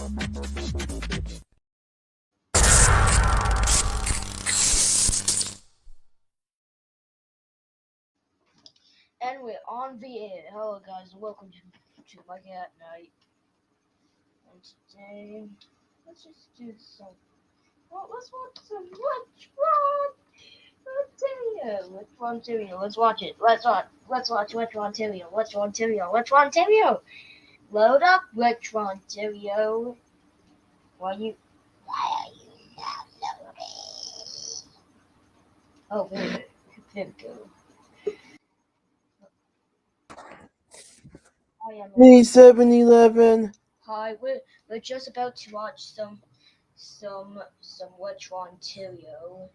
And we're on the air. Hello guys, and welcome to Micah at Night. And today, let's just do some. Well, let's watch some Which One Ontario. Let's watch it. Let's watch Which One Ontario. Which One Ontario. Which One Ontario. Load up Which One Ontario. Why are you not loading? Oh, there we go. Hey, 7-Eleven. Hi, we're just about to watch some Which One Ontario.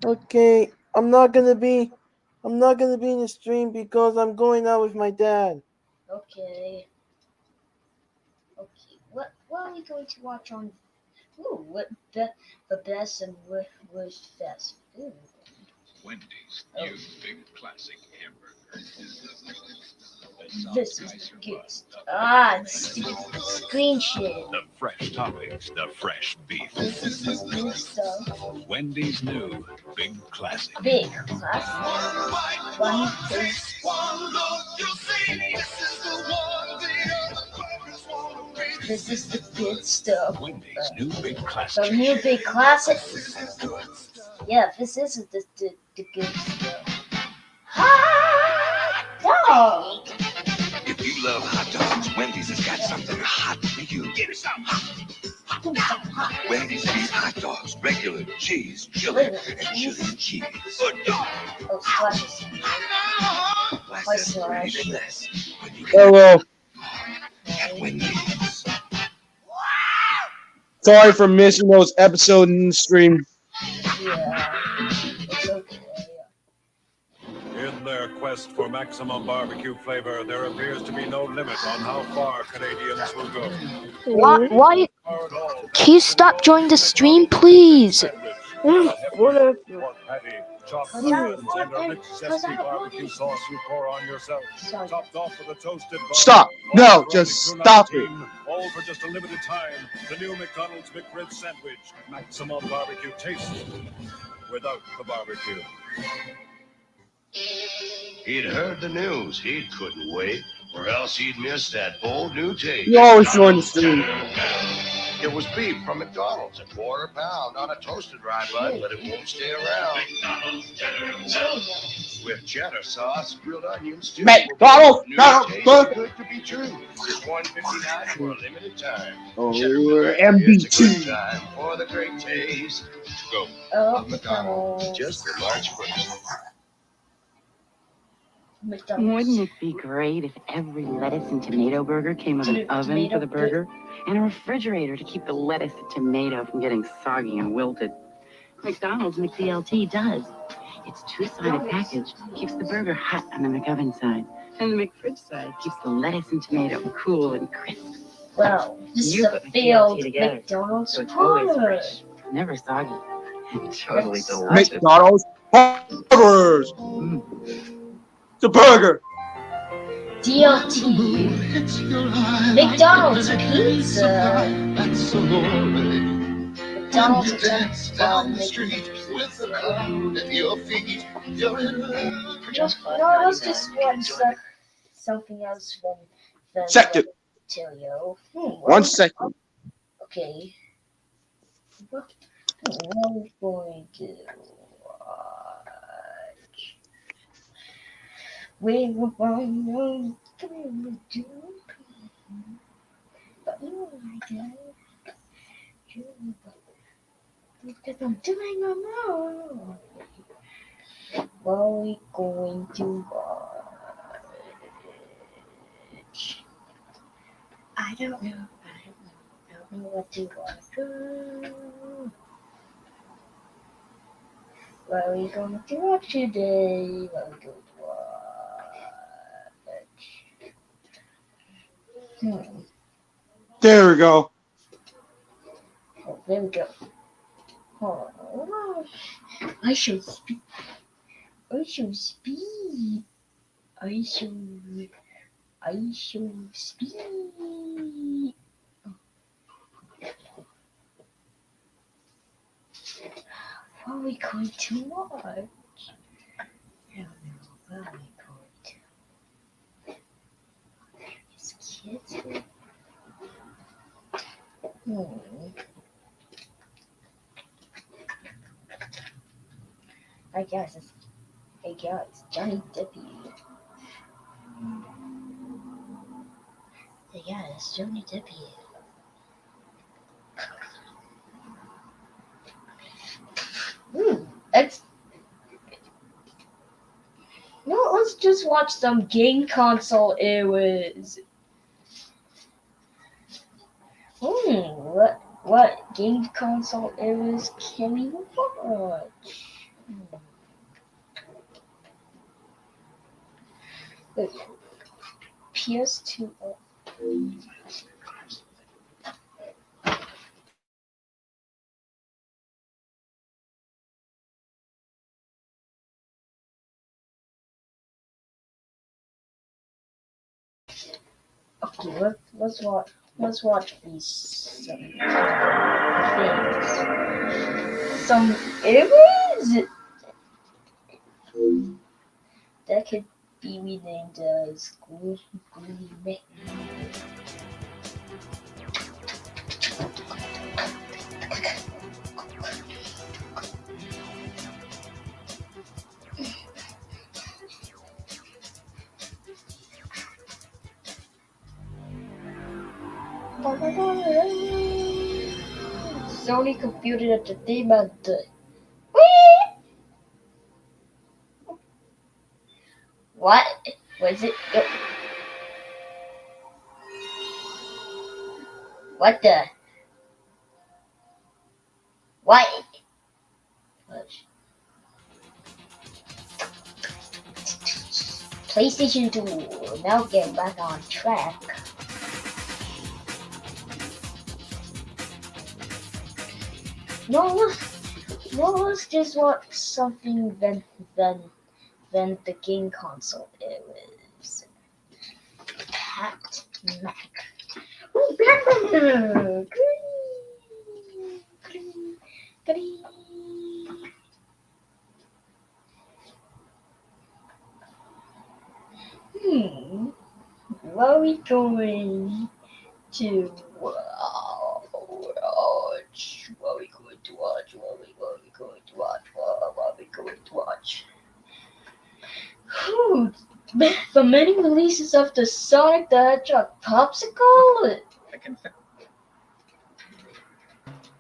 Okay, I'm not gonna be in the stream because I'm going out with my dad. Okay. What are we going to watch on? Ooh, the best and worst fast food. Wendy's new big classic hamburger. This is good. Screen share. The fresh toppings, the fresh beef. This is the good stuff. Wendy's new big classic. Big classic. One taste. This is the good stuff. Wendy's new big classic. The new big classic. Yeah, this isn't the good stuff. Hot dog. If you love hot dogs, Wendy's has got something hot for you. Give me some hot dog. Wendy's beef hot dogs, regular cheese, chili, and chili cheese. Good dog. Oh, slashes. Why separate it less? When you Hello. at Wendy's. Sorry for missing those episodes in the stream. Yeah, it's okay. In their quest for maximum barbecue flavor, there appears to be no limit on how far Canadians will go. Why? Can you stop joining the stream, please? Whatever. Pork patty, chopped onions, and a rich zesty barbecue sauce you pour on yourself. Topped off with a toasted bun. Stop. No, just stop it. All for just a limited time. The new McDonald's McRib sandwich. Maximum barbecue taste without the barbecue. He'd heard the news. He couldn't wait, or else he'd miss that bold new taste. You always join the stream. It was beef from McDonald's at $1/4 on a toasted rye bun, but it won't stay around. With cheddar sauce, grilled onions, too. McDonald's New McDonald's taste burger. good to be true. Just $1.59 for a limited time. Oh, Cheddar we're McDonald's, it's a MBT. good time for the great taste. Go Oh, McDonald's, just for March 1st. Wouldn't it be great if every lettuce and tomato burger came with an oven for the burger and a refrigerator to keep the lettuce and tomato from getting soggy and wilted? McDonald's McDLT does. Its two-sided package keeps the burger hot on the McOven side, and the McFridge side keeps the lettuce and tomato cool and crisp. Wow, this You is a put the failed TLT together, McDonald's So it's always product. fresh, never soggy, and totally That's- delicious. McDonald's burgers. The burger. DLT. McDonald's pizza. McDonald's down the street with the crowd at your feet. You're in love. let's just watch something else than Second. Ontario. 1 second. Okay. What are we going to watch? We were born to do, but you like it. Because I'm doing my mom. What are we going to watch? I don't know. I don't know what to watch. What are we going to watch today? What are we going to watch? There we go. Oh, there we go. Oh, I shall speak. I shall speak. I shall speak. we going to watch? I don't know. What are we going to? It's kids. Hey guys, Johnny Deppy. Hey guys, Johnny Deppy. Let's just watch some game console eras. What game console eras can we watch? PS2. Okay, let's watch these things. Some eras that could be renamed as Gloomy Mick. Sony Computer Entertainment. What was it? What the? What? PlayStation 2 now get back on track. No, let's just watch something than the game console. It was Pat Mac. Oh, Batman! What are we going to watch? What are we going to watch? The many releases of the Sonic the Hedgehog popsicle?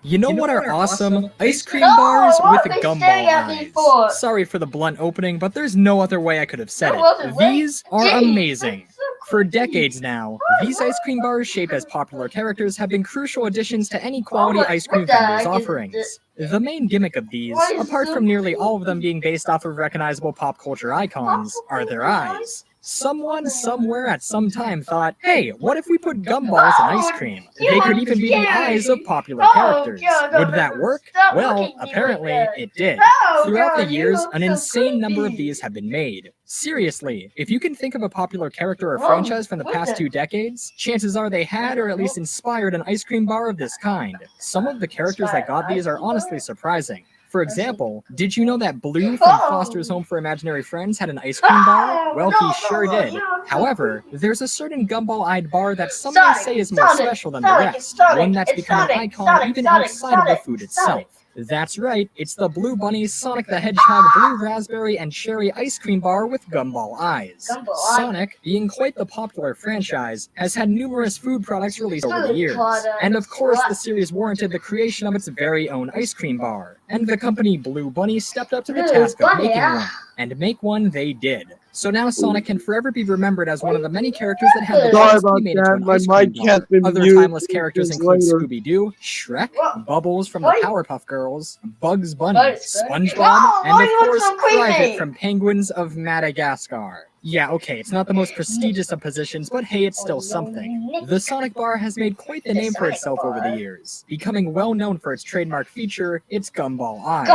You know what are awesome? Ice cream bars with gumball eyes. Sorry for the blunt opening, but there's no other way I could have said it. These are amazing. For decades now, these ice cream bars shaped as popular characters have been crucial additions to any quality ice cream vendor's offerings. The main gimmick of these, apart from nearly all of them being based off of recognizable pop culture icons, are their eyes. Someone somewhere at some time thought, hey, what if we put gumballs in ice cream? They could even be the eyes of popular characters. Would that work? Well, apparently it did. Throughout the years, an insane number of these have been made. Seriously, if you can think of a popular character or franchise from the past 2 decades, chances are they had or at least inspired an ice cream bar of this kind. Some of the characters that got these are honestly surprising. For example, did you know that Blue from Foster's Home for Imaginary Friends had an ice cream bar? Well, he sure did. However, there's a certain gumball-eyed bar that some may say is more special than the rest, one that's become an icon even outside of the food itself. That's right, it's the Blue Bunny's Sonic the Hedgehog Blue Raspberry and Cherry Ice Cream Bar with gumball eyes. Sonic, being quite the popular franchise, has had numerous food products released over the years, and of course the series warranted the creation of its very own ice cream bar, and the company Blue Bunny stepped up to the task of making one, and make one they did. So now Sonic can forever be remembered as one of the many characters that have the chance to be made into an ice cream bar. Other timeless characters include Scooby-Doo, Shrek, Bubbles from the Powerpuff Girls, Bugs Bunny, SpongeBob, and of course Private from Penguins of Madagascar. Yeah, okay, it's not the most prestigious of positions, but hey, it's still something. The Sonic Bar has made quite the name for itself over the years, becoming well known for its trademark feature, its gumball eyes.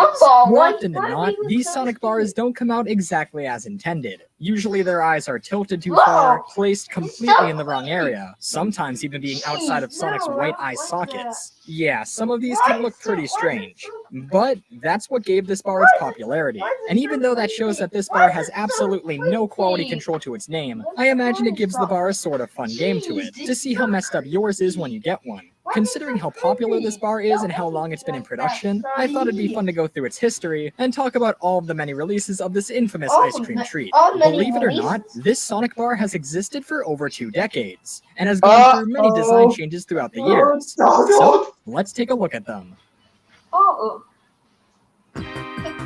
More often than not, these Sonic bars don't come out exactly as intended. Usually their eyes are tilted too far, placed completely in the wrong area, sometimes even being outside of Sonic's right eye sockets. Yeah, some of these can look pretty strange. But that's what gave this bar its popularity. And even though that shows that this bar has absolutely no quality control to its name, I imagine it gives the bar a sort of fun game to it, to see how messed up yours is when you get one. Considering how popular this bar is and how long it's been in production, I thought it'd be fun to go through its history and talk about all of the many releases of this infamous ice cream treat. Believe it or not, this Sonic bar has existed for over 2 decades, and has gone through many design changes throughout the years. So, let's take a look at them.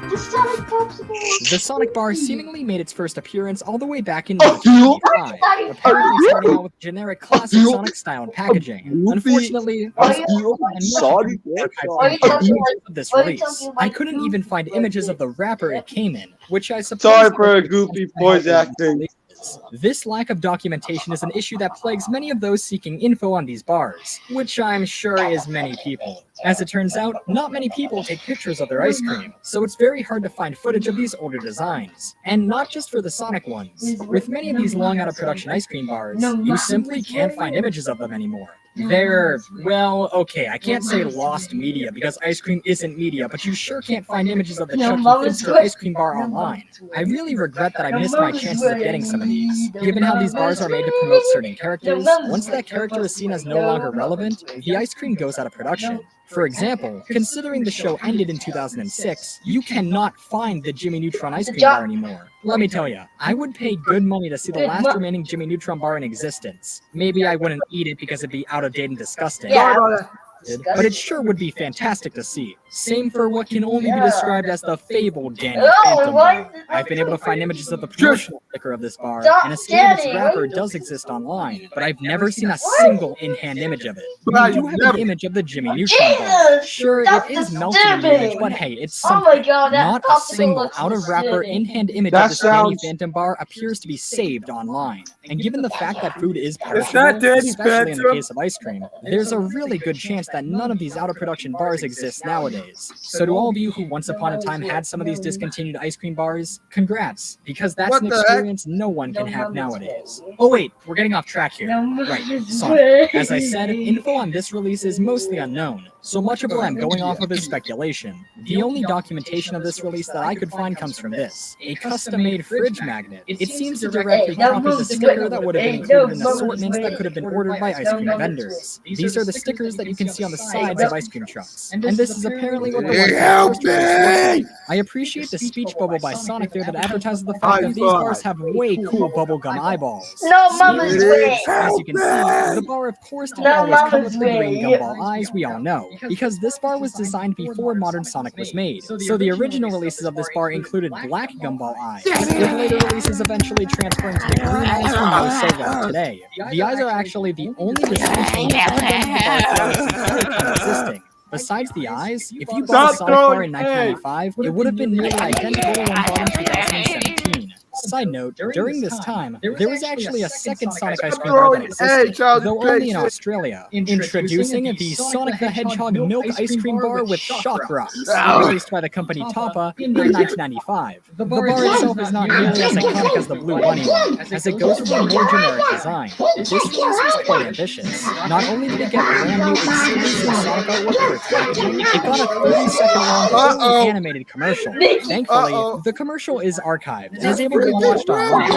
The Sonic bar seemingly made its first appearance all the way back in 1985, apparently starting out with generic classic Sonic style packaging. Unfortunately, this release, I couldn't even find images of the wrapper it came in, which I suppose. Sorry for goofy voice acting. This lack of documentation is an issue that plagues many of those seeking info on these bars, which I'm sure is many people. As it turns out, not many people take pictures of their ice cream, so it's very hard to find footage of these older designs. And not just for the Sonic ones. With many of these long out of production ice cream bars, you simply can't find images of them anymore. They're, well, okay, I can't say lost media because ice cream isn't media, but you sure can't find images of the Chucky Finster ice cream bar online. I really regret that I missed my chances of getting some of these. Given how these bars are made to promote certain characters, once that character is seen as no longer relevant, the ice cream goes out of production. For example, considering the show ended in 2006, you cannot find the Jimmy Neutron ice cream bar anymore. Let me tell you, I would pay good money to see the last remaining Jimmy Neutron bar in existence. Maybe I wouldn't eat it because it'd be out of date and disgusting. But it sure would be fantastic to see. Same for what can only be described as the fabled Danny Phantom bar. I've been able to find images of the promotional sticker of this bar, and a scan of its wrapper does exist online, but I've never seen a single in-hand image of it. We do have an image of the Jimmy Neutron bar. Sure, it is melted in the image, but hey, it's something. Not a single out-of-wrapper in-hand image of this Danny Phantom bar appears to be saved online. And given the fact that food is perishable, especially in the case of ice cream, there's a really good chance that none of these out-of-production bars exist nowadays. So to all of you who once upon a time had some of these discontinued ice cream bars, congrats, because that's an experience no one can have nowadays. Oh wait, we're getting off track here. Right, Sonic. As I said, info on this release is mostly unknown, so much of what I'm going off of is speculation. The only documentation of this release that I could find comes from this, a custom-made fridge magnet. It seems to directly copy the sticker that would have been included in assortments that could have been ordered by ice cream vendors. These are the stickers that you can see on the sides of ice cream trucks, and this is apparently what the one I appreciate the speech bubble by Sonic there that advertises the fact that these bars have way cool bubblegum eyeballs. As you can see, the bar of course didn't always come with the green gumball eyes we all know, because this bar was designed before modern Sonic was made, so the original releases of this bar included black gumball eyes, with later releases eventually transferring to the green eyes we know so well today. The eyes are actually the only design change ever done to the bar existing. Besides the eyes, if you bought a Sonic bar in 1995, it would have been nearly identical to one bought in 2017. Side note, during this time, there was actually a second Sonic ice cream bar that existed, though only in Australia, introducing the Sonic the Hedgehog milk ice cream bar with shock rocks, released by the company Tapa in 1995. The bar itself is not nearly as iconic as the Blue Bunny one, as it goes for a more generic design. This release was quite ambitious. Not only did it get brand new exclusive Sonic artwork for its packaging, it got a 30-second long fully animated commercial. Thankfully, the commercial is archived and is able to be watched online.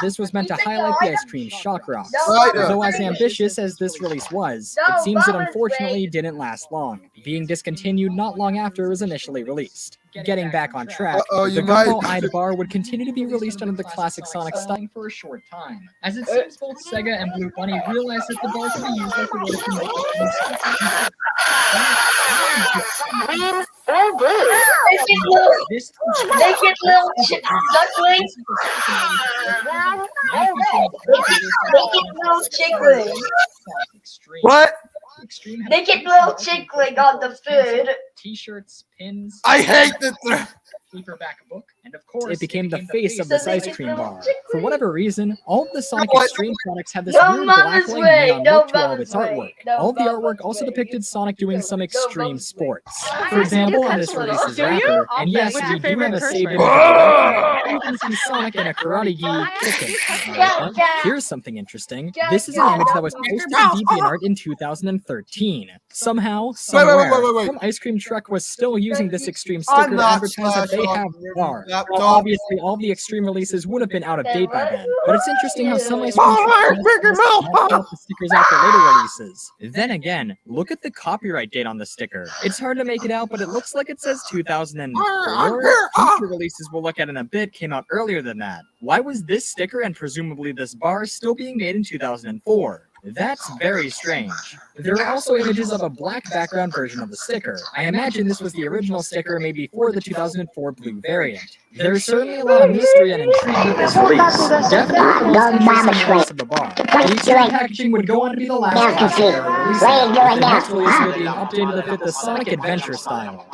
This was meant to highlight the ice cream shock rocks. Though as ambitious as this release was, it seems it unfortunately didn't last long, being discontinued not long after it was initially released. Getting back on track, the gumball-eyed bar would continue to be released under the classic Sonic style for a short time, as it seems both Sega and Blue Bunny realized that the bar could be used as a way to promote Naked little ducklings. Naked little chickling. What? Naked little chickling on the food. t-shirts, pins. I hate the Paperback book, and of course, it became the face of this ice cream bar. For whatever reason, all of the Sonic Extreme products have this weird black light neon look to all of its artwork. All of the artwork also depicted Sonic doing some extreme sports. For example, on this release's wrapper, and yes, we do have a saved image of the you can see Sonic in a karate gi kicking. Here's something interesting. This is an image that was posted to DeviantArt in 2013. Somehow, somewhere, some ice cream truck was still using this extreme sticker to advertise that they have a bar. Well, obviously, all the extreme releases would have been out of date by then, but it's interesting how some ice cream trucks the stickers out for later releases. Then again, look at the copyright date on the sticker. It's hard to make it out, but it looks like it says 2004. Future releases we'll look at in a bit came out earlier than that. Why was this sticker and presumably this bar still being made in 2004? That's very strange. There are also images of a black background version of the sticker. I imagine this was the original sticker made before the 2004 blue variant. There's certainly a lot of mystery and intrigue with this release. Definitely the most interesting release of the bar. The extreme packaging would go on to be the last classic era release, with the next release would be updated to fit the Sonic Adventure style.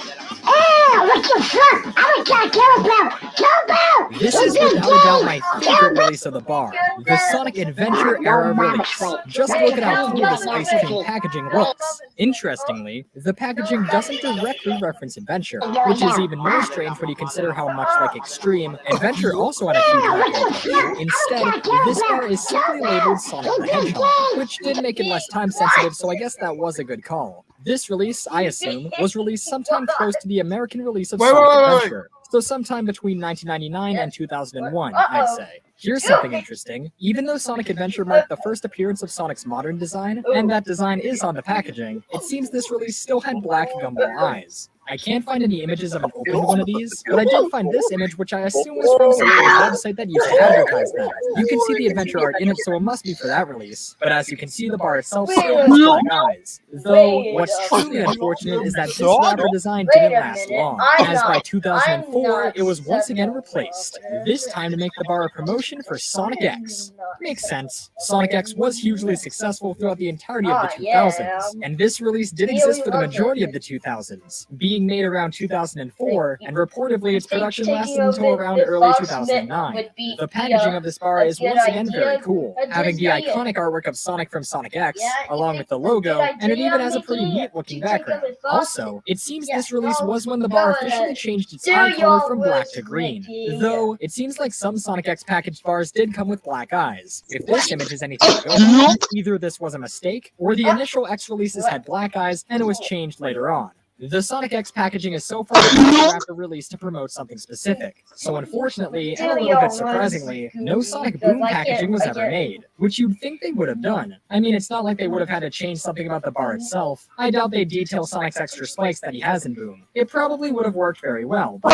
This is without a doubt my favorite release of the bar, the Sonic Adventure era release. Just look at how cool this ice cream packaging looks. Interestingly, the packaging doesn't directly reference Adventure, which is even more strange when you consider how much like Extreme, Adventure also had a huge market. Instead, this bar is simply labeled Sonic the Hedgehog, which did make it less time sensitive, so I guess that was a good call. This release, I assume, was released sometime close to the American release of Sonic Adventure. So sometime between 1999 and 2001, I'd say. Here's something interesting. Even though Sonic Adventure marked the first appearance of Sonic's modern design, and that design is on the packaging, it seems this release still had black gumball eyes. I can't find any images of an open one of these, but I did find this image, which I assume was from some website that used to advertise that. You can see the adventure art in it, so it must be for that release. But as you can see, the bar itself still has black eyes. Though, what's truly unfortunate is that this wrapper design didn't last long, as by 2004, it was once again replaced, this time to make the bar a promotion for Sonic X. Makes sense. Sonic X was hugely successful throughout the entirety of the 2000s, and this release did exist for the majority of the 2000s, being made around 2004, and reportedly its production lasted until around early 2009. The packaging of this bar is once again very cool, having the iconic artwork of Sonic from Sonic X, along with the logo, and it even has a pretty neat looking background. Also, it seems this release was when the bar officially changed its eye color from black to green, though it seems like some Sonic X packaged bars did come with black eyes. If this image is anything to go by, either this was a mistake, or the initial X releases had black eyes and it was changed later on. The Sonic X packaging is so far after release to promote something specific, so unfortunately, and a little bit surprisingly, no Sonic Boom packaging was ever made, which you'd think they would have done. I mean, it's not like they would have had to change something about the bar itself. I doubt they'd detail Sonic's extra spikes that he has in Boom. It probably would have worked very well, but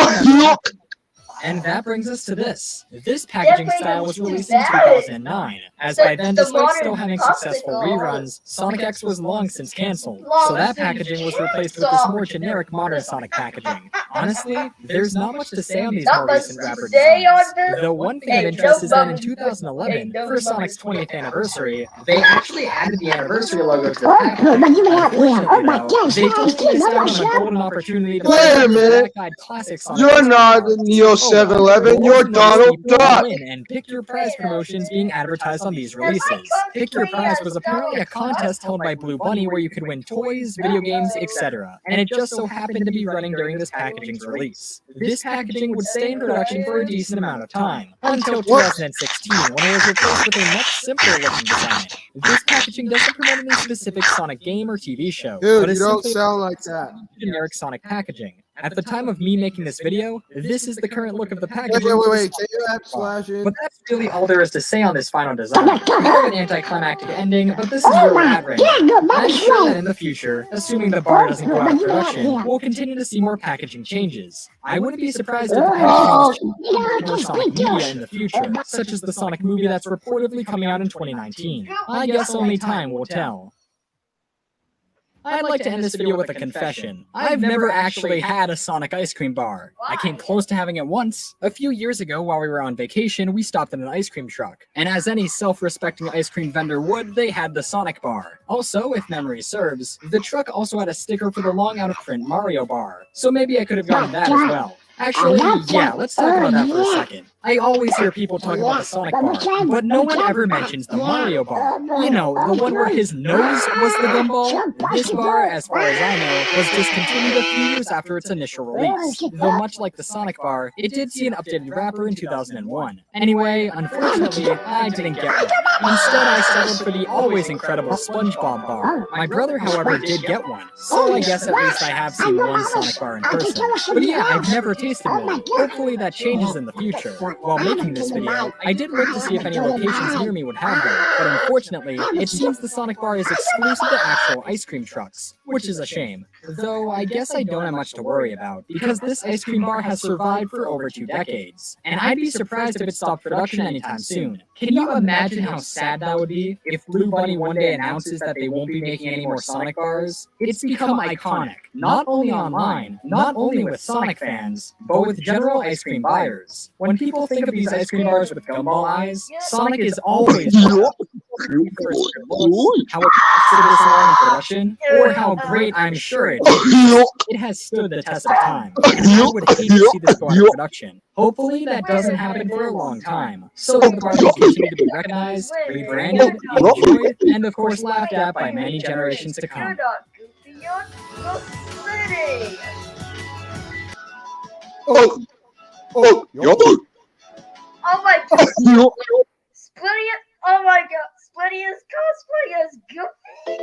and that brings us to this. This packaging style was released in 2009, as by then, despite still having successful reruns, Sonic X was long since cancelled, so that packaging was replaced with this more generic modern Sonic packaging. Honestly, there's not much to say on these more recent wrapper designs. Though one thing of interest is that in 2011, for Sonic's 20th anniversary, they actually added the anniversary logo to the packaging. They totally missed out on a golden opportunity to Wait a minute. classic Sonic. You're not the Neo 7-Eleven, you're Donald Duck. And Pick Your Prize promotions being advertised on these releases. Pick Your Prize was apparently a contest held by Blue Bunny where you could win toys, video games, etc. And it just so happened to be running during this packaging's release. This packaging would stay in production for a decent amount of time, until 2016, when it was replaced with a much simpler looking design. This packaging doesn't promote any specific Sonic game or TV show, Dude, but you it's don't simply sound like that. generic Sonic packaging. At the time of me making this video, this is the current look of the packaging. Wait. Can you add slash in? But that's really all there is to say on this final design. We have an anticlimactic ending, but this is where we're at right now. I'm sure that in the future, assuming the bar doesn't go out of production, we'll continue to see more packaging changes. I wouldn't be surprised if the packaging was more Sonic media in the future, such as the Sonic movie that's reportedly coming out in 2019. I guess only time will tell. I'd like to end this video with a confession. I've never actually had a Sonic ice cream bar. I came close to having it once. A few years ago, while we were on vacation, we stopped at an ice cream truck. And as any self-respecting ice cream vendor would, they had the Sonic bar. Also, if memory serves, the truck also had a sticker for the long-out-of-print Mario bar. So maybe I could have gotten that as well. Actually, yeah, let's talk about that for a second. I always hear people talk about the Sonic bar, but no one ever mentions the Mario bar. You know, the one where his nose was the gumball. This bar, as far as I know, was discontinued a few years after its initial release. Though much like the Sonic bar, it did see an updated wrapper in 2001. Anyway, unfortunately, I didn't get one. Instead, I settled for the always incredible SpongeBob bar. My brother, however, did get one, so I guess at least I have seen one Sonic bar in person. But yeah, I've never tasted one. Hopefully that changes in the future. While making this video, I did look to see if any locations near me would have them, but unfortunately, it seems the Sonic bar is exclusive to actual ice cream trucks, which is a shame. Though I guess I don't have much to worry about, because this ice cream bar has survived for over 2 decades, and I'd be surprised if it stopped production anytime soon. Can you imagine how sad that would be if Blue Bunny one day announces that they won't be making any more Sonic bars? It's become iconic, not only online, not only with Sonic fans, but with general ice cream buyers. When people think of these ice cream bars with gumball eyes, Sonic is always how it stood this long in production, or how great I'm sure it is. It has stood the test of time. I would hate to see this go out of production. Hopefully that doesn't happen for a long time, so that the bar can continue to be recognized, rebranded, enjoyed, and of course laughed at by many generations to come. Oh my god! Splinty! Oh my god! Splinty is cosplay as Goofy!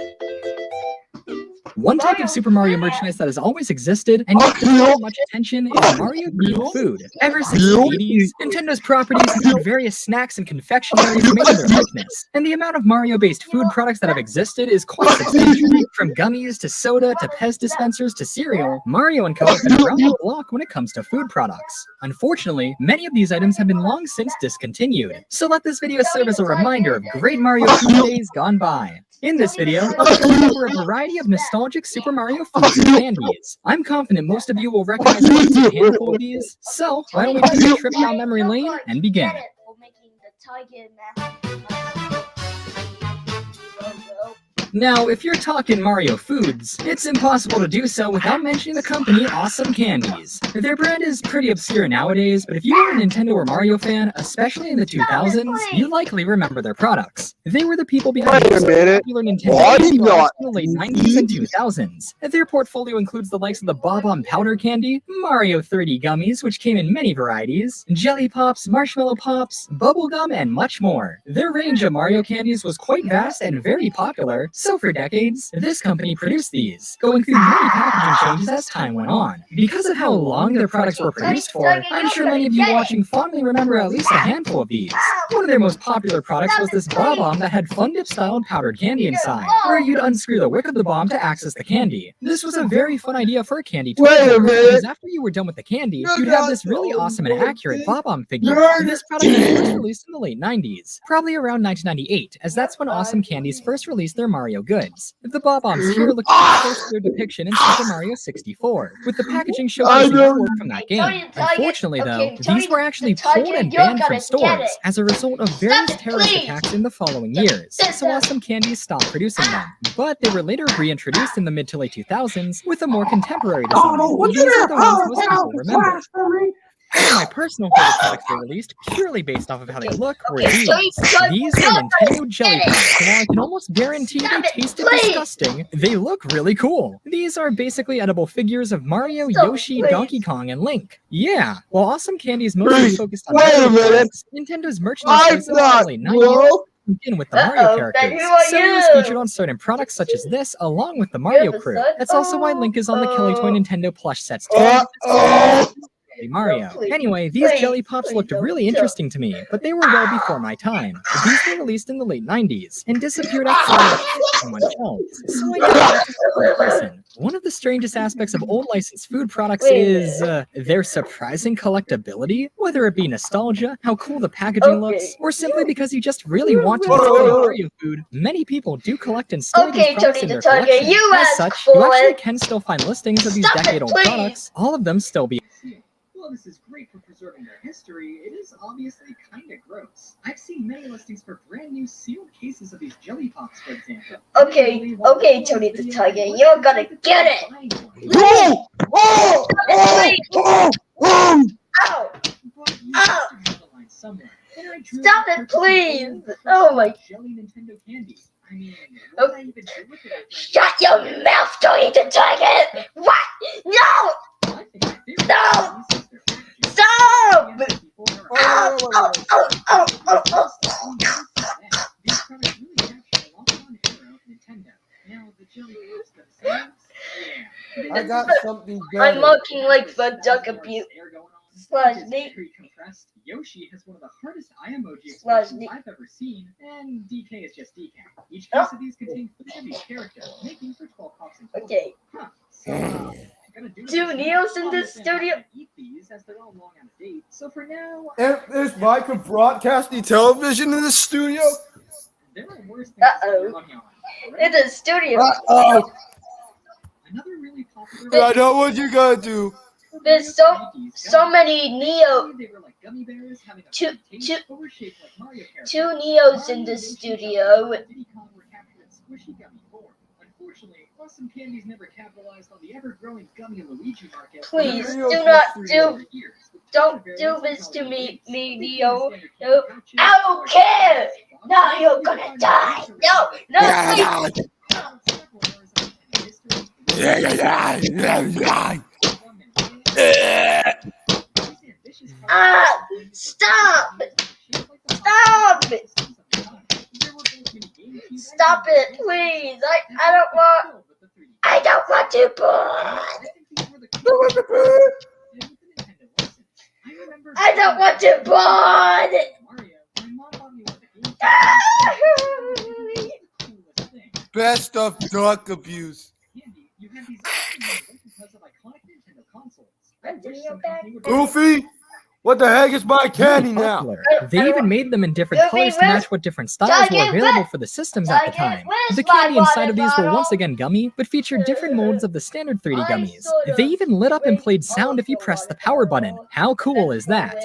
One type of Super Mario merchandise that has always existed and yet doesn't get much attention is Mario-themed food. Ever since the 80s, Nintendo's properties include various snacks and confectionery made in their likeness, and the amount of Mario-based food products that have existed is quite substantial. From gummies to soda to Pez dispensers to cereal, Mario & Co. have been around the block when it comes to food products. Unfortunately, many of these items have been long since discontinued, so let this video serve as a reminder of great Mario food days gone by. In this video, I'll cover a variety of nostalgic Super Mario foods and candies. I'm confident most of you will recognize at least a handful of these, so why don't we take a trip down memory lane and begin. Now, if you're talking Mario foods, it's impossible to do so without mentioning the company Awesome Candies. Their brand is pretty obscure nowadays, but if you were a Nintendo or Mario fan, especially in the 2000s, you likely remember their products. They were the people behind the popular Nintendo in the late 90s and 2000s. Their portfolio includes the likes of the Bob-omb powder candy, Mario 30 gummies, which came in many varieties, Jelly Pops, Marshmallow Pops, bubblegum, and much more. Their range of Mario candies was quite vast and very popular, so for decades, this company produced these, going through many packaging changes as time went on. Because of how long their products were produced for, I'm sure many of you watching fondly remember at least a handful of these. One of their most popular products was this Bob-omb that had fun-dip-styled powdered candy inside, where you'd unscrew the wick of the bomb to access the candy. This was a very fun idea for a candy toy, because after you were done with the candy, you'd have this really awesome and accurate Bob-omb figure. This product was first released in the late 90s, probably around 1998, as that's when Awesome Candies first released their Mario goods. The Bob-ombs here look close to their depiction in Super Mario 64, with the packaging showcasing the work from that game. Unfortunately, though, these were actually pulled and banned from stores as a result of various terrorist attacks in the following years, so Awesome Candies stopped producing them. But they were later reintroduced in the mid to late 2000s with a more contemporary design. These are the ones most people remember. One of my personal favorite products they released, purely based off of how they look, were these. These are Nintendo Jelly Pops, and while I can almost guarantee they tasted disgusting, they look really cool. These are basically edible figures of Mario, Yoshi, Donkey Kong, and Link. Yeah, while Awesome Candies mostly focused on products, Nintendo's merchandise in the late 90s begin with the Mario characters. So was featured on certain products such as this, along with the Mario crew. That's also why Link is on the Kelly Toy Nintendo plush sets too. play Mario. please, Anyway, these please, jelly pops please looked don't really tell. interesting to me, but they were well before my time. These were released in the late 90s and disappeared after about 6 on shelves, so I never got to see them in person. One of the strangest aspects of old licensed food products is their surprising collectability, whether it be nostalgia, how cool the packaging looks, or simply because you just really want to display Mario food. Many people do collect and store these products in their collection. As such, you actually can still find listings of these decade-old products, all of them still be. While this is great for preserving their history, it is obviously kinda gross. I've seen many listings for brand new sealed cases of these jelly pops, for example. Okay, Tony the Tiger, you're gonna get it! No! Oh! Oh! Oh! Oh! Ow! Ow! Stop it, please! Oh my... Jelly Nintendo candies. I mean, what I even do with it? Shut your mouth, Tony the Tiger! What? No! No! Stop! Ow! Oh, oh, oh, oh, oh. These products really capture a long-time era of Nintendo. Now, the jelly pops themselves, yeah. I got something better. I'm mocking like the duck abuse. /me. Compressed. Yoshi has one of the hardest eye emoji /me. expressions I've ever seen, and DK is just DK. Each case of these contains 3 of these characters, making for 12 pops in total. Okay. Huh. So, Two Neos in this studio. Eat these as they're all long out of date. So for now, Is Micah broadcasting television in the studio? there are worse things Uh-oh. to spend your money on. It's a studio. Uh-oh. Another really popular. I know what you gotta do. There's so many Neo. They were like gummy bears having a Two- funny taste, overshaped like Mario characters. Two Neos in the studio. Diddy Kong were captured in squishy gummy form. Unfortunately, Awesome Candies never capitalized on the ever-growing gummy Luigi market. Please Mario do not for do. Years. Don't do this to me, Neo. No, I don't care. Now you're gonna die. No, no, please. Ah! Stop! Stop! Stop it, please. I don't want. I don't want to bond. I don't want to bond. Best of drug abuse. You have these because of iconic Nintendo consoles. I wish some company would- Goofy, what the heck is my candy Really now? popular. They even made them in different colors to match what different styles were available for the systems at the time. The candy inside of these were once again gummy, but featured different molds of the standard 3D gummies. They even lit up and played sound if you pressed the power button. How cool is that?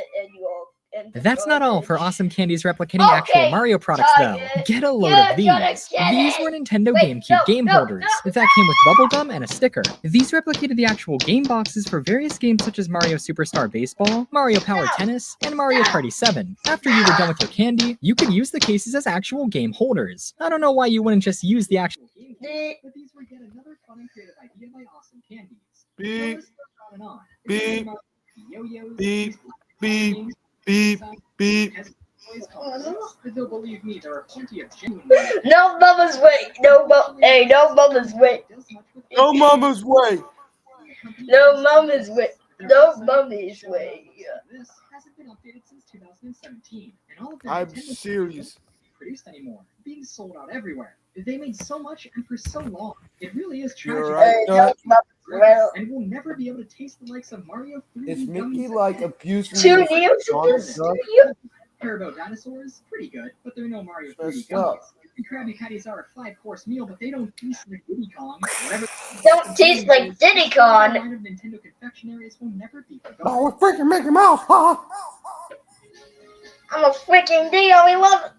That's not all for Awesome Candies replicating actual Mario products, though. Get a load of these. These were Nintendo Gamecube game holders that came with bubblegum and a sticker. These replicated the actual game boxes for various games such as Mario Superstar Baseball, Mario Power Tennis, and Mario Party 7. After you were done with your candy, you could use the cases as actual game holders. I don't know why you wouldn't just use the actual game holders, but these were yet another fun and creative idea by Awesome Candies. Beep, On and on. beep, Yo-yos, beep, beep, beep, beep. They'll believe me, there are plenty of genuine. No mama's way. No mama's way. No mama's way. No mama's way. No mummy's way. This hasn't been updated since 2017, and all of their I'm Nintendo serious. produced anymore, being sold out everywhere. They made so much and for so long. It really is tragic. You're right, Nut. Well, And we'll never be able to taste the likes of Mario 3D Is Mickey gummies like again. abusing two his Neos in daughter, this Duck? studio. Turbo Dinosaurs, pretty good, but they're no Mario 3D That's gummies. tough. And Krabby Patties are a 5-course meal, but they don't taste like Diddy Kong. Whatever. Don't taste like Diddy The Kong. line of Nintendo confectionaries will never be forgotten. Oh, we're freaking Mickey Mouse, huh? I'm a freaking DO11.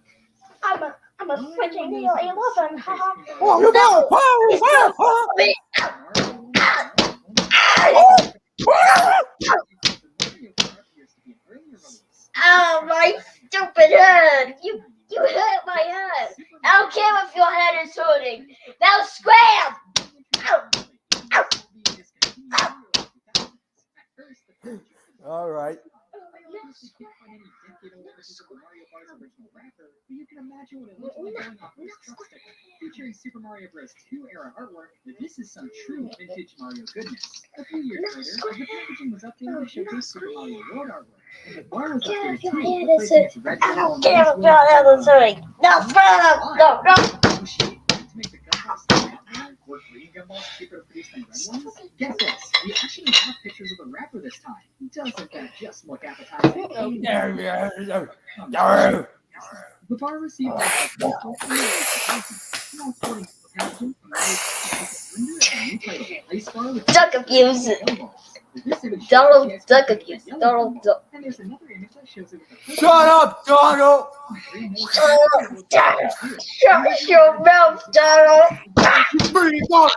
I'm a freaking DO11. Haha. Oh, you got It's not huh? me. Oh, my stupid head. You hurt my head. I don't care if your head is hurting. Now scram. Ow. Ow. All right. course, you can't find any decade-old images of the Mario Bros. Original wrapper, but you can imagine what it looks like going off this truck sticker. Featuring Super Mario Bros. 2 era artwork, this is some true vintage Mario goodness. A few years later, the packaging was updated to showcase Super Mario World artwork, and the bar was updated too, replacing its red gumball to make the gumballs stand out more, were green gumballs cheaper to produce than red ones? Get this, we actually have pictures of the wrapper this time. Doesn't that just look appetizing? The bar received a packaging from Ice Bar with Duck abuse. Donald Duck abuse. Donald Duck. And there's another image that shows it with a Shut up, Donald! Shut up, Donald. Shut your mouth, Donald. Bring it on!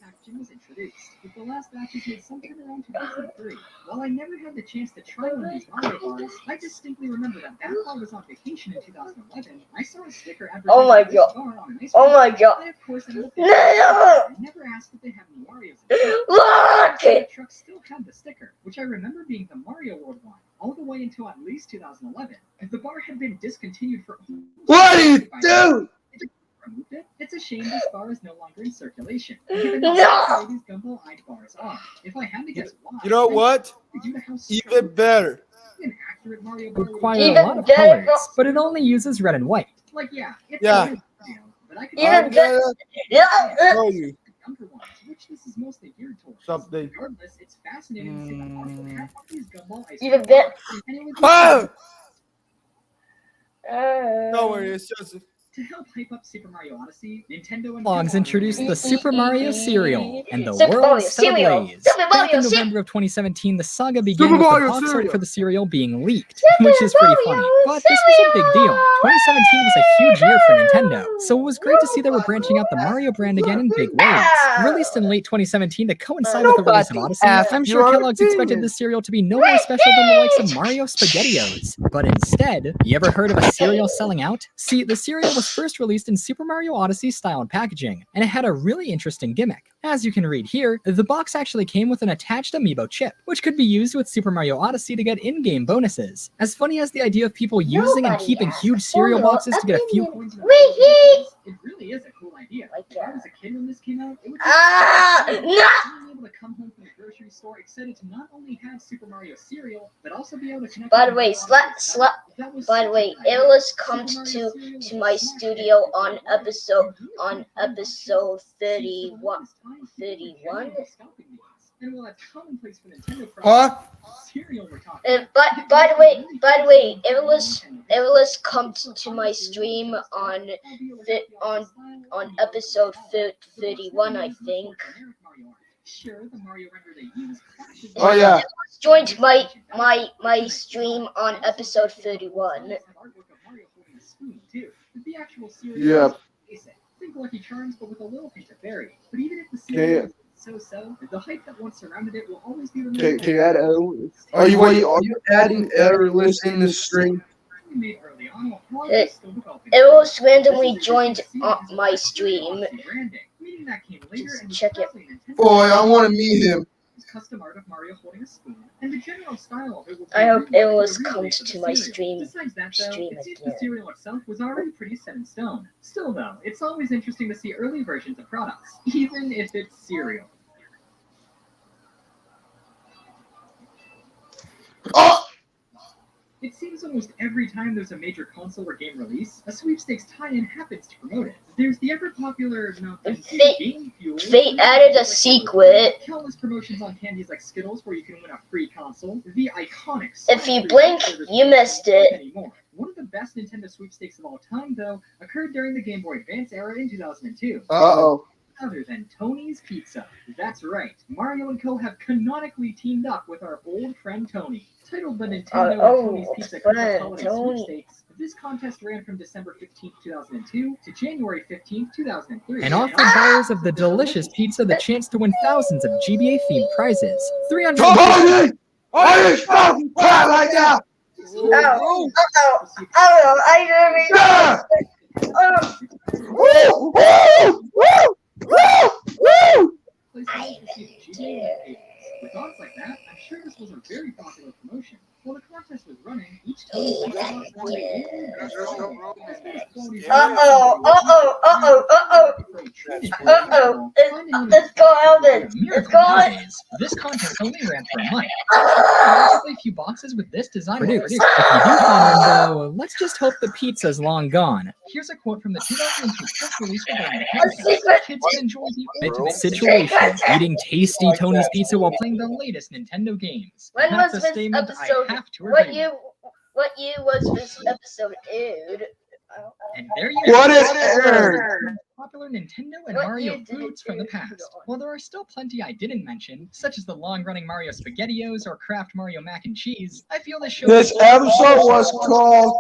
Packaging was introduced, with the last batches made sometime around 2003. While I never had the chance to try one of these Mario bars, I distinctly remember that bar was on vacation in 2011. I saw a sticker advertising Oh my this God. bar on an ice Oh cream my bar. God. I, of course, I No! never asked if they had any Marios. Look! The truck still had the sticker, which I remember being the Mario World one, all the way until at least 2011. The bar had been discontinued for. What do you do? Removed it. It's a shame this bar is no longer in circulation. Given how No! these gumball-eyed bars are. If I had to guess why, You know what? due to how Even better. an accurate Mario bar would Require Even a lot of better. colors, but it only uses red and white. like yeah, it's Yeah. a real deal, but I could Even I'm better. gonna show you younger ones, which this is mostly geared towards. something. Regardless, it's fascinating to see the bars that have all these gumball ice Even cream better. bars, and it was Oh! Don't worry, it's just. to help hype up Super Mario Odyssey, Nintendo and Logs introduced the Super Mario cereal, and the Super world Mario set cereal. ablaze. Super Back Mario in cereal. November of 2017, the saga began Super with Mario the box art cereal. for the cereal being leaked, which is pretty funny, but this was a big deal. 2017 was a huge year for Nintendo, so it was great to see they were branching out the Mario brand again in big ways. Released in late 2017 to coincide with the release of Odyssey, I'm sure Kellogg's expected this cereal to be no more special than the likes of Mario SpaghettiOs. But instead, you ever heard of a cereal selling out? See, the cereal was first released in Super Mario Odyssey style packaging, and it had a really interesting gimmick. As you can read here, the box actually came with an attached amiibo chip, which could be used with Super Mario Odyssey to get in-game bonuses. As funny as the idea of people using and keeping huge cereal boxes to get a few It really is a cool idea. Like If I was a kid when this came out, it would Ah, being no! able to come home from the grocery store excited to not only have Super Mario cereal, but also be able to connect. By with the way, Mario Odyssey itself. That was By the such way, a good idea. Evilus comes Super to Mario cereal was my a smash studio hit. on episode 31. 31? And while that's commonplace for Nintendo Huh? products, cereal we're talking. But by the way, Evilus comes to my stream on episode 31, I think. Sure, the Mario render they use clashes Oh, yeah. Evilus joined my stream on episode 31. The actual cereal Yeah. is basic. Think Lucky Charms, but with a little hint of berry. But even if the Okay. cereal is so-so, the hype that once surrounded it will always be remembered. Can you add Are you adding errorless in the string? Made early on, while It- still developing. Evilus randomly joined my stream. Meaning that came later and was Check it. probably Nintendo's Boy, I want to meet him. custom art of Mario holding a spoon, and the general style of it will be I hope rooted in the Evilus release comes of to the my cereal. Besides that, though, stream it seems again. the cereal itself was already pretty set in stone. Still, though, it's always interesting to see early versions of products, even if it's cereal. Oh! It seems almost every time there's a major console or game release, a sweepstakes tie-in happens to promote it. There's the ever-popular Gamecube. They added a secret. Countless promotions on candies like Skittles where you can win a free console. The iconic. If you blink, you missed it. Anymore. One of the best Nintendo sweepstakes of all time, though, occurred during the Game Boy Advance era in 2002. Uh-oh. Other than Tony's Pizza. That's right. Mario and Co. have canonically teamed up with our old friend Tony. Titled the Nintendo and Tony's Pizza friend Holiday Tony. Sweepstakes, this contest ran from December 15th, 2002 to January 15th, 2003. and offered buyers of the delicious pizza the chance to win thousands of GBA-themed prizes. 300 Tony! Are you fucking crap right now? Yeah! Woo! Woo! Woo! Woo! Woo! PlayStation received GBA and Apex. With odds like that, I'm sure this was a very popular promotion. While the contest was running, each time the Xbox won a game, It's gone. It's gone. This contest only ran for a month. Relatively few boxes with this design produced. If you do find one, though, let's just hope the pizza's long gone. Here's a quote from the 2002 press release regarding the contest. Kids can enjoy the ultimate situation, eating tasty Tony's pizza while playing the latest Nintendo games. When That's was a this statement episode? I have to What agree year? What year was this episode aired? And there you What go. is aired? Popular Nintendo and What Mario year did it foods from the air? past. While there are still plenty I didn't mention, such as the long-running Mario SpaghettiOs or Kraft Mario Mac and Cheese, I feel this show This episode was called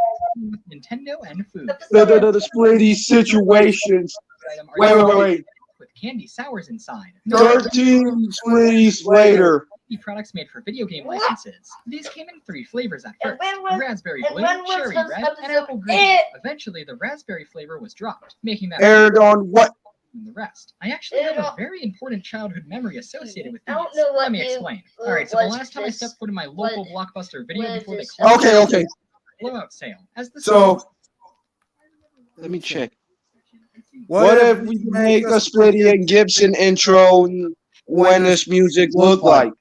Nintendo and food. the Splitty Situations. Wait. With candy sours inside. 13 Splitties later. Products made for video game licenses. These came in 3 flavors at And first: when was- raspberry and blue, when was cherry this red, and episode apple green. aired? Eventually, the raspberry flavor was dropped, making that Aired on what? than the rest. I actually have Aired a on- very important childhood memory associated with I these. don't know what Let me you- explain. All right, so the was last time I this- stepped foot in my local Blockbuster video was before they this- closed Okay. blowout sale. As the So, let me check. What if we make a Splitty and Gibson intro when this music look like?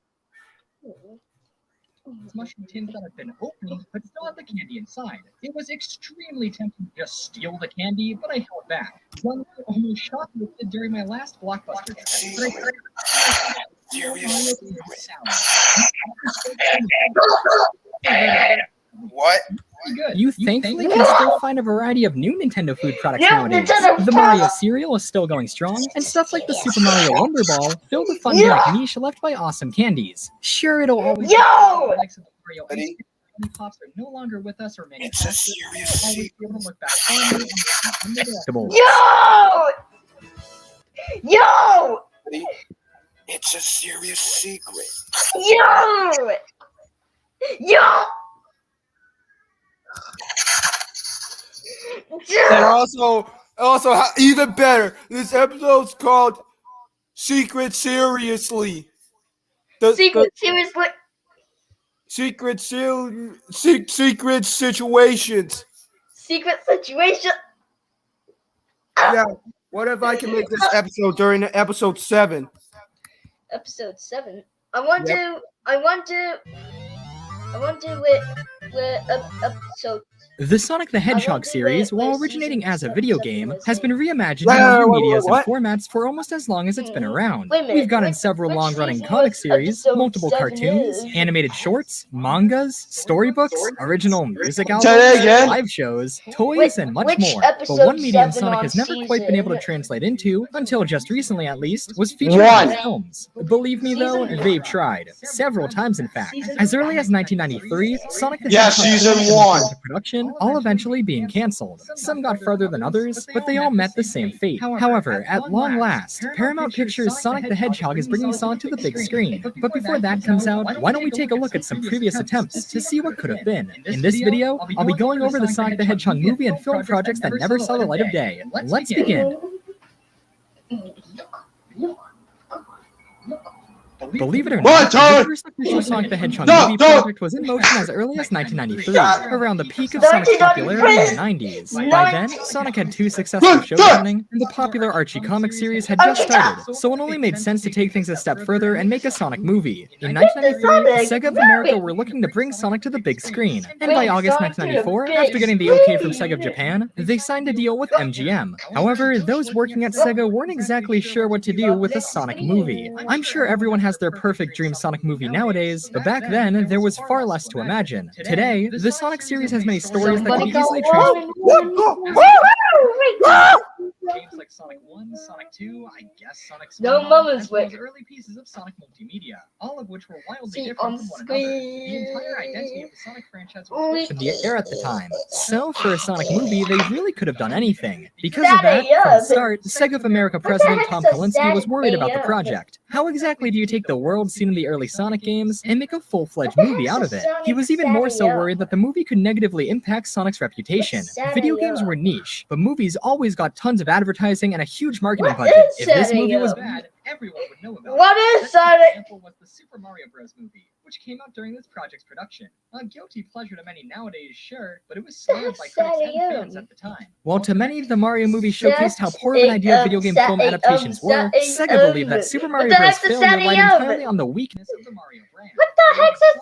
mushroom tins that have been opened but still have the candy inside. It was extremely tempting to just steal the candy, but I held back. One almost shot me during my last Blockbuster trip. What? You thankfully can still find a variety of new Nintendo food products New nowadays. Nintendo The Mario cereal is still going strong, and stuff like the Super Mario Wonder Ball filled a fun gimmick niche left by awesome candies. Sure, it'll always Yo! the likes of the Mario ice cream pops are no longer with us or manufactured. We'll always be able to look back fondly on the delectable. Yo! It's a serious secret. Yo! And also, even better, this episode's called Secret Seriously. Seriously? Secret situations. Secret situation? Yeah. What if I can make this episode during episode 7? Episode 7. I want to episode. The Sonic the Hedgehog series, while originating as a video game, has been reimagined Wait, in new medias and what? formats for almost as long as it's been around. Wait a minute, We've gotten which- several which long-running season comic was series, episode multiple 7 cartoons, is? animated shorts, mangas, storybooks, original music Say that albums, again? live shows, toys, Which- and much which more. But episode one medium 7 Sonic on has never quite been able to season? translate into, until just recently at least, was featured One. in films. Believe me though, Season- they've tried. Several times in fact. Season- As early as 1993, Sonic the Yeah, Hedgehog season series one. went into production, all eventually being cancelled. Some got further than others, but they all met the same fate. However, at long last, Paramount Pictures' Sonic the Hedgehog is bringing Sonic to the big screen. But before that comes out, why don't we take a look at some previous attempts to see what could have been? In this video, I'll be going over the Sonic the Hedgehog movie and film projects that never saw the light of day. Let's begin. Believe it or not, the first official Sonic the Hedgehog movie project was in motion as early as 1993, around the peak of Sonic's popularity in the 90s. By then, Sonic had 2 successful shows running, and the popular Archie comic series had just started, so it only made sense to take things a step further and make a Sonic movie. In 1993, Sega of America were looking to bring Sonic to the big screen, and by August 1994, after getting the okay from Sega of Japan, they signed a deal with MGM. However, those working at Sega weren't exactly sure what to do with a Sonic movie. I'm sure everyone has their perfect dream Sonic movie nowadays, but back then, there was far less to imagine. Today, the Sonic series has many stories that can be easily transformed. Games like Sonic 1, Sonic 2, I guess Sonic No Spin-off, mama's as well as way. early pieces of Sonic multimedia, all of which were wildly See different on from one another. The entire identity of the Sonic franchise was for the air at the time. So, for a Sonic movie, they really could have done anything. Because of that, from the start, Sega of America president Tom Kalinske was worried about the project. How exactly do you take the world seen in the early Sonic games and make a full-fledged movie out of it? He was even more so worried that the movie could negatively impact Sonic's reputation. Video games were niche, but movies always got tons of advertising and a huge marketing budget. If this movie was bad, everyone would know about. What is Sonic? Example was the Super Mario Bros. Movie, which came out during this project's production. A guilty pleasure to many nowadays, sure, but it was slammed by critics and fans at the time. While to many, the Mario movie showcased how poor of an idea video game film adaptations were, Sega believed that Super Mario Bros. Failure relied entirely on the weakness Of the Mario brand. What the heck's a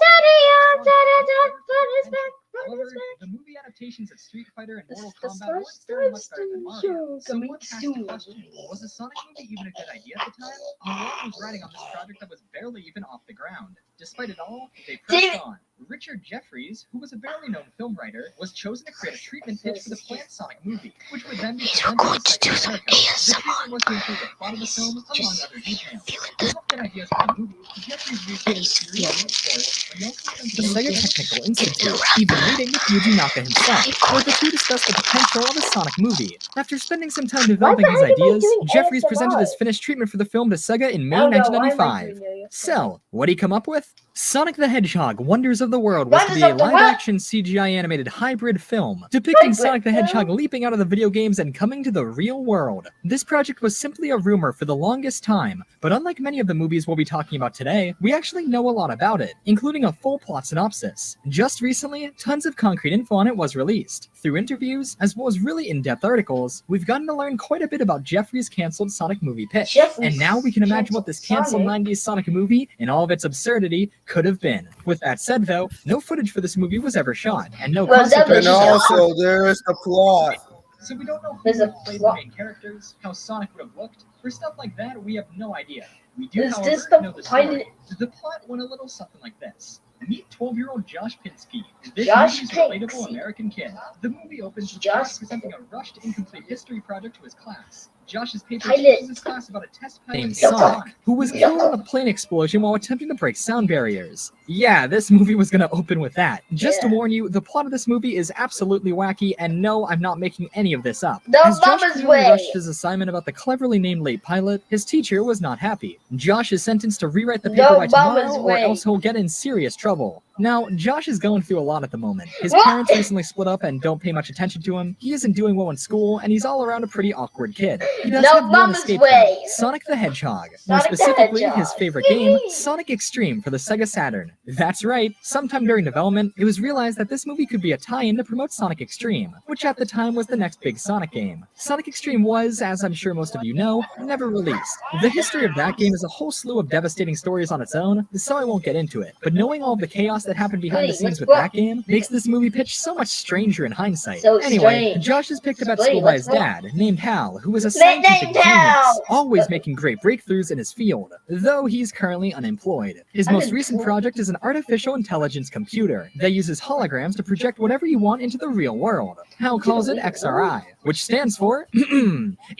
However, the movie adaptations of Street Fighter and Mortal Kombat weren't faring much better than Mario. So one has to question, was the Sonic movie even a good idea at the time? A lot was riding on this project that was barely even off the ground. Despite it all, they pressed on. Richard Jeffries, who was a barely known film writer, was chosen to create a treatment pitch for the planned Sonic movie, which would then be presented to America. The treatment was to include the plot of the film, among other details. To help get ideas for the movie, Jeffries researched a series of reports, but he also spent the Sega Technical Institute, even meeting with Yuji Naka himself, where the two discussed the potential of a Sonic movie. After spending some time developing his ideas, Jeffries presented his finished treatment for the film to Sega in May 1995. So, what'd he come up with? Sonic the Hedgehog, Wonders of the World was to be a live-action CGI animated hybrid film, depicting Sonic the Hedgehog leaping out of the video games and coming to the real world. This project was simply a rumor for the longest time, but unlike many of the movies we'll be talking about today, we actually know a lot about it, including a full plot synopsis. Just recently, tons of concrete info on it was released. Through interviews, as well as really in-depth articles, we've gotten to learn quite a bit about Jeffries' cancelled Sonic movie pitch, and now we can imagine what this cancelled 90s Sonic movie, in all of its absurdity, could have been. With that said, though, no footage for this movie was ever shot, and no concept And also, there is the plot. So we don't know who would have played the main characters, how Sonic would have looked. For stuff like that, we have no idea. We do, however, know the story. The plot went a little something like this. Meet 12-year-old Josh Pinsky. This movie's relatable American kid. The movie opens with Josh presenting a rushed, incomplete history project to his class. Josh's paper teaches his class about a test pilot named Sonic, who was killed in a plane explosion while attempting to break sound barriers. Yeah, this movie was gonna open with that. Just to warn you, the plot of this movie is absolutely wacky, and no, I'm not making any of this up. As Josh clearly rushed his assignment about the cleverly named late pilot, his teacher was not happy. Josh is sentenced to rewrite the paper by tomorrow, or else he'll get in serious trouble. Now, Josh is going through a lot at the moment. His parents recently split up and don't pay much attention to him. He isn't doing well in school, and he's all around a pretty awkward kid. He does have one escape route, Sonic the Hedgehog. More specifically, his favorite game, Sonic Extreme for the Sega Saturn. That's right, sometime during development, it was realized that this movie could be a tie-in to promote Sonic Extreme, which at the time was the next big Sonic game. Sonic Extreme was, as I'm sure most of you know, never released. The history of that game is a whole slew of devastating stories on its own, so I won't get into it. But knowing all of the chaos that happened behind the scenes with that game makes this movie pitch so much stranger in hindsight. Anyway, Josh is picked up at school by his dad, named Hal, who is a scientific genius, always making great breakthroughs in his field, though he's currently unemployed. His most recent project is an artificial intelligence computer that uses holograms to project whatever you want into the real world. Hal calls it XRI, which stands for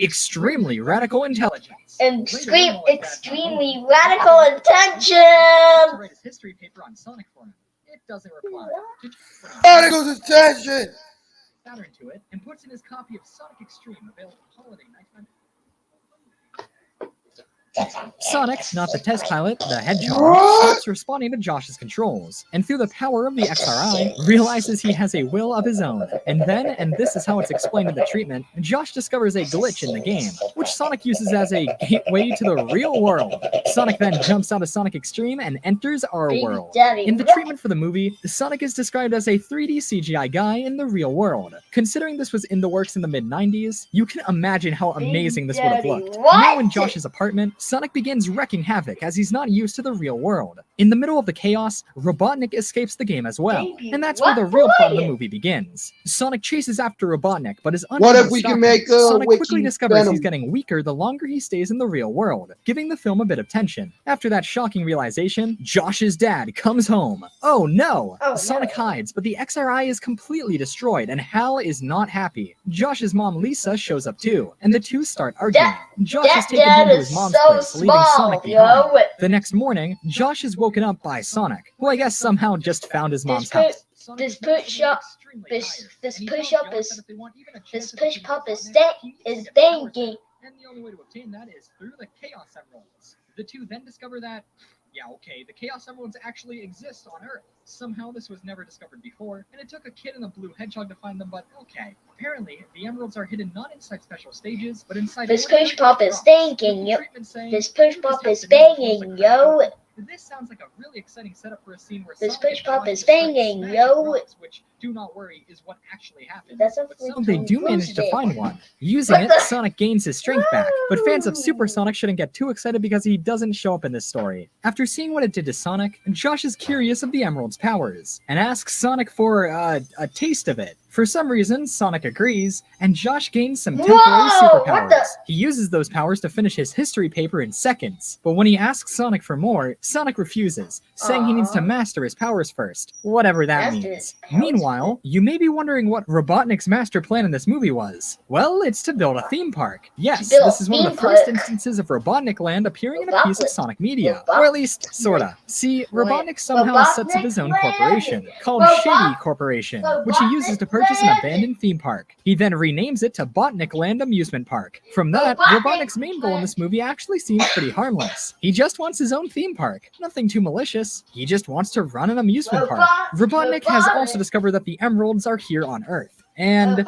Extremely Radical Intelligence. Extremely radical intention! Write his history paper on Sonic for him. It doesn't reply. Radical attention! Saturn to it and puts in his copy of Sonic Extreme available holiday night. Sonic, not the test pilot, the Hedgehog, stops responding to Josh's controls, and through the power of the XRI, realizes he has a will of his own. And then, and this is how it's explained in the treatment, Josh discovers a glitch in the game, which Sonic uses as a gateway to the real world. Sonic then jumps out of Sonic Extreme and enters our world. In the treatment for the movie, Sonic is described as a 3D CGI guy in the real world. Considering this was in the works in the mid-90s, you can imagine how amazing this would have looked. Now in Josh's apartment, Sonic begins wrecking havoc as he's not used to the real world. In the middle of the chaos, Robotnik escapes the game as well, and that's where the real plot of the movie begins. Sonic chases after Robotnik, but is unable to stop him. Sonic quickly discovers he's getting weaker the longer he stays in the real world, giving the film a bit of tension. After that shocking realization, Josh's dad comes home. Oh no! Sonic hides, but the XRI is completely destroyed, and Hal is not happy. Josh's mom Lisa shows up too, and the two start arguing. Josh is taken home to his mom's place, leaving Sonic behind. The next morning, Josh is woken up by Sonic, who I guess somehow just found his mom's house. This push-up is thinking. And the only way to obtain that is through the Chaos Emeralds. The two then discover that Yeah, okay, the Chaos Emeralds actually exist on Earth. Somehow this was never discovered before, and it took a kid in a blue hedgehog to find them, but okay. Apparently, the emeralds are hidden not inside special stages, but inside... This push pop is stinking, yo. This push pop is banging, yo. This sounds like a really exciting setup for a scene where this Sonic push pop is banging, yo. Which, do not worry, is what actually happened. That's a they do manage to find one. Using it, Sonic gains his strength back, but fans of Super Sonic shouldn't get too excited because he doesn't show up in this story. After seeing what it did to Sonic, Josh is curious of the Emerald's powers, and asks Sonic for a taste of it. For some reason, Sonic agrees, and Josh gains some temporary superpowers. He uses those powers to finish his history paper in seconds, but when he asks Sonic for more, Sonic refuses, saying he needs to master his powers first, whatever that means. Meanwhile, you may be wondering what Robotnik's master plan in this movie was. Well, it's to build a theme park. Yes, this is one of the first instances of Robotnik Land appearing in a piece of Sonic media, or at least, sorta. See, Robotnik somehow sets up his own corporation, called Shady Corporation, which he uses to purchase an abandoned theme park. He then renames it to Botnik Land Amusement Park. From that, Robotnik's main goal in this movie actually seems pretty harmless. He just wants his own theme park. Nothing too malicious. He just wants to run an amusement park. Robotnik has also discovered that the emeralds are here on Earth. And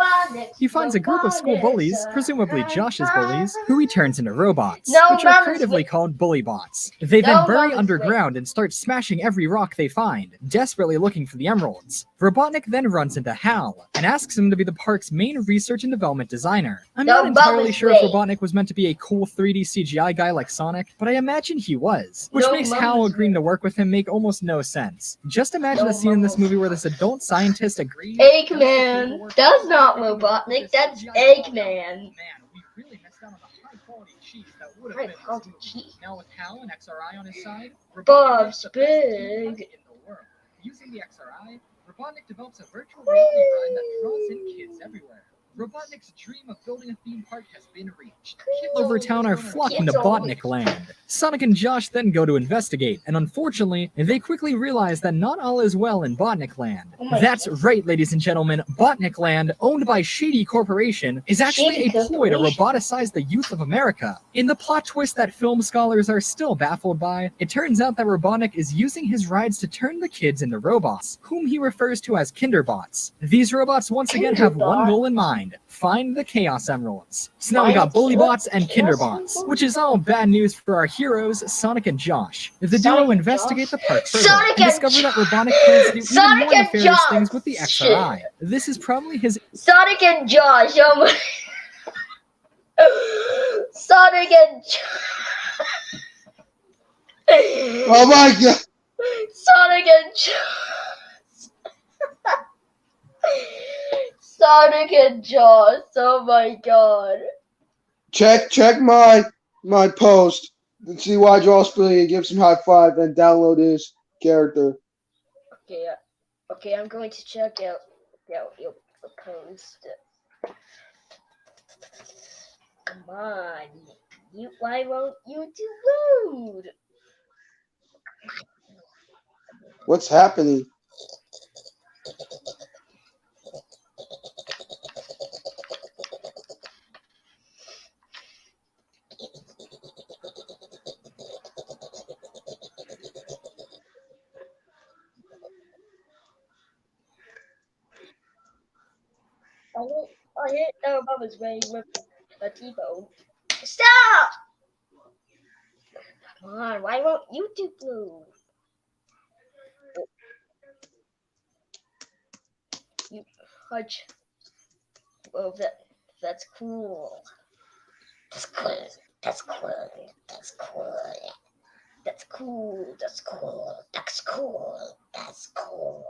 he finds a group of school bullies, presumably Josh's bullies, who he turns into robots, which are creatively called bully bots. They then bury underground and start smashing every rock they find, desperately looking for the emeralds. Robotnik then runs into Hal, and asks him to be the park's main research and development designer. I'm not entirely sure if Robotnik was meant to be a cool 3D CGI guy like Sonic, but I imagine he was, which makes Hal agreeing to work with him make almost no sense. Just imagine a scene in this movie where this adult scientist agrees... Eggman! That's not Robotnik, that's Eggman. Man, we really messed out on the high-quality cheese that would have been cheese. Now with Hal and XRI on his side, Bob's big. In the world. Using the XRI, Robotnik develops a virtual reality ride that draws in kids everywhere. Robotnik's dream of building a theme park has been reached. Kids over town are flocking to Botnik Land. Sonic and Josh then go to investigate, and unfortunately, they quickly realize that not all is well in Botnik Land. That's right, ladies and gentlemen, Botnik Land, owned by Shady Corporation, is actually a ploy to roboticize the youth of America. In the plot twist that film scholars are still baffled by, it turns out that Robotnik is using his rides to turn the kids into robots, whom he refers to as Kinderbots. These robots once again have one goal in mind: find the Chaos Emeralds. So now we got Bullybots and Kinderbots, which is all bad news for our heroes, Sonic and Josh. The duo investigate the park further and discover that Robotnik plans to do even more nefarious things with the XRI. This is probably his... Sonic and Josh, oh my... Sonic and Oh my god! Sonic and Josh. Sonic and Jaws, oh my god. Check my post and see why Jaws Billy gives him high five and download his character. Okay, I'm going to check out your post. Come on. Why won't you load? What's happening? I hit Mama's way with a T-bone. Stop! Come on, why won't YouTube load? You fudge. Oh, that's cool. That's cool. That's cool. That's cool. That's cool. That's cool. That's cool. That's cool.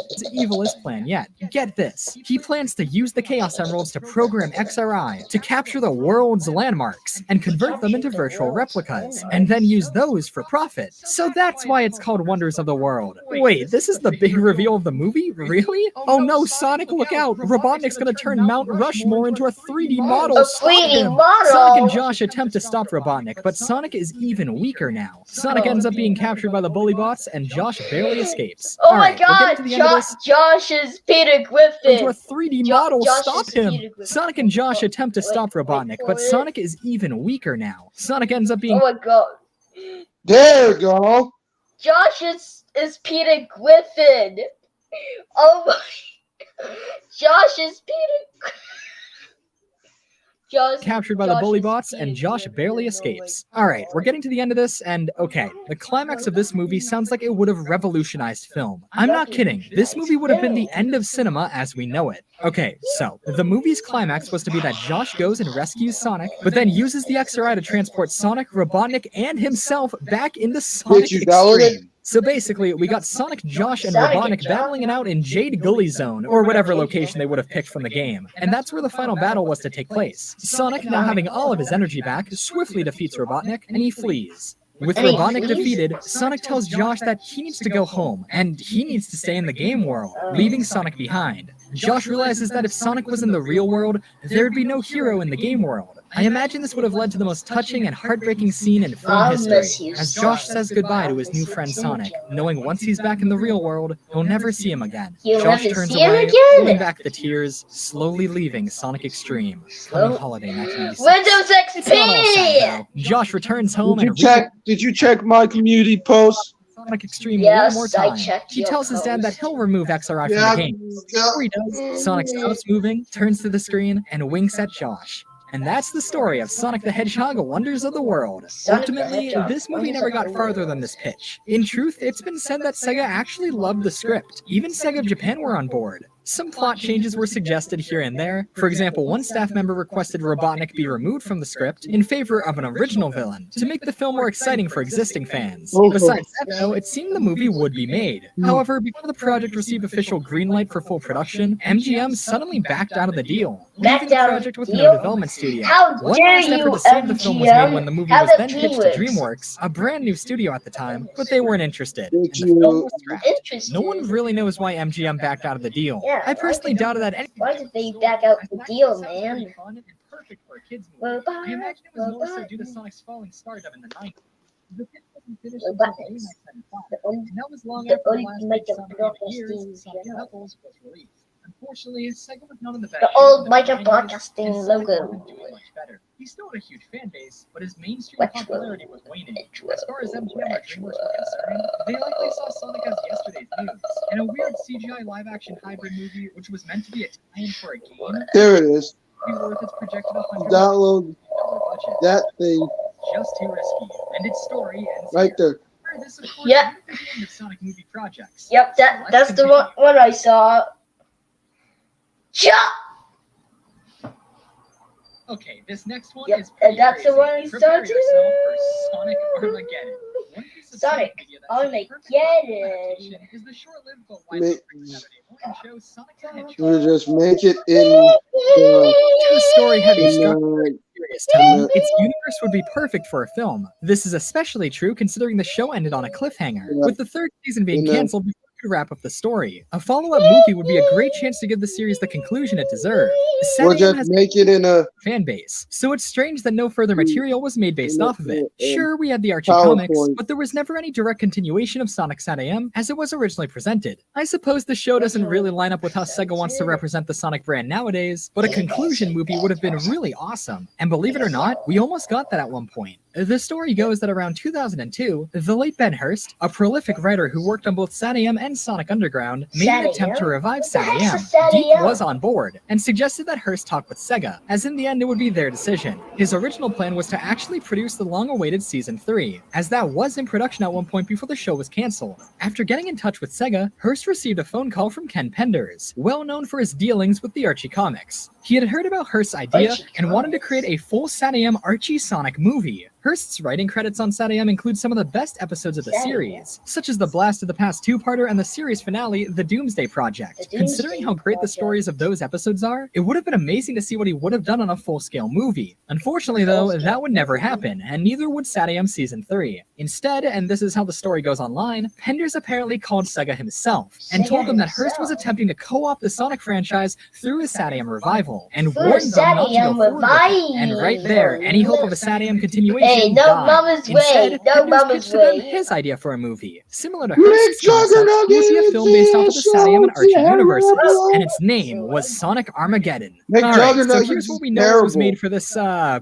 His evilest plan yet. Get this. He plans to use the Chaos Emeralds to program XRI to capture the world's landmarks and convert them into virtual replicas, and then use those for profit. So that's why it's called Wonders of the World. Wait, this is the big reveal of the movie? Really? Oh no, Sonic, look out! Robotnik's gonna turn Mount Rushmore into a 3D model. Stop him! Sonic and Josh attempt to stop Robotnik, but Sonic is even weaker now. Sonic ends up being captured by the Bullybots, and Josh barely escapes. Oh my god, we'll get to the end of this Josh is Peter Into a Griffin. 3D model, Josh stop is him! Peter Griffin. Sonic and Josh attempt to stop Robotnik, but wait. Sonic is even weaker now. Sonic ends up Oh being my god. There you go. Josh is Peter Griffin. Oh my. Josh is Peter. Josh, captured by the Josh bully is bots, and Peter Josh Griffin. barely No escapes. way. Alright, we're getting to the end of this, and okay, the climax of this movie sounds like it would have revolutionized film. I'm not kidding, this movie would have been the end of cinema as we know it. Okay, so, the movie's climax was to be that Josh goes and rescues Sonic, but then uses the XRI to transport Sonic, Robotnik, and himself back into Sonic Did you download it? Extreme. So basically, we got Sonic, Josh, and Sonic and Robotnik Josh. battling it out in Jade Gully Zone, or whatever location they would have picked from the game. And that's where the final battle was to take place. Sonic, now having all of his energy back, swiftly defeats Robotnik, and he flees. With And he Robotnik flees? defeated, Sonic tells Josh that he needs to go home, and he needs to stay in the game world, leaving Sonic behind. Josh realizes that if Sonic was in the real world, there'd be no hero in the game world. I imagine this would have led to the most touching and heartbreaking scene in film I'll miss history, you, as Sonic. Josh says goodbye to his new friend Sonic, knowing once he's back in the real world, he'll never see him again. He'll Josh never turns see him away, again? holding back the tears, slowly leaving Sonic Extreme. Coming holiday 1996. Windows It's not all sad, XP! though. Josh returns home Did you and check? Did you check my community post? Sonic Extreme Yes, one more I time. checked He your tells his dad that post. he'll remove XRI from Yeah, the game. Before he does, Sonic stops moving, turns to the screen, and winks at Josh. And that's the story of Sonic the Hedgehog, Wonders of the World. Sonic the Ultimately, Hedgehog, this movie Wonders never of got the farther World. than this pitch. In truth, it's been said that Sega actually loved the script. Even Sega of Japan were on board. Some plot changes were suggested here and there. For example, one staff member requested Robotnik be removed from the script in favor of an original villain, to make the film more exciting for existing fans. Besides that, though, it seemed the movie would be made. However, before the project received official green light for full production, MGM suddenly backed out of the deal, leaving the Backed out of project with the no deal? development studio. How One dare last effort you, to save the film was made when the movie How was then about pitched to DreamWorks? DreamWorks, a brand new studio at the time, but they weren't interested, and Did the film you? was scrapped. Interesting. No one really knows why MGM backed out of the deal. Yeah, I personally doubted that any. Why did they back out the deal, man? Fun and perfect for a kids movie. Robot, I imagine it was more so robot. due to Sonic's falling stardom in the 90s. The film wasn't finished Robot. until May 1995, The only- and that was long the after the only last Micah big Sonic game of broadcasting years, Sonic channel. Knuckles, was released. Unfortunately, Sega was not in the best The shape old in the Micah 90s, broadcasting and Sonic logo. wasn't doing much better. He still had a huge fan base, but his mainstream Retro. popularity was waning. Retro. As far as MGM or DreamWorks were concerned, they likely saw Sonic as yesterday's news. In a weird CGI live-action hybrid movie, which was meant to be a tie-in for a game, There it is. be worth its projected $100 Download budget. that thing Just too risky. And its story ends right here. there. This, of course, Yeah. wouldn't be the end of Sonic movie projects. Yep, that's the one I saw. Jump! Okay, this next one Yep, is and pretty that's the crazy. one I Prepare saw yourself too. for Sonic Armageddon. One piece of Sonic media that set the perfect Armageddon. adaptation is the short-lived but Make- widely recognized animated show Sonic the Hedgehog. We'll just make it in True story-heavy in, structure. uh, Serious tone, its universe would be perfect for a film. This is especially true considering the show ended on a cliffhanger, Yeah. with the third season being Yeah. canceled before it could wrap up the story. A follow-up movie would be a great chance to give the series the conclusion it deserved. we'll Setting just has make it in a fan base, so it's strange that no further material was made based off of it. Sure, we had the Archie PowerPoint. comics, but there was never any direct continuation of Sonic SatAM as it was originally presented. I suppose the show doesn't really line up with how Sega wants to represent the Sonic brand nowadays, but a conclusion movie would have been really awesome. And believe it or not, we almost got that at one point. The story goes that around 2002, the late Ben Hurst, a prolific writer who worked on both SatAM and Sonic Underground, made an attempt to revive What the heck's SatAM. a Deep SatAM? was on board, and suggested that Hurst talk with Sega, as in the end it would be their decision. His original plan was to actually produce the long-awaited Season 3, as that was in production at one point before the show was cancelled. After getting in touch with Sega, Hurst received a phone call from Ken Penders, well known for his dealings with the Archie comics. He had heard about Hurst's idea Archie and wanted to comics. create a full SatAM Archie Sonic movie. Hurst's writing credits on SatAM include some of the best episodes of the SatAM. series, such as the Blast of the Past two-parter and the series finale, The Doomsday Project. The Doomsday Considering how great the Project. stories of those episodes are, it would have been amazing to see what he would have done on a full-scale movie. Unfortunately, though, Full-scale that would never happen, and neither would SatAM Season 3. Instead, and this is how the story goes online, Penders apparently called Sega himself, and Sega told them that Hurst was himself. attempting to co-opt the Sonic franchise through his SatAM revival, and Through warned them not to go SatAM forward with it. And right there, any hope of a SatAM continuation Hey, vision no died. mama's Instead, way, no Penders mama's pitched to them way. his idea for a movie. Similar to Nick Hurst's concept, Juggernaut it would be a film based off of the Sanem and Archie universes, terrible. and its name was Sonic Armageddon. Nick Alright, so Juggernaut here's is what we know was terrible. made for this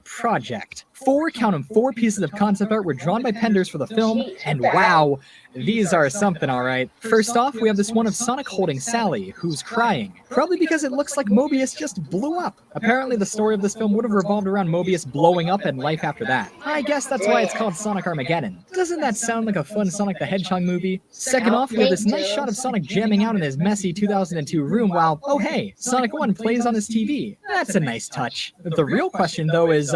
project. Count 'em, 4 pieces of concept art were drawn by Penders for the film, and wow, these are something, alright. First off, we have this one of Sonic holding Sally, who's crying. Probably because it looks like Mobius just blew up. Apparently the story of this film would have revolved around Mobius blowing up and life after that. I guess that's why it's called Sonic Armageddon. Doesn't that sound like a fun Sonic the Hedgehog movie? Second off, we have this nice shot of Sonic jamming out in his messy 2002 room while, oh hey, Sonic 1 plays on his TV. That's a nice touch. The real question though is,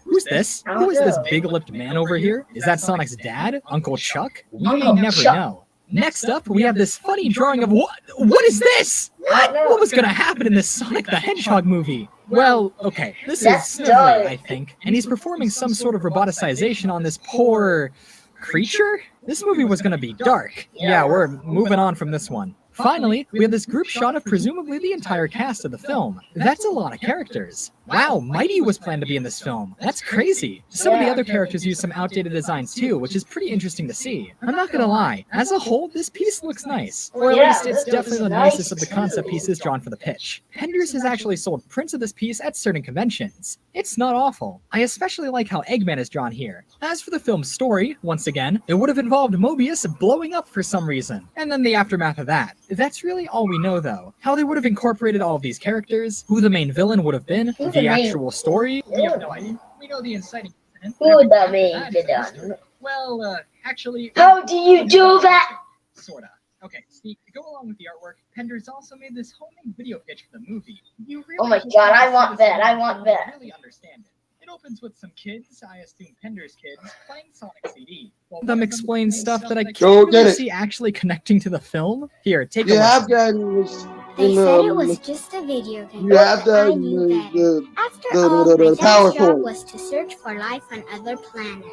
who's this? Who is this big-lipped man over here? Is that Sonic's dad? Uncle Chuck? We may never know. Next up, we have this funny drawing of what is this? What was gonna happen in this Sonic the Hedgehog movie? Well, okay, this is Snively, I think, and he's performing some sort of roboticization on this poor creature? This movie was gonna be dark. Yeah, we're moving on from this one. Finally, we have this group shot of presumably the entire cast of the film. That's a lot of characters. Wow, Mighty was planned to be in this film. That's crazy. Some of the other characters use some outdated designs too, which is pretty interesting to see. I'm not gonna lie, as a whole, this piece looks nice. Or at least it's definitely the nicest of the concept pieces drawn for the pitch. Penders has actually sold prints of this piece at certain conventions. It's not awful. I especially like how Eggman is drawn here. As for the film's story, once again, it would have involved Mobius blowing up for some reason, and then the aftermath of that. That's really all we know though. How they would have incorporated all of these characters, who the main villain would have been, the actual story. We have no idea. We know the inciting incident. Who the main villain? Well, actually... How do you do that? Sorta. Okay, see, to go along with the artwork, Penders also made this homemade video pitch for the movie. You really Oh my god, I want that, I want that. Really understand it. It opens with some kids, I assume Penders kids, playing Sonic CD. Them explain stuff that I can't really see actually connecting to the film. Here, take a listen. They said it was just a video game. You have I knew better. After all, my dad's job was to search for life on other planets.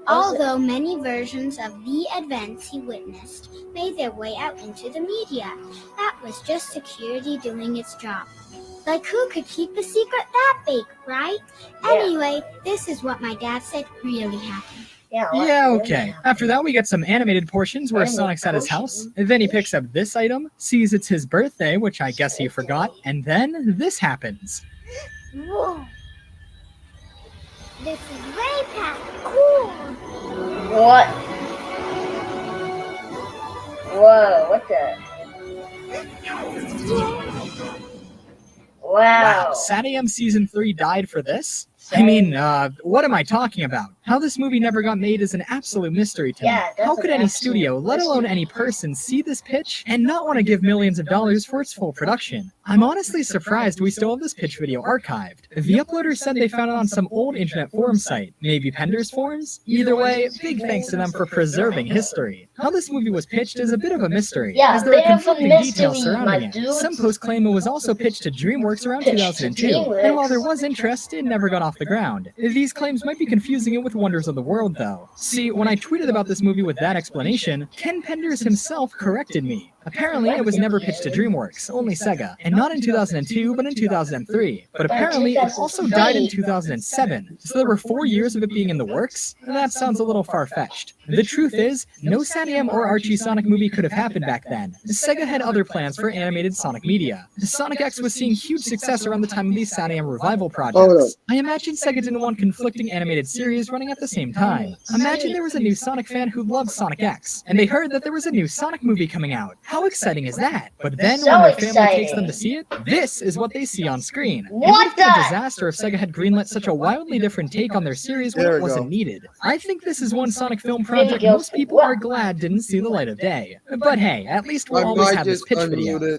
Although many versions of the events he witnessed made their way out into the media, that was just security doing its job. Like, who could keep a secret that big, right? Anyway, this is what my dad said really happened. Yeah, okay. After that, we get some animated portions where Sonic's at his house. Then he picks up this item, sees it's his birthday, which I guess he forgot, and then this happens. Whoa. This is way past cool. What? Whoa, what the? Wow. Sanem Season 3 died for this? I mean, what am I talking about? How this movie never got made is an absolute mystery to me. How could any studio, let alone any person, see this pitch and not want to give millions of dollars for its full production? I'm honestly surprised we still have this pitch video archived. The uploaders said they found it on some old internet forum site, maybe Penders forums? Either way, big thanks to them for preserving history. How this movie was pitched is a bit of a mystery, as there are conflicting details surrounding it. Some posts claim it was also pitched to DreamWorks around 2002, and while there was interest, it never got off the ground. These claims might be confusing it with Wonders of the World, though. See, when I tweeted about this movie with that explanation, Ken Penders himself corrected me. Apparently, it was never pitched to DreamWorks, only Sega, and not in 2002, but in 2003. But apparently, it also died in 2007, so there were 4 years of it being in the works? That sounds a little far-fetched. The truth is, no Sanem or Archie Sonic movie could have happened back then. Sega had other plans for animated Sonic media. Sonic X was seeing huge success around the time of these Sanem revival projects. I imagine Sega didn't want conflicting animated series running at the same time. Imagine there was a new Sonic fan who loved Sonic X, and they heard that there was a new Sonic movie coming out. How exciting is that? But then when their family takes them to see it, this is what they see on screen. It would have been a disaster if Sega had greenlit such a wildly different take on their series when it wasn't needed. I think this is one Sonic film project most people are glad didn't see the light of day. But hey, at least we'll always have this pitch video.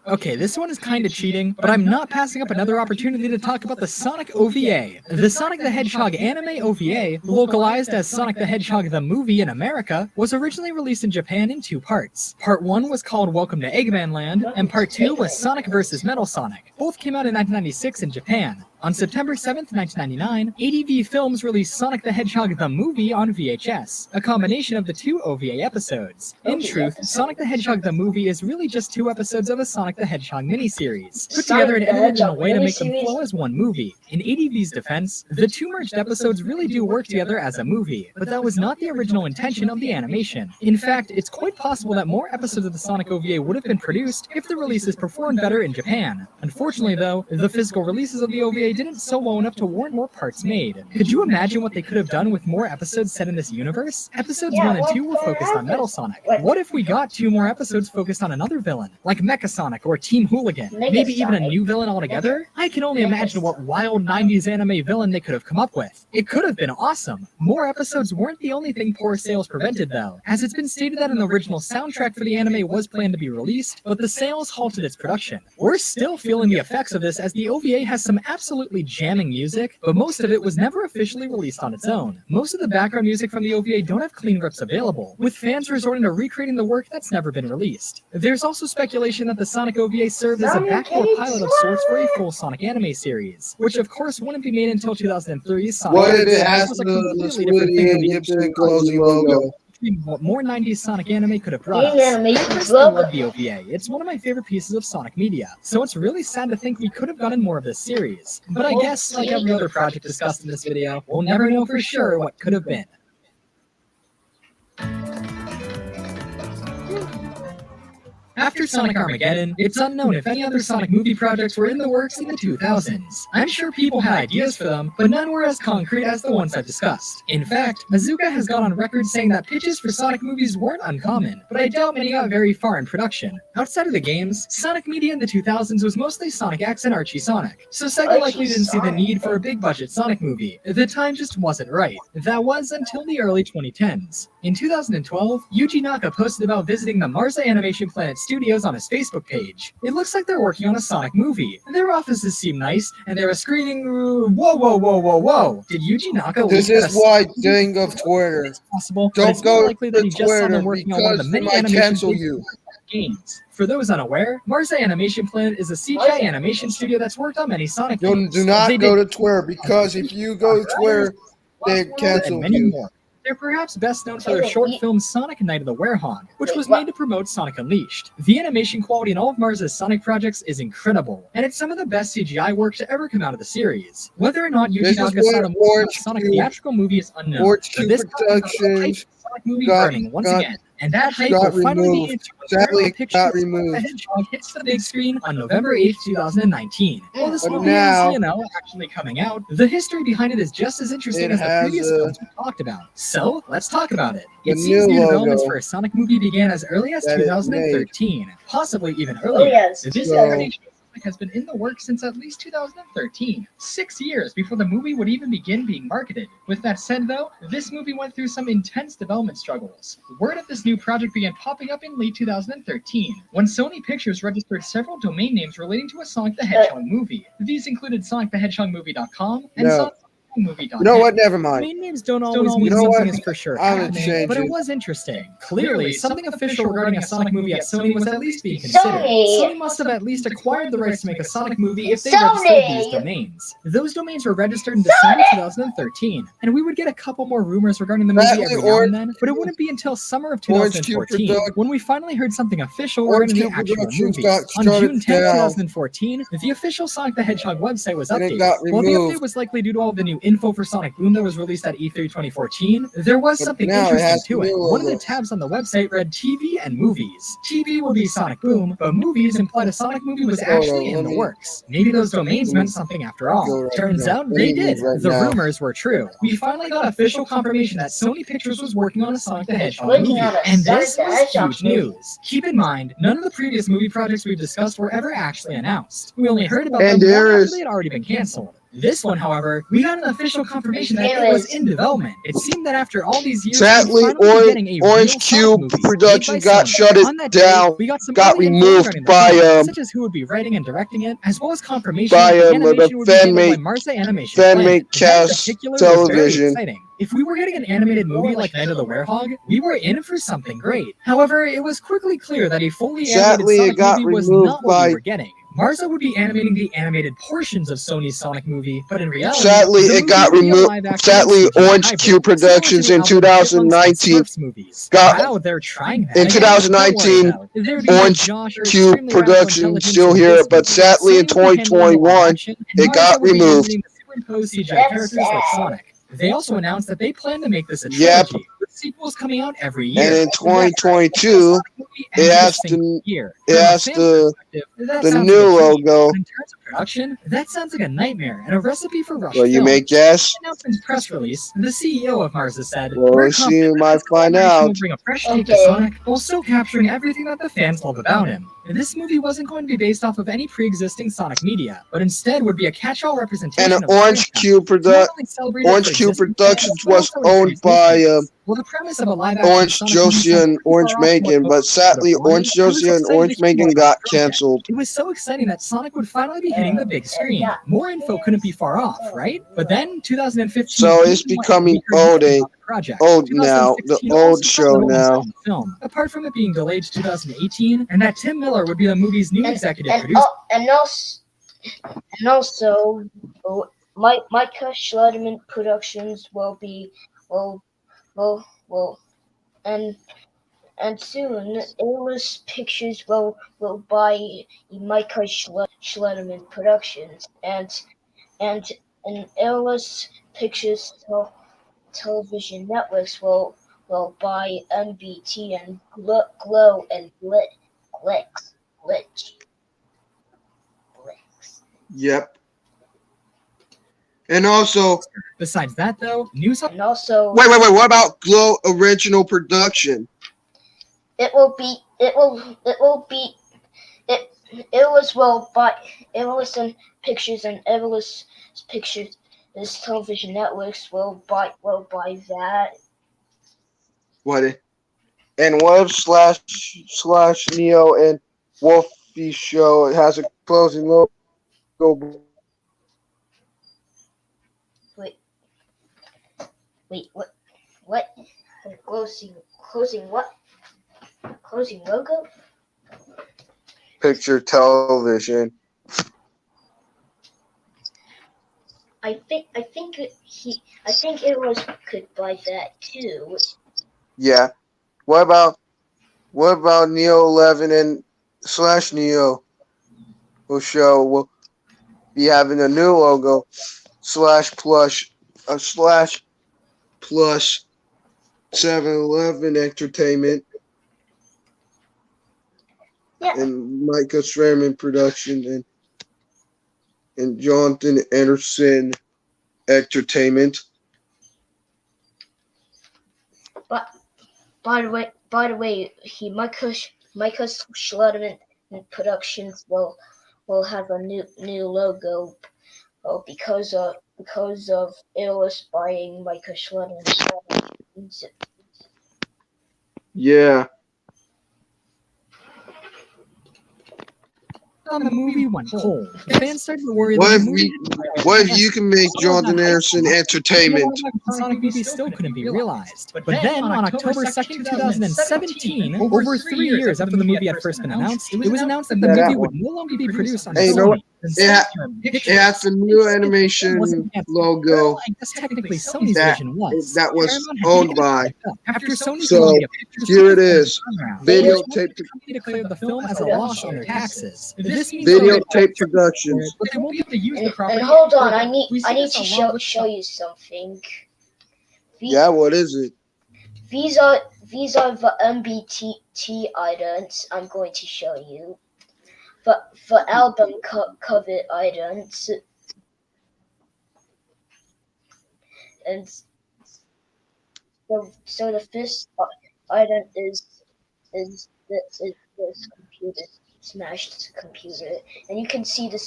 Okay, this one is kinda cheating, but I'm not passing up another opportunity to talk about the Sonic OVA. The Sonic the Hedgehog anime OVA, localized as Sonic the Hedgehog the Movie in America, was originally released in Japan in 2 parts. Part 1 was called Welcome to Eggman Land, and Part 2 was Sonic vs. Metal Sonic. Both came out in 1996 in Japan. On September 7th, 1999, ADV Films released Sonic the Hedgehog the Movie on VHS, a combination of the 2 OVA episodes. In truth, Sonic the Hedgehog the Movie is really just 2 episodes of a Sonic the Hedgehog miniseries, put together and edited in a way to make them flow as one movie. In ADV's defense, the 2 merged episodes really do work together as a movie, but that was not the original intention of the animation. In fact, it's quite possible that more episodes of the Sonic OVA would have been produced if the releases performed better in Japan. Unfortunately though, the physical releases of the OVA didn't sell well enough to warrant more parts made. Could you imagine what they could have done with more episodes set in this universe? Episodes 1 and 2 were focused on Metal Sonic. What if we got 2 more episodes focused on another villain, like Mecha Sonic or Team Hooligan? Maybe even a new villain altogether? I can only imagine what wild 90s anime villain they could have come up with. It could have been awesome. More episodes weren't the only thing poor sales prevented though, as it's been stated that an original soundtrack for the anime was planned to be released, but the sales halted its production. We're still feeling the effects of this as the OVA has some absolutely jamming music, but most of it was never officially released on its own. Most of the background music from the OVA don't have clean rips available, with fans resorting to recreating the work that's never been released. There's also speculation that the Sonic OVA served as a backdoor pilot of sorts for a full Sonic anime series, which of course wouldn't be made until 2003's Sonic. What did it have was to a do with completely the different thing from the Gibson closing logo? what more 90s Sonic anime could have brought us. I personally love the OVA. It's one of my favorite pieces of Sonic media, so it's really sad to think we could have gotten more of this series. But I guess, like every other project discussed in this video, we'll never know for sure what could have been. After Sonic Armageddon, it's unknown if any other Sonic movie projects were in the works in the 2000s. I'm sure people had ideas for them, but none were as concrete as the ones I've discussed. In fact, Mazuka has gone on record saying that pitches for Sonic movies weren't uncommon, but I doubt many got very far in production. Outside of the games, Sonic media in the 2000s was mostly Sonic X and Archie Sonic, so Sega likely didn't see the need for a big-budget Sonic movie. The time just wasn't right. That was until the early 2010s. In 2012, Yuji Naka posted about visiting the Marza Animation Planet Studios on his Facebook page. It looks like they're working on a Sonic movie. Their offices seem nice, and they're screening. Whoa! Did Yuji Naka? This is why thing of Twitter. It's possible. Don't go to Twitter because they might cancel you. Games. For those unaware, Marza Animation Planet is a CGI animation studio that's worked on many Sonic games. Do not go to Twitter, because if you go to Twitter, they cancel you. More. They're perhaps best known for their short film Sonic Night of the Werehog, which was made to promote Sonic Unleashed. The animation quality in all of Marza's Sonic projects is incredible, and it's some of the best CGI work to ever come out of the series. Whether or not Yuji Naka saw the Sonic theatrical movie is unknown, but this Productions Sonic movie burning once again. And that hype will finally be into a picture of the Hedgehog hits the big screen on November 8th, 2019. While this movie is, actually coming out, the history behind it is just as interesting as the previous films we talked about. So, let's talk about it. It seems new developments for a Sonic movie began as early as 2013, possibly even earlier. This incarnation has been in the works since at least 2013, 6 years before the movie would even begin being marketed. With that said though, this movie went through some intense development struggles. Word of this new project began popping up in late 2013, when Sony Pictures registered several domain names relating to a Sonic the Hedgehog movie. These included SonicTheHedgehogMovie.com and Sonic Movie. You know what? Never mind. Main names don't always mean something is for sure happening, but it was interesting. Clearly, something official regarding a Sonic movie at Sony was at least being considered. Sony must have at least acquired the rights to make a Sonic movie if they registered these domains. Those domains were registered in December 2013, and we would get a couple more rumors regarding the movie every now and then, but it wouldn't be until summer of 2014 when we finally heard something official regarding the actual movie. On June 10, 2014, the official Sonic the Hedgehog website was updated. While the update was likely due to all the new info for Sonic Boom that was released at E3 2014, there was something interesting to it. One of the tabs on the website read TV and movies. TV would be Sonic Boom, but movies implied a Sonic movie was actually in the works. Maybe those domains meant something after all. Turns out they did. The rumors were true. We finally got official confirmation that Sony Pictures was working on a Sonic the Hedgehog movie, and this was huge news. Keep in mind, none of the previous movie projects we've discussed were ever actually announced. We only heard about them after they had already been canceled. This one, however, we got an official confirmation that it was in development. It seemed that after all these years, sadly, Orange Cube production got shut down, got removed by such as who would be writing and directing it, as well as confirmation by the fan-made cast television. If we were getting an animated movie like Night of the Werehog, we were in for something great. However, it was quickly clear that a fully animated Sonic movie was not what we were getting. Marza would be animating the animated portions of Sony's Sonic movie, but in reality, Sadly, the it movie got would be a removed. live-action Sadly, CGI Orange hybrid, Cube Productions similar in to the album Chipmunks and 2019 Smurfs movies. got Wow, they're trying that. in Again, don't worry 2019 about it. There be Orange Josh or Cube extremely radical Productions intelligence still in here, this but movie. sadly in Sony would be handling the live 2021 action, and it Marza got would be removed. animating the superimposed CGI That's characters like sad. Sonic. They also announced that they plan to make this a Yep. trilogy, with sequels coming out every year. And in Is that right? 2022, It it has has the the year. it From a has fan the perspective, that the sounds new like a dream. logo. But in terms of production, that sounds like a nightmare and a recipe for rushed Well, you may films. guess. In the announcement's press release, the CEO of Marza said, Well, "We're let's see. confident You that might this find collaboration out. will bring a fresh take to Okay. Sonic while still capturing everything that the fans love about him. This movie wasn't going to be based off of any pre-existing Sonic media, but instead would be a catch-all representation And of the Orange franchise. Cube To not only celebrate it for Orange Cube existing Productions fans, but was also owned introduce new by fans. Well, the premise of a live-action Orange Sonic movie Josie and Orange Megan, but sadly Orange Josie and Orange Megan got canceled. It was so exciting that Sonic would finally be hitting the big screen. More info couldn't be far off, right? But then 2015. So it's becoming old now, the old show now. Film. Apart from it being delayed to 2018, and that Tim Miller would be the movie's new executive producer. And also, Micah Schlederman Productions will and soon A-List Pictures will buy Micah Schlederman Productions and A-List Pictures television networks will buy MBT and Glow and Glitch. Yep. And also, besides that, though, news. And also, wait. What about Glow Original Production? It will be. It will buy Everlist Pictures and Everlist Pictures. This television networks will buy that. What? And what if slash Neo and Wolfie show has a closing logo? Wait, what? Closing what? Closing logo? Picture Television. I think it was could buy that too. Yeah. What about Neo 11 and slash Neo show will be having a new logo slash Plush 7-Eleven Entertainment. Yeah. And Micah Schrammon Production and Jonathan Anderson Entertainment. But by the way, Micah Schlederman Productions will have a new logo, because of A-List buying Micah Schlederman. Yeah. The movie went cold. Fans started to worry What that if you can make Jonathan Anderson Entertainment? Sonic movie still couldn't be realized. But then, on October 2nd, 2017, over 3 years after the movie had first been announced, it was announced that the movie would no longer be produced under Hey, you know what? Sony. It has the new animation logo That's technically Sony's that vision was. was owned by. After Sony's So Columbia Pictures here it is. Videotape company declared the film as a loss on their taxes. This means Videotape Productions. but they won't be able to use the property. And hold on, I need We see this to along with show you something. Yeah, what is it? These are the MBT items I'm going to show you. But for album cover items, and so the first item is this computer, smashed computer, and you can see the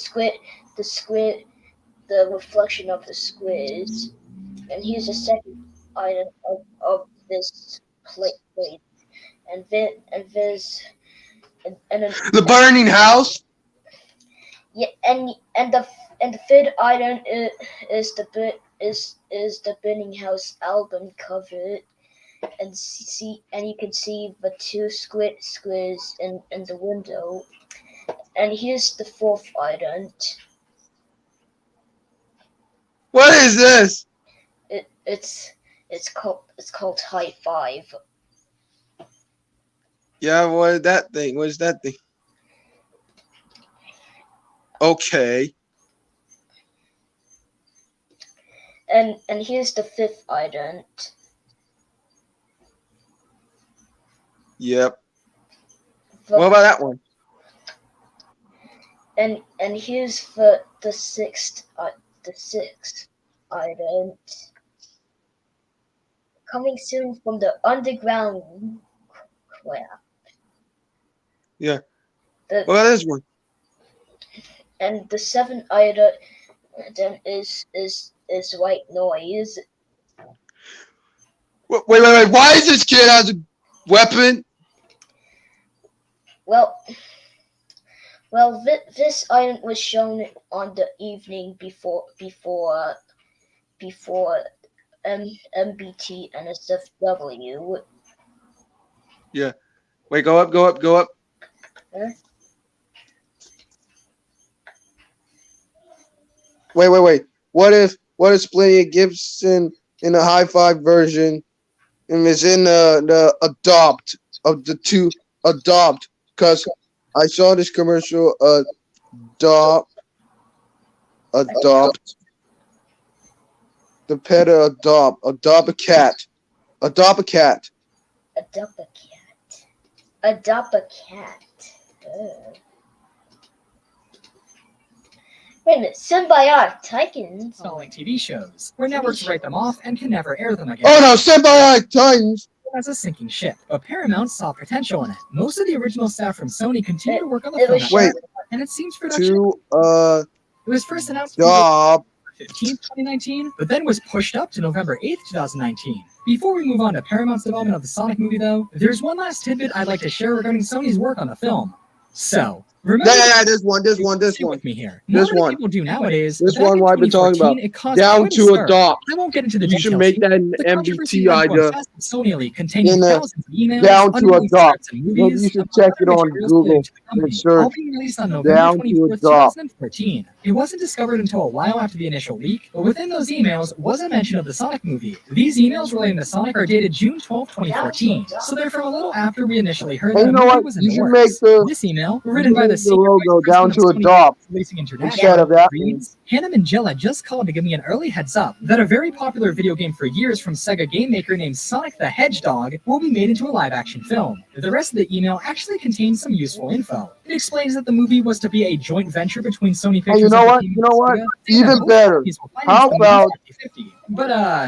reflection of the squids. And here's the second item of this plate, and there's The Burning House. yeah, and the third item is the Burning House album cover, and you can see the two squids in the window, And here's the fourth item. What is this? It's called High Five. Yeah, what is that thing? What is that thing? Okay. And here's the fifth item. Yep. What about that one? And here's the sixth item. Coming soon from the underground craft. Yeah. What about this one? And the seventh item is white noise. Wait. Why is this kid has a weapon? Well, this item was shown on the evening before MBT and SFW. Yeah. Wait, go up. Huh? Wait. What if Splitty Gibson in the high five version and it's in the adopt of the two adopt? Because I saw this commercial adopt the pet adopt a cat. Adopt a cat. Wait a minute, Symbiotic Titans. Installing TV shows, where networks write them off and can never air them again. Oh no, Symbiotic Titans! As a sinking ship, but Paramount saw potential in it. Most of the original staff from Sony continued to work on the film. Wait. And it seems production. It was first announced February 15th, 2019, but then was pushed up to November 8th, 2019. Before we move on to Paramount's development of the Sonic movie, though, there's one last tidbit I'd like to share regarding Sony's work on the film. So, remember, this one. With me here. People do nowadays. This one what I've been talking about. Down to adopt. I won't get into the details. You should make that an MBT idea. Sony Elite containing thousands of emails, down to adopt. You should check it on Google and search. Down to adopt. 2014. It wasn't discovered until a while after the initial leak, but within those emails was a mention of the Sonic movie. These emails relating to Sonic are dated June 12, 2014, so they're from a little after we initially heard that the movie was in the works. This email, written by the logo down to adopt instead of that. Hannah and Jill had just called to give me an early heads up that a very popular video game for years from Sega game maker named Sonic the Hedgehog will be made into a live-action film. The rest of the email actually contains some useful info. It explains that the movie was to be a joint venture between Sony Pictures and You know what? Even better. How about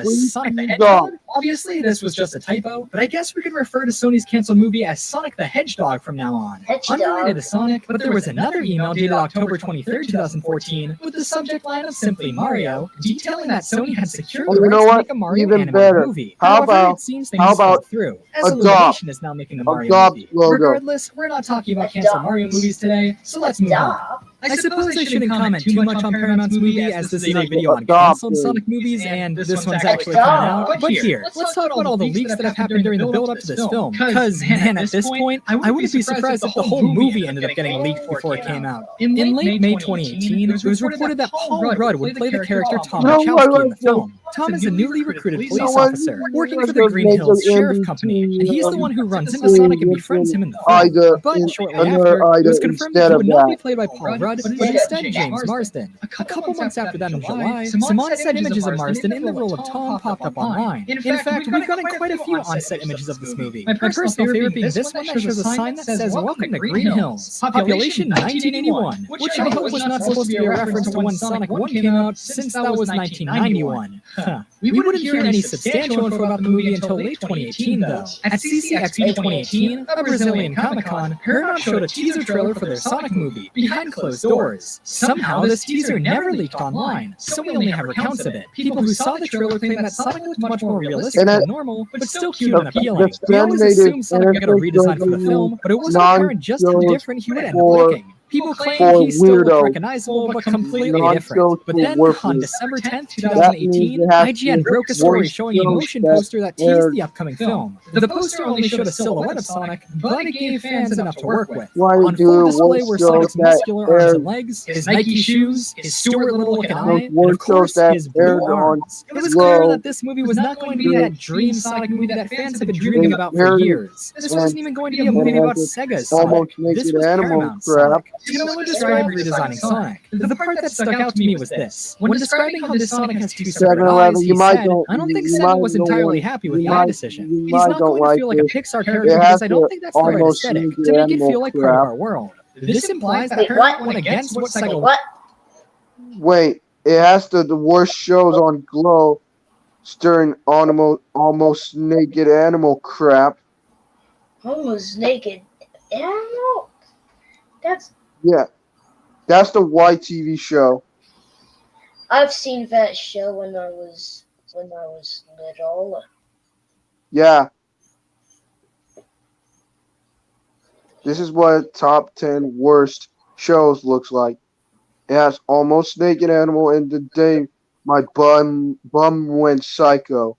Sonic the Hedgehog? Obviously, this was just a typo, but I guess we could refer to Sony's canceled movie as Sonic the Hedgehog from now on. Unrelated to Sonic, but there was another email dated October 23, 2014, with the subject line of Simply Mario, detailing that Sony had secured the rights to make a Mario animated movie. However, it seems things fell through, as Illumination is now making a Mario movie. Regardless, we're not talking about canceled Mario movies today, so let's move on. I suppose I shouldn't comment too much on Paramount's movie, as this is a video on canceled Sonic movies, and this one's actually coming out. But here, let's talk about all the leaks that have happened during the build-up to this film. Because, man, at this point, I wouldn't be surprised if the whole movie ended up getting leaked before it came out. In late May 2018, it was reported that Paul Rudd would play the character Tom Wachowski in the film. Tom is a newly recruited police officer working for the Green Hills Sheriff Company, and he's the one who runs into Sonic and befriends him in the film. But shortly after, it was confirmed that he would not be played by Paul Rudd, but instead James Marsden. A couple months after that in July, some on-set images of Marsden in the role of Tom popped up online. In fact, we've gotten quite a few on-set images of this movie. My personal favorite being this one that shows a sign that says "Welcome to Green Hills, Population 1981," which I hope was not supposed to be a reference to when Sonic 1 came out, since that was 1991. We wouldn't hear any substantial info about the movie until late 2018, though. At CCXP 2018, a Brazilian Comic-Con, Paramount showed a teaser trailer for their Sonic movie, Behind Closed Doors. Somehow, this teaser never leaked online, so we only have recounts of it. People who saw the trailer claim that Sonic looked much more realistic than normal, but still cute and appealing. We always assumed Sonic would get a redesign for the film, but it wasn't apparent just how different he would end up looking. People for claim he still looked weirdos. recognizable, but completely Non-shows different. But for then, on worthless. December 10th, That means 2018, it has to IGN be broke a story worst showing a shows motion that poster that teased aired. the upcoming film. The poster only showed a silhouette of Sonic, but it gave fans enough to work with. Why On do full display worst were shows Sonic's that muscular arms aired? and legs, his Nike shoes, his Stuart Little-looking eye, and of Worst shows course, that his blue aired on arms. It was clear Glow. that this movie was not going to be that dream Sonic movie that fans have been dreaming And about for aired years. This wasn't even going to be a movie about Sega's almost Sonic. This naked was animal Paramount's crap. Sonic. Tim Miller described redesigning Sonic. The part that stuck out to me was this. When describing how this Sonic has two separate eyes, he said, I don't think Sega was entirely happy with the eye decision. He's not going to feel like a Pixar character because I don't think that's the right aesthetic to make it feel like part of our world. This implies that Paramount went against what Sega... What? Wait, it has the worst shows on Glow, stirring almost naked animal crap. Almost naked animal? That's... Yeah, that's the YTV show. I've seen that show when I was little. Yeah. This is what top 10 worst shows looks like. It has almost naked animal, and the day my bum went psycho.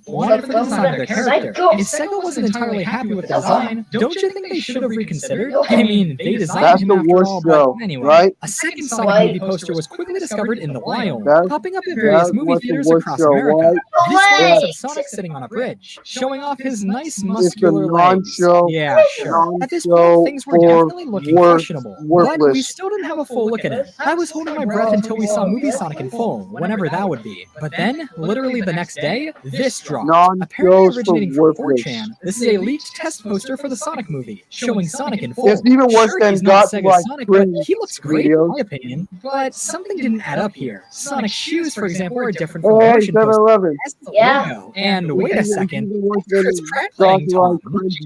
Wanted for the design of their character. If Sega wasn't entirely happy with the design, don't you think they should have reconsidered? I mean, they designed him after all, but anyway. Right? A second Sonic movie poster was quickly discovered in the wild, popping up at various movie theaters across America. Right? This one was of Sonic sitting on a bridge, showing off his nice muscular legs. Yeah, sure. At this point, things were definitely looking questionable, but we still didn't have a full look at it. I was holding my breath until we saw movie Sonic in full, whenever that would be. But then, literally the next day, this dropped. Apparently originating from 4chan, this is a leaked test poster for the Sonic movie, showing Sonic in full. It's even worse Sure, than he's not God's Sega's Sonic, but Like he looks great in videos. my opinion. But something didn't add up here. Sonic's shoes, for example, are different from the Hey, motion poster. 7-Eleven. That's the Yeah. logo. And wait a second, God's Chris Pratt playing Tom.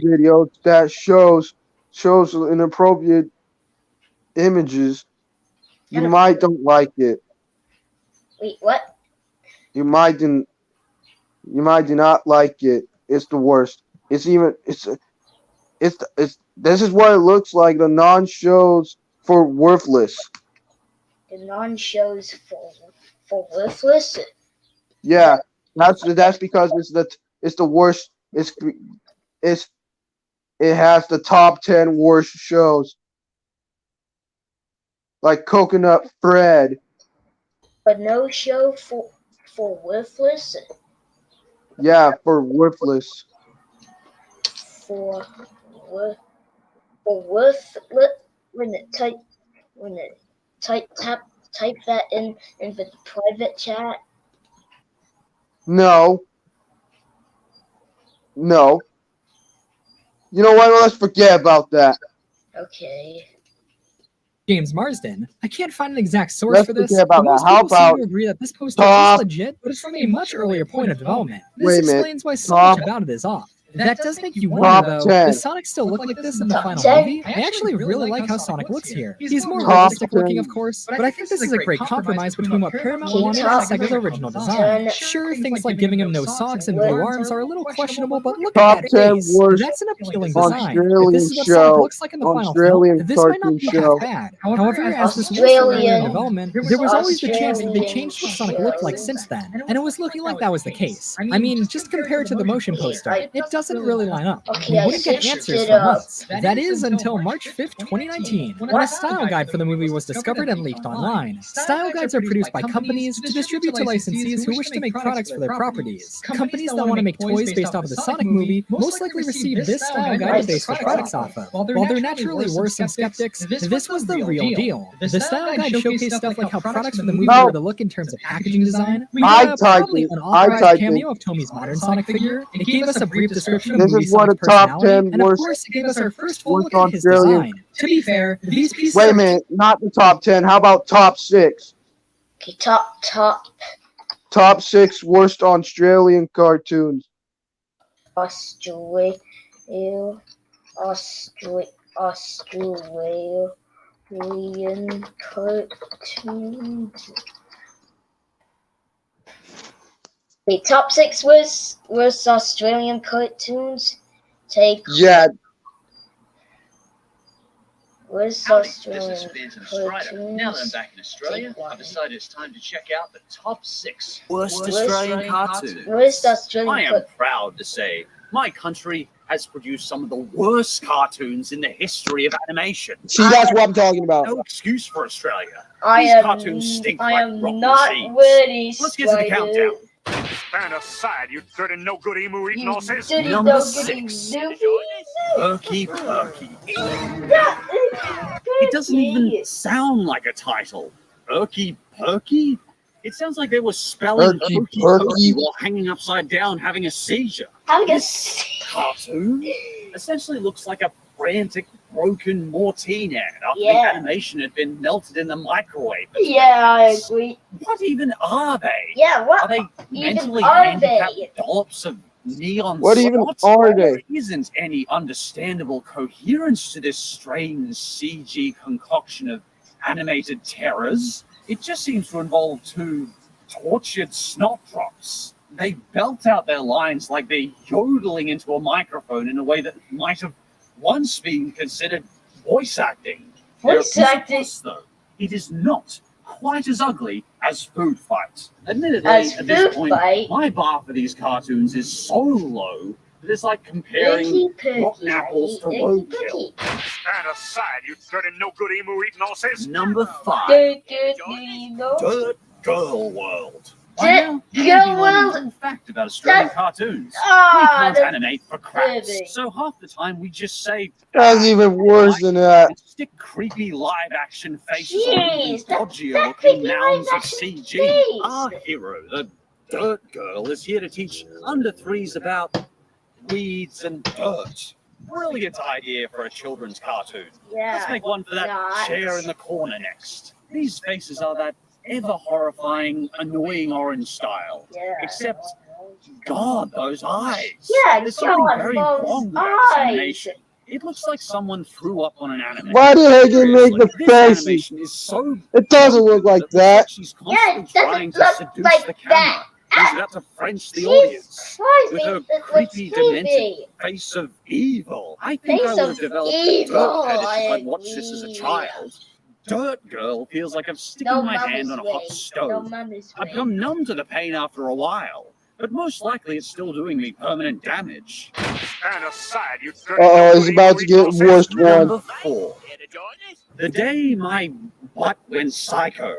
videos that shows inappropriate images. You might don't like it. Wait, what? You might do not like it. It's the worst. This is what it looks like. The non-shows for worthless. The non-shows for worthless? Yeah, that's because it's the worst. It has the top 10 worst shows. Like Coconut Fred. But no show for worthless? Yeah, for worthless. For worthless? When it type that in the private chat. No. You know what? Let's forget about that. Okay. James Marsden. I can't find an exact source Let's for this, forget about but most that. How people seem about to agree that this poster top- is legit, but it's from a much earlier point of development. This Wait a minute. explains why so Top- much about it is off. That does make you Top wonder, though, 10. does Sonic still look like this in the Top final 10? movie? I actually really like how Sonic looks here. He's more Top realistic 10. looking, of course, but I think this is a great compromise between what Paramount wanted and Top Sega's original design. 10. Sure, things like giving him no socks and blue arms are a little questionable, but look Top at that 10 face. worst That's an appealing design. If Australian this is what show. Sonic looks like in the final Australian film, this might not be cartoon show. half bad. However, as this was earlier in Australian. development, there was always the chance that they changed what Sonic looked like since then, and it was looking like that was the case. I mean, just compared to the motion poster, it doesn't really line up. Okay, We I wouldn't get searched answers it for up. months. That is until March 5th, 2019, when a style guide for the movie was discovered and leaked online. Style guides are produced by companies to distribute to licensees who wish to make products for their properties. Companies that want to make toys based off of the Sonic movie most likely receive this style guide to base their products off of. While there naturally were some skeptics, this was the real deal. The style guide showcased stuff like how products for the movie were to look in terms of packaging design. We got probably an authorized cameo of Tommy's modern Sonic figure. It gave us a brief description of This movie is one Sonic's of top personality, 10 and of worst- course it gave us our first full worst look at his Australian- design. To be fair, these pieces Wait a are minute, not the top 10. How about top 6? Okay, top. Top 6 worst Australian cartoons. Australian cartoons. The top 6 worst Australian cartoons. Take Yeah. Where's Howdy, Australian this is Benton Strider. Now that I'm cartoons? back in Australia, I've decided it's time to check out the top 6 Worst Australian cartoons. Where's the Australian I am proud to say my country has produced some of the worst cartoons in the history of animation. See, that's what I'm talking about. No excuse for Australia. I These am- cartoons stink I like am rotten not cheese. ready, Let's get to the Strider. countdown. Stand aside, you dirty no-good emu-eating You horses. dirty Number dog, 6. dirty Perky Perky. doofy. It doesn't even sound like a title. Perky Perky? It sounds like they were spelling Perky Pokey Perky. Pokey while hanging upside down having a seizure. Having a This cartoon essentially looks like a frantic, broken Mortine ad after the Yeah. animation had been melted in the microwave. Yeah, I agree. What even are they? Yeah, what Are they even mentally are handicapped they? dollops of neon What even spots? are they? There isn't any understandable coherence to this strange CG concoction of animated terrors. It just seems to involve two tortured snot drops. They belt out their lines like they're yodeling into a microphone in a way that might have once been considered voice acting. Voice There is a acting? plus, though. It is not quite as ugly as Food Fight. Admittedly, As at this Food point, Fight? my bar for these cartoons is so low that it's like comparing Perky rotten Perky. apples to Perky roadkill. Perky. Stand aside, you dirty no-good emu-eating horses. Number 5. Dirty no. Dirt Girl World. Dirt By now, you Girl may be learning World? a cool fact about Australian That's- cartoons. Ah, We can't that's animate for craps, dirty. so half the time we just say That's even worse than that. and stick creepy live-action faces on Jeez, these that dodgier-looking creepy mounds of live-action CG. face. Our hero, the Dirt Girl, is here to teach under-threes about weeds and dirt. Brilliant idea for a children's cartoon. Yeah. Let's make one for that Not. chair in the corner next. These faces are that ever-horrifying, annoying orange style. Yeah. Except, God, those eyes. Yeah, There's something God, very those wrong with this eyes. animation. It looks like someone threw up on an animation. Why the heck they make Seriously, the this faces? animation is so It doesn't look like that. she's Yeah, constantly it doesn't trying to look seduce like the camera. that. She's about to French the Jesus audience Christ, with her it looks creepy, demented creepy. face of evil. I think Face I would of have developed evil, a dirt fetish if I I'd watched this as a agree. child. Dirt Girl feels like I'm sticking No my mama's hand on a hot way. No stove. mama's I've way. become numb to the pain after a while, but most likely it's still doing me permanent damage. Stand aside, you dirty Uh-oh, no-good it's about to emu-eating get horses. worse one. Number 4. The day my butt went psycho.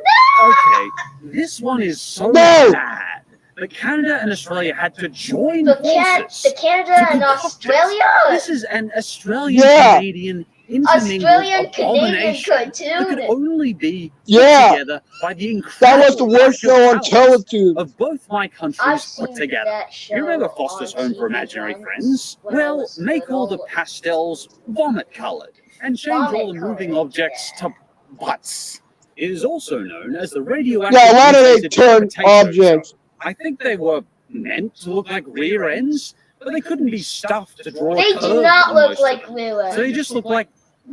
Okay, this one is so No! bad that Canada and Australia had to join The forces. Canada to and concoct it. Australia. This is an Australian Yeah. Canadian intermingled Australian Canadian abomination that could cartoon. only be put Yeah. together by the incredible That was the worst lack of show on talent Teletoon. of both my I've countries seen put together. that show. You remember Foster's on Home for TV Imaginary once Friends? when I Well, was make all the little. pastels vomit-colored and change all the Vomit-colored, moving objects yeah. to butts. It is also known as the radioactive Yeah, why do they mutated turn potato objects? show. I think they were meant to look like rear ends, but they couldn't be stuffed to draw They a curve do not on look most like of them. real. So they just look like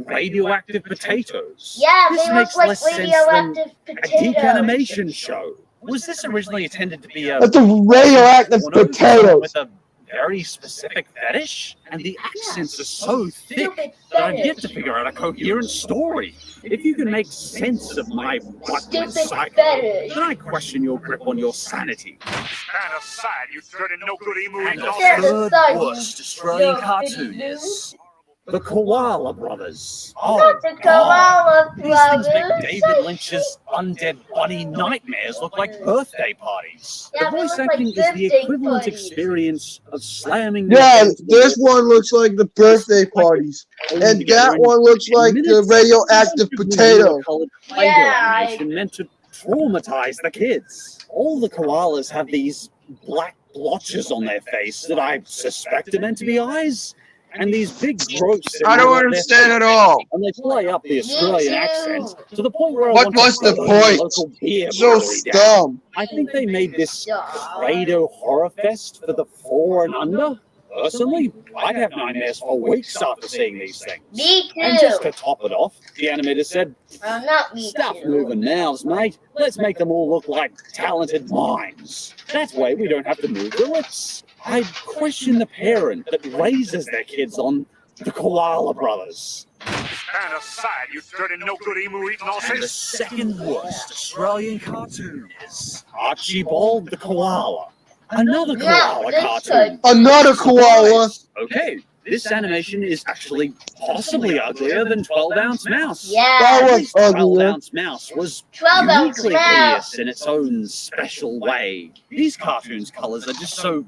radioactive potatoes. Yeah, this they makes look like less sense than radioactive a potatoes. geek animation show. Was this originally intended to be a That's a radioactive porno potatoes. with a very specific fetish? And the accents are so thick Stupid that I've yet to fetish. figure out a coherent story. If you can make sense of my butt went Stupid psycho, fetish. then I question your grip on your sanity. Stand aside, you dirty no-good And emu-eating the Stand horses. third aside, you worst Australian no cartoon idiot. is the Koala Brothers. Oh, Not the God. Koala These things make Brothers. David Lynch's undead bunny nightmares look like birthday parties. Yeah, The they voice look like acting is the birthday equivalent parties. experience of slamming your Yeah, head into the this wall. one looks like the birthday parties. Holding And together that in one looks like the minutes. radioactive potato. Colored Play-Doh Yeah, animation meant to traumatize the kids. All the koalas have these black blotches on their face that I suspect are meant to be eyes. And these big growths. I don't understand at all. And they play up the Australian too. accent to the point where I What want to was the burn point? local beer So brewery down. dumb. I think they made this Stop. Credo Horror Fest for the 4 and under. Personally, I'd have nightmares for weeks after seeing these things. Me And just too. to top it off, the animator said, Not me "Stuff too. moving mouths, mate. Let's make them all look like talented minds. That way we don't have to move their lips." I question the parent that raises their kids on the Koala Brothers. Stand aside, you dirty no-good emu-eating And the sausage. second worst Australian cartoon is Archibald the Koala. Another koala cartoon. Another koala. Okay, this animation is actually possibly uglier than 12-ounce mouse. Yeah. That At was least uglier. 12-ounce mouse was 12-ounce uniquely mouse. hideous in its own special way. These cartoons' colors are just so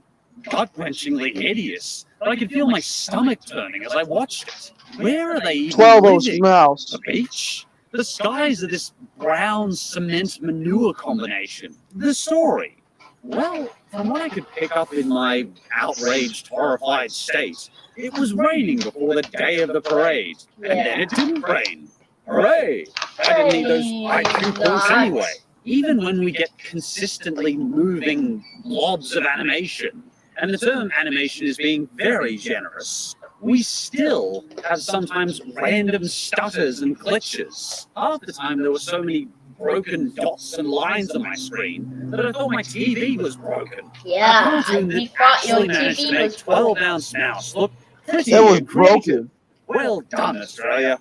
gut-wrenchingly hideous that I could feel my stomach turning as I watched it. Where are they even 12-ounce living? mouse. The beach? The skies are this brown cement manure combination. The story? Well, from what I could pick up in my outraged, horrified state, it was raining before the day of the parade, and then it didn't rain. Hooray! I didn't need those IQ points anyway. Even when we get consistently moving blobs of animation, and the term animation is being very generous, we still have sometimes random stutters and glitches. Half the time there were so many broken dots and lines on my screen that I thought my TV was broken. Yeah, A cartoon we that thought your actually managed to TV make was broken. 12-ounce mouse look pretty It was and creative. broken. Well done, Australia.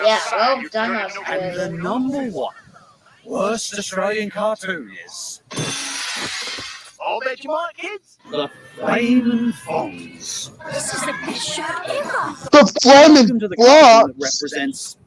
Yeah, well done, And the Australia. number one worst Australian cartoon is I'll bet you might, kids. The Flamin' Fonz. This is the best show ever. The Flamin' Welcome to the cartoon that Fox. represents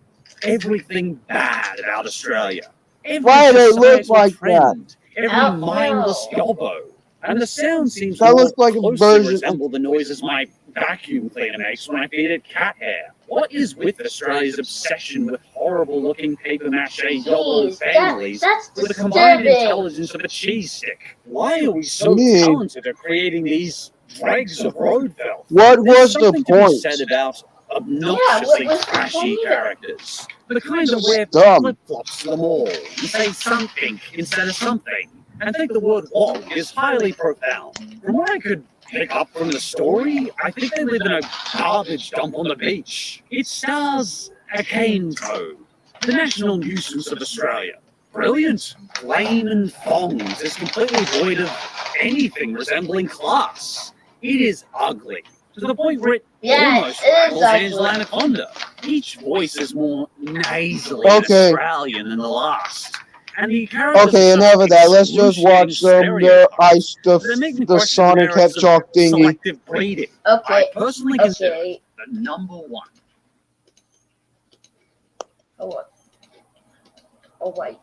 everything bad about Australia. Every Why do they look societal like that? trend, every Oh, mindless no. gobbo. And the sound seems That more looks like a closely version of- resemble the noises my vacuum cleaner makes when I feed it cat hair. What is with Australia's obsession with horrible-looking paper-mache gobbo Jeez, families that's with the combined disturbing. intelligence of a cheese stick? Why are we so Me. talented at creating these dregs of road filth? What There's was the something to be point? said about obnoxiously Yeah, what was the trashy point? characters. The kind that wear Dumb. flip-flops to the mall and say something instead of something, and think the word wog is highly profound. From what I could pick up from the story, I think they live in a garbage dump on the beach. It stars a cane toad, the national nuisance of Australia. Brilliant. Flamin' Fonz is completely void of anything resembling class. It is ugly, to the point where it Yeah, almost it is rivals Angela ugly. Anaconda. Each voice is more nasally Okay. Australian than the last. And the characters Okay, are enough of that. Let's just excruciating watch the that make me the question Sonic merits of Hedgehog thingy. selective breeding. I Okay, personally consider okay. it the number one. Oh wait.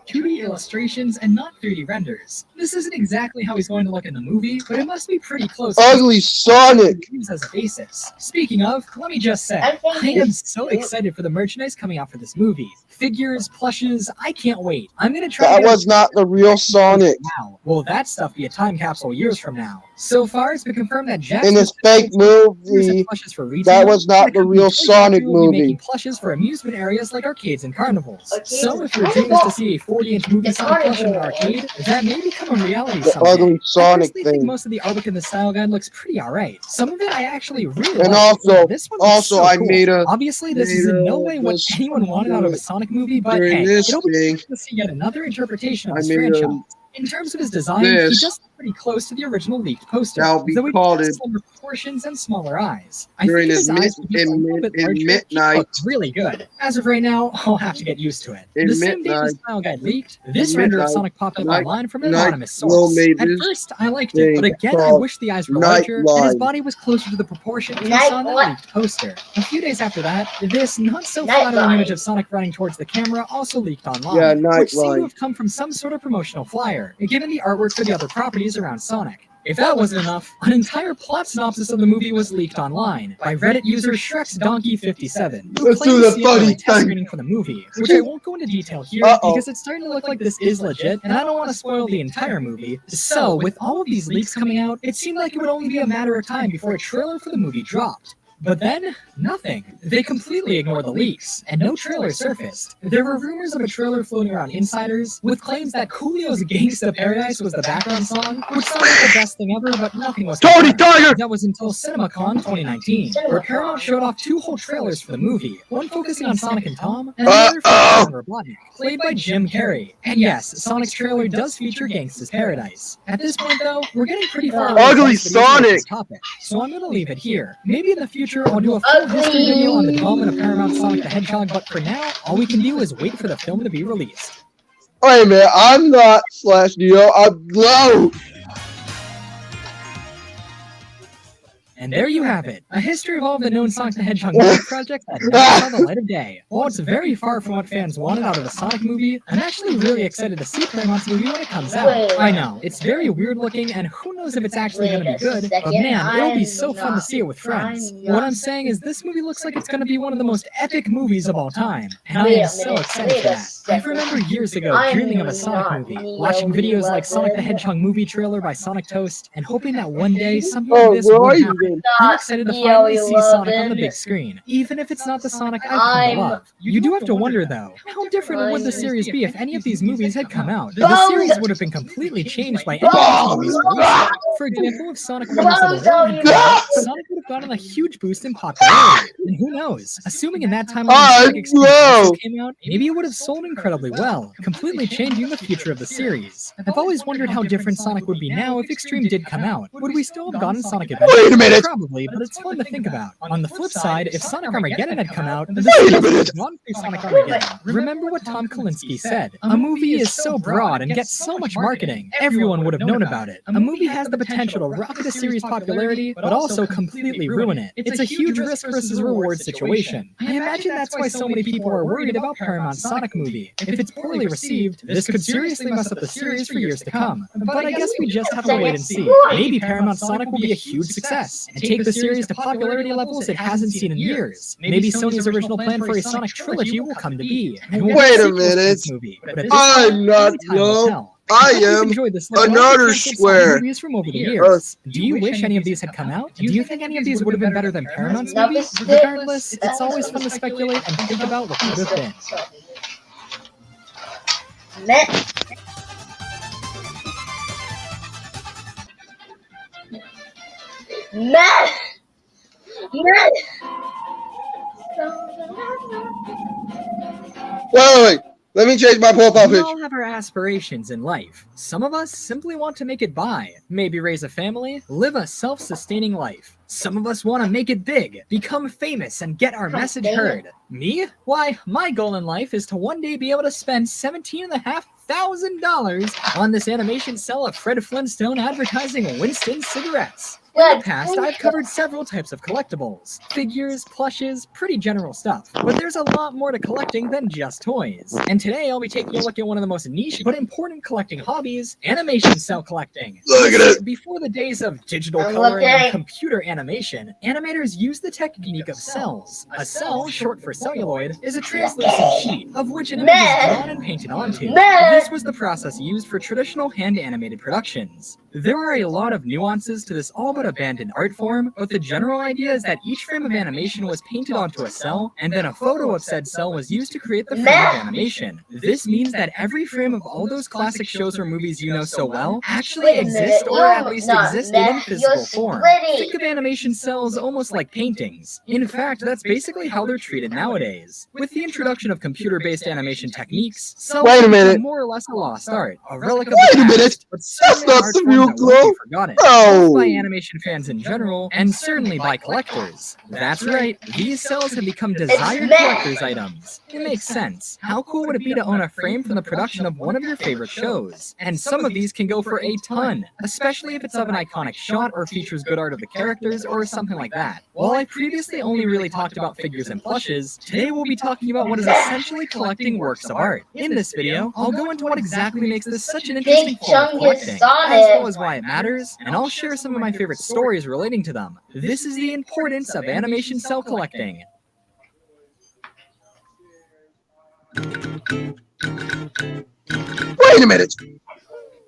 2D illustrations and not 3D renders. This isn't exactly how he's going to look in the movie, but it must be pretty close. Ugly Sonic. Use as a basis. Speaking of, let me just say, I think I am it's so cute. excited for the merchandise coming out for this movie. Figures, plushes, I can't wait. I'm gonna try That to get was not the real Sonic. now. Will that stuff be a time capsule years from now? So far, it's been confirmed that Jasper In this Sonic fake figures and movie, plushes for retail, that was not and the company real Toy Sonic Factory will be movie. making plushes for amusement areas like arcades and carnivals. Arcades So and if your dream is to carnivals. see a 40-inch movie The Sonic plush in an carnivals. arcade, that may become a reality The someday. ugly I Sonic personally think thing. most of the artwork in the style guide looks pretty alright. Some of it I actually really And like. also- This one looks so I cool. made a- Obviously, this is in no way what this- anyone wanted out of a Sonic movie, but During hey, this it'll be thing, to see yet another interpretation of I this made franchise. a- In terms of his design, he this. does look pretty close to the original leaked poster, That'll be though he called has it- slimmer proportions and smaller eyes. I During think his his eyes would be a little bit larger. He midnight. looks really good. As of right now, I'll have to get used to it. In The same day the midnight. style guide leaked, this render of midnight. Sonic popped up Night- online from an night anonymous Will source. made At this first, I liked it, but thing again, I called wish the eyes were Night larger and his Light. body was closer to the proportions we Night saw in the Light. leaked poster. A few days after that, this not so Night flattering Light. image of Sonic running towards the camera also leaked online, Yeah, Night which seemed Light. to have come from some sort of promotional flyer, given the artwork for the other properties around Sonic. If that wasn't enough, an entire plot synopsis of the movie was leaked online by Reddit user ShrexDonkey57, who Let's do claimed the to see it during funny a test thing. screening for the movie, which I won't go into detail here Uh-oh. because it's starting to look like this is legit, and I don't want to spoil the entire movie. So, with all of these leaks coming out, it seemed like it would only be a matter of time before a trailer for the movie dropped. But then, nothing. They completely ignored the leaks, and no trailer surfaced. There were rumors of a trailer floating around insiders, with claims that Coolio's Gangsta Paradise was the background song, which sounded like the best thing ever, but nothing was Tony confirmed. Tiger! That was until CinemaCon 2019, where Paramount showed off 2 whole trailers for the movie, one focusing on Sonic and Tom, and another focusing on Robotnik, played by Jim Carrey. And yes, Sonic's trailer does feature Gangsta's Paradise. At this point, though, we're getting pretty far away from Ugly this video with Sonic! this topic, so I'm gonna leave it here. Maybe in the future future, I'll do a full history video on the development of Paramount Sonic the Hedgehog, but for now, all we can do is wait for the film to be released. Wait a minute, I'm not /Neo, I'm low. And there you have it, a history of all of the known Sonic the Hedgehog movie projects that never saw the light of day. While it's very far from what fans wanted out of a Sonic movie, I'm actually really excited to see Paramount's movie when it comes out. I know, it's very weird looking, and who knows if it's actually going to be good, but man, it'll be so fun to see it with friends. What I'm saying is this movie looks like it's going to be one of the most epic movies of all time, and I am so excited for that. I remember years ago dreaming of a Sonic movie, watching videos like Sonic the Hedgehog movie trailer by Sonic Toast, and hoping that one day something like this would happen. I'm excited to finally see Sonic on the big screen, even if it's not the Sonic I've come to love. You do have to wonder, though, how different would the series be if any of these movies had come out? The series would have been completely changed by any of these movies released. For example, if Sonic Wars of the World had come out, Sonic would have gotten a huge boost in popularity. And who knows? Assuming in that time when Sonic Extreme came out, maybe it would have sold incredibly well, completely changing the future of the series. I've always wondered how different Sonic would be now if Extreme did come out. Would we still have gotten Sonic Adventure? Wait a minute! Probably, but it's fun to think about. On the flip side, if Sonic Armageddon had come out, the series would have gone through Sonic Armageddon. Remember what Tom Kalinske said, a movie is so broad and gets so much marketing, everyone would have known about it. A movie has the potential to rocket a series' popularity, but also completely ruin it. It's a huge risk versus reward situation. I imagine that's why so many people are worried about Paramount's Sonic movie. If it's poorly received, this could seriously mess up the series for years to come. But I guess we just have to wait and see. Maybe Paramount Sonic will be a huge success, and take the series to popularity levels it hasn't seen in years. Maybe Sony's original plan for a Sonic trilogy will come to be. Wait a minute. I'm not young. I am another square. From over the years. Do you wish any of these had come out? Do you think any of these would have been better than Paramount's movies? Regardless, it's always fun to speculate and think about what could have been. Wait. Let me change my profile We picture. all have our aspirations in life. Some of us simply want to make it by, maybe raise a family, live a self-sustaining life. Some of us want to make it big, become famous, and get our message heard. Me? Why, my goal in life is to one day be able to spend $17,500 on this animation cell of Fred Flintstone advertising Winston cigarettes. In the past, I've covered several types of collectibles. Figures, plushes, pretty general stuff. But there's a lot more to collecting than just toys. And today I'll be taking a look at one of the most niche but important collecting hobbies, animation cell collecting. Look at it! Before the days of digital coloring and computer animation, animators used the technique of cells. A cell, short for celluloid, is a translucent sheet, of which an image is drawn and painted onto. This was the process used for traditional hand-animated productions. There are a lot of nuances to this all but abandoned art form, but the general idea is that each frame of animation was painted onto a cell, and then a photo of said cell was used to create the frame of animation. This means that every frame of all those classic shows or movies you know so well actually exist, or at least existed in physical form. Think of animation cells almost like paintings. In fact, that's basically how they're treated nowadays. With the introduction of computer-based animation techniques, cells are more or less a lost art, a relic of the past, but certainly an art form that won't be forgotten, both by animation fans in general, and certainly by collectors. That's right, these cells have become desired collector's items. It makes sense. How cool would it be to own a frame from the production of one of your favorite shows? And some of these can go for a ton, especially if it's of an iconic shot or features good art of the characters or something like that. While I previously only really talked about figures and plushes, today we'll be talking about what is essentially collecting works of art. In this video, I'll go into what exactly makes this such an interesting form of collecting, as well as why it matters, and I'll share some of my favorite stories relating to them. This is the importance of animation cell collecting. Wait a minute!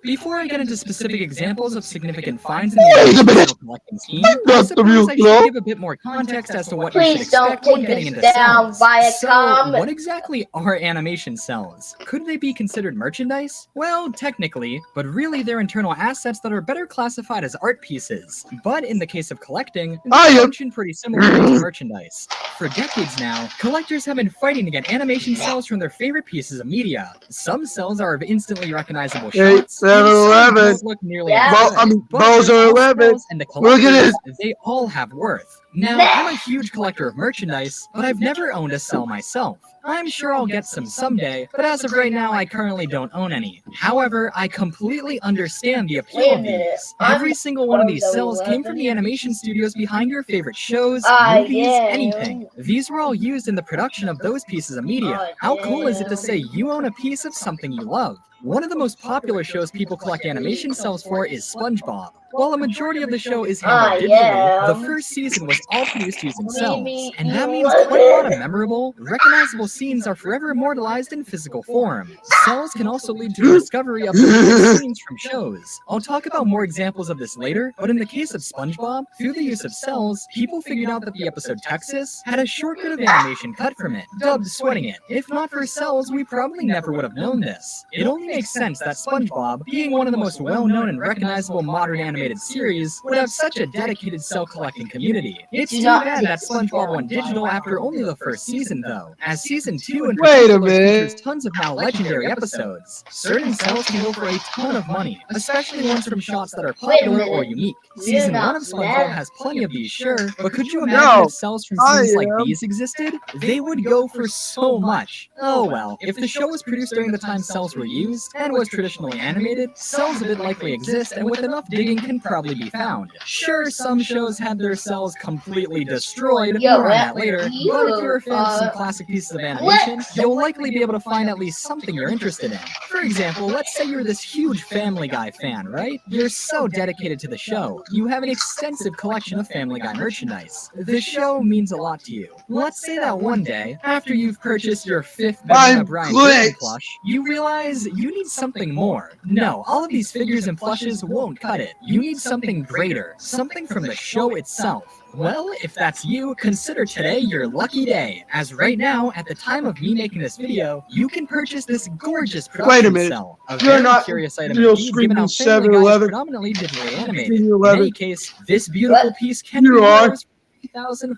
Before I get into specific examples of significant finds in the animation collecting scheme, I suppose I should give a bit more context as to what you should expect when getting into cells. So, what exactly are animation cells? Could they be considered merchandise? Well, technically, but really they're internal assets that are better classified as art pieces. But in the case of collecting, they function pretty similarly to merchandise. For decades now, collectors have been fighting to get animation cells from their favorite pieces of media. Some cells are of instantly recognizable shots, 7-Eleven. Look nearly Yeah. as good, I mean, but Bowser for all 11. sales and the Look at collectors, this. they all have worth. Now, I'm a huge collector of merchandise, but I've never owned a cell myself. I'm sure I'll get some someday, but as of right now, I currently don't own any. However, I completely understand the appeal of these. Every single one of these cells came from the animation studios behind your favorite shows, movies, anything. These were all used in the production of those pieces of media. How cool is it to say you own a piece of something you love? One of the most popular shows people collect animation cells for is SpongeBob. While a majority of the show is handled digitally, the first season was all produced using cells, and that means quite a lot of memorable, recognizable scenes are forever immortalized in physical form. Cells can also lead to the discovery of the scenes from shows. I'll talk about more examples of this later, but in the case of SpongeBob, through the use of cells, people figured out that the episode Texas had a short bit of animation cut from it, dubbed Sweating It. If not for cells, we probably never would have known this. It only makes sense that SpongeBob, being one of the most well-known and recognizable modern animated series, would have such a dedicated cell-collecting community. It's too bad that SpongeBob went digital after only the first season, though, as Season 2 in particular features tons of now legendary episodes. Certain cells can go for a ton of money, especially ones from shots that are popular or unique. Season 1 of SpongeBob has plenty of these, sure, but could you imagine if cells from seasons like these existed? They would go for so much. Oh well, if the show was produced during the time cells were used, and was traditionally animated, cells of it likely exist and with enough digging can probably be found. Sure, some shows had their cells completely destroyed, more on that later, but if you're a fan of some classic pieces of animation, you'll likely be able to find at least something you're interested in. For example, let's say you're this huge Family Guy fan, right? You're so dedicated to the show. You have an extensive collection of Family Guy merchandise. The show means a lot to you. Let's say that one day, after you've purchased your 5th Batman O'Brien Griffin plush, you realize you need something more. No, all of these figures and plushes won't cut it. You need something greater, something from the show itself. Well, if that's you, consider today your lucky day, as right now, at the time of me making this video, you can purchase this gorgeous production cell. A very curious item indeed, given how Family Guy is predominantly digitally animated. In any case, this beautiful piece can be yours for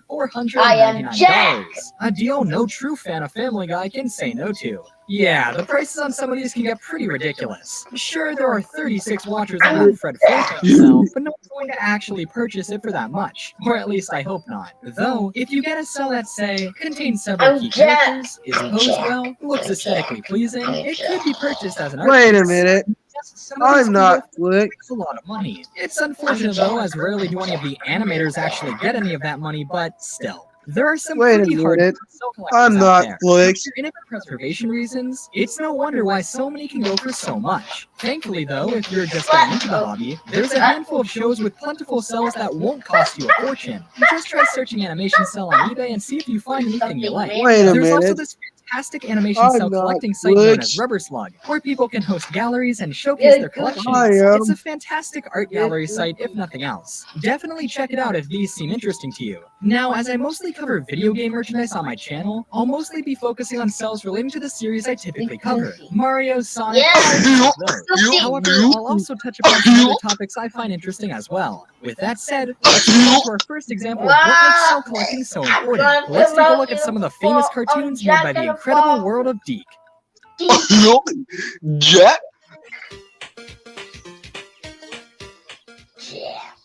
$3,499. A deal no true fan of Family Guy can say no to. Yeah, the prices on some of these can get pretty ridiculous. Sure, there are 36 watchers on that Fred Flintstone cell, but no one's going to actually purchase it for that much. Or at least I hope not. Though, if you get a cell that, say, contains several key characters, is posed well, looks aesthetically pleasing, it could be purchased as an art Wait a piece. minute. I'm not Flick. It's a lot of money. It's unfortunate though, as rarely do any of the animators actually get any of that money, but still. There are some pretty hard cell collectors I'm out not there. Flick. For image preservation reasons, it's no wonder why so many can go for so much. Thankfully though, if you're just getting into the hobby, there's a handful of shows with plentiful cells that won't cost you a fortune. Just try searching animation cell on eBay and see if you find anything you like. Wait a There's also minute. this fantastic animation cell collecting site known as Rubber Slug, where people can host galleries and showcase their collections. It's a fantastic art gallery site, if nothing else. Definitely check it out if these seem interesting to you. Now, as I mostly cover video game merchandise on my channel, I'll mostly be focusing on cells relating to the series I typically cover. Mario, Sonic, and those. However, I'll also touch upon some other topics I find interesting as well. With that said, let's move on to our first example of what makes cell collecting so important. Let's take a look at some of the famous cartoons made by the incredible world of Deke. Jack?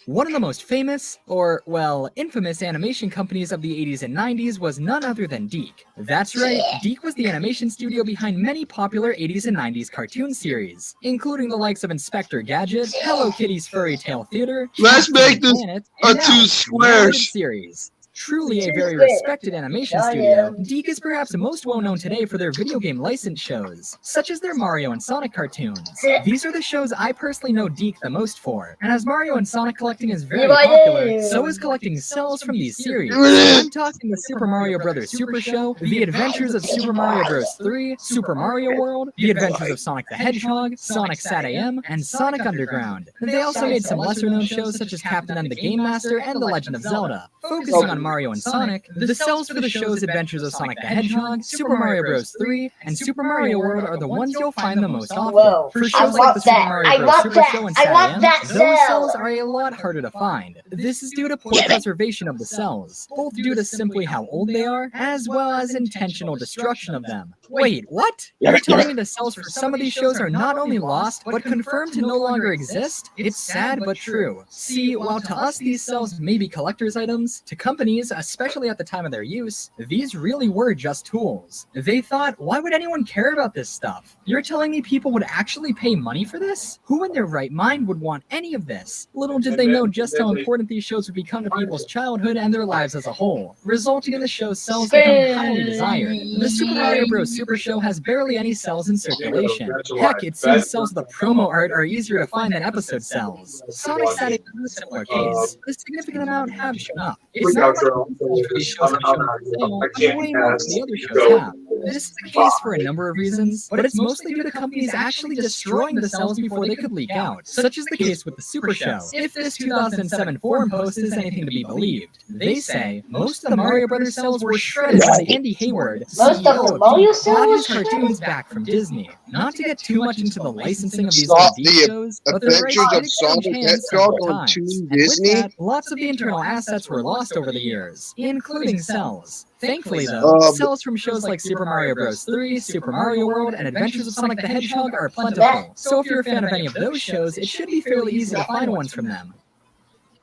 One of the most famous, or, well, infamous animation companies of the 80s and 90s was none other than Deke. That's right, Deke was the animation studio behind many popular 80s and 90s cartoon series, including the likes of Inspector Gadget, Hello Kitty's Furry Tale Theater, Let's make this Planet, a and now, two squares. the series. Truly a very respected animation studio, Deke is perhaps most well known today for their video game license shows, such as their Mario and Sonic cartoons. These are the shows I personally know Deke the most for, and as Mario and Sonic collecting is very popular, so is collecting cells from these series. I'm talking the Super Mario Bros. Super Show, The Adventures of Super Mario Bros. 3, Super Mario World, The Adventures of Sonic the Hedgehog, Sonic Sat AM, and Sonic Underground. They also made some lesser known shows such as Captain and the Game Master and The Legend of Zelda. Focusing on Mario and Sonic, the cells for the show's Adventures of Sonic the Hedgehog, Super Mario Bros. 3, and Super Mario World are the ones you'll find the most often. Whoa, For I shows like want the Super that. Mario I Bros. want Super that. Show and I want SatAM, that those cell. cells are a lot harder to find. This is due to poor preservation of the cells, both due to simply how old they are, as well as intentional destruction of them. Wait, what? You're telling me the cells for some of these shows are not only lost, but confirmed to no longer exist? It's sad but true. See, while to us these cells may be collector's items, to companies, especially at the time of their use, these really were just tools. They thought, why would anyone care about this stuff? You're telling me people would actually pay money for this? Who in their right mind would want any of this? Little did they know just how important these shows would become to people's childhood and their lives as a whole, resulting in the show's cells becoming highly desired. The Super Mario Bros. Super Show has barely any cells in circulation. Heck, it seems cells with the promo art are easier to find than episode cells. Sonic SatAM is a similar case. A significant amount have shown up. It's not like the cells for these shows have shown up for sale, but way more than the other shows have. This is the case for a number of reasons, but it's mostly due to companies actually destroying the cells before they could leak out, such is the case with the Super Show. If this 2007 forum post is anything to be believed, they say most of the Mario Brothers cells were shredded by Andy Hayward, CEO of Mario Peak, got his cells? cartoons back from Disney. Not to get too much into the licensing of these Stop TV the shows, but the rights Adventures did of exchange Sonic hands Hedgehog several on times. Toon And with Disney? that, lots of the internal assets were lost over the years, including cells. Thankfully, though, cells from shows like Super Mario Bros. 3, Super Mario World, and Adventures of Sonic the Hedgehog are plentiful. So if you're a fan of any of those shows, it should be fairly easy to find ones from them.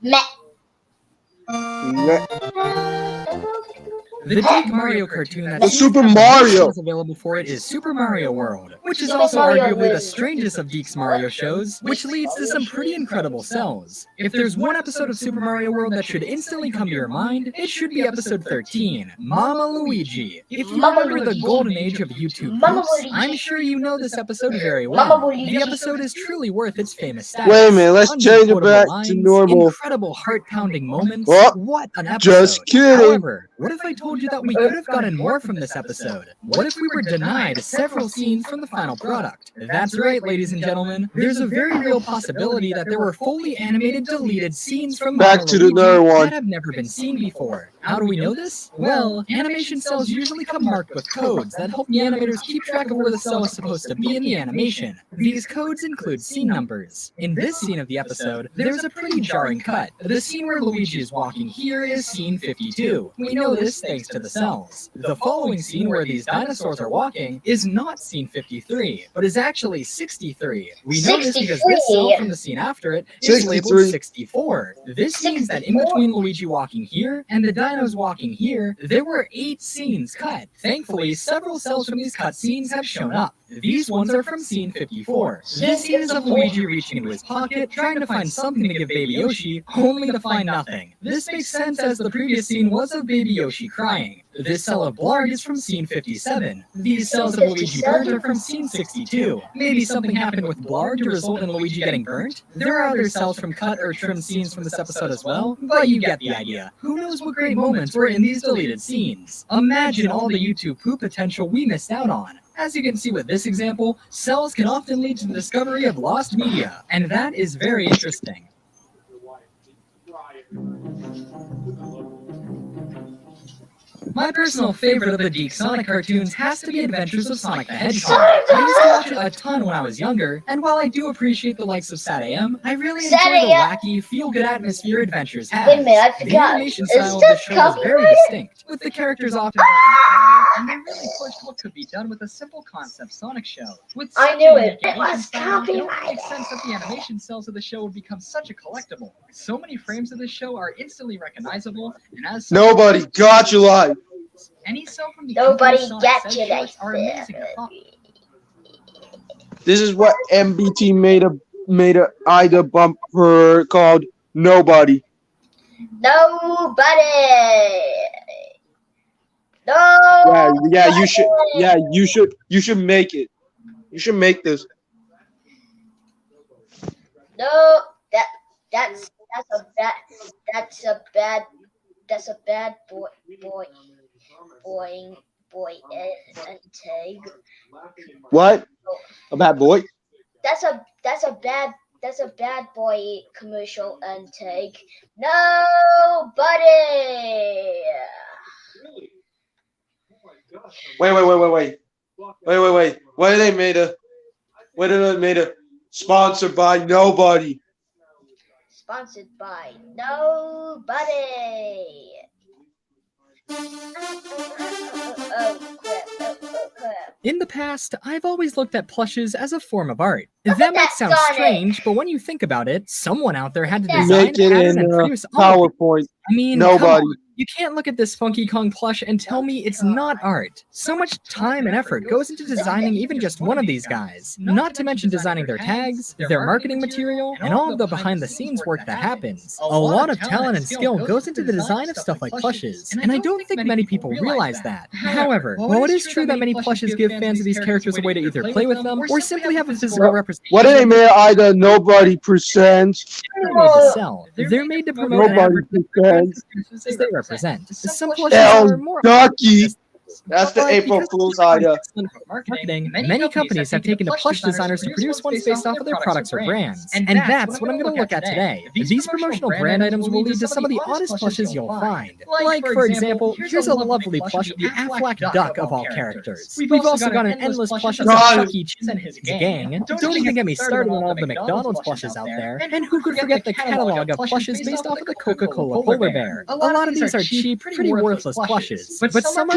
Meh. The Deep Mario cartoon that The seems to Super have the most Mario. shows available for it is Super Mario World, which is also arguably the strangest of Deek's Mario shows, which leads to some pretty incredible cells. If there's one episode of Super Mario World that should instantly come to your mind, it should be episode 13, Mama Luigi. If you remember the golden age of YouTube poops, I'm sure you know this episode very well. The episode is truly worth its famous status. Wait a minute, let's Tons change of it back quotable to lines, normal. incredible heart-pounding moments. What? What an episode. Just kidding. However, what if I told you that we could have gotten more from this episode? What if we were denied several scenes from the final product? That's right, ladies and gentlemen. There's a very real possibility that there were fully animated deleted scenes from Back Mama to the Luigi nerd one. that have never been seen before. How do we know this? Well, animation cells usually come marked with codes that help the animators keep track of where the cell is supposed to be in the animation. These codes include scene numbers. In this scene of the episode, there's a pretty jarring cut. The scene where Luigi is walking here is scene 52. We know this thanks to the cells. The following scene where these dinosaurs are walking is not scene 53, but is actually 63. We know this because this cell from the scene after it is labeled 64. This means that in between Luigi walking here and the dinos walking here, there were 8 scenes cut. Thankfully, several cells from these cut scenes have shown up. These ones are from scene 54. This scene is of Luigi reaching into his pocket, trying to find something to give Baby Yoshi, only to find nothing. This makes sense as the previous scene was of Baby Yoshi crying. This cell of Blarg is from scene 57. These cells of Luigi burnt are from scene 62. Maybe something happened with Blarg to result in Luigi getting burnt? There are other cells from cut or trimmed scenes from this episode as well, but you get the idea. Who knows what great moments were in these deleted scenes? Imagine all the YouTube poop potential we missed out on. As you can see with this example, cells can often lead to the discovery of lost media, and that is very interesting. My personal favorite of the Geek Sonic cartoons has to be Adventures of Sonic the Hedgehog. I used to watch it a ton when I was younger, and while I do appreciate the likes of SatAM, I really enjoy the wacky, feel-good atmosphere Adventures has. Wait a minute, I forgot. The animation Is style of the this show is very copyrighted? distinct, with the characters often and they really pushed what could be done with a simple concept Sonic show. With I such knew a it. unique It was style, it only copyrighted. makes sense that the animation cells of the show would become such a collectible. So many frames of this show are instantly recognizable, and as such, Nobody got you live. any cell from the Nobody Sonic got said you like shorts are amazing to follow. This is what MBT made a Ida bumper called Nobody. Nobody. No. Yeah, you should make it. You should make this. No. That's a bad boy and tag. What? A bad boy? That's a bad That's a bad boy commercial and take. Nobody. Wait. Why did they made a? Why did they made a? Sponsored by nobody. Sponsored by nobody. Oh crap! In the past, I've always looked at plushes as a form of art. That might sound strange, but when you think about it, someone out there had to design, Make it pattern, in and produce all of it. PowerPoint. I mean, Nobody. come on. You can't look at this Funky Kong plush and tell me it's not art. So much time and effort goes into designing even just one of these guys. Not to mention designing their tags, their marketing material, and all of the behind-the-scenes work that happens. A lot of talent and skill goes into the design of stuff like plushes, and I don't think many people realize that. However, while it is true that many plushes give fans of these characters a way to either play with them or simply have a physical representation, What they made either nobody presents. they're made to sell. They're made to promote and Nobody advertise presents. as they represent. Some plushes are more Ducky. That's the but April because Fool's of idea. marketing, many companies have taken to plush designers to produce ones based off of their products or brands. And that's what I'm going to look at today. These promotional brand items will lead to some of the oddest plushes you'll find. Like, for example, here's a lovely plush of the Aflac Duck of all characters. We've also got an endless plush of Chuck E. Cheese and his gang. Don't even get me started on all the McDonald's plushes out there. And who could forget the catalog of plushes based off of the Coca-Cola Polar Bear? A lot of these are cheap, pretty worthless plushes, but some are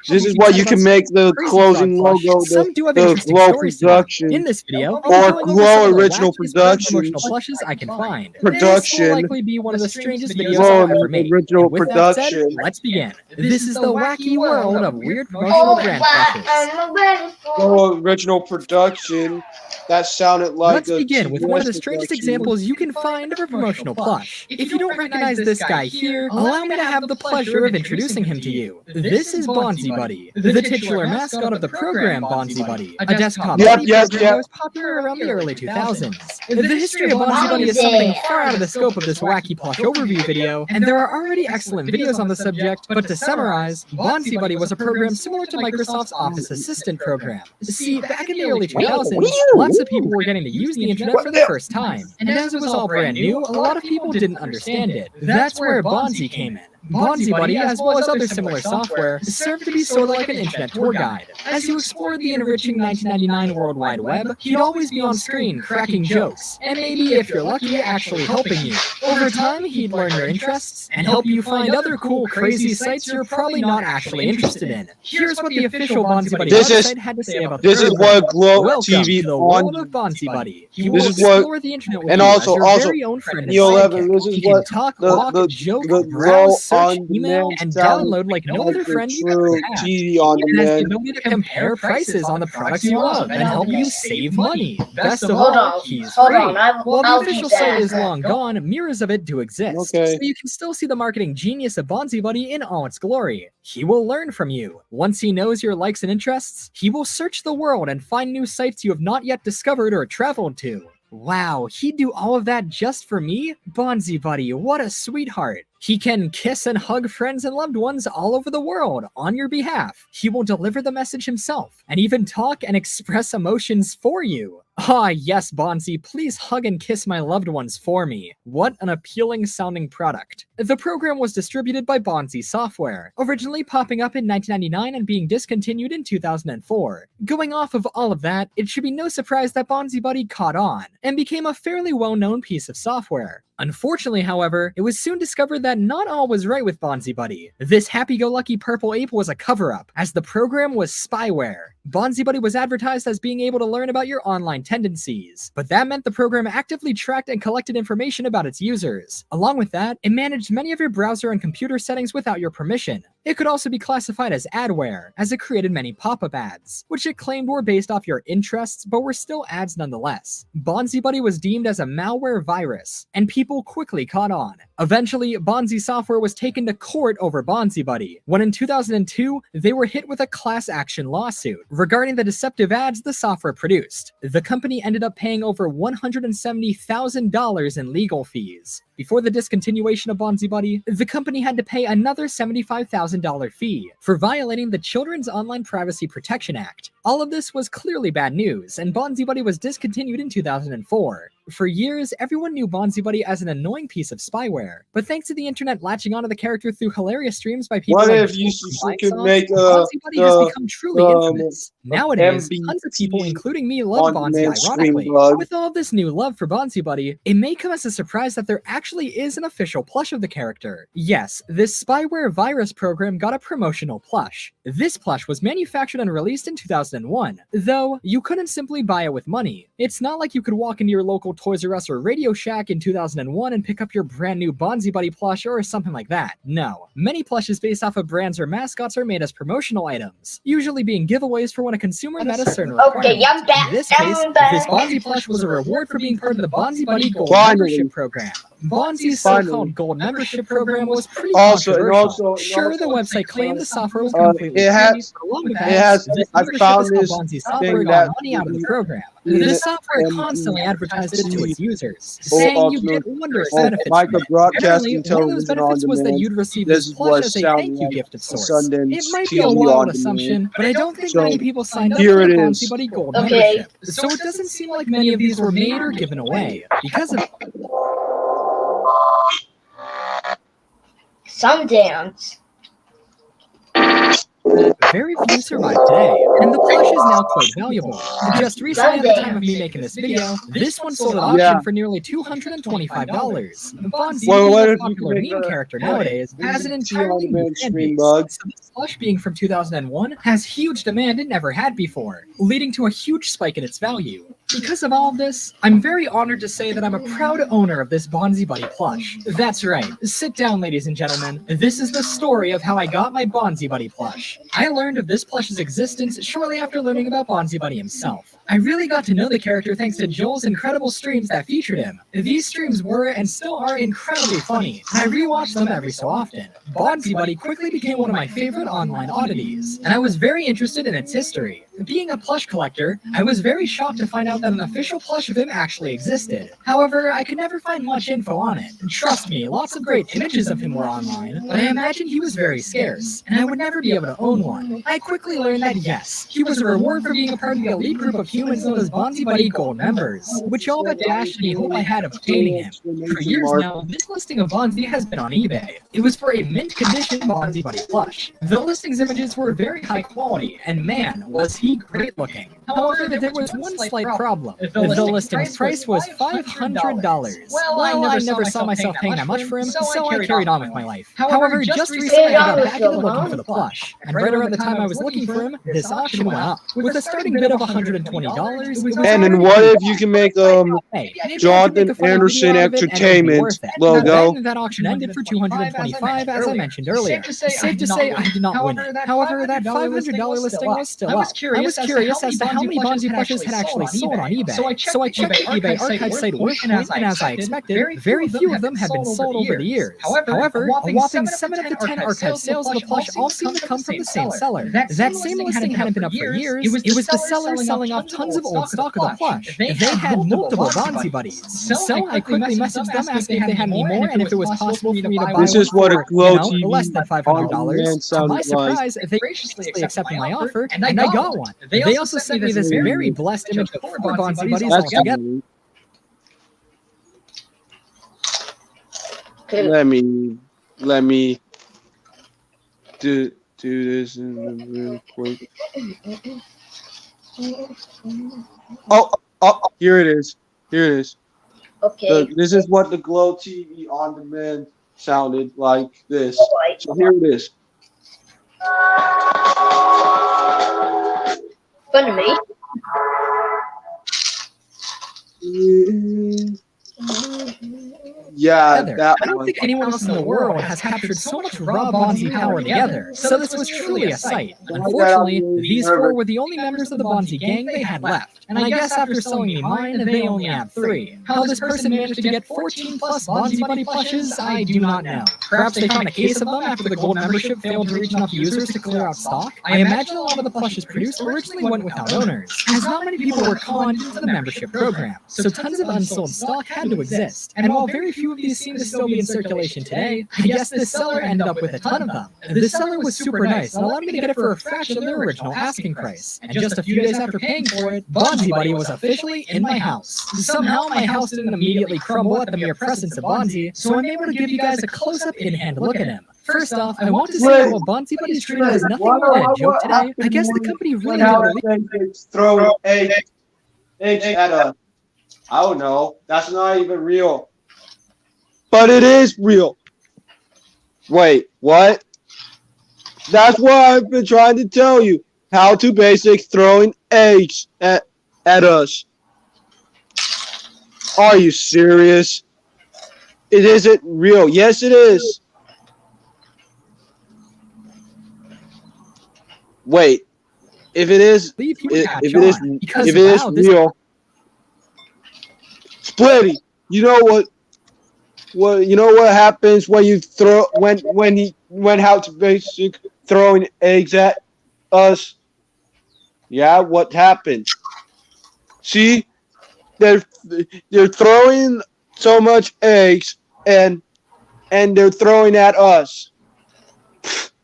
This is what you can make the closing logo, the Glow production, in this video, or Glow original production. Plushes I can find. Production. This will likely be one of the strangest videos Glow I've ever made. original And with that said, production. let's begin. This is the wacky world of weird promotional brand plushes. Glow original production. That sounded like. Let's begin with one of the strangest examples you can find of a promotional plush. If you don't recognize this guy here, allow me to have the pleasure of introducing him to you. This is Bonzi Buddy, the titular mascot of the program Bonzi Buddy, a desktop buddy program that was popular around the early 2000s. The history of Bonzi Buddy is something far out of the scope of this wacky plush overview video, and there are already excellent videos on the subject, but to summarize, Bonzi Buddy was a program similar to Microsoft's Office Assistant program. See, back in the early 2000s, lots of people were getting to use the internet for the first time, and as it was all brand new, a lot of people didn't understand it. That's where Bonzi came in. Bonzi Buddy, as well as other similar software, served to be sort of like an internet tour guide. As you explored the enriching 1999 World Wide Web, he'd always be on screen cracking jokes, and maybe, if you're lucky, actually helping you. Over time, he'd learn your interests, and help you find other cool, crazy sites you're probably not actually interested in. Here's what the official Bonzi Buddy website had to say about the program. This is what Glow Welcome TV to the on. world of Bonzi Buddy. He will This is explore what, the internet with and you also as your very own friend and Neo 11. sidekick. This is He can what talk, walk, joke, the browse, Glow search, on email, demand and sound download like no other like the friend you've ever true had. TV on It has the demand. ability to compare prices on the products you love and help you save money. Best of Hold all, on, he's hold free. on, While the I'll official keep site that. is long gone, mirrors of it do exist. Okay. So you can still see the marketing genius of Bonzi Buddy in all its glory. He will learn from you. Once he knows your likes and interests, he will search the world and find new sites you have not yet discovered or traveled to. Wow, he'd do all of that just for me? Bonzi Buddy, what a sweetheart. He can kiss and hug friends and loved ones all over the world on your behalf. He will deliver the message himself and even talk and express emotions for you. Ah, yes, Bonzi, please hug and kiss my loved ones for me. What an appealing sounding product. The program was distributed by Bonzi Software, originally popping up in 1999 and being discontinued in 2004. Going off of all of that, it should be no surprise that Bonzi Buddy caught on and became a fairly well-known piece of software. Unfortunately, however, it was soon discovered that not all was right with Bonzi Buddy. This happy-go-lucky purple ape was a cover-up, as the program was spyware. Bonzi Buddy was advertised as being able to learn about your online tendencies, but that meant the program actively tracked and collected information about its users. Along with that, it managed many of your browser and computer settings without your permission. It could also be classified as adware, as it created many pop-up ads, which it claimed were based off your interests, but were still ads nonetheless. Bonzi Buddy was deemed as a malware virus, and people quickly caught on. Eventually, Bonzi Software was taken to court over Bonzi Buddy, when in 2002, they were hit with a class action lawsuit regarding the deceptive ads the software produced. The company ended up paying over $170,000 in legal fees. Before the discontinuation of Bonzi Buddy, the company had to pay another $75,000 fee for violating the Children's Online Privacy Protection Act. All of this was clearly bad news, and Bonzi Buddy was discontinued in 2004. For years, everyone knew Bonzi Buddy as an annoying piece of spyware, but thanks to the internet latching onto the character through hilarious streams by people What like if you could songs, make Bonzi Buddy has become truly infamous. Nowadays, tons of people, including me, love Bonzi ironically. With all of this new love for Bonzi Buddy, it may come as a surprise that there actually is an official plush of the character. Yes, this spyware virus program got a promotional plush. This plush was manufactured and released in 2001, though you couldn't simply buy it with money. It's not like you could walk into your local Toys R Us or Radio Shack in 2001 and pick up your brand new Bonzi Buddy plush or something like that. No. Many plushes based off of brands or mascots are made as promotional items, usually being giveaways for when a consumer met a certain requirement. Okay, I'm back. In this case, this Bonzi plush was a reward for being part of the Bonzi Buddy Gold membership program. Bonzi's so-called Gold membership program was pretty controversial. Sure, the website claimed the software was completely free, but along with that, this membership is how Bonzi software got money out of the program. This software constantly advertised it to its users, saying you get wondrous benefits. Micah Apparently, one of those benefits was that you'd receive this plush as a thank you gift of sorts. It might be a wild assumption, but I don't think many people signed up for the Bonzi Buddy Gold membership. So it doesn't seem like many of these were made or given away. Because of Sundance. Very few survive today, and the plush is now quite valuable. Just recently, at the time of me making this video, this one sold at auction for nearly $225. Bonzi, being a popular meme character nowadays, has an entirely new fan base. So this plush being from 2001 has huge demand it never had before, leading to a huge spike in its value. Because of all of this, I'm very honored to say that I'm a proud owner of this Bonzi Buddy plush. That's right. Sit down, ladies and gentlemen. This is the story of how I got my Bonzi Buddy plush. I learned of this plush's existence shortly after learning about Bonzi Buddy himself. I really got to know the character thanks to Joel's incredible streams that featured him. These streams were and still are incredibly funny, and I rewatch them every so often. Bonzi Buddy quickly became one of my favorite online oddities, and I was very interested in its history. Being a plush collector, I was very shocked to find out that an official plush of him actually existed. However, I could never find much info on it. Trust me, lots of great images of him were online, but I imagine he was very scarce, and I would never be able to own one. I quickly learned that yes, he was a reward for being a part of the elite group of humans known as Bonzi Buddy Gold members, which all but dashed any hope I had of obtaining him. For years now, this listing of Bonzi has been on eBay. It was for a mint condition Bonzi Buddy plush. The listing's images were very high quality, and man, was he great looking. However, there was one slight problem. The listing's price was $500. Well, I never saw myself paying that much for him, so I carried on with my life. However, just recently I got back into looking for the plush, and right around the time I was looking for him, this auction went up. With a starting bid of $120, and then what if you can make Jonathan Anderson Entertainment logo? Then that auction ended for $225, as I mentioned earlier. Safe to say, I did not win it. However, that $500 listing was still up. I was curious as to how many Bonzi plushes had actually sold on eBay. So I checked the eBay archive site Worthpoint, and as I expected, very few of them had been sold over the years. However, a whopping 7 of the 10 archive sales of the plush all seem to come from the same seller. That same listing hadn't been up for years. It was the seller selling off tons of old stock of the plush. They had multiple Bonzi Buddies. So I quickly messaged them asking if they had any more and if it was possible for me to buy this is what a Glow TV less than $500. To my surprise, they graciously accepted my offer, and I got one. They also sent me this very blessed image of 4 Bonzi Buddies all together. Let me do this real quick. Oh, here it is. Okay. This is what the Glow TV on demand sounded like. This. So here it is. Fun to me. Yeah, that I don't think anyone else in the world has captured so much raw Bonzi power together, so this was truly a sight. Unfortunately, these 4 were the only members of the Bonzi gang they had left, and I guess after selling me mine, they only have 3. How this person managed to get 14 plus Bonzi Buddy plushes, I do not know. Perhaps they found a case of them after the gold membership failed to reach enough users to clear out stock. I imagine a lot of the plushes produced originally went without owners, as not many people were conned into the membership program, so tons of unsold stock had to exist. And while very few of these seem to still be in circulation today, I guess this seller ended up with a ton of them. The seller was super nice and allowed me to get it for a fraction of their original asking price. And just a few days after paying for it, Bonzi Buddy was officially in my house. Somehow my house didn't immediately crumble at the mere presence of Bonzi, so I'm able to give you guys a close-up in-hand look at him. First off, I want to say that while Bonzi Buddy is treated as nothing more than a joke today, I guess the company really throw eggs at us. I don't know. That's not even real. But it is real. Wait, what? That's what I've been trying to tell you. How to basic throwing eggs at us. Are you serious? It isn't real. Yes, it is. Wait. If it is, if it is real, Splitty, you know what happens when you throw when how to basic throwing eggs at us? Yeah, what happened? See, they're throwing so much eggs and they're throwing at us.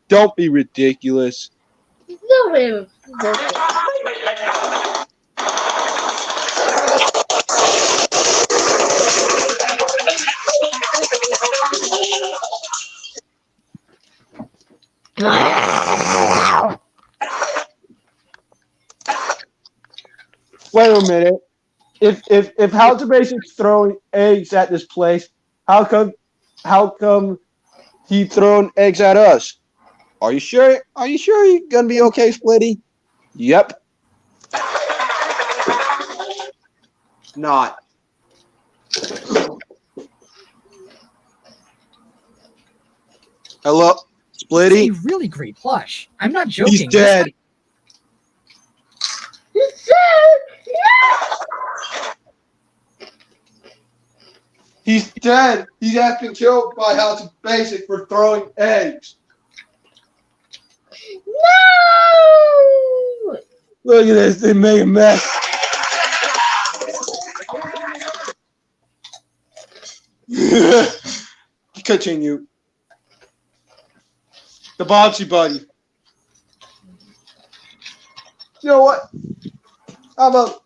Don't be ridiculous. No way. Wait a minute. If How to Basic's throwing eggs at this place, how come he throwing eggs at us? Are you sure? Are you sure you're gonna be okay, Splitty? Yep. Not. Hello, Splitty. It's a really great plush. I'm not joking. He's dead. He's dead. Yeah. He's dead. He has been killed by How to Basic for throwing eggs. No! Look at this. They made a mess. Continue. The Bonzi Buddy. You know what? How about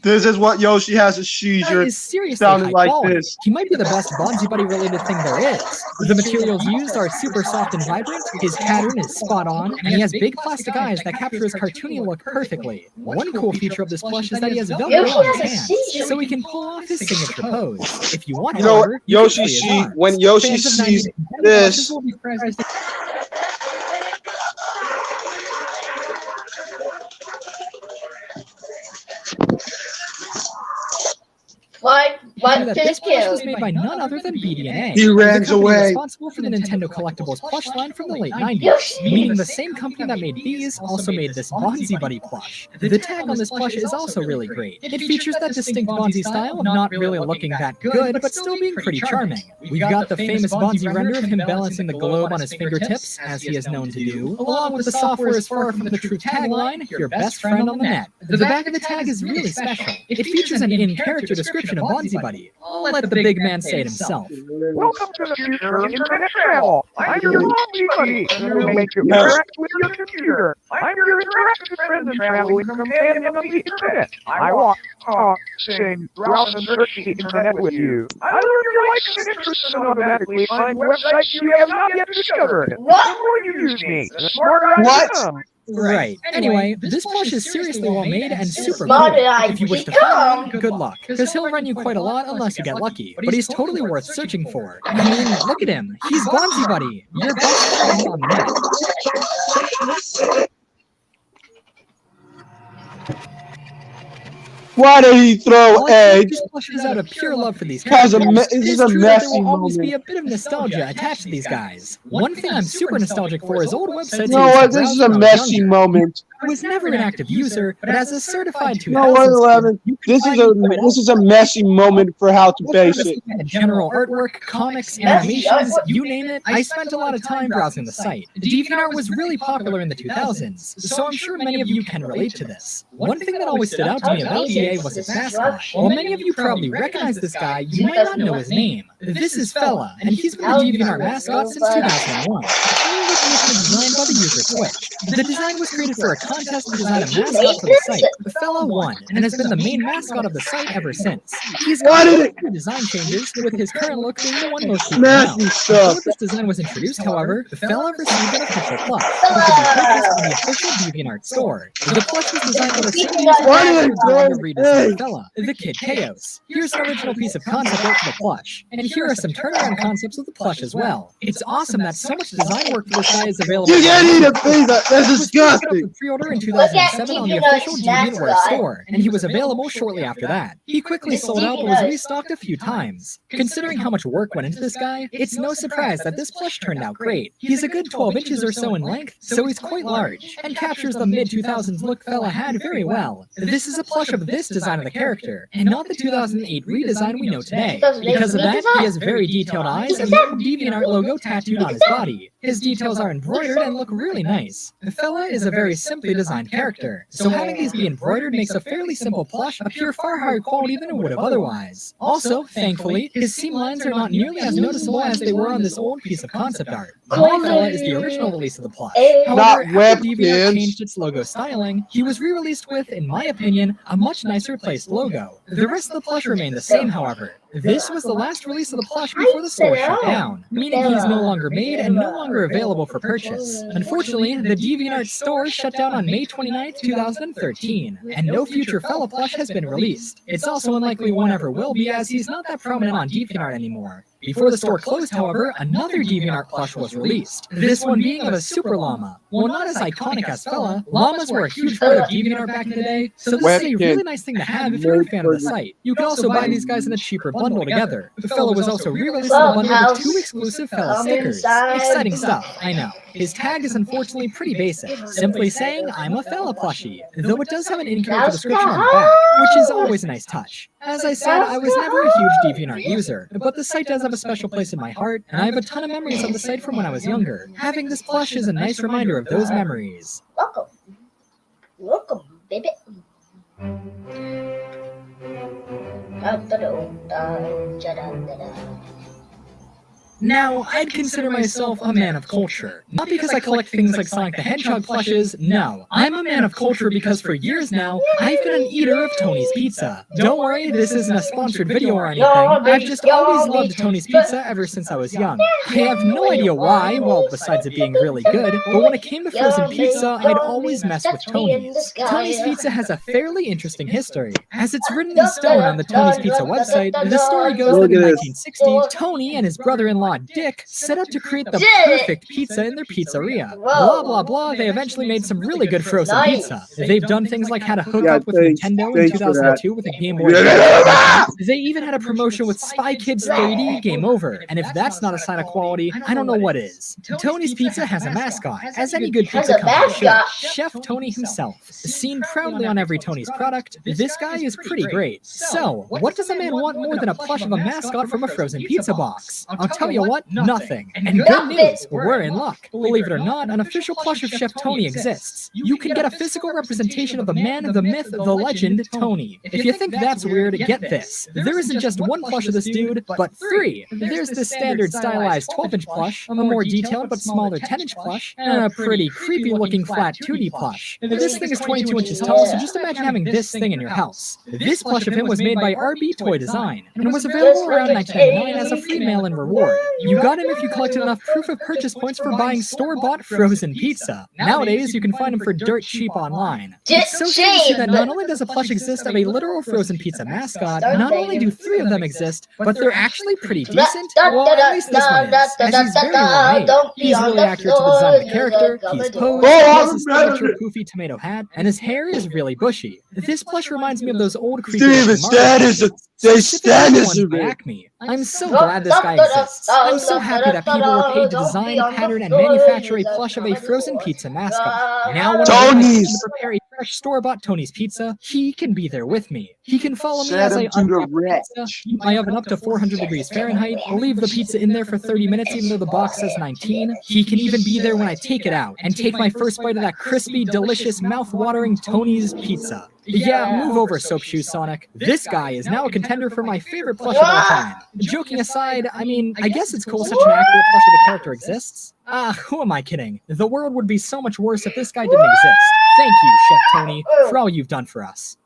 this is what Yoshi has a seizure. That is seriously sounding high like quality. this. He might be the best Bonzi Buddy related thing there is. The materials used are super soft and vibrant, his pattern is spot on, and he has big plastic eyes that capture his cartoony look perfectly. One cool feature of this plush is that he has Velcro on his hands, so he can pull off his signature pose. If you want, You know what? however, you can play his arms. When Yoshi Fans of sees 90s this, will be prized. What This plush was made by none other than BD&A. He ran the company away. responsible for the Nintendo Collectibles plush line from the late 90s, meaning the same company that made these also made this Bonzi Buddy plush. The tag on this plush is also really great. It features that distinct Bonzi style of not really looking that good, but still being pretty charming. We've got the famous Bonzi render of him balancing the globe on his fingertips, as he is known to do, along with the software is far from the true tagline, your best friend on the net. The back of the tag is really special. It features an in-character description of Bonzi Buddy. I'll let the big man say it himself. Welcome to the future of internet travel. I'm your Bonzi Buddy, and will make you interact with your computer. I'm your interactive friend and traveling companion of the internet. I walk, talk, sing, browse, and search the internet with you. I learn your likes and interests and automatically find websites you have not yet discovered. The more you use me, the smarter I become. Right. Anyway, this plush is seriously well made and super Smarter cool. I If you wish to find him, good luck, because he'll run you quite a lot unless you get lucky. But he's totally worth searching for. I mean, look at him. He's Bonzi Buddy, your best friend on the net. Why did he throw eggs? This plush is out of pure love for these Has characters. a me- this is a true that there messy will always moment. be a bit of nostalgia attached to these guys. One thing I'm super nostalgic for is old websites. You know what? This is a messy moment. I was never an active user, but as a certified 2000s, You know what, 11? This is a messy moment for how to base it. General artwork, comics, animations, you name it. I spent a lot of time browsing the site. DeviantArt was really popular in the 2000s, so I'm sure many of you can relate to this. One thing that always stood out to me about DA was its mascot. While many of you probably recognize this guy, you might not know his name. This is Fella, and he's been the DeviantArt mascot since 2001. Designed by the user Switch. The design was created for a contest to design a mascot for the site. The Fella won, and has been the main mascot of the site ever since. He's got design changes, with his current look being the one most people know. Before this design was introduced, however, the Fella received an official plush, which could be purchased in the official DeviantArt store. The plush was designed by the same redesign Fella, the Kid Chaos. Here's an original piece of concept art for the plush, and here are some turnaround concepts of the plush as well. It's awesome that so much design work for this guy is available. You can't eat a pizza. That's disgusting. Pre-order in 2007 on the official DeviantArt store, and he was available shortly after that. He quickly sold out, but was restocked a few times. Considering how much work went into this guy, it's no surprise that this plush turned out great. He's a good 12 inches or so in length, so he's quite large, and captures the mid-2000s look Fella had very well. This is a plush of this design of the character, and not the 2008 redesign we know today. Because of that, he has very detailed eyes and the DeviantArt logo tattooed on his body. His details are embroidered and look really nice. Fella is a very simply designed character, so having these be embroidered makes a fairly simple plush appear far higher quality than it would have otherwise. Also, thankfully, his seam lines are not nearly as noticeable as they were on this old piece of concept art. My Fella is the original release of the plush. However, after DeviantArt changed its logo styling, he was re-released with, in my opinion, a much nicer placed logo. The rest of the plush remained the same, however. This was the last release of the plush before the store shut down, meaning he's no longer made and no longer available for purchase. Unfortunately, the DeviantArt store shut down on May 29, 2013, and no future Fella plush has been released. It's also unlikely one ever will be, as he's not that prominent on DeviantArt anymore. Before the store closed, however, another DeviantArt plush was released, this one being of a super llama. While not as iconic as Fella, llamas were a huge part of DeviantArt back in the day, so this is a really nice thing to have if you're a fan of the site. You can also buy these guys in a cheaper bundle together. The Fella was also re-released in a bundle with 2 exclusive Fella stickers. Exciting stuff, I know. His tag is unfortunately pretty basic, simply saying, "I'm a Fella plushie," though it does have an in-character description on the back, which is always a nice touch. As I said, I was never a huge DeviantArt user, but the site does have a special place in my heart, and I have a ton of memories of the site from when I was younger. Having this plush is a nice reminder of those memories. Welcome. Welcome, baby. Now, I'd consider myself a man of culture. Not because I collect things like Sonic the Hedgehog plushes, no. I'm a man of culture because for years now, I've been an eater of Tony's Pizza. Don't worry, this isn't a sponsored video or anything. I've just always loved Tony's Pizza ever since I was young. I have no idea why, well, besides it being really good, but when it came to frozen pizza, I'd always mess with Tony's. Tony's Pizza has a fairly interesting history. As it's written in stone on the Tony's Pizza website, the story goes that in 1960, Tony and his brother-in-law Dick set out to create the perfect pizza in their pizzeria. Blah blah blah, they eventually made some really good frozen pizza. They've done things like had a hookup with Nintendo in 2002 with a Game Boy. They even had a promotion with Spy Kids 3D Game Over, and if that's not a sign of quality, I don't know what is. Tony's Pizza has a mascot, as any good pizza company should. Chef Tony himself. Seen proudly on every Tony's product, this guy is pretty great. So, what does a man want more than a plush of a mascot from a frozen pizza box? I'll tell you what, nothing. And good news, we're in luck. Believe it or not, an official plush of Chef Tony exists. You can get a physical representation of the man, the myth, the legend, Tony. If you think that's weird, get this. There isn't just one plush of this dude, but 3. There's the standard stylized 12-inch plush, a more detailed but smaller 10-inch plush, and a pretty creepy-looking flat 2D plush. This thing is 22 inches tall, so just imagine having this thing in your house. This plush of him was made by RB Toy Design, and was available around 1999 as a free mail-in reward. You got him if you collected enough proof of purchase points for buying store-bought frozen pizza. Nowadays, you can find them for dirt cheap online. It's so sad to see that not only does a plush exist of a literal frozen pizza mascot, not only do 3 of them exist, but they're actually pretty decent. Well, at least this one is, as he's very well made. He's really accurate to the design of the character, he's posed, he has a signature poofy tomato hat, and his hair is really bushy. This plush reminds me of those old creepy Acme. I'm so glad this guy exists. I'm so happy that people were paid to design, pattern, and manufacture a plush of a frozen pizza mascot. Now when I'm to prepare a fresh store-bought Tony's pizza, he can be there with me. He can follow me as I unwrap the pizza, heat my oven up to 400 degrees Fahrenheit, leave the pizza in there for 30 minutes even though the box says 19. He can even be there when I take it out and take my first bite of that crispy, delicious, mouth-watering Tony's pizza. Yeah, move over, Soap Shoe Sonic. This guy is now a contender for my favorite plush of all time. Joking aside, I mean, I guess it's cool such an accurate plush of the character exists. Who am I kidding? The world would be so much worse if this guy didn't exist. Thank you, Chef Tony, for all you've done for us.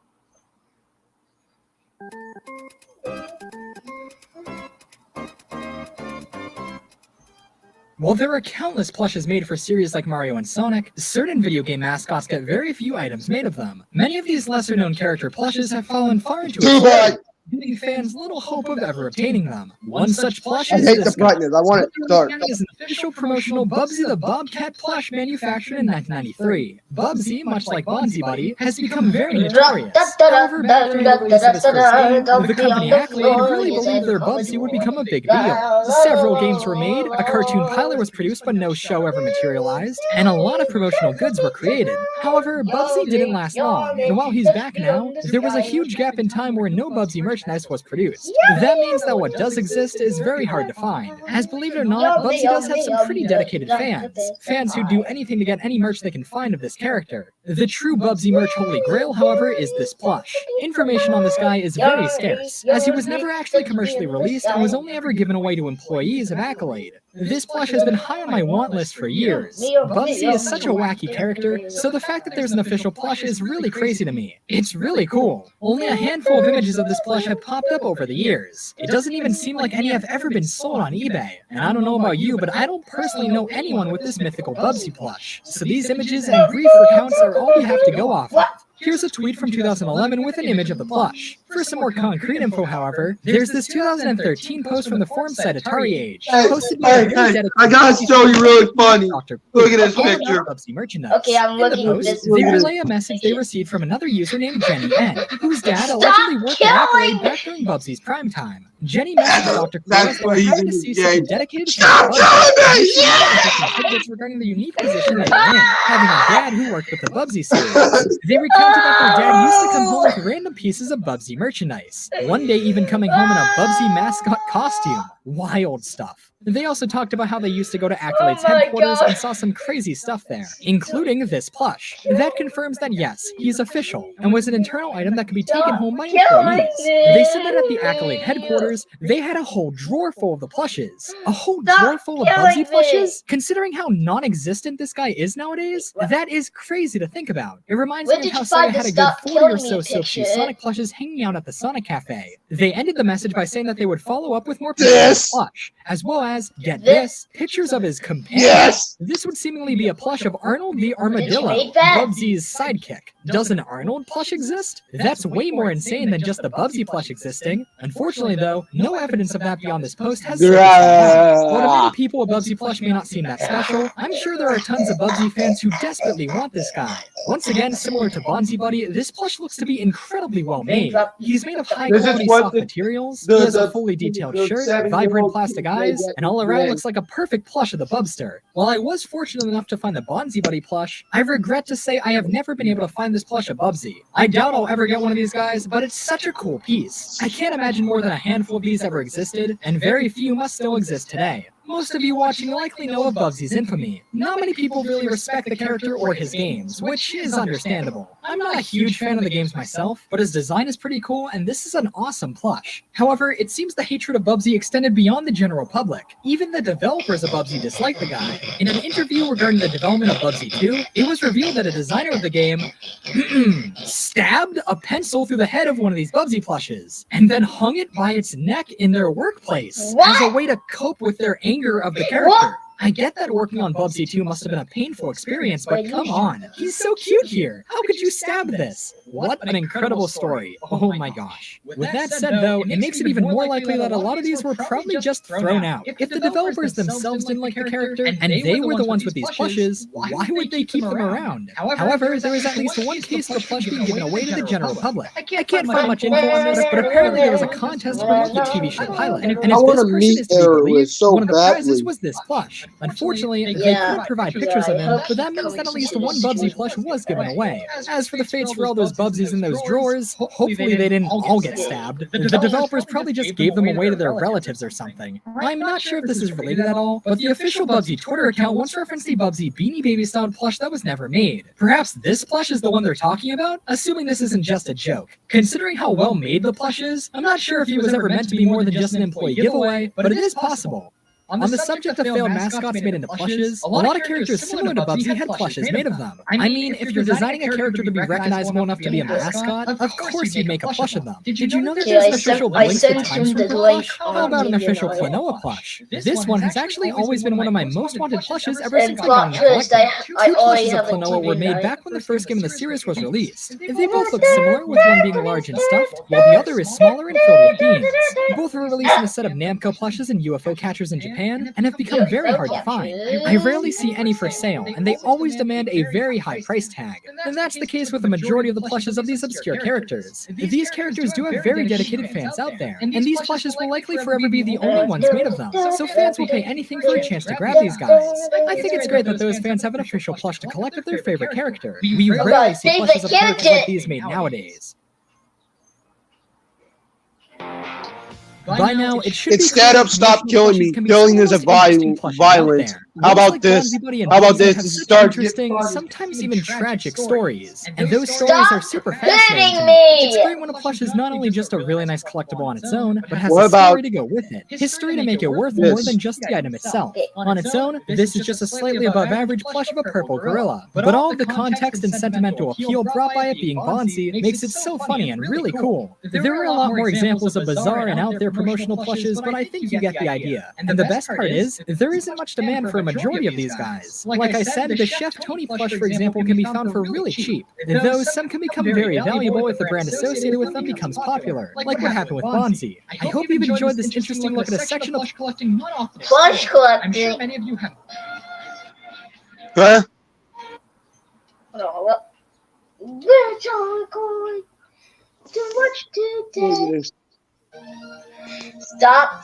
While there are countless plushes made for series like Mario and Sonic, certain video game mascots get very few items made of them. Many of these lesser-known character plushes have fallen far into obscurity, giving fans little hope of ever obtaining them. One such plush is this guy. I want it dark. Is an official promotional Bubsy the Bobcat plush manufactured in 1993. Bubsy, much like Bonzi Buddy, has become very notorious. However, back during the release of his first game, the company Accolade really believed their Bubsy would become a big deal. Several games were made, a cartoon pilot was produced but no show ever materialized, and a lot of promotional goods were created. However, Bubsy didn't last long, and while he's back now, there was a huge gap in time where no Bubsy merchandise was produced. That means that what does exist is very hard to find, as believe it or not, Bubsy does have some pretty dedicated fans who'd do anything to get any merch they can find of this character. The true Bubsy merch holy grail, however, is this plush. Information on this guy is very scarce, as he was never actually commercially released and was only ever given away to employees of Accolade. This plush has been high on my want list for years. Bubsy is such a wacky character, so the fact that there's an official plush is really crazy to me. It's really cool. Only a handful of images of this plush have popped up over the years. It doesn't even seem like any have ever been sold on eBay. And I don't know about you, but I don't personally know anyone with this mythical Bubsy plush. So these images and brief recounts are all we have to go off of. Here's a tweet from 2011 with an image of the plush. For some more concrete info, however, there's this 2013 post from the forum site Atari Age, posted by a very dedicated I gotta show you really funny. Look at this picture. Okay, I'm looking at this. They relay a message they received from another user named Jenny N, whose dad allegedly worked at Accolade back during Bubsy's prime time. Jenny messaged Dr. Claus and was happy to see such a dedicated tidbits regarding the unique position they were in, having a dad who worked with the Bubsy series. They recounted that their dad used to come home with random pieces of Bubsy merchandise, one day even coming home in a Bubsy mascot costume. Wild stuff. They also talked about how they used to go to Accolade's headquarters and saw some crazy stuff there, including this plush. That confirms that yes, he's official, and was an internal item that could be taken home by employees. They said that at the Accolade headquarters, they had a whole drawer full of the plushes. A whole drawer full of Bubsy plushes? Considering how non-existent this guy is nowadays, that is crazy to think about. It reminds me of how Sega had a good 40 or so Soap Shoe Sonic plushes hanging out at the Sonic Cafe. They ended the message by saying that they would follow up with more pictures of the plush, as well as, get this, pictures of his companion. Yes! This would seemingly be a plush of Arnold the Armadillo, Bubsy's sidekick. Does an Arnold plush exist? That's way more insane than just the Bubsy plush existing. Unfortunately though, no evidence of that beyond this post has surfaced. While to many people a Bubsy plush may not seem that special, I'm sure there are tons of Bubsy fans who desperately want this guy. Once again, similar to Bonzi Buddy, this plush looks to be incredibly well made. He's made of high quality soft materials, he has a fully detailed shirt, vibrant plastic eyes, and all around looks like a perfect plush of the Bubster. While I was fortunate enough to find the Bonzi Buddy plush, I regret to say I have never been able to find this plush of Bubsy. I doubt I'll ever get one of these guys, but it's such a cool piece. I can't imagine more than a handful of these ever existed, and very few must still exist today. Most of you watching likely know of Bubsy's infamy. Not many people really respect the character or his games, which is understandable. I'm not a huge fan of the games myself, but his design is pretty cool and this is an awesome plush. However, it seems the hatred of Bubsy extended beyond the general public. Even the developers of Bubsy dislike the guy. In an interview regarding the development of Bubsy 2, it was revealed that a designer of the game stabbed a pencil through the head of one of these Bubsy plushes, and then hung it by its neck in their workplace as a way to cope with their anger of the character. I get that working on Bubsy 2 must have been a painful experience, but come on, he's so cute here. How could you stab this? What an incredible story. Oh my gosh. With that said though, it makes it even more likely that a lot of these were probably just thrown out. If the developers themselves didn't like the character, and they were the ones with these plushes, why would they keep them around? However, there is at least one case of the plush being given away to the general public. I can't find much info on this, but apparently there was a contest for the TV show pilot, and if this person is to be believed, one of the prizes was this plush. Unfortunately, they couldn't provide pictures of him, but that means that at least one Bubsy plush was given away. As for the fates for all those Bubsies in those drawers, hopefully they didn't all get stabbed. The developers probably just gave them away to their relatives or something. I'm not sure if this is related at all, but the official Bubsy Twitter account once referenced the Bubsy Beanie Baby style plush that was never made. Perhaps this plush is the one they're talking about? Assuming this isn't just a joke. Considering how well made the plush is, I'm not sure if he was ever meant to be more than just an employee giveaway, but it is possible. On the subject of failed mascots made into plushes, a lot of characters similar to Bubsy had plushes made of them. I mean, if you're designing a character to be recognizable enough to be a mascot, of course you'd make a plush of them. Did you know that there's an official Blink the Time Sweeper plush? How about an official Klonoa plush? This one has actually always been one of my most wanted plushes ever since I got into collecting. Two plushes of Klonoa were made back when the first game in the series was released. They both look similar, with one being large and stuffed, while the other is smaller and filled with beans. Both were released in a set of Namco plushes and UFO catchers in Japan, and have become very hard to find. I rarely see any for sale, and they always demand a very high price tag. And that's the case with the majority of the plushes of these obscure characters. These characters do have very dedicated fans out there, and these plushes will likely forever be the only ones made of them, so fans will pay anything for a chance to grab these guys. I think it's great that those fans have an official plush to collect of their favorite character. We rarely see plushes of characters like these made nowadays. By now, it should Instead of stop killing me, killing is a violence. How about this? How about this? Start interesting, sometimes even tragic stories, and those stories are super fascinating to me. It's great when a plush is not only just a really nice collectible on its own, but has a story to go with it. History to make it worth more than just the item itself. On its own, this is just a slightly above average plush of a purple gorilla, but all of the context and sentimental appeal brought by it being Bonzi makes it so funny and really cool. There are a lot more examples of bizarre and out there promotional plushes, but I think you get the idea. And the best part is, there isn't much demand for a majority of these guys. Like I said, the Chef Tony plush, for example, can be found for really cheap, though some can become very valuable if the brand associated with them becomes popular, like what happened with Bonzi. I hope you've enjoyed this interesting look at a section of plush collecting not off the plush collecting. I'm sure many of you have. Huh? Oh, well, we're all going to watch today. Stop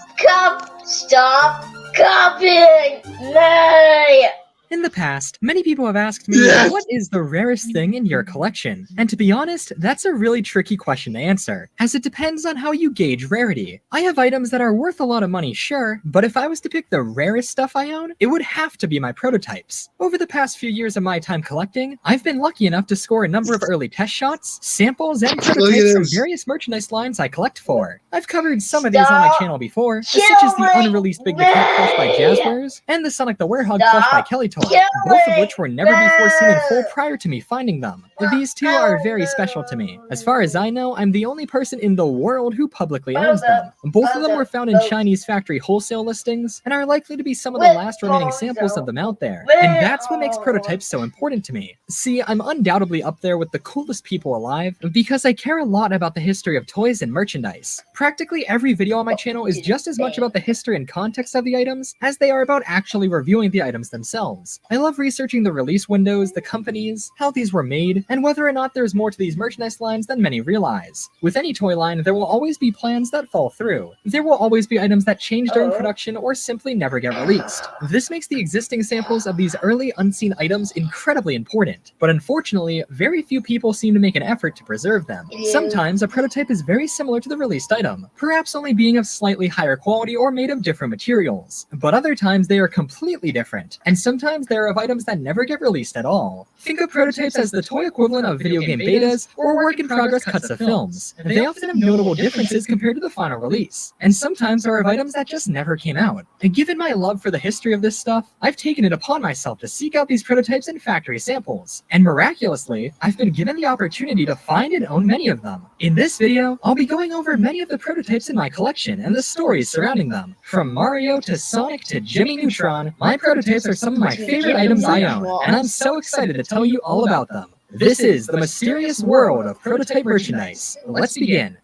copying! Nay! In the past, many people have asked me, what is the rarest thing in your collection? And to be honest, that's a really tricky question to answer, as it depends on how you gauge rarity. I have items that are worth a lot of money, sure, but if I was to pick the rarest stuff I own, it would have to be my prototypes. Over the past few years of my time collecting, I've been lucky enough to score a number of early test shots, samples, and prototypes from various merchandise lines I collect for. I've covered some of these on my channel before, such as the unreleased Big the Cat plush by Jaspers, and the Sonic the Werehog plush by Kelly Toy, both of which were never before seen in full prior to me finding them. These two are very special to me. As far as I know, I'm the only person in the world who publicly owns them. Both of them were found in Chinese factory wholesale listings, and are likely to be some of the last remaining samples of them out there. And that's what makes prototypes so important to me. See, I'm undoubtedly up there with the coolest people alive, because I care a lot about the history of toys and merchandise. Practically every video on my channel is just as much about the history and context of the items, as they are about actually reviewing the items themselves. items. I love researching the release windows, the companies, how these were made, and whether or not there's more to these merchandise lines than many realize. With any toy line, there will always be plans that fall through. There will always be items that change during production or simply never get released. This makes the existing samples of these early unseen items incredibly important, but unfortunately, very few people seem to make an effort to preserve them. Sometimes a prototype is very similar to the released item, perhaps only being of slightly higher quality or made of different materials, but other times they are completely different, and sometimes they are of items that never get released at all. Think of prototypes as the toy equivalent of video game betas or work-in-progress cuts of films. They often have notable differences compared to the final release, and sometimes are of items that just never came out. And given my love for the history of this stuff, I've taken it upon myself to seek out these prototypes and factory samples, and miraculously, I've been given the opportunity to find and own many of them. In this video, I'll be going over many of the prototypes in my collection and the stories surrounding them. From Mario to Sonic to Jimmy Neutron, my prototypes are some of my favorite items I own, and I'm so excited to tell you all about them. This is the mysterious world of prototype merchandise. Let's begin.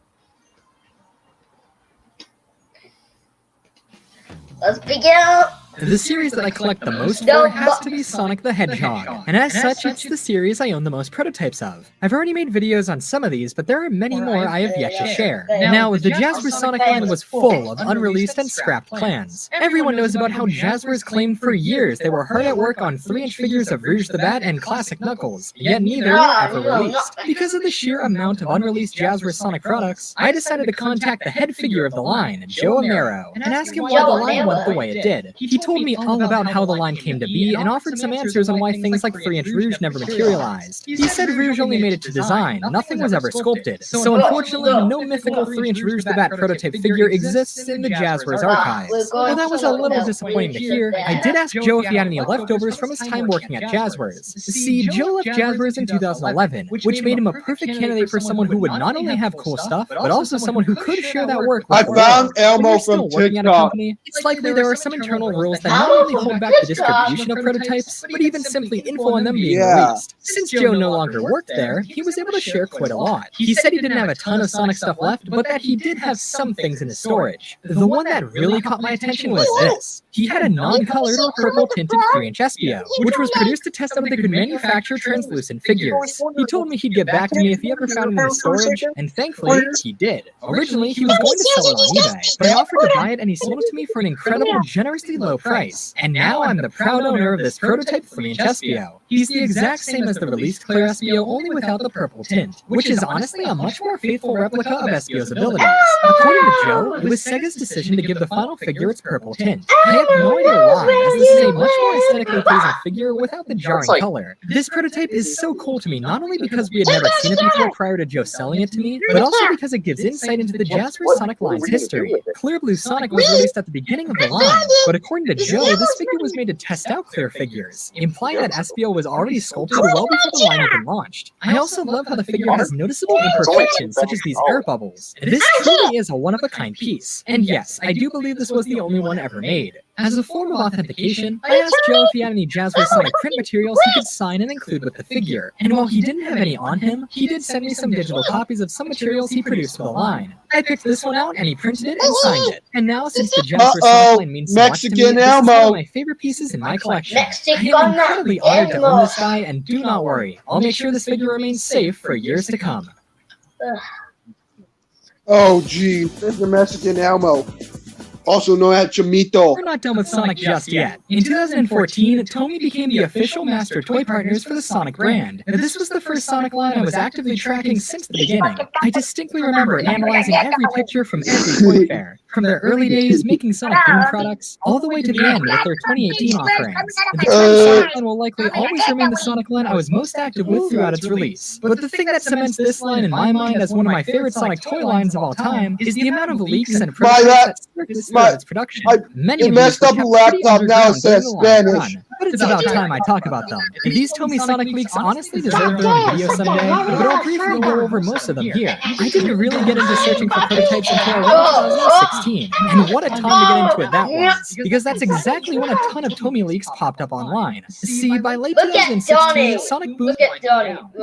Let's begin. The series that I collect the most for has to be Sonic the Hedgehog, and as such, it's the series I own the most prototypes of. I've already made videos on some of these, but there are many more I have yet to share. Now, the Jasper Sonic line was full of unreleased and scrapped plans. Everyone knows about how Jasper's claimed for years they were hard at work on 3-inch figures of Rouge the Bat and Classic Knuckles, yet neither were ever released. Because of the sheer amount of unreleased Jasper Sonic products, I decided to contact the head figure of the line, Joe Amaro, and ask him why the line went the way it did. He told me all about how the line came to be and offered some answers on why things like 3-inch Rouge never materialized. He said Rouge only made it to design, nothing was ever sculpted. So unfortunately, no mythical 3-inch Rouge the Bat prototype figure exists in the Jasper's archives. While that was a little disappointing to hear, I did ask Joe if he had any leftovers from his time working at Jasper's. See, Joe left Jasper's in 2011, which made him a perfect candidate for someone who would not only have cool stuff, but also someone who could share that work with I found Elmo from TikTok. It's likely there are some internal rules that not only hold back the distribution of prototypes, but even simply info on them being released. Since Joe no longer worked there, he was able to share quite a lot. He said he didn't have a ton of Sonic stuff left, but that he did have some things in his storage. The one that really caught my attention was this. He had a non-colored or purple tinted 3-inch SPO, which was produced to test out if they could manufacture translucent figures. He told me he'd get back to me if he ever found it in his storage, and thankfully, he did. Originally, he was going to sell it on eBay, but I offered to buy it and he sold it to me for an incredible, generously low price. And now I'm the proud owner of this prototype 3-inch SPO. He's the exact same as the released clear SPO, only without the purple tint, which is honestly a much more faithful replica of SPO's abilities. According to Joe, it was Sega's decision to give the final figure its purple tint. I have no idea why, as this is a much more aesthetically pleasing figure without the jarring color. This prototype is so cool to me, not only because we had never seen it before prior to Joe selling it to me, but also because it gives insight into the Jasper Sonic line's history. Clear Blue Sonic was released at the beginning of the line, but according to Joe, this figure was made to test out clear figures, implying that SPO was already sculpted well before the line even launched. I also love how the figure has noticeable imperfections, such as these air bubbles. This truly is a one-of-a-kind piece, and yes, I do believe this was the only one ever made. As a form of authentication, I asked Joe if he had any Jasper Sonic print materials he could sign and include with the figure, and while he didn't have any on him, he did send me some digital copies of some materials he produced for the line. I picked this one out and he printed it and signed it. And now, since the Jasper Sonic line means so much to me, this is one of my favorite pieces in my collection. I am incredibly honored to own this guy, and do not worry, I'll make sure this figure remains safe for years to come. Oh, gee, there's the Mexican Elmo, also known as Chimito. We're not done with Sonic just yet. In 2014, Tomy became the official master toy partners for the Sonic brand. This was the first Sonic line I was actively tracking since the beginning. I distinctly remember analyzing every picture from every toy fair, from their early days making Sonic Boom products, all the way to the end with their 2018 offerings. The Sonic line will likely always remain the Sonic line I was most active with throughout its release. But the thing that cements this line in my mind as one of my favorite Sonic toy lines of all time is the amount of leaks and prototypes that surfaced its production. It messed up the laptop, now it says Spanish. But it's about time I talk about them. These Tomy Sonic leaks honestly deserve their own video someday, but I'll briefly go over most of them here. I didn't really get into searching for prototypes until around 2016, and what a time to get into it that was, because that's exactly when a ton of Tomy leaks popped up online. See, by late 2016, Sonic Boom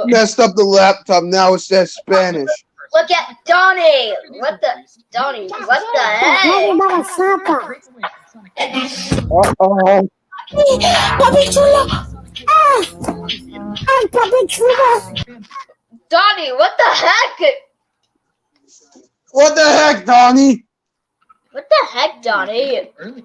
messed up the laptop, now it says Spanish. Look at Donnie! What the Donnie? What the heck? Uh-oh. Puppy Chulo! I'm Puppy Chulo! Donnie, what the heck? What the heck, Donnie? What the heck, Donnie? Early.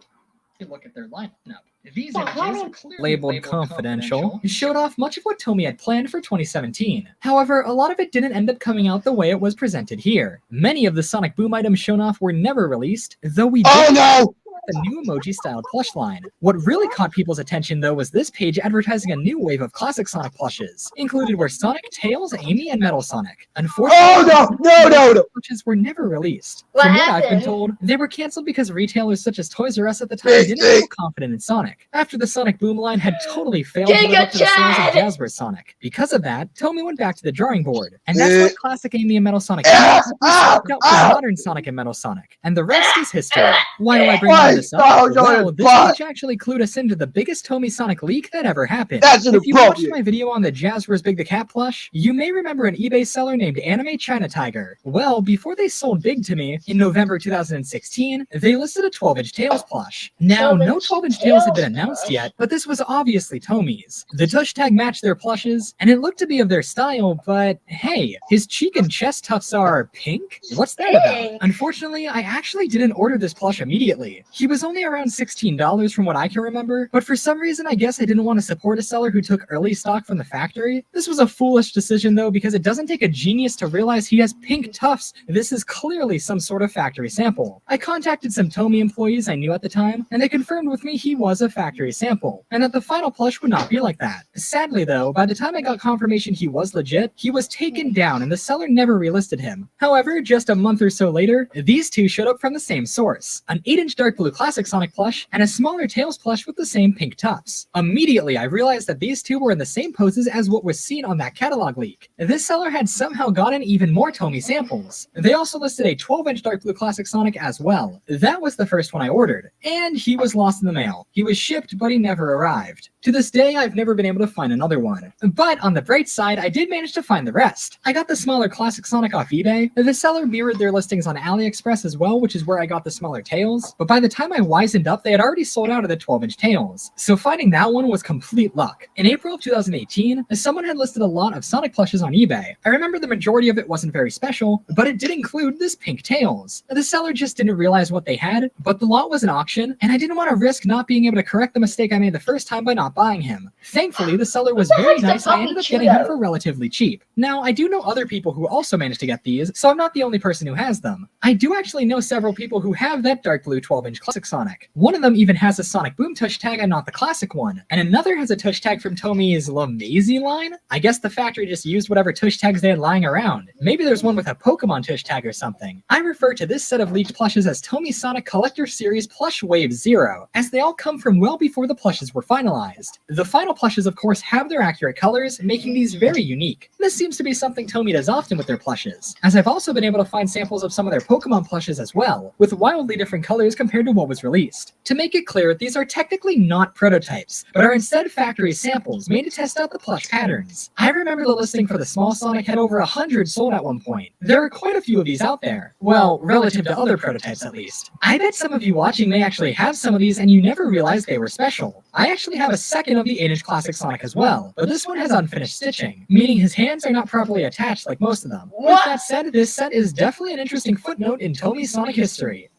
You look at their lineup now. These The images, heck? clearly labeled confidential, showed off much of what Tomy had planned for 2017. However, a lot of it didn't end up coming out the way it was presented here. Many of the Sonic Boom items shown off were never released, though we did the new emoji-styled plush line. What really caught people's attention, though, was this page advertising a new wave of classic Sonic plushes. Included were Sonic, Tails, Amy, and Metal Sonic. Unfortunately, no! plushes were never released. What From what I've been happened? told, they were canceled because retailers such as Toys R Us at the time didn't feel confident in Sonic, after the Sonic Boom line had totally failed to live up to the sales of Jasper Sonic. Because of that, Tomy went back to the drawing board, and that's why classic Amy and Metal Sonic swapped out with modern Sonic and Metal Sonic, and the rest is history. Why do I bring all this up? Well, this page actually clued us into the biggest Tomy Sonic leak that ever happened. That's If you watched inappropriate. my video on the Jasper's Big the Cat plush, you may remember an eBay seller named Anime China Tiger. Well, before they sold Big to me, in November 2016, they listed a 12-inch Tails plush. Now, no 12-inch Tails had been announced yet, but this was obviously Tomy's. The tush tag matched their plushes, and it looked to be of their style, but hey, his cheek and chest tufts are pink? What's that about? Unfortunately, I actually didn't order this plush immediately. He was only around $16 from what I can remember, but for some reason I guess I didn't want to support a seller who took early stock from the factory. This was a foolish decision though, because it doesn't take a genius to realize he has pink tufts. This is clearly some sort of factory sample. I contacted some Tomy employees I knew at the time, and they confirmed with me he was a factory sample, and that the final plush would not be like that. Sadly though, by the time I got confirmation he was legit, he was taken down and the seller never relisted him. However, just a month or so later, these two showed up from the same source, an 8-inch dark blue classic Sonic plush and a smaller Tails plush with the same pink tufts. Immediately, I realized that these two were in the same poses as what was seen on that catalog leak. This seller had somehow gotten even more Tomy samples. They also listed a 12-inch dark blue classic Sonic as well. That was the first one I ordered, and he was lost in the mail. He was shipped, but he never arrived. To this day, I've never been able to find another one. But on the bright side, I did manage to find the rest. I got the smaller classic Sonic off eBay. The seller mirrored their listings on AliExpress as well, which is where I got the smaller Tails. But by the time I wisened up, they had already sold out of the 12-inch Tails. So finding that one was complete luck. In April of 2018, someone had listed a lot of Sonic plushes on eBay. I remember the majority of it wasn't very special, but it did include this pink Tails. The seller just didn't realize what they had, but the lot was an auction, and I didn't want to risk not being able to correct the mistake I made the first time by not buying him. Thankfully, the seller was very nice and I ended up getting him for relatively cheap. Now, I do know other people who also managed to get these, so I'm not the only person who has them. I do actually know several people who have that dark blue 12-inch classic Sonic. One of them even has a Sonic Boom tush tag and not the classic one, and another has a tush tag from Tomy's Lamazy line? I guess the factory just used whatever tush tags they had lying around. Maybe there's one with a Pokemon tush tag or something. I refer to this set of leaked plushes as Tomy Sonic Collector Series Plush Wave 0, as they all come from well before the plushes were finalized. The final plushes, of course, have their accurate colors, making these very unique. This seems to be something Tomy does often with their plushes, as I've also been able to find samples of some of their Pokemon plushes as well, with wildly different colors compared to what was released. To make it clear, these are technically not prototypes, but are instead factory samples made to test out the plush patterns. I remember the listing for the small Sonic had over 100 sold at one point. There are quite a few of these out there. Well, relative to other prototypes at least. I bet some of you watching may actually have some of these and you never realized they were special. I actually have a second of the 8-inch classic Sonic as well, but this one has unfinished stitching, meaning his hands are not properly attached like most of them. With that said, this set is definitely an interesting footnote in Tomy Sonic history.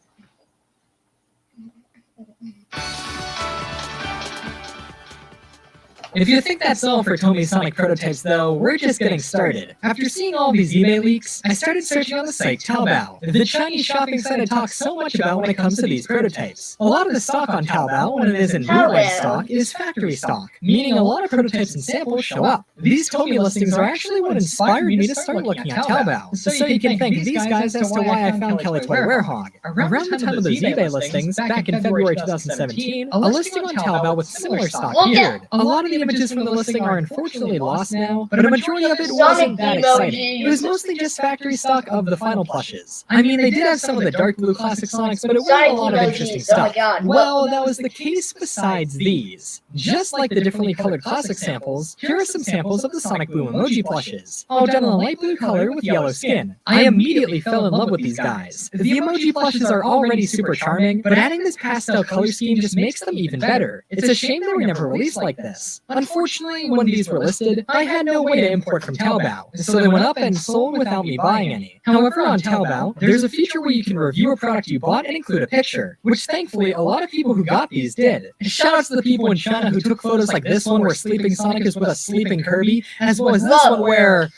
If you think that's all for Tomy Sonic prototypes though, we're just getting started. After seeing all these eBay leaks, I started searching on the site Taobao, the Chinese shopping site I talk so much about when it comes to these prototypes. A lot of the stock on Taobao, when it isn't bootleg stock, is factory stock, meaning a lot of prototypes and samples show up. These Tomy listings are actually what inspired me to start looking at Taobao, so you can thank these guys as to why I found Kelly Toy Werehog. Around the time of those eBay listings, back in February 2017, a listing on Taobao with similar stock appeared. A lot of the the images from the listing are unfortunately lost now, but a majority of it wasn't that exciting. It was mostly just factory stock of the final plushes. I mean, they did have some of the dark blue classic Sonics, but it wasn't a lot of interesting stuff. Well, that was the case besides these. Just like the differently colored classic samples, here are some samples of the Sonic Boom emoji plushes, all done in a light blue color with yellow skin. I immediately fell in love with these guys. The emoji plushes are already super charming, but adding this pastel color scheme just makes them even better. It's a shame they were never released like this. Unfortunately, when these were listed, I had no way to import from Taobao, so they went up and sold without me buying any. However, on Taobao, there's a feature where you can review a product you bought and include a picture, which thankfully a lot of people who got these did. Shoutouts to the people in China who took photos like this one where Sleeping Sonic is with a sleeping Kirby, as well as this one where...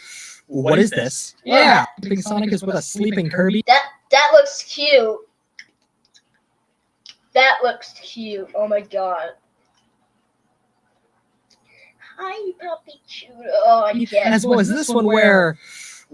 What is this? Yeah, Sleeping Sonic is with a sleeping Kirby. That looks cute. That looks cute. Oh my god. Hi, Puppy Chudo. Oh, I guess. As well as this one where...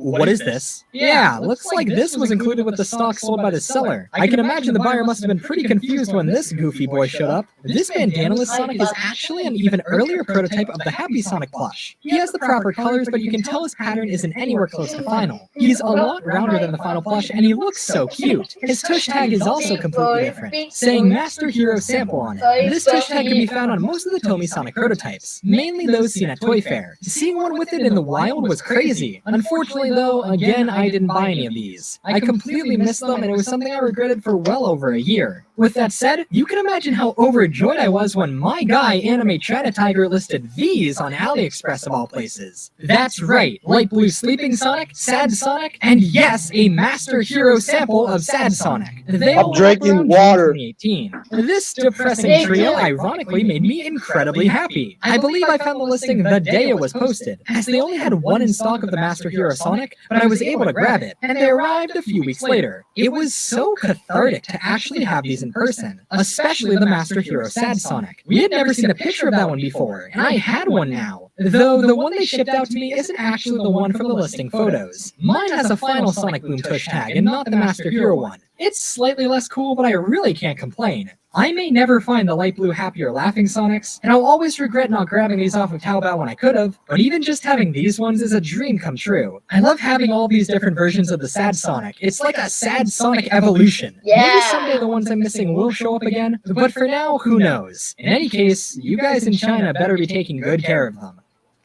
What is this? Yeah, looks like this was included with the stock sold by the seller. I can imagine the buyer must have been pretty confused when this goofy boy showed up. This bandana-less Sonic is actually an even earlier prototype of the Happy Sonic plush. He has the proper colors, but you can tell his pattern isn't anywhere close to final. He's a lot rounder than the final plush, and he looks so cute. His tush tag is also completely different, saying Master Hero Sample on it. This tush tag can be found on most of the Tomy Sonic prototypes, mainly those seen at Toy Fair. Seeing one with it in the wild was crazy. Unfortunately, though, again, I didn't buy any of these. I completely missed them, and it was something I regretted for well over a year. With that said, you can imagine how overjoyed I was when my guy, Anime China Tiger, listed these on AliExpress of all places. That's right, light blue Sleeping Sonic, Sad Sonic, and yes, a Master Hero sample of Sad Sonic. They all drinking water. 2018. This depressing trio ironically made me incredibly happy. I believe I found the listing the day it was posted, as they only had one in stock of the Master Hero Sonic, but I was able to grab it, and they arrived a few weeks later. It was so cathartic to actually have these in person, especially the Master Hero Sad Sonic. We had never seen a picture of that one before, and I had one now. Though the one they shipped out to me isn't actually the one from the listing photos. Mine has a final Sonic Boom tush tag and not the Master Hero one. It's slightly less cool, but I really can't complain. I may never find the light blue Happy or Laughing Sonics, and I'll always regret not grabbing these off of Taobao when I could've, but even just having these ones is a dream come true. I love having all these different versions of the Sad Sonic. It's like a Sad Sonic evolution. Yeah. Maybe someday the ones I'm missing will show up again, but for now, who knows? In any case, you guys in China better be taking good care of them.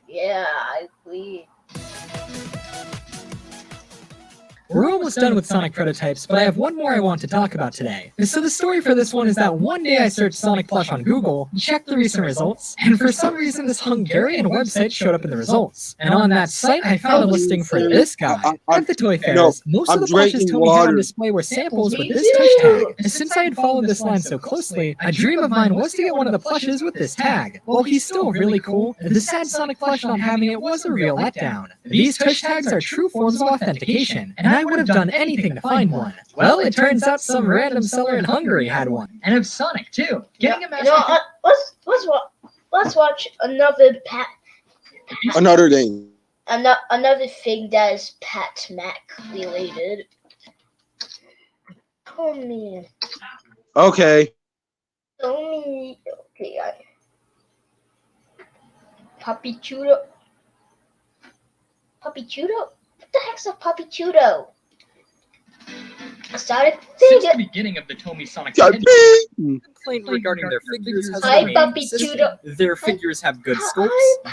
Yeah, I agree. We're almost done with Sonic prototypes, but I have one more I want to talk about today. So the story for this one is that one day I searched Sonic Plush on Google, checked the recent results, and for some reason this Hungarian website showed up in the results. And on that site I found a listing for this guy. At the toy fairs, most of the plushes Tomy had on display were samples with this tush tag. And since I had followed this line so closely, a dream of mine was to get one of the plushes with this tag. While he's still really cool, the Sad Sonic plush not having it was a real letdown. These tush tags are true forms of authentication, and I would have done anything to find one. Well, it turns out some random seller in Hungary had one. And of Sonic, too. Getting a master... Let's watch another Another thing. Another thing that is Pat Mac related. Oh man. Okay. Okay. Puppy Chudo. Puppy Chudo? What the heck's a Puppy Chudo? Sonic Since the beginning of the Tomy Sonic Complaint regarding their figures has Hi, remained Puppy consistent. Chudo. Their figures have good sculpts,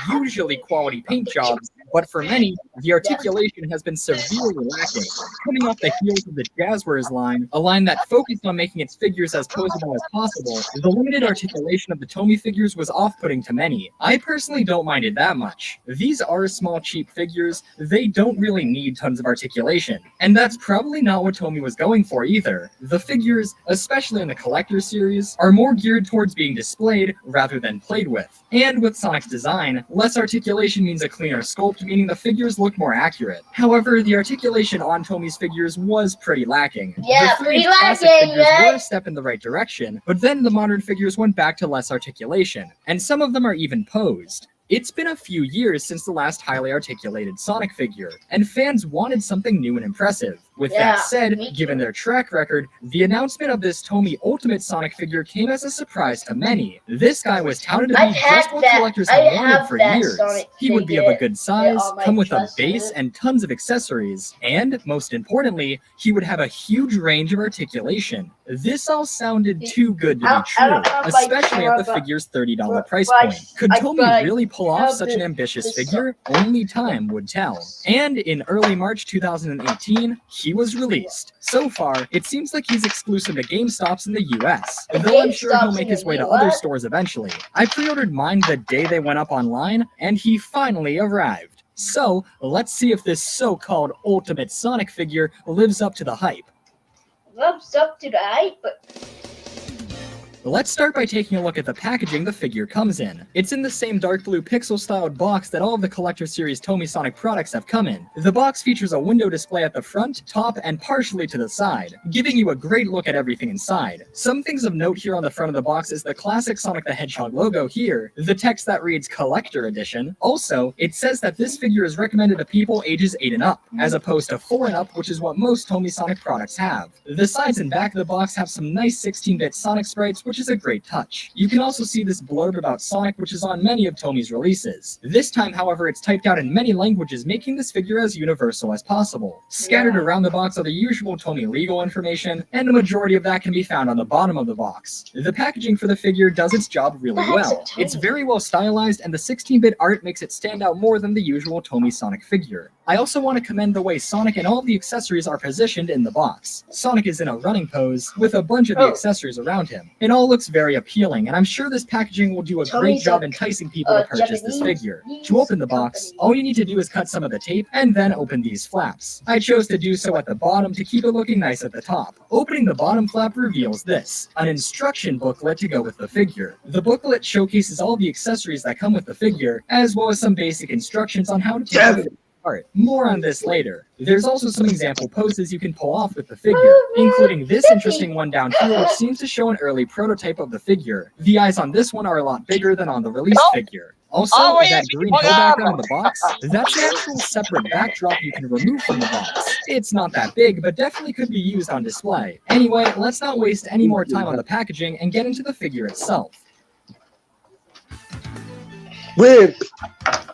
usually quality paint jobs, but for many, the articulation has been severely lacking. Coming off the heels of the Jazzwares line, a line that focused on making its figures as posable as possible, the limited articulation of the Tomy figures was off-putting to many. I personally don't mind it that much. These are small, cheap figures, they don't really need tons of articulation. And that's probably not what Tomy was going for either. The figures, especially in the Collector series, are more geared towards being displayed rather than played with. And with Sonic's design, less articulation means a cleaner sculpt, meaning the figures look more accurate. However, the articulation on Tomy's figures was pretty lacking. Yeah, the pretty classic lacking, figures right? were a step in the right direction, but then the modern figures went back to less articulation, and some of them are even posed. It's been a few years since the last highly articulated Sonic figure, and fans wanted something new and impressive. With that said, given their track record, the announcement of this Tomy Ultimate Sonic figure came as a surprise to many. This guy was touted to be just what collectors had wanted for years. He would be of a good size, come with a base and tons of accessories, and, most importantly, he would have a huge range of articulation. This all sounded too good to be true, especially at the figure's $30 price point. Could Tomy really pull off such an ambitious figure? Only time would tell. And in early March 2018, he was released. So far, it seems like he's exclusive to GameStops in the US, though I'm sure he'll make his way to other stores eventually. I pre-ordered mine the day they went up online, and he finally arrived. So, let's see if this so-called Ultimate Sonic figure lives up to the hype. Lives up to the hype, but... Let's start by taking a look at the packaging the figure comes in. It's in the same dark blue pixel-styled box that all of the Collector Series Tomy Sonic products have come in. The box features a window display at the front, top, and partially to the side, giving you a great look at everything inside. Some things of note here on the front of the box is the classic Sonic the Hedgehog logo here, the text that reads Collector Edition. Also, it says that this figure is recommended to people ages 8 and up, as opposed to 4 and up, which is what most Tomy Sonic products have. The sides and back of the box have some nice 16-bit Sonic sprites, which is a great touch. You can also see this blurb about Sonic, which is on many of Tomy's releases. This time, however, it's typed out in many languages, making this figure as universal as possible. Scattered around the box are the usual Tomy legal information, and the majority of that can be found on the bottom of the box. The packaging for the figure does its job really well. It's very well stylized, and the 16-bit art makes it stand out more than the usual Tomy Sonic figure. I also want to commend the way Sonic and all of the accessories are positioned in the box. Sonic is in a running pose, with a bunch of the accessories around him. It all looks very appealing, and I'm sure this packaging will do a great job enticing people to purchase this figure. To open the box, all you need to do is cut some of the tape, and then open these flaps. I chose to do so at the bottom to keep it looking nice at the top. Opening the bottom flap reveals this, an instruction booklet to go with the figure. The booklet showcases all the accessories that come with the figure, as well as some basic instructions on how to take the apart. More on this later. There's also some example poses you can pull off with the figure, including this interesting one down here, which seems to show an early prototype of the figure. The eyes on this one are a lot bigger than on the released figure. Also, that green hill background in the box, that's an actual separate backdrop you can remove from the box. It's not that big, but definitely could be used on display. Anyway, let's not waste any more time on the packaging and get into the figure itself.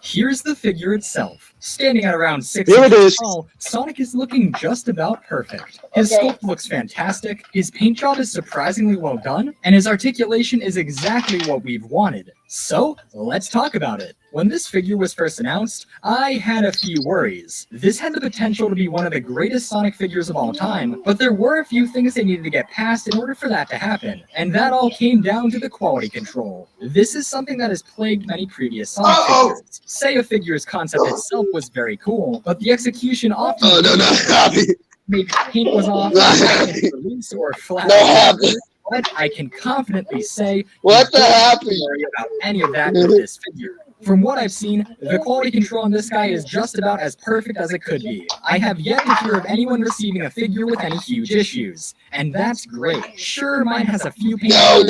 Here's the figure itself. Standing at around 6 inches tall, Sonic is looking just about perfect. His sculpt looks fantastic, his paint job is surprisingly well done, and his articulation is exactly what we've wanted. So, let's talk about it. When this figure was first announced, I had a few worries. This had the potential to be one of the greatest Sonic figures of all time, but there were a few things they needed to get past in order for that to happen, and that all came down to the quality control. This is something that has plagued many previous Sonic figures. Say a figure's concept itself was very cool, but the execution often maybe paint was off, release or flat. But I can confidently say don't worry about any of that with this figure. From what I've seen, the quality control on this guy is just about as perfect as it could be. I have yet to hear of anyone receiving a figure with any huge issues, and that's great. Sure, mine has a few paint a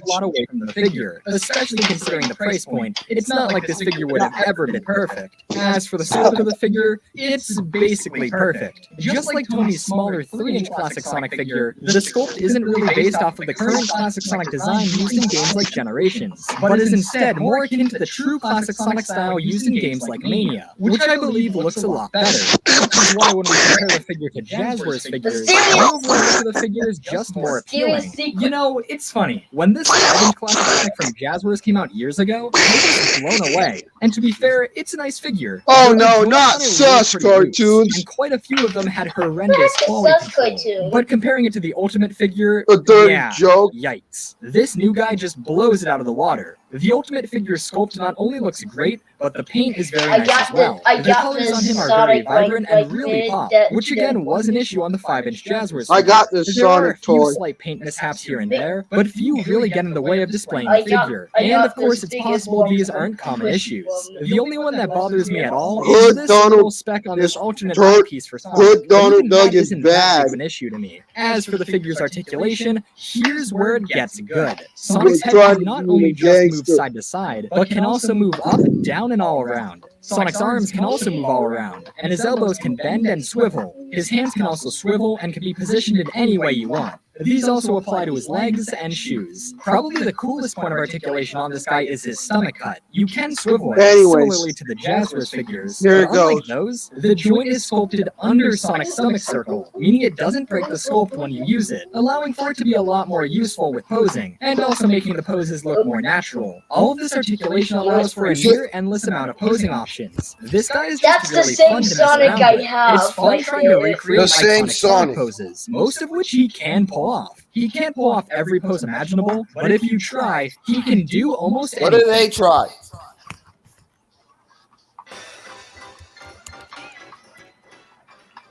lot away from the figure, especially considering the price point. It's not like this figure would have ever been perfect. As for the sculpt of the figure, it's basically perfect. Just like Tomy's smaller 3-inch classic Sonic figure, the sculpt isn't really based off of the current classic Sonic design used in games like Generations, but is instead more akin to the true classic Sonic style used in games like Mania, which I believe looks a lot better. Which is why when we compare the figure to Jazzware's figures, the overall look of the figure is just more appealing. You know, it's funny. When this 5-inch classic Sonic from Jazzware's came out years ago, I was blown away. And to be fair, it's a nice figure. Oh no, not sus cartoons! And quite a few of them had horrendous quality control. But comparing it to the Ultimate figure, yeah, yikes. This new guy just blows it out of the water. The Ultimate figure sculpt not only looks great, but the paint is very nice as well. The colors on him are very vibrant and really pop, which again was an issue on the 5-inch Jazzware's figure. I got this Sonic toy. There are a few slight paint mishaps here and there, but few really get in the way of displaying the figure. And of course, it's possible these aren't common issues. The only one that bothers me at all is this little speck on this alternate piece for Sonic. Donald Duck is bad. An issue to me. As for the figure's articulation, here's where it gets good. Sonic's head can not only just move side to side, but can also move up, down, an all-around. Sonic's arms can also move all around, and his elbows can bend and swivel. His hands can also swivel and can be positioned in any way you want. These also apply to his legs and shoes. Probably the coolest point of articulation on this guy is his stomach cut. You can swivel it, similarly to the Jasper figures, Here but it unlike goes. those, the joint is sculpted under Sonic's stomach circle, meaning it doesn't break the sculpt when you use it, allowing for it to be a lot more useful with posing, and also making the poses look more natural. All of this articulation allows for a near endless amount of posing options. This guy is just really fun to mess around with. It's fun trying to recreate The same iconic Sonic Sonic. poses, most of which he can pull off. He can't pull off every pose imaginable, but if you try, he can do almost What anything. do they try?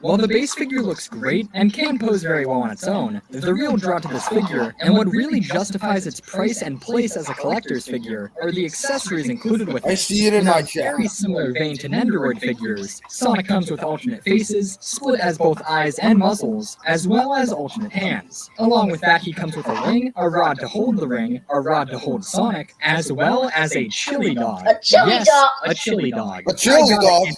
While the base figure looks great and can pose very well on its own, the real draw to this figure, and what really justifies its price and place as a collector's figure, are the accessories included with it. I see it in my chat. Very similar vein to Nendoroid figures, Sonic comes with alternate faces, split as both eyes and muzzles, as well as alternate hands. Along with that, he comes with a ring, a rod to hold the ring, a rod to hold Sonic, as well as a chili dog. A chili Yes, dog. a chili dog. A chili dog?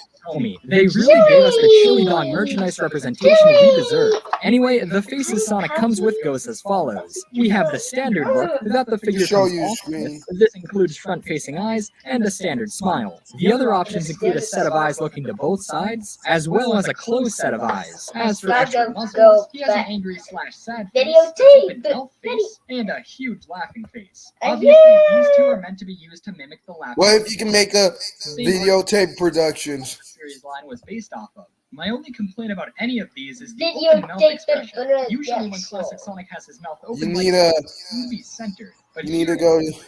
Me. They really gave us the chili dog merchandise representation we deserve. Anyway, the faces Sonic comes with goes as follows. We have the standard look that the figure Show comes you off screen. with. This includes front-facing eyes and a standard smile. The other options include a set of eyes looking to both sides, as well as a closed set of eyes. As for extra muzzles, he has an angry / sad face, an elf face, and a huge laughing face. Obviously, these two are meant to be used to mimic the laughing What if you can make a videotape productions? series line was based off of. My only complaint about any of these is the Video open mouth tape expression. the Usually when classic Sonic has his mouth open, You like need this, movie centered, but You need to here go it's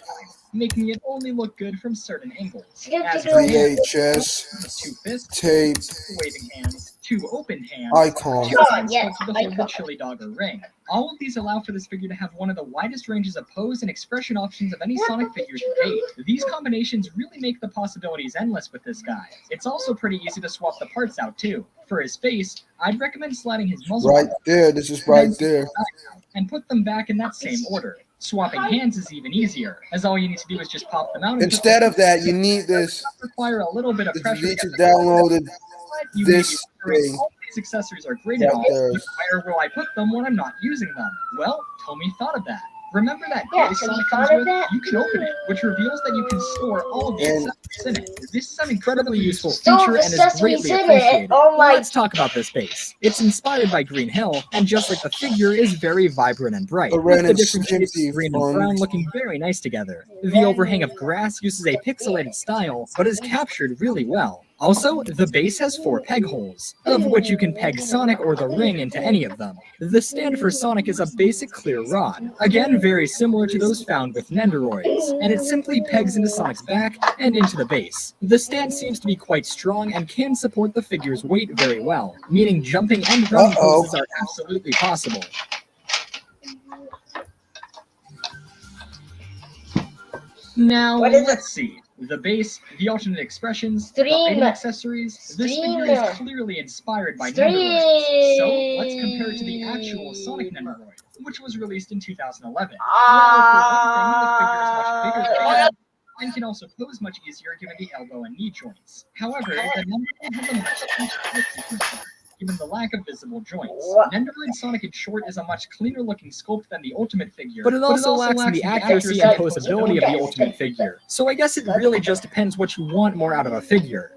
making it only look good from certain angles. As for VHS, two fists, tape, waving hands, two open hands, icon. two Oh, hands yes, to hold the icon. chili dog or ring. All of these allow for this figure to have one of the widest ranges of pose and expression options of any Sonic figure to date. These combinations really make the possibilities endless with this guy. It's also pretty easy to swap the parts out too. For his face, I'd recommend sliding his muzzle Right there. This is right there. and put them back in that same order. Swapping hands is even easier, as all you need to do is just pop them out. And Instead of that, you need this. require a little bit of You pressure. need to download You may be this wondering, thing. all these accessories are great Right and all, there. but where will I put them when I'm not using them? Well, Tommy thought of that. Remember that Yeah, case so you Sonic thought comes of with? that? You can open it, which reveals that you can store all of the And- accessories in it. This is an incredibly useful Store feature the and is accessories greatly in it. appreciated. Oh my- Let's talk about this base. It's inspired by Green Hill, and just like the figure, is very vibrant and bright, A with red the and different shades skimpy of green and fun. brown looking very nice together. The overhang of grass uses a pixelated style, but is captured really well. Also, the base has 4 peg holes, of which you can peg Sonic or the ring into any of them. The stand for Sonic is a basic clear rod, again very similar to those found with Nendoroids, and it simply pegs into Sonic's back and into the base. The stand seems to be quite strong and can support the figure's weight very well, meaning jumping and running poses are absolutely possible. Now, What is it? let's see. The base, the alternate expressions, Stream. the item accessories. This figure is Stream. clearly inspired by Stream. Nendoroids. So, let's compare it to the actual Sonic Nendoroid, which was released in 2011. Ah. Well, for one thing, the figure is much bigger than and can also pose much easier given the elbow and knee joints. However, the Nendoroid has a much given the lack of visible joints. What? Nendoroid Sonic in short is a much cleaner looking sculpt than the Ultimate figure, But it also lacks in the accuracy and posability of the Ultimate Ultimate figure. So I guess it really just depends what you want more out of a figure.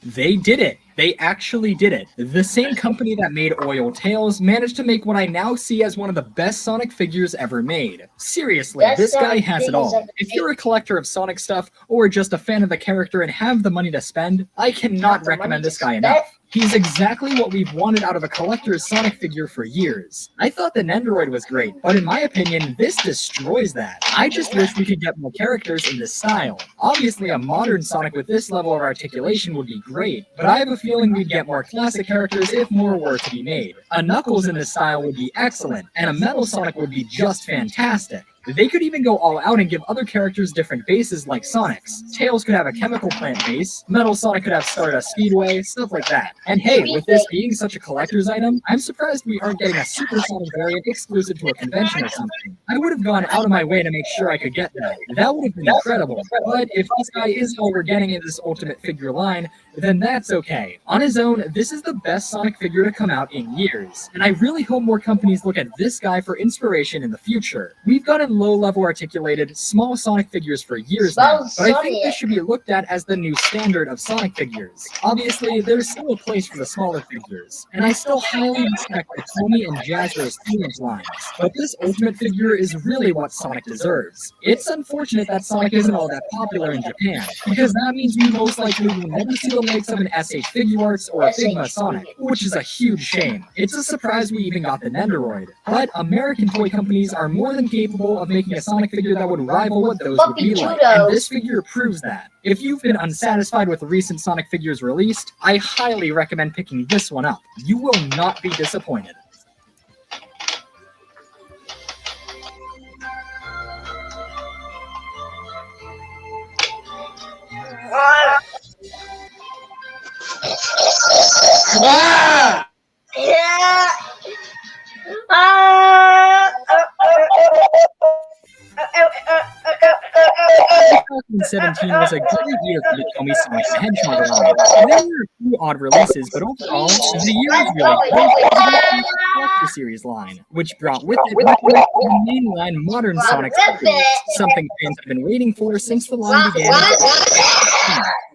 They did it! They actually did it. The same company that made Oil Tails managed to make what I now see as one of the best Sonic figures ever made. Seriously, Best this guy Sonic has it figures all. ever If you're a collector of Sonic stuff, or just a fan of the character and have the money to spend, I cannot the money recommend to this guy spend? enough. He's exactly what we've wanted out of a collector's Sonic figure for years. I thought the Nendoroid was great, but in my opinion, this destroys that. I just wish we could get more characters in this style. Obviously, a modern Sonic with this level of articulation would be great, but I have a feeling we'd get more classic characters if more were to be made. A Knuckles in this style would be excellent, and a Metal Sonic would be just fantastic. They could even go all out and give other characters different bases like Sonic's. Tails could have a chemical plant base, Metal Sonic could have Stardust Speedway, stuff like that. And hey, with this being such a collector's item, I'm surprised we aren't getting a Super Sonic variant exclusive to a convention or something. I would have gone out of my way to make sure I could get that. That would have been incredible. But if this guy is all we're getting in this Ultimate figure line, then that's okay. On his own, this is the best Sonic figure to come out in years, and I really hope more companies look at this guy for inspiration in the future. We've gotten low-level articulated, small Sonic figures for years now, but I think this should be looked at as the new standard of Sonic figures. Obviously, there's still a place for the smaller figures, and I still highly respect the Tommy and Jasper Sonic lines, but this Ultimate figure is really what Sonic deserves. It's unfortunate that Sonic isn't all that popular in Japan, because that means we most likely will never see the likes of an SH Figuarts or a Figma Sonic, which is a huge shame. It's a surprise we even got the Nendoroid. But American toy companies are more than capable of making a Sonic figure that would rival what those would be like, and this figure proves that. If you've been unsatisfied with recent Sonic figures released, I highly recommend picking this one up. You will not be disappointed. Yeah. 2017 was a great year for the Tomy Sonic the Hedgehog line. There were a few odd releases, but overall, the year was really great for the Collector Series line, which brought with it the mainline modern Sonic figures, something fans have been waiting for since the line began.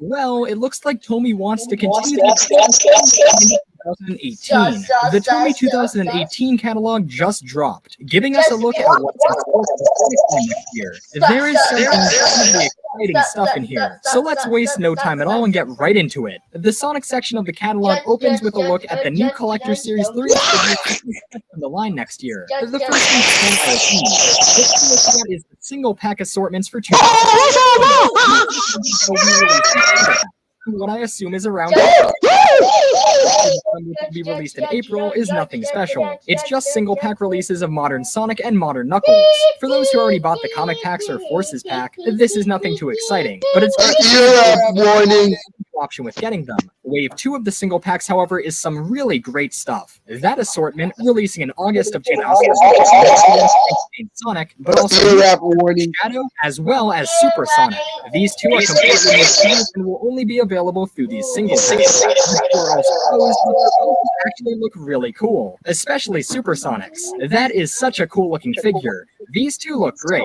Well, it looks like Tomy wants to continue the 2018. The Tomy 2018 catalog just dropped, giving us a look at what's next year. There is some incredibly exciting stuff in here, so let's waste no time at all and get right into it. The Sonic section of the catalog opens with a look at the new Collector Series 3 figures from the line next year. The first one's What is the single pack assortments for 2018. What I assume is around which will be released in April is nothing special. It's just single pack releases of Modern Sonic and Modern Knuckles. For those who already bought the comic packs or Forces pack, this is nothing too exciting, but it's warning option with getting them. Wave 2 of the single packs, however, is some really great stuff. That assortment, releasing in August of 2016, Sonic, but also Shadow, as well as Super Sonic. These two are completely new and will only be available through these single packs. Actually look really cool, especially Super Sonics. That is such a cool looking figure. These two look great.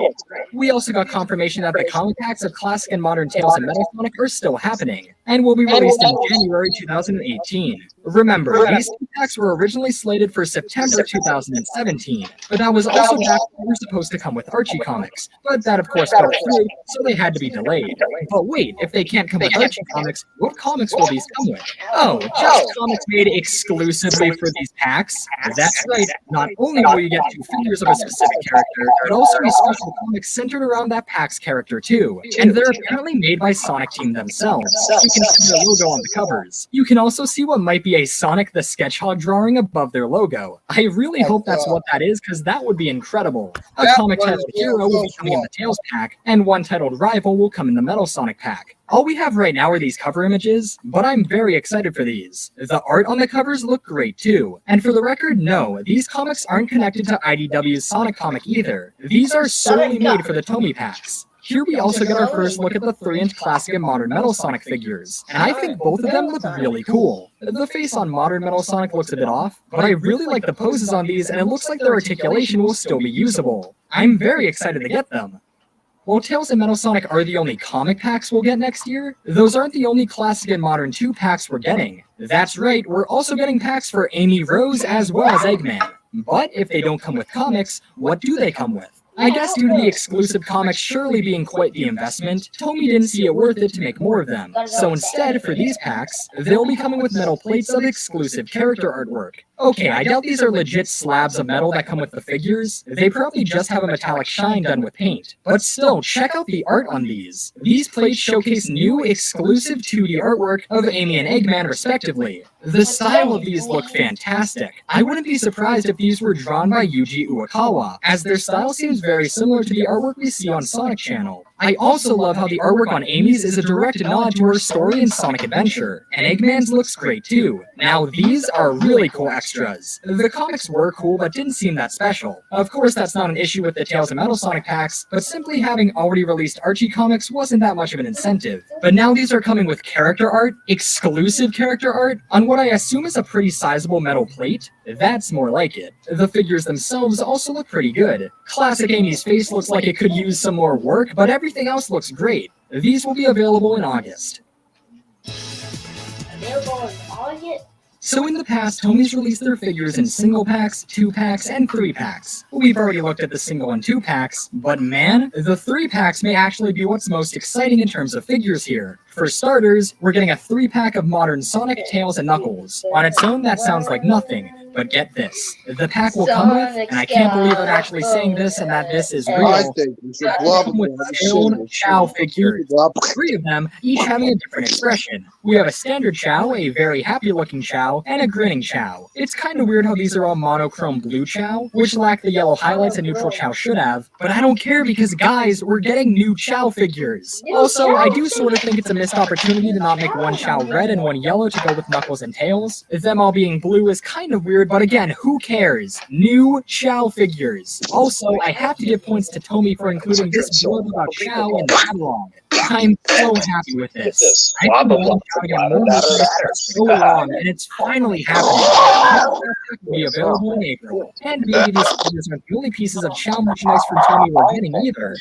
We also got confirmation that the comic packs of Classic and Modern Tails and Metal Sonic are still happening, and will be released in January 2018. Remember, these two packs were originally slated for September 2017, but that was also back when they were supposed to come with Archie comics, but that of course fell through, so they had to be delayed. But wait, if they can't come with Archie comics, what comics will these come with? Oh, just comics made exclusively for these packs? That's right, not only will you get 2 figures of a specific character, but also a special comic centered around that pack's character too, and they're apparently made by Sonic Team themselves. You can see their logo on the covers. You can also see what might be a Sonic the Hedgehog drawing above their logo. I really hope that's what that is, because that would be incredible. A comic titled Hero will be coming in the Tails pack, and one titled Rival will come in the Metal Sonic pack. All we have right now are these cover images, but I'm very excited for these. The art on the covers look great too. And for the record, no, these comics aren't connected to IDW's Sonic comic either. These are solely made for the Tomy packs. Here we also get our first look at the 3-inch Classic and Modern Metal Sonic figures, and I think both of them look really cool. The face on Modern Metal Sonic looks a bit off, but I really like the poses on these, and it looks like their articulation will still be usable. I'm very excited to get them. While Tails and Metal Sonic are the only comic packs we'll get next year, those aren't the only Classic and Modern 2 packs we're getting. That's right, we're also getting packs for Amy Rose as well as Eggman. But if they don't come with comics, what do they come with? I guess due to the exclusive comics surely being quite the investment, Tomy didn't see it worth it to make more of them. So instead, for these packs, they'll be coming with metal plates of exclusive character artwork. Okay, I doubt these are legit slabs of metal that come with the figures. They probably just have a metallic shine done with paint. But still, check out the art on these. These plates showcase new, exclusive 2D artwork of Amy and Eggman respectively. The style of these look fantastic. I wouldn't be surprised if these were drawn by Yuji Uekawa, as their style seems very similar to the artwork we see on Sonic Channel. I also love how the artwork on Amy's is a direct nod to her story in Sonic Adventure, and Eggman's looks great too. Now these are really cool extras. The comics were cool but didn't seem that special. Of course that's not an issue with the Tales of Metal Sonic packs, but simply having already released Archie comics wasn't that much of an incentive. But now these are coming with character art, exclusive character art, on what I assume is a pretty sizable metal plate. That's more like it. The figures themselves also look pretty good. Classic Amy's face looks like it could use some more work, but everything else looks great. These will be available in August. Available in August? So in the past, Tomies released their figures in single packs, 2 packs, and 3 packs. We've already looked at the single and 2 packs, but man, the 3 packs may actually be what's most exciting in terms of figures here. For starters, we're getting a 3-pack of modern Sonic, Tails, and Knuckles. On its own, that sounds like nothing. But get this, the pack will come with, and I can't believe I'm actually saying this and that this is real, I think we should blah, come with blah, scaled blah, Chow figures. 3 of them, each having a different expression. We have a standard Chow, a very happy-looking Chow, and a grinning Chow. It's kind of weird how these are all monochrome blue Chow, which lack the yellow highlights a neutral Chow should have, but I don't care because, guys, we're getting new Chow figures. Also, I do sort of think it's a missed opportunity to not make one Chow red and one yellow to go with Knuckles and Tails. Them all being blue is kind of weird, but again, who cares? New Chow figures. Also, I have to give points to Tomy for including this blurb about Chow in the catalog. I'm so happy with this. I've been wanting to get more of this for so long, and it's finally happening. It will be available in April. And maybe these figures aren't the only pieces of Chow merchandise from Tomy we're getting either.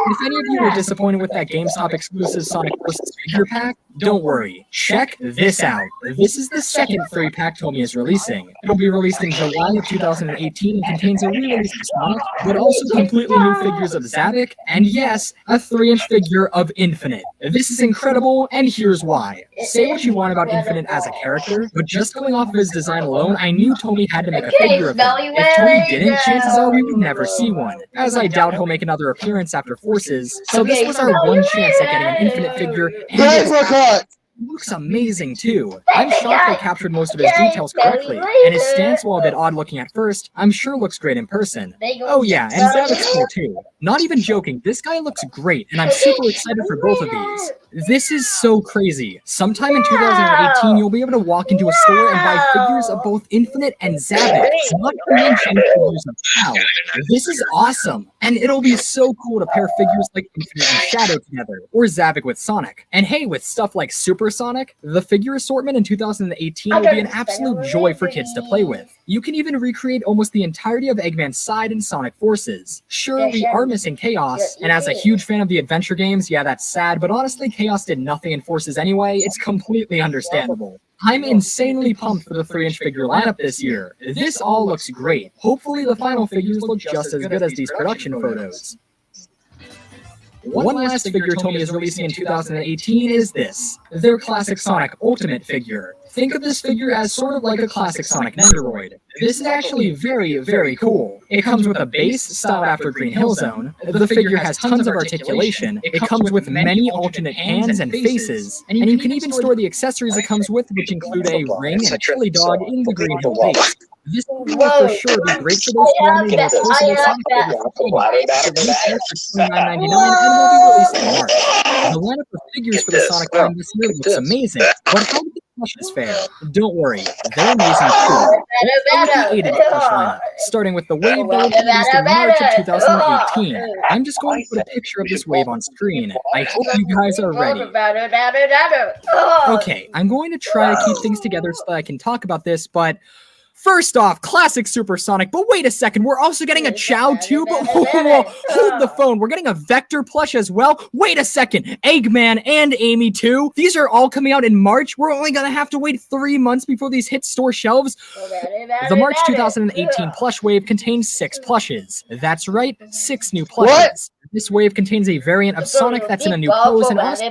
If any of you were disappointed with that GameStop exclusive Sonic vs. figure pack, don't worry. Check this out. This is the second 3-pack Tomy is releasing. It'll be released in July of 2018 and contains a re-release of Sonic, but also completely new figures of Zavik, and yes, a 3-inch figure of Infinite. This is incredible, and here's why. Say what you want about Infinite as a character, but just going off of his design alone, I knew Tomy had to make a figure of him. If Tomy didn't, chances are we would never see one, as I doubt he'll make another appearance after Forces, so this was our one chance at getting an Infinite figure, and it looks amazing too. I'm shocked they captured most of his details correctly, and his stance, while a bit odd looking at first, I'm sure looks great in person. Oh yeah, and Zavik's cool too. Not even joking, this guy looks great, and I'm super excited for both of these. This is so crazy. Sometime in 2018, you'll be able to walk into a store and buy figures of both Infinite and Zavik, not to mention figures of Chow. This is awesome, and it'll be so cool to pair figures like Infinite and Shadow together, or Zavik with Sonic. And hey, with stuff like Super Sonic, the figure assortment in 2018 will be an absolute joy for kids to play with. You can even recreate almost the entirety of Eggman's side in Sonic Forces. Sure, we are missing Chaos, and as a huge fan of the adventure games, yeah, that's sad, but honestly, Chaos did nothing in Forces anyway. It's completely understandable. I'm insanely pumped for the 3-inch figure lineup this year. This all looks great. Hopefully the final figures look just as good as these production photos. One last figure Tomy is releasing in 2018 is this, their classic Sonic Ultimate figure. Think of this figure as sort of like a classic Sonic Nendoroid. This is actually very, very cool. It comes with a base styled after Green Hill Zone. The figure has tons of articulation. It comes with many alternate hands and faces, and you can even store the accessories it comes with, which include a ring and a chili dog in the Green Hill base. This will for sure be great for those who want to make more personal Sonic figures. For $29.99 and will be released in March. The lineup of figures for the Sonic line this year looks amazing, but how did the plushes fare? Don't worry, they're amazing too. Let's start with the 8-inch plush lineup, starting with the wave that will be released in March of 2018. I'm just going to put a picture of this wave on screen. I hope you guys are ready. Okay, I'm going to try to keep things together so that I can talk about this, but first off, classic Supersonic, but wait a second, we're also getting a Chow too, but whoa, hold the phone, we're getting a Vector plush as well? Wait a second, Eggman and Amy too? These are all coming out in March? We're only gonna have to wait 3 months before these hit store shelves? The March 2018 plush wave contains 6 plushes. That's right, 6 new plushes. This wave contains a variant of Sonic that's in a new pose and also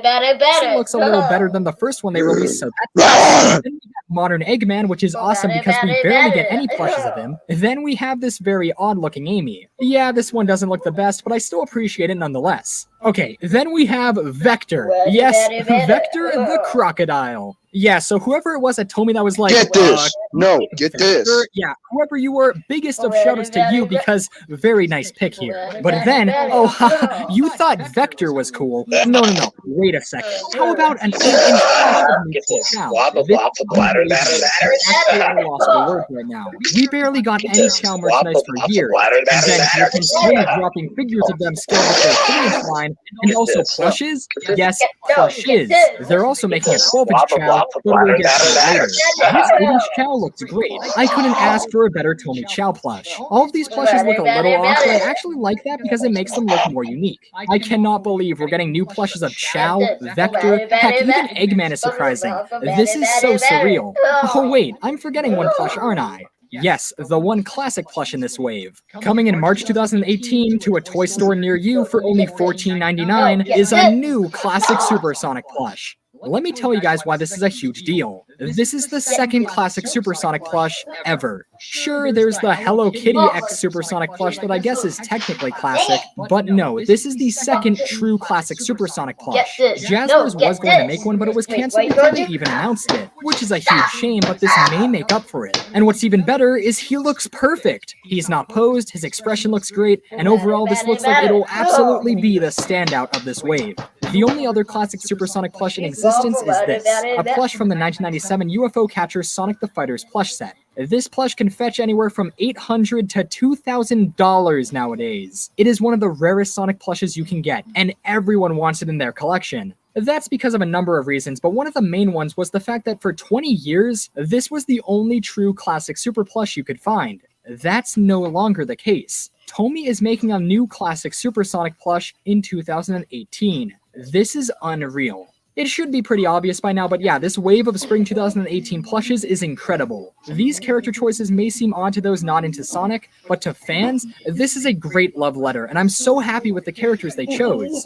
looks a little better than the first one they released, so that's then we have Modern Eggman, which is awesome because we barely get any plushes of him. Then we have this very odd-looking Amy. Yeah, this one doesn't look the best, but I still appreciate it nonetheless. Okay, then we have Vector. Yes, Vector the Crocodile. Yeah, so whoever it was that told me that was like... Get this! No, get this! Yeah, whoever you were, biggest of shoutouts to you because very nice pick here. But then, oh, haha, you thought Vector was cool. No, wait a second. How about an 8-inch Get this. Chow? Blah, blah, blah, blah, blah, blah, Actually, I lost the word right now. We barely got any Chow merchandise for years. And then you're continually dropping figures of them scaled with their 3-inch line, and also plushes. Yes, plushes. They're also making a 12-inch Chow, but we'll get to that later. This 8-inch Chow looks great. I couldn't ask for a better Tomy Chow plush. All of these plushes look a little off, but I actually like that because it makes them look more unique. I cannot believe we're getting new plushes of Chow, Vector, heck, even Eggman is surprising. This is so surreal. Oh wait, I'm forgetting one plush, aren't I? Yes, the one classic plush in this wave. Coming in March 2018 to a toy store near you for only $14.99 is a new classic Supersonic plush. Let me tell you guys why this is a huge deal. This is the second classic Supersonic plush ever. Sure, there's the Hello Kitty X Supersonic plush that I guess is technically classic, but no, this is the second true classic Supersonic plush. Jasper's was going to make one, but it was canceled before they even announced it, which is a huge shame, but this may make up for it. And what's even better is he looks perfect. He's not posed, his expression looks great, and overall this looks like it'll absolutely be the standout of this wave. The only other classic Supersonic plush in existence is this, a plush from the 1997 UFO Catcher Sonic the Fighter's plush set. This plush can fetch anywhere from $800 to $2,000 nowadays. It is one of the rarest Sonic plushes you can get, and everyone wants it in their collection. That's because of a number of reasons, but one of the main ones was the fact that for 20 years, this was the only true classic Super plush you could find. That's no longer the case. Tomy is making a new classic Supersonic plush in 2018. This is unreal. It should be pretty obvious by now, but yeah, this wave of spring 2018 plushes is incredible. These character choices may seem odd to those not into Sonic, but to fans, this is a great love letter, and I'm so happy with the characters they chose.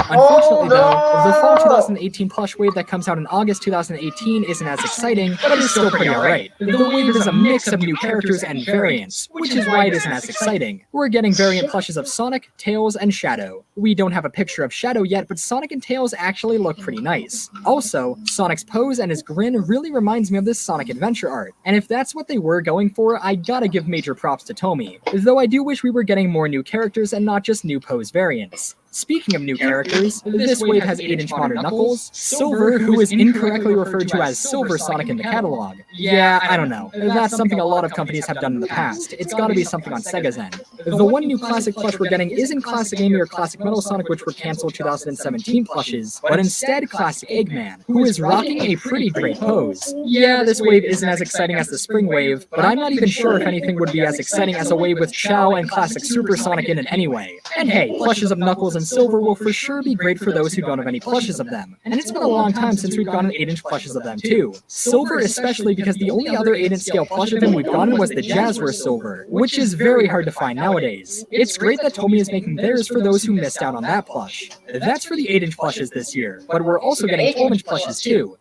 Unfortunately though, the fall 2018 plush wave that comes out in August 2018 isn't as exciting, but it's still pretty alright. The wave is a mix of new characters and variants, which is why it isn't as exciting. We're getting variant plushes of Sonic, Tails, and Shadow. We don't have a picture of Shadow yet, but Sonic and Tails actually look pretty nice. Also, Sonic's pose and his grin really reminds me of this Sonic Adventure art, and if that's what they were going for, I gotta give major props to Tomy, though I do wish we were getting more new characters and not just new pose variants. Speaking of new characters, this wave has 8-inch Modern Knuckles, Silver, who is incorrectly referred to as Silver Sonic in the catalog. Yeah, I don't know. That's something a lot of companies have done in the past. It's gotta be something on Sega's end. The one new classic plush we're getting isn't Classic Amy or Classic Metal Sonic, which were cancelled 2017 plushes, but instead Classic Eggman, who is rocking a pretty great pose. Yeah, this wave isn't as exciting as the spring wave, but I'm not even sure if anything would be as exciting as a wave with Chow and Classic Supersonic in it anyway. And hey, plushes of Knuckles and Silver will for sure be great for those who don't have any plushes of them. And it's been a long time since we've gotten 8-inch plushes of them too. Silver especially because the only other 8-inch scale plush of him we've gotten was the Jasper Silver, which is very hard to find nowadays. It's great that Tomy is making theirs for those who missed out on that plush. That's for the 8-inch plushes this year, but we're also getting 12-inch plushes too.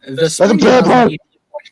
The spring 2008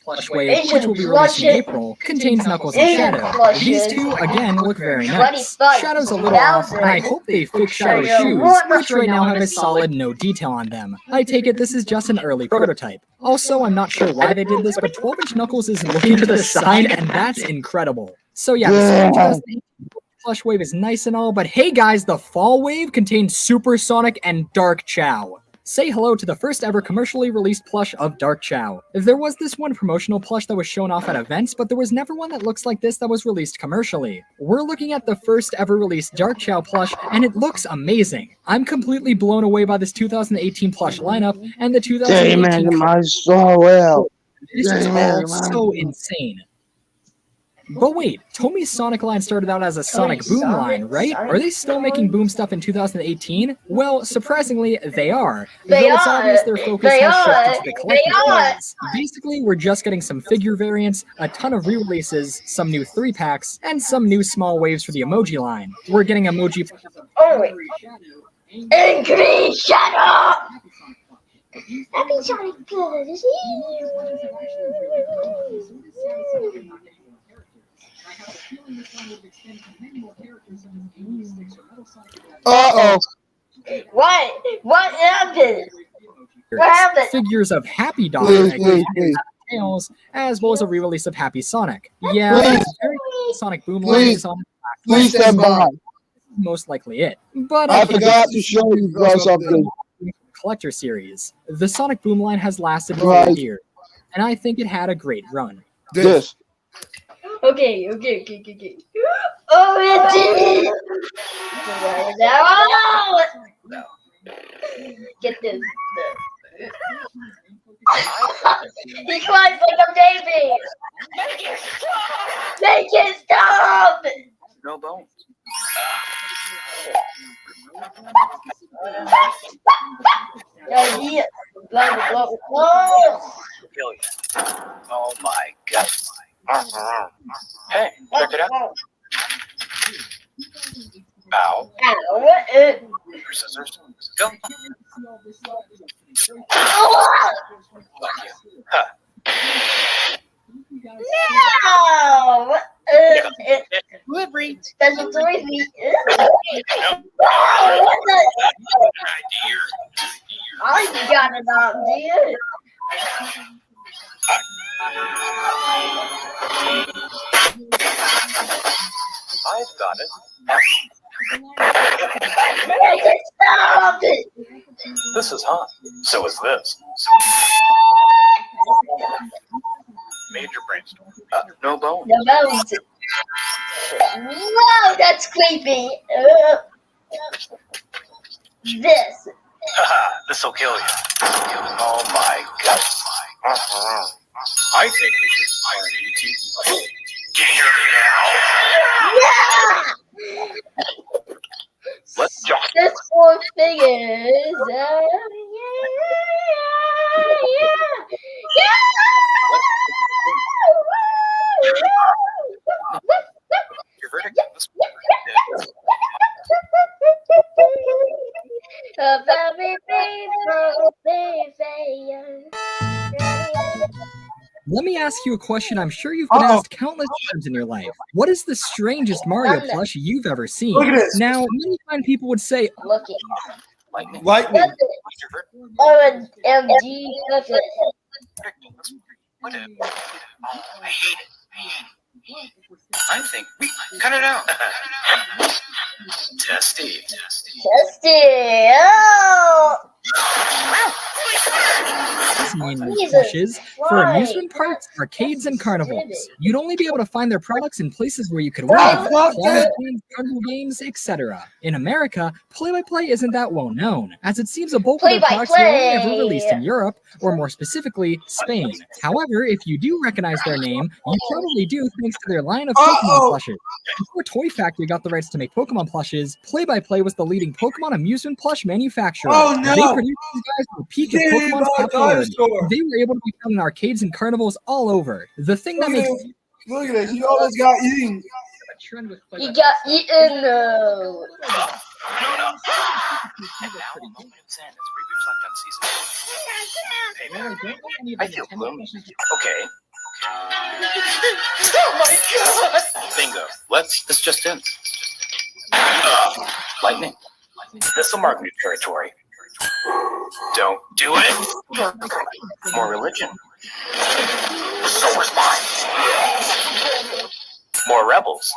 plush wave, which will be released in April, contains Knuckles and Shadow. These two, again, look very nice. Shadow's a little off, and I hope they fix Shadow's shoes, which right now have a solid no detail on them. I take it this is just an early prototype. Also, I'm not sure why they did this, but 12-inch Knuckles is looking to the side, and that's incredible. So yeah, the spring 2018 plush wave is nice and all, but hey guys, the fall wave contains Supersonic and Dark Chow. Say hello to the first ever commercially released plush of Dark Chow. There was this one promotional plush that was shown off at events, but there was never one that looks like this that was released commercially. We're looking at the first ever released Dark Chow plush, and it looks amazing. I'm completely blown away by this 2018 plush lineup, and the 2018 This is all so insane. But wait, Tomy's Sonic line started out as a Sonic Boom line, right? Are they still making Boom stuff in 2018? Well, surprisingly, they are. Though it's obvious their focus has shifted to the collector areas. Basically, we're just getting some figure variants, a ton of re-releases, some new 3-packs, and some new small waves for the Emoji line. We're getting Emoji Wait. Angry Shadow! Happy Sonic Plus! Uh-oh. What happened? What happened? Figures of Happy Dog Please, and please, please. Tails, as well as a re-release of Happy Sonic. Yeah, Please. it's very Sonic Boom Line Please. is on Please stand by. most likely it. But I forgot to show you guys something. collector series. The Sonic Boom line has lasted for Right. years, and I think it had a great run. This. Okay. Oh, it did! No. Get this. He cries like a baby! Make it stop! No bones. No, blah. Kill you. Oh my god. Hey, check it out. Ow. Your scissors. Go. Like you. Huh. No! Delivery. Special delivery. I got it out, dude. I've got it. Stop it! This is hot. So is this. Major brainstorm. No bones. No bones. Wow, that's creepy. This. This'll kill you. Oh my god. I think we should hire an ET. Can you hear me now? Yeah! Let's jump. This four figures. Your verdict? Let me ask you a question I'm sure you've been asked countless times in your life. What is the strangest Mario plush you've ever seen? Look at this. Now, many times people would say, Looking. Lightning. Lightning. OMG Booklet. What a... Oh, I hate it. I think we cut it out. Testy. Oh! plushes for amusement parks, arcades, and carnivals. You'd only be able to find their products in places where you could wear them, carnival games, etc. In America, play-by-play isn't that well known, as it seems a bulk of their products were only ever released in Europe, or more specifically, Spain. However, if you do recognize their name, you probably do thanks to their line of Pokemon plushes. Before Toy Factory got the rights to make Pokemon plushes, Play-by-Play was the leading Pokemon amusement plush manufacturer. Oh, no. They produced these guys at the peak of Pokemon's popularity. They were able to be found in arcades and carnivals all over. The thing that makes... Look at this. You always got eaten. You got eaten. I feel gloomy. Okay. Oh my god! Bingo. This just in. Lightning. This'll mark new territory. Don't do it. More religion. So is mine. More rebels.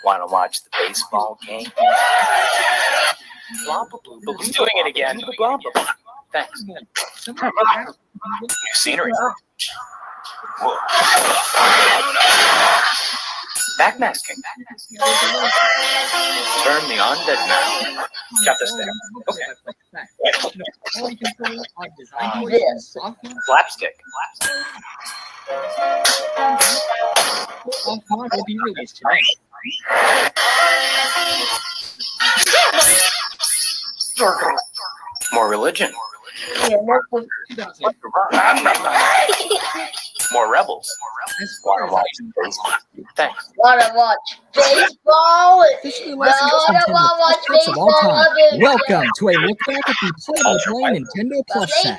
Want to watch the baseball game? He's doing it again. Thanks. New scenery. Whoa. Backmasking. Turn the undead man. Got this there. Okay. Slapstick. will be released tonight. More religion. More rebels. Wanna watch baseball? Thanks. Wanna watch baseball? Officially licensed Nintendo Plus Clips of all time. Welcome to a look back at the play-by-play Nintendo Plush set.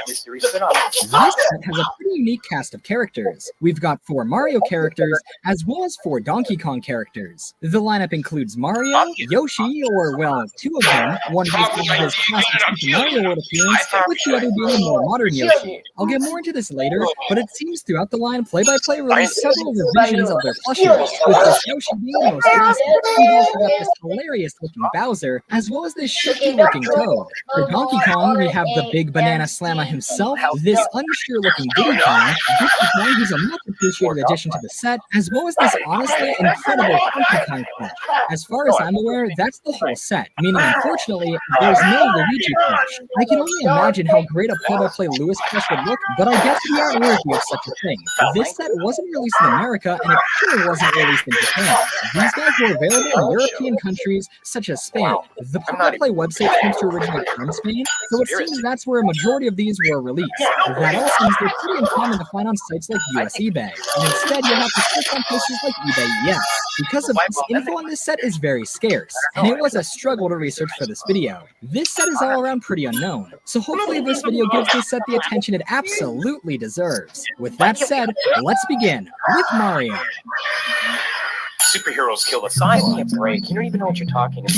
This set has a pretty unique cast of characters. We've got 4 Mario characters, as well as 4 Donkey Kong characters. The lineup includes Mario, Yoshi, or, well, 2 of them. One who's got his classic Super Mario World appearance, with the other being a more modern Yoshi. I'll get more into this later, but it seems throughout the line, Play-by-Play released several revisions of their plushes, with this Yoshi being the most classic. We've also got this hilarious-looking Bowser, as well as this shifty-looking Toad. For Donkey Kong, we have the big banana slammer himself, this unsure-looking Diddy Kong, who's a much-appreciated addition to the set, as well as this honestly incredible Donkey Kong plush. As far as I'm aware, that's the whole set, meaning unfortunately, there's no Luigi plush. I can only imagine how great a play-by-play Lewis plush would look, but I guess we aren't worthy of such a thing. This set wasn't released in America, and it sure wasn't released in Japan. These guys were available in European countries such as Spain. The play-by-play website seems to originate from Spain, so it seems that's where a majority of these were released. That also means they're pretty uncommon to find on sites like US eBay, and instead you'll have to search on places like eBay ES. Because of this, info on this set is very scarce, and it was a struggle to research for this video. This set is all around pretty unknown, so hopefully this video gives this set the attention it absolutely deserves. With that said, let's begin with Mario. Superheroes kill the sign. Give me a break. You don't even know what you're talking about.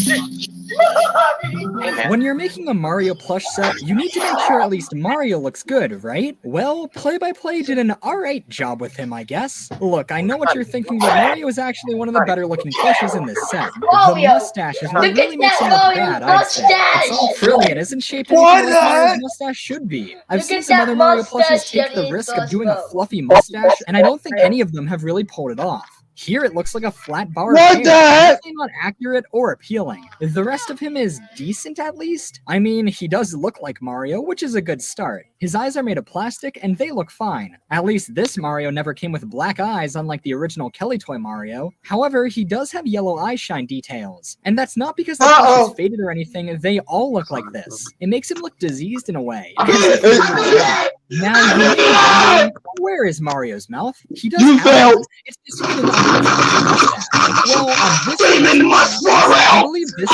Hey, when you're making a Mario plush set, you need to make sure at least Mario looks good, right? Well, Play-by-Play did an alright job with him, I guess. Look, I know what you're thinking, but Mario is actually one of the better looking plushes in this set. The mustache is what really makes him look bad, I'd say. It's all frilly and isn't shaped anything like Mario's mustache should be. I've seen some other Mario plushes take the risk of doing a fluffy mustache, and I don't think any of them have really pulled it off. Here it looks like a flat bar. What the heck? It's not accurate or appealing. The rest of him is decent at least. I mean, he does look like Mario, which is a good start. His eyes are made of plastic and they look fine. At least this Mario never came with black eyes, unlike the original Kelly Toy Mario. However, he does have yellow eye shine details. And that's not because the plush is faded or anything, they all look like this. It makes him look diseased in a way. Now, you may be wondering, where is Mario's mouth? He does have it. It's distributed on well, on this I believe this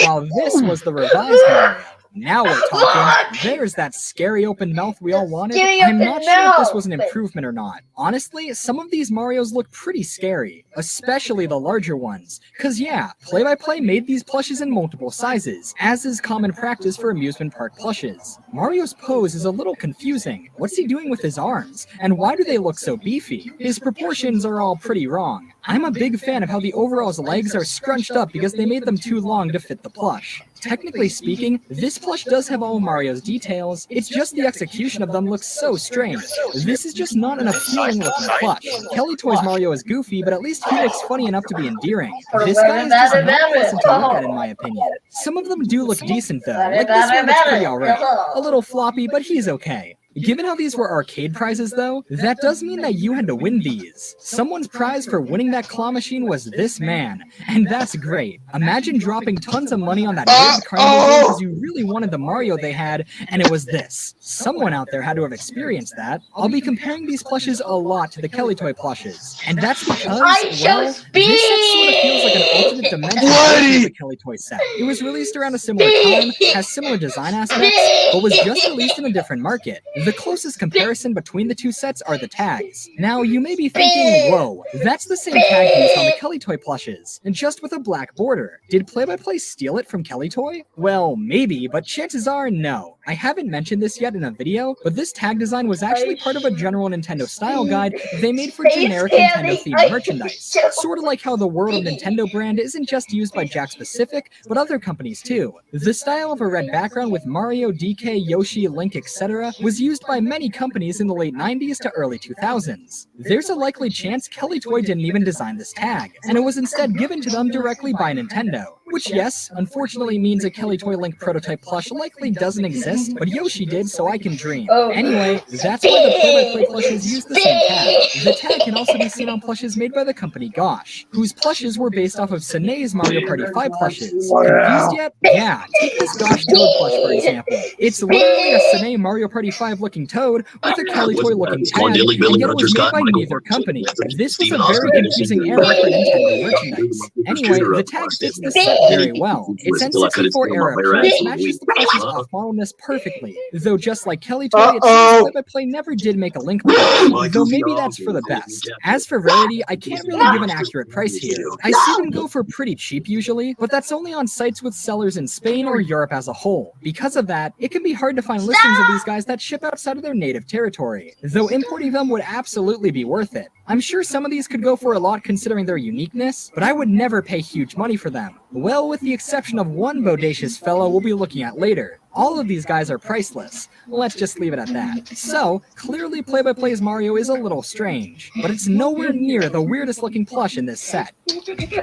while this was the revised Mario. Now we're talking. There's that scary open mouth we all wanted. I'm not sure if this was an improvement or not. Honestly, some of these Marios look pretty scary, especially the larger ones. Cause yeah, Play-by-Play made these plushes in multiple sizes, as is common practice for amusement park plushes. Mario's pose is a little confusing. What's he doing with his arms? And why do they look so beefy? His proportions are all pretty wrong. I'm a big fan of how the overall's legs are scrunched up because they made them too long to fit the plush. Technically speaking, this plush does have all Mario's details, it's just the execution of them looks so strange. This is just not an appealing looking plush. Kelly Toy's Mario is goofy, but at least he looks funny enough to be endearing. This guy is just not pleasant to look at in my opinion. Some of them do look decent though, like this one looks pretty alright. A little floppy, but he's okay. Given how these were arcade prizes though, that does mean that you had to win these. Someone's prize for winning that claw machine was this man, and that's great. Imagine dropping tons of money on that rigged carnival game because you really wanted the Mario they had, and it was this. Someone out there had to have experienced that. I'll be comparing these plushes a lot to the Kelly Toy plushes, and that's because, well, this set sort of feels like an alternate dimension of the Kelly Toy set. It was released around a similar time, has similar design aspects, but was just released in a different market. The closest comparison between the two sets are the tags. Now, you may be thinking, whoa, that's the same tag used on the Kelly Toy plushes, and just with a black border. Did Play-by-Play steal it from Kelly Toy? Well, maybe, but chances are no. I haven't mentioned this yet in a video, but this tag design was actually part of a general Nintendo style guide they made for generic Nintendo-themed merchandise. Sort of like how the World of Nintendo brand isn't just used by Jakks Pacific, but other companies too. The style of a red background with Mario, DK, Yoshi, Link, etc. was used by many companies in the late 90s to early 2000s. There's a likely chance Kelly Toy didn't even design this tag, and it was instead given to them directly by Nintendo. Which, yes, unfortunately means a Kelly Toy Link prototype plush likely doesn't exist, but Yoshi did, so I can dream. Anyway, that's why the play-by-play plushes use the same tag. The tag can also be seen on plushes made by the company Gosh, whose plushes were based off of Sane's Mario Party 5 plushes. Confused yet? Yeah, take this Gosh Toad plush for example. It's literally a Sane Mario Party 5 looking Toad with a Kelly Toy looking tag, and yet it was made by neither company. This was a very confusing era for Nintendo merchandise. Anyway, the tag fits the set very well. Its N64 era appearance matches the plush's off-modelness perfectly, though just like Kelly Toy, it seems play-by-play never did make a Link plush, though maybe that's for the best. As for rarity, I can't really give an accurate price here. I see them go for pretty cheap usually, but that's only on sites with sellers in Spain or Europe as a whole. Because of that, it can be hard to find listings of these guys that ship outside of their native territory, though importing them would absolutely be worth it. I'm sure some of these could go for a lot considering their uniqueness, but I would never pay huge money for them. Well, with the exception of one bodacious fellow we'll be looking at later. All of these guys are priceless. Let's just leave it at that. So, clearly Play-by-Play's Mario is a little strange, but it's nowhere near the weirdest looking plush in this set.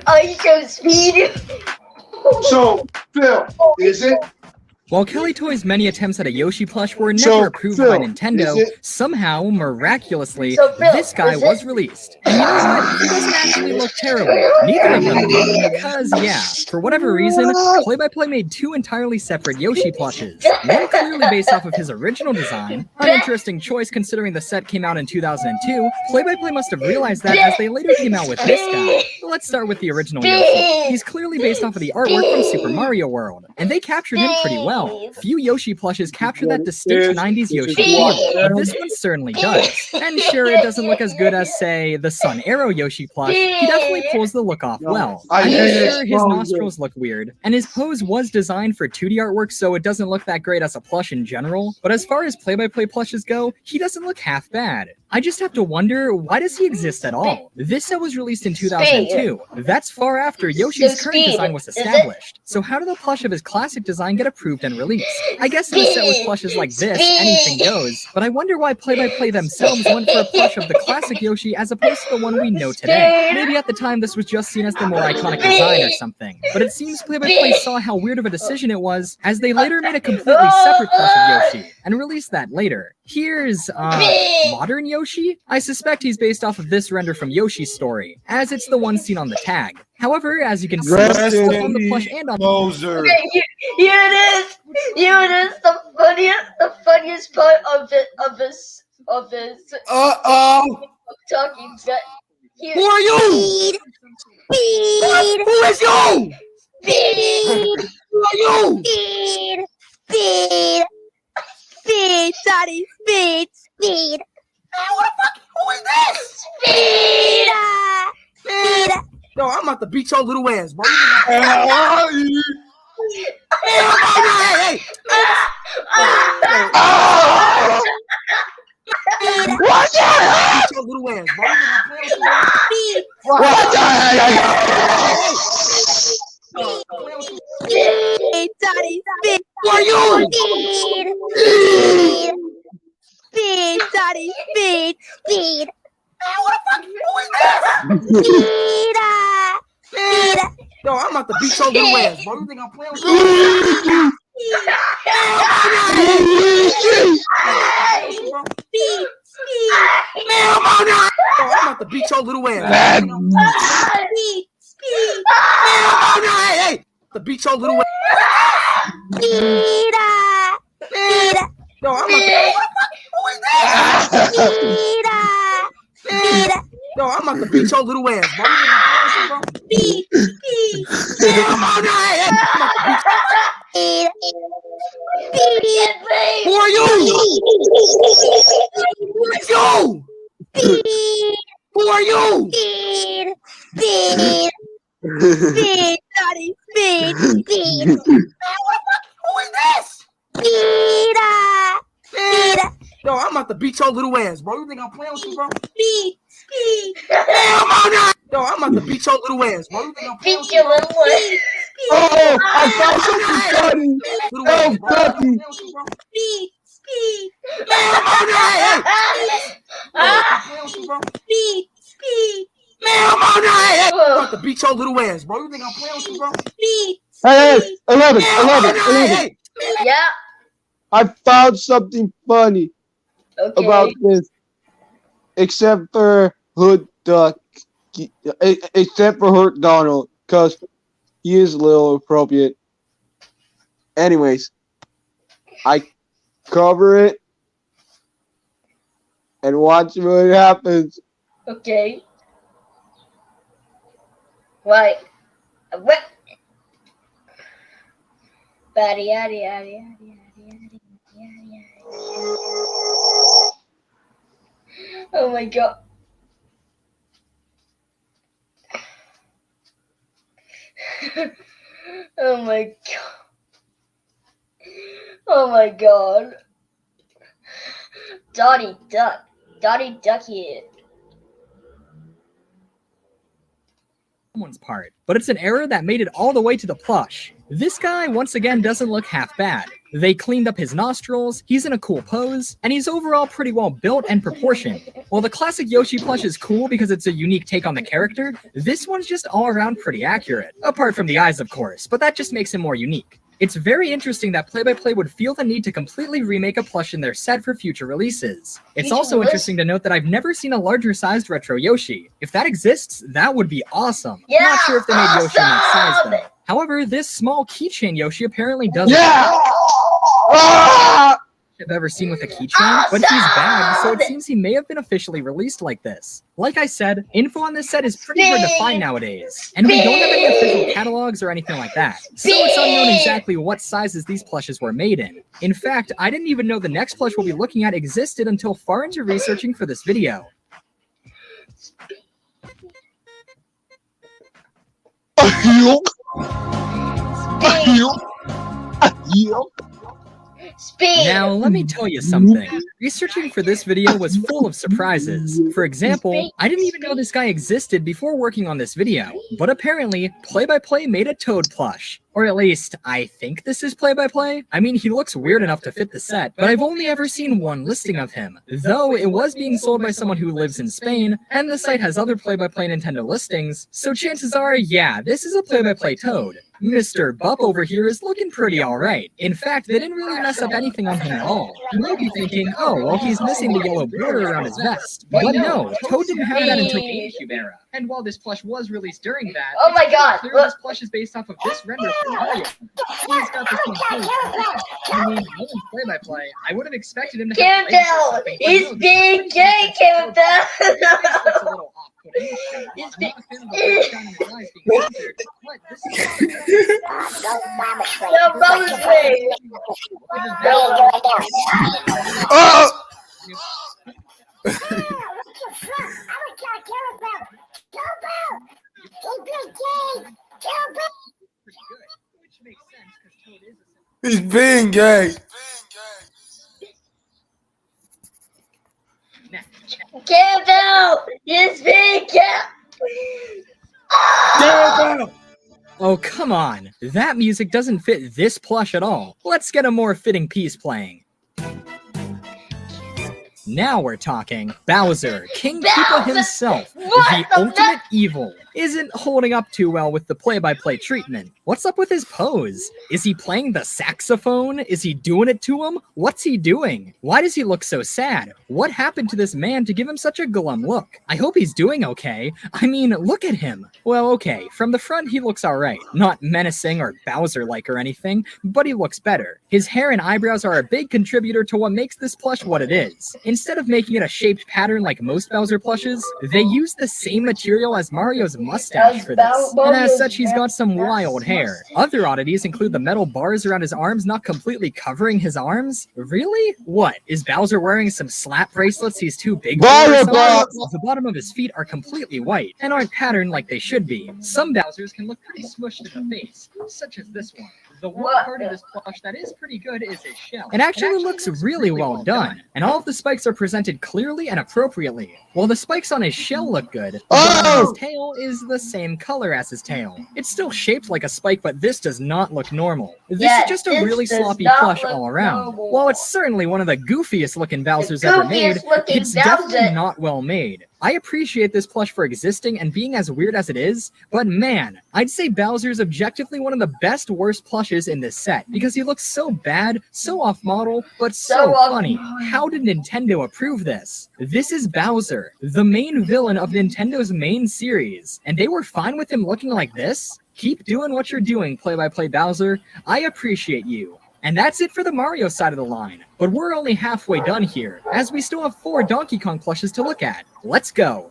I show speed. So, Phil, is it? While Kelly Toy's many attempts at a Yoshi plush were never approved by Nintendo, somehow, miraculously, this guy was released. And you know what? He doesn't actually look terrible. Neither of them do. Because, yeah, for whatever reason, Play-by-Play made two entirely separate Yoshi plushes. One clearly based off of his original design. An interesting choice considering the set came out in 2002. Play-by-Play must have realized that as they later came out with this guy. Let's start with the original Yoshi. He's clearly based off of the artwork from Super Mario World, and they captured him pretty well. Few Yoshi plushes capture that distinct 90s Yoshi feel, but this one certainly does. And sure, it doesn't look as good as, say, the Sun Arrow Yoshi plush. He definitely pulls the look off well. I mean, sure, his nostrils look weird, and his pose was designed for 2D artwork, so it doesn't look that great as a plush in general, but as far as play-by-play plushes go, he doesn't look half bad. I just have to wonder, why does he exist at all? This set was released in 2002. That's far after Yoshi's current design was established. So how did the plush of his classic design get approved and released? I guess in a set with plushes like this, anything goes, but I wonder why Play-by-Play themselves went for a plush of the classic Yoshi as opposed to the one we know today. Maybe at the time this was just seen as the more iconic design or something, but it seems Play-by-Play saw how weird of a decision it was, as they later made a completely separate plush of Yoshi, and released that later. Here's, modern Yoshi? I suspect he's based off of this render from Yoshi's Story, as it's the one seen on the tag. However, as you can see, both on the plush and on the Okay, here it is! Here it is! The funniest part of this talking bet. Here. Who are you? Speed! Who is you? Speed! Who are you? Speed! Speed! Speed, Daddy! Speed! Speed! What the fuck? Who is this? Speed! Speed! Yo, I'm about to beat your little ass, bro. What the hell? Beat your little ass, bro. What the hell? Speed, Daddy! Speed! Who are you? Speed! Speed! Speed, Daddy! Speed! Speed! What the fuck? Who is this? Speed! Speed! Yo, I'm about to beat your little ass, bro. You think I'm playing with you? Speed! Speed! Man, I'm on that. Yo, I'm about to beat your little ass. Speed! Speed! Man, I'm on that. Hey, to beat your little ass. Speed! Speed! Yo, I'm about to. Who is this? Speed! Speed! Yo, I'm about to beat your little ass, bro. Speed! Speed! Man, I'm on that. Hey, I'm about to beat Speed! Who are you? Who is you? Speed! Who are you? Speed! Speed! Speed! Daddy! Speed! Speed! Who is this? Speed! Speed! Yo, I'm about to beat your little ass, bro. You think I'm playing with you, bro? Speed! Speed! Man, I'm on that. Yo, I'm about to beat your little ass, bro. You think I'm playing with you, bro? Oh, I found something funny. Oh, Bucky. Speed! Speed! Man, I'm on that. Speed! Speed! Man, I'm on that! I'm about to beat your little ass, bro. You think I'm playing with you, bro? Hey, 11. Yeah. I found something funny Okay. about this, except for Hood Duck, except for Hurt Donald, because he is a little appropriate. Anyways, I cover it and watch what happens. Okay. Right. What? Batty, yaddy, yaddy, yaddy, yaddy, yaddy, yaddy. Oh my god. Oh my god. Oh my god. Dotty Duck. Dotty Ducky. Someone's part, but it's an error that made it all the way to the plush. This guy once again doesn't look half bad. They cleaned up his nostrils, he's in a cool pose, and he's overall pretty well built and proportioned. While the classic Yoshi plush is cool because it's a unique take on the character, this one's just all around pretty accurate. Apart from the eyes, of course, but that just makes him more unique. It's very interesting that Play-by-Play would feel the need to completely remake a plush in their set for future releases. It's also interesting to note that I've never seen a larger sized retro Yoshi. If that exists, that would be awesome. Yeah, Not sure if they made Yoshi in that size though. However, this small keychain Yoshi apparently doesn't I've ever seen with a keychain, but he's bagged, so it seems he may have been officially released like this. Like I said, info on this set is pretty hard to find nowadays, and we don't have any official catalogs or anything like that, so it's unknown exactly what sizes these plushes were made in. In fact, I didn't even know the next plush we'll be looking at existed until far into researching for this video. Now, let me tell you something. Researching for this video was full of surprises. For example, I didn't even know this guy existed before working on this video, but apparently, Play-by-Play made a Toad plush. Or at least, I think this is Play-by-Play. I mean, he looks weird enough to fit the set, but I've only ever seen one listing of him. Though, it was being sold by someone who lives in Spain, and the site has other Play-by-Play Nintendo listings, so chances are, yeah, this is a Play-by-Play Toad. Mr. Bup over here is looking pretty alright. In fact, they didn't really mess up anything on him at all. You might be thinking, oh, well, he's missing the yellow border around his vest. But no, Toad didn't have that until Gamecube era. And while this plush was released during that, oh my god, clear this plush is based off of this render from Mario. He's got this thing too. I mean, no one's Play-by-Play. I would have expected him to have Campbell! He's being gay, Campbell! He's being no brother's way! Oh! He's being gay. Campbell! He's being gay! Oh, come on. That music doesn't fit this plush at all. Let's get a more fitting piece playing. Now we're talking. Bowser, King Koopa himself, the ultimate evil, isn't holding up too well with the play-by-play treatment. What's up with his pose? Is he playing the saxophone? Is he doing it to him? What's he doing? Why does he look so sad? What happened to this man to give him such a glum look? I hope he's doing okay. I mean, look at him. Well, okay, from the front he looks alright. Not menacing or Bowser-like or anything, but he looks better. His hair and eyebrows are a big contributor to what makes this plush what it is. Instead of making it a shaped pattern like most Bowser plushes, they use the same material as Mario's mustache for this, and as such he's got some wild hair. Other oddities include the metal bars around his arms not completely covering his arms. Really? What? Is Bowser wearing some slap bracelets he's too big for? The bottom of his feet are completely white, and aren't patterned like they should be. Some Bowsers can look pretty smushed in the face, such as this one. The one part of this plush that is pretty good is his shell. It actually looks really well done, and all of the spikes are presented clearly and appropriately. While the spikes on his shell look good, the one on his tail is the same color as his tail. It's still shaped like a spike, but this does not look normal. This is just a really sloppy plush all around. While it's certainly one of the goofiest looking Bowsers ever made, it's definitely not well made. I appreciate this plush for existing and being as weird as it is, but man, I'd say Bowser's objectively one of the best worst plushes in this set because he looks so bad, so off-model, but so funny. How did Nintendo approve this? This is Bowser, the main villain of Nintendo's main series, and they were fine with him looking like this? Keep doing what you're doing, Play-by-Play Bowser. I appreciate you. And that's it for the Mario side of the line. But we're only halfway done here, as we still have 4 Donkey Kong plushes to look at. Let's go!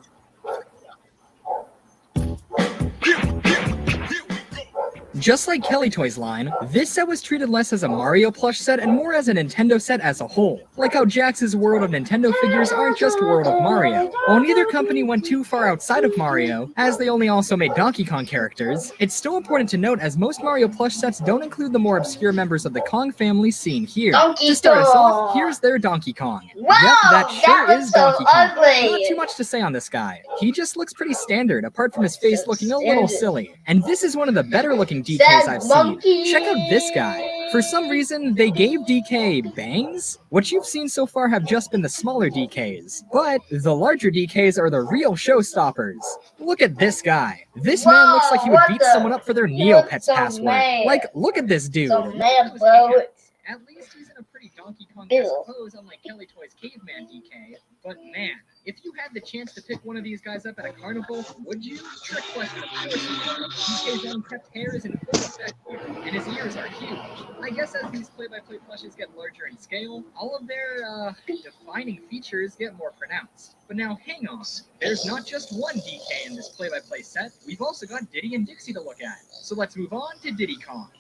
Just like Kelly Toys line, this set was treated less as a Mario plush set and more as a Nintendo set as a whole. Like how Jax's World of Nintendo figures aren't just World of Mario. While neither company went too far outside of Mario, as they only also made Donkey Kong characters, it's still important to note as most Mario plush sets don't include the more obscure members of the Kong family seen here. To start us off, here's their Donkey Kong. Wow, yep, that sure is Donkey Kong. ugly. Not too much to say on this guy. He just looks pretty standard, apart from his face looking a little silly. And this is one of the better looking DKs I've seen. Check out this guy. For some reason, they gave DK bangs? What you've seen so far have just been the smaller DKs, but the larger DKs are the real showstoppers. Look at this guy. This man looks like he would beat someone up for their Neopets password. Like, look at this dude. So mad, bro. At least he's in a pretty Donkey Kong-esque pose, unlike Kelly Toy's Caveman DK. But man, if you had the chance to pick one of these guys up at a carnival, would you? Trick question, of course you would. DK's unkept hair is in full effect here, and his ears are huge. I guess as these play-by-play plushes get larger in scale, all of their defining features get more pronounced. But now hang on, there's not just one DK in this play-by-play set, we've also got Diddy and Dixie to look at. So let's move on to Diddy Kong.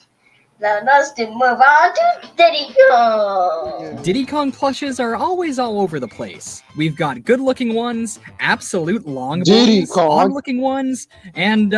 Now let's move on to Diddy Kong. Diddy Kong plushes are always all over the place. We've got good-looking ones, absolute long bones, odd-looking ones, and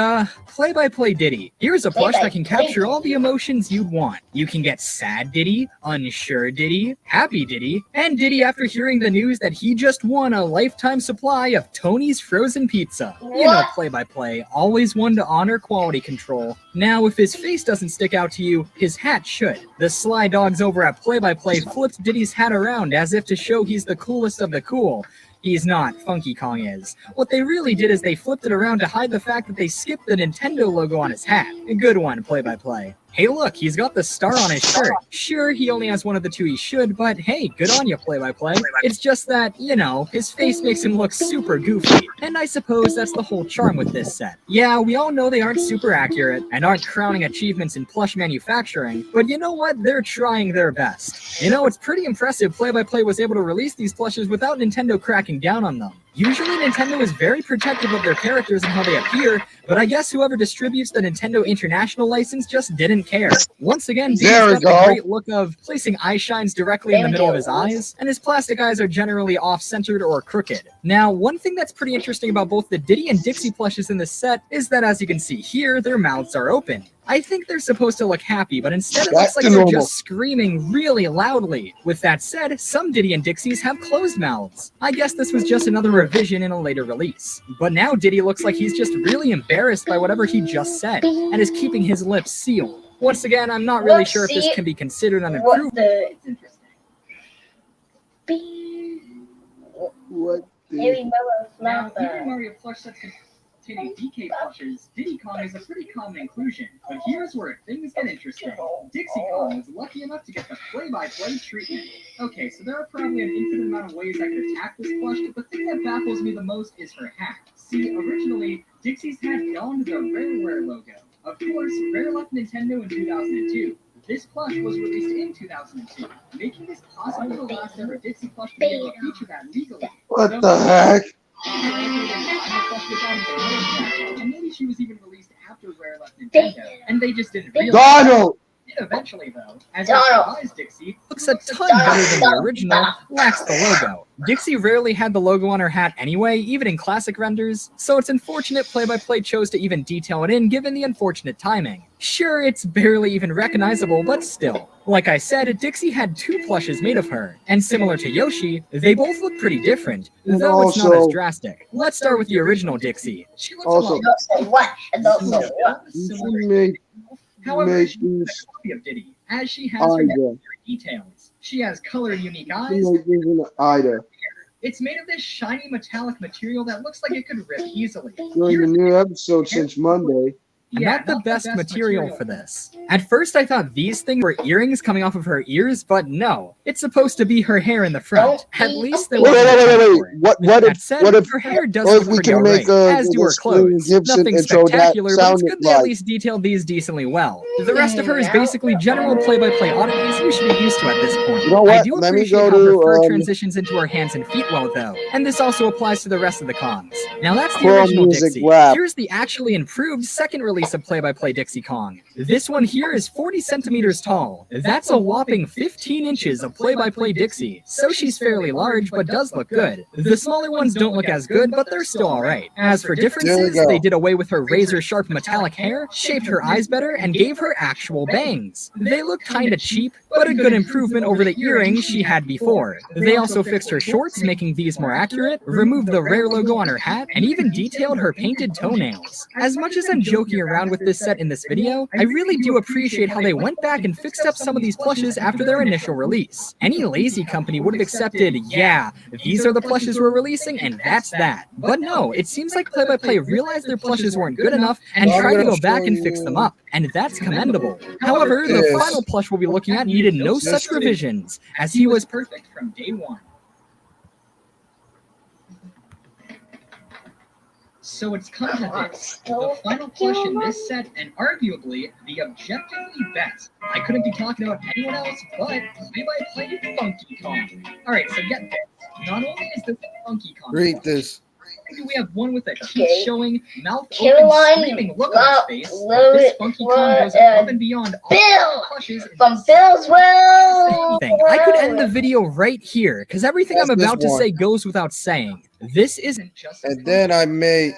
play-by-play Diddy. Here's a plush that can capture all the emotions you'd want. You can get sad Diddy, unsure Diddy, happy Diddy, and Diddy after hearing the news that he just won a lifetime supply of Tony's frozen pizza. You know, play-by-play, always one to honor quality control. Now, if his face doesn't stick out to you, his hat should. The sly dogs over at Play-by-Play flipped Diddy's hat around as if to show he's the coolest of the cool. He's not, Funky Kong is. What they really did is they flipped it around to hide the fact that they skipped the Nintendo logo on his hat. A good one, Play-by-Play. Hey look, he's got the star on his shirt. Sure, he only has one of the two he should, but hey, good on you, Play-by-Play. It's just that, you know, his face makes him look super goofy. And I suppose that's the whole charm with this set. Yeah, we all know they aren't super accurate, and aren't crowning achievements in plush manufacturing, but you know what? They're trying their best. You know, it's pretty impressive Play-by-Play was able to release these plushes without Nintendo cracking down on them. Usually Nintendo is very protective of their characters and how they appear, but I guess whoever distributes the Nintendo International license just didn't care. Once again, Diddy's got the great look of placing eye shines directly in the middle of his eyes, and his plastic eyes are generally off-centered or crooked. Now, one thing that's pretty interesting about both the Diddy and Dixie plushes in this set is that, as you can see here, their mouths are open. I think they're supposed to look happy, but instead it looks like they're just screaming really loudly. With that said, some Diddy and Dixies have closed mouths. I guess this was just another revision in a later release. But now Diddy looks like he's just really embarrassed by whatever he just said, and is keeping his lips sealed. Once again, I'm not really sure if this can be considered an improvement. It's interesting. Now, even Mario plush sets containing DK plushes, Diddy Kong is a pretty common inclusion, but here's where things get interesting. Dixie Kong was lucky enough to get the play-by-play treatment. Okay, so there are probably an infinite amount of ways I could attack this plush, but the thing that baffles me the most is her hat. See, originally, Dixie's hat donned the Rare logo. Of course, Rare left Nintendo in 2002. This plush was released in 2002, making this possibly the last ever Dixie plush to be able to feature that legally. What the heck? And maybe she was even released after Rare left Nintendo, and they just didn't realize. Donald! Eventually, though, as a surprise, Dixie looks a ton better than the original, lacks the logo. Dixie rarely had the logo on her hat anyway, even in classic renders, so it's unfortunate Play-by-Play chose to even detail it in given the unfortunate timing. Sure, it's barely even recognizable, but still. Like I said, Dixie had two plushes made of her, and similar to Yoshi, they both look pretty different, though it's not as drastic. Let's start with the original Dixie. She looks a lot However, she is a copy of Diddy, as she has her necessary details. She has colored unique eyes. It's made of this shiny metallic material that looks like it could rip easily. Doing a new episode since Monday. Not the best material for this. At first I thought these things were earrings coming off of her ears, but no. It's supposed to be her hair in the front. At least there was What if her hair does what if look we pretty can make alright, as do her this clothes. Gibson Nothing intro that spectacular, but it's sounded good they at like? least detailed these decently well. The rest of her is basically general play-by-play oddities we should be used to at this point. You know what? I do Let me appreciate go how her to, fur transitions into her hands and feet well though, and this also applies to the rest of the Kongs. Now that's the Cool original music Dixie. rap. Here's the actually improved second release of play-by-play Dixie Kong. This one here is 40 centimeters tall. That's a whopping 15 inches of play-by-play Dixie, so she's fairly large but does look good. The smaller ones don't look as good, but they're still alright. As for differences, they did away with her razor-sharp metallic hair, shaped her eyes better, and gave her actual bangs. They look kinda cheap, but a good improvement over the earrings she had before. They also fixed her shorts, making these more accurate, removed the Rare logo on her hat, and even detailed her painted toenails. As much as I'm joking around with this set in this video, I really do appreciate how they went back and fixed up some of these plushes after their initial release. Any lazy company would have accepted, yeah, these are the plushes we're releasing and that's that. But no, it seems like Play-by-Play realized their plushes weren't good enough and tried to go back and fix them up, and that's commendable. However, the final plush we'll be looking at needed no such revisions, as he was perfect from day one. So it's come to this, the final plush in this set, and arguably the objectively best. I couldn't be talking about anyone else but Play-by-Play Funky Kong. Alright, so get this. Not only is this a Funky Kong Read plush, this. we have one with a teeth showing, mouth open, Caroline, screaming look on his face. This Funky Kong goes above and beyond all Bill plushes from Bill's World. I could end the video right here, because everything I'm about to say goes without saying. This isn't just And then I made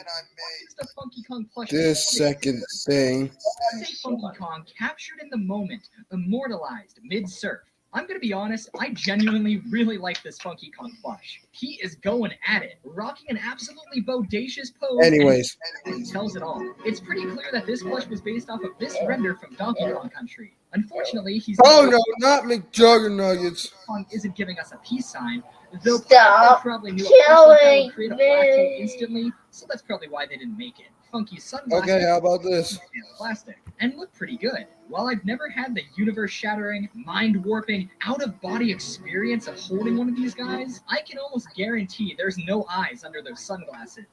the Funky Kong plush. this second thing. Say Funky Kong captured in the moment, immortalized mid-surf. I'm gonna be honest, I genuinely really like this Funky Kong plush. He is going at it, rocking an absolutely bodacious pose. Anyways. And it tells it all. It's pretty clear that this plush was based off of this render from Donkey Kong Country. Unfortunately, he's Oh no, not McJuggernuggets. Kong isn't giving us a peace sign, though Stop probably knew a plush like that killing would create a black hole me. instantly, so that's probably why they didn't make it. Funky sunglasses. Okay, how about this? Plastic and look pretty good. While I've never had the universe-shattering, mind-warping, out-of-body experience of holding one of these guys, I can almost guarantee there's no eyes under those sunglasses.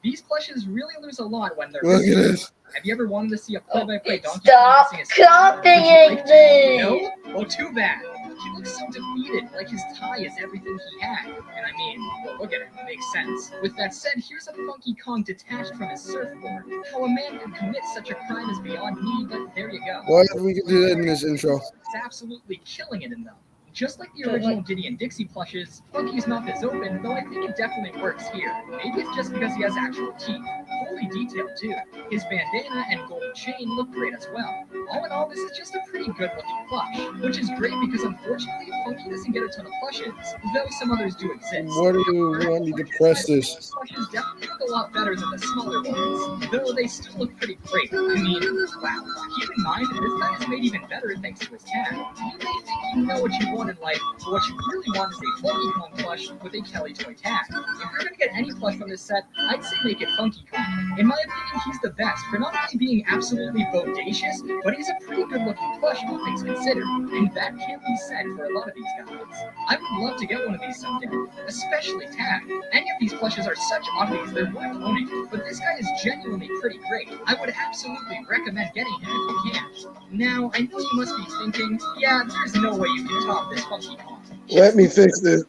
These plushes really lose a lot when they're Look at this. Have you ever wanted to see a play-by-play Donkey Stop Kong copying me. No? Well, too bad. He looks so defeated, like his tie is everything he had. And I mean, well, look at him, it makes sense. With that said, here's a Funky Kong detached from his surfboard. How a man can commit such a crime is beyond me, but there you go. Why don't we do that in this intro? It's absolutely killing it in them. Just like the original Diddy and Dixie plushes, Funky's mouth is open, though I think it definitely works here. Maybe it's just because he has actual teeth. Fully detailed too. His bandana and golden chain look great as well. All in all, this is just a pretty good looking plush, which is great because unfortunately Funky doesn't get a ton of plushes, though some others do exist. What do you want me to press this? Plushes definitely look a lot better than the smaller ones, though they still look pretty great. I mean, wow. Keep in mind, this guy is made even better thanks to his tag. You may think you know what you want in life, but what you really want is a Funky Kong plush with a Kelly toy tag. If you're gonna get any plush from this set, I'd say make it Funky Kong. In my opinion, he's the best for not only being absolutely bodacious, but he's a pretty good looking plush, all things considered, and that can't be said for a lot of these guys. I would love to get one of these someday, especially tag. Any of these plushes are such oddities they're worth owning, but this guy is genuinely pretty great. I would absolutely recommend getting him if you can. Now, I know you must be thinking, yeah, there's no way you can top this Funky Kong. Let me fix this.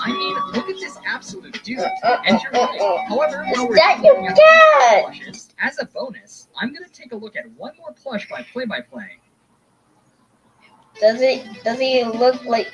I mean, look at this absolute dude. And you're right. However, while we're that your looking at dad? plushes, as a bonus, I'm gonna take a look at one more plush by Play-by-Play. Does he look like?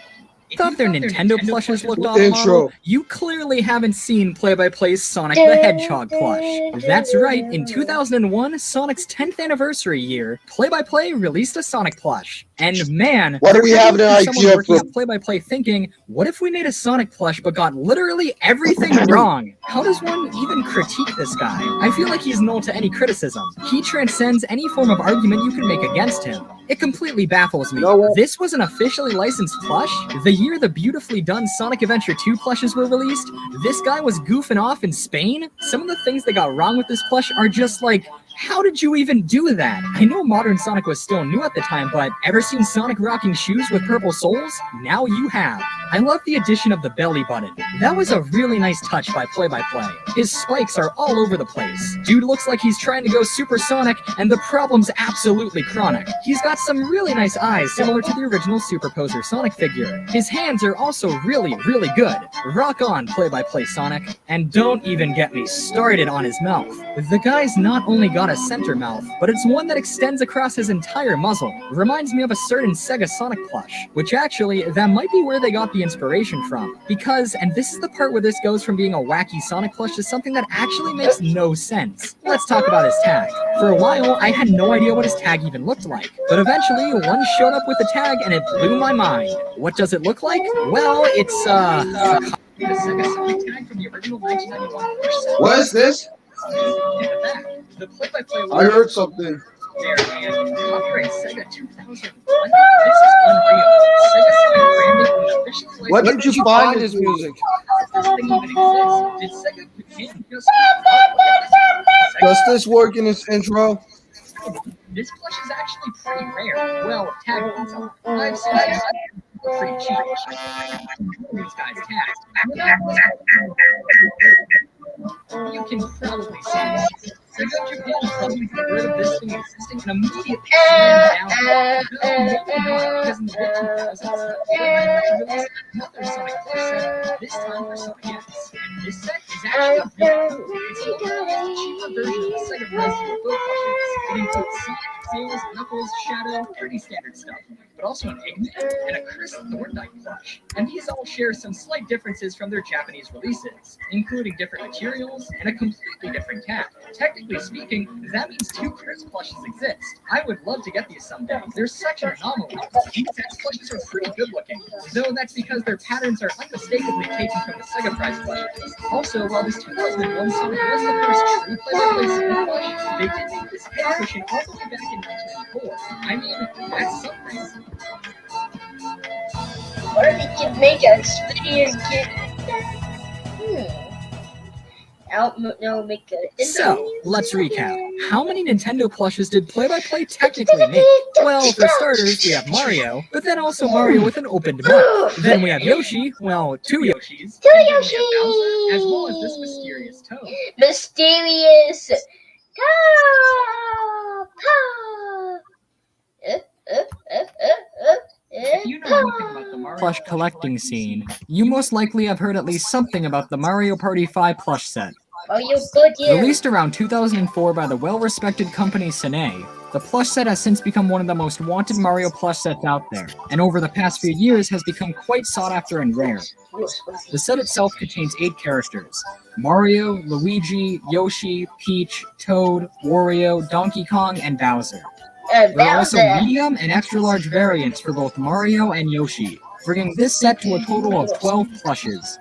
Thought their Nintendo plushes looked off Intro. model? You clearly haven't seen Play-by-Play's Sonic the Hedgehog plush. That's right, in 2001, Sonic's 10th anniversary year, Play-by-Play released a Sonic plush. And man, Why do we have an someone idea working for- at Play-by-Play thinking, what if we made a Sonic plush but got literally everything wrong? How does one even critique this guy? I feel like he's null to any criticism. He transcends any form of argument you can make against him. It completely baffles me. know what? This was an officially licensed plush? The year the beautifully done Sonic Adventure 2 plushes were released, this guy was goofing off in Spain? Some of the things they got wrong with this plush are just like, how did you even do that? I know modern Sonic was still new at the time, but ever seen Sonic rocking shoes with purple soles? Now you have. I love the addition of the belly button. That was a really nice touch by Play-by-Play. His spikes are all over the place. Dude looks like he's trying to go Super Sonic, and the problem's absolutely chronic. He's got some really nice eyes similar to the original Superposer Sonic figure. His hands are also really, really good. Rock on, Play-by-Play Sonic. And don't even get me started on his mouth. The guy's not only got a center mouth, but it's one that extends across his entire muzzle. Reminds me of a certain Sega Sonic plush, which actually, that might be where they got the inspiration from. Because, and this is the part where this goes from being a wacky Sonic plush to something that actually makes no sense. Let's talk about his tag. For a while, I had no idea what his tag even looked like, but eventually one showed up with a tag and it blew my mind. What does it look like? Well, it's the Sega Sonic tag from the original 1991 plush set. What is this? The Play-by-Play I heard something. Copyright Sega 2001. This is unreal. Sega Sonic branding was officially Where did you find this music? This thing even exists. Did Sega begin just Does this work in its intro? This plush is actually pretty rare. Well, tag ones are. I've seen it pretty cheap. These guys tags. You can probably see this. Sega Japan probably heard of this thing existing and immediately slammed down. No, maybe not, because in the mid-2000s, they released another Sonic plush set, this time for Sonic X. And this set is actually really cool. It's a cheaper version of the Sega Resident Evil plushes. It includes Sonic, Tails, Knuckles, Shadow, pretty standard stuff, but also an Eggman and a Chris Thorndike plush. And these all share some slight differences from their Japanese releases, including different materials and a completely different tag. Technically speaking, that means two Chris plushes exist. I would love to get these someday. They're such an anomaly. These X plushes are pretty good looking, though that's because their patterns are unmistakably taken from the Sega Prize plushes. Also, while this 2001 Sonic was the first true Play-by-Play Sonic plush, they did make this head cushion all the way back in 1994. I mean, that's something. What if they could make a Xperia kit? So, let's recap. How many Nintendo plushes did Play-by-Play technically make? Well, for starters, we have Mario, but then also Mario with an opened mouth. Then we have Yoshi, well, two Yoshis. Two Yoshis! As well as this mysterious Toad. Mysterious Toad! If you know anything about the Mario plush collecting scene, you most likely have heard at least something about the Mario Party 5 plush set. Released around 2004 by the well-respected company Sine, the plush set has since become one of the most wanted Mario plush sets out there, and over the past few years has become quite sought after and rare. The set itself contains 8 characters: Mario, Luigi, Yoshi, Peach, Toad, Wario, Donkey Kong, and Bowser. There are also medium and extra-large variants for both Mario and Yoshi, bringing this set to a total of 12 plushes.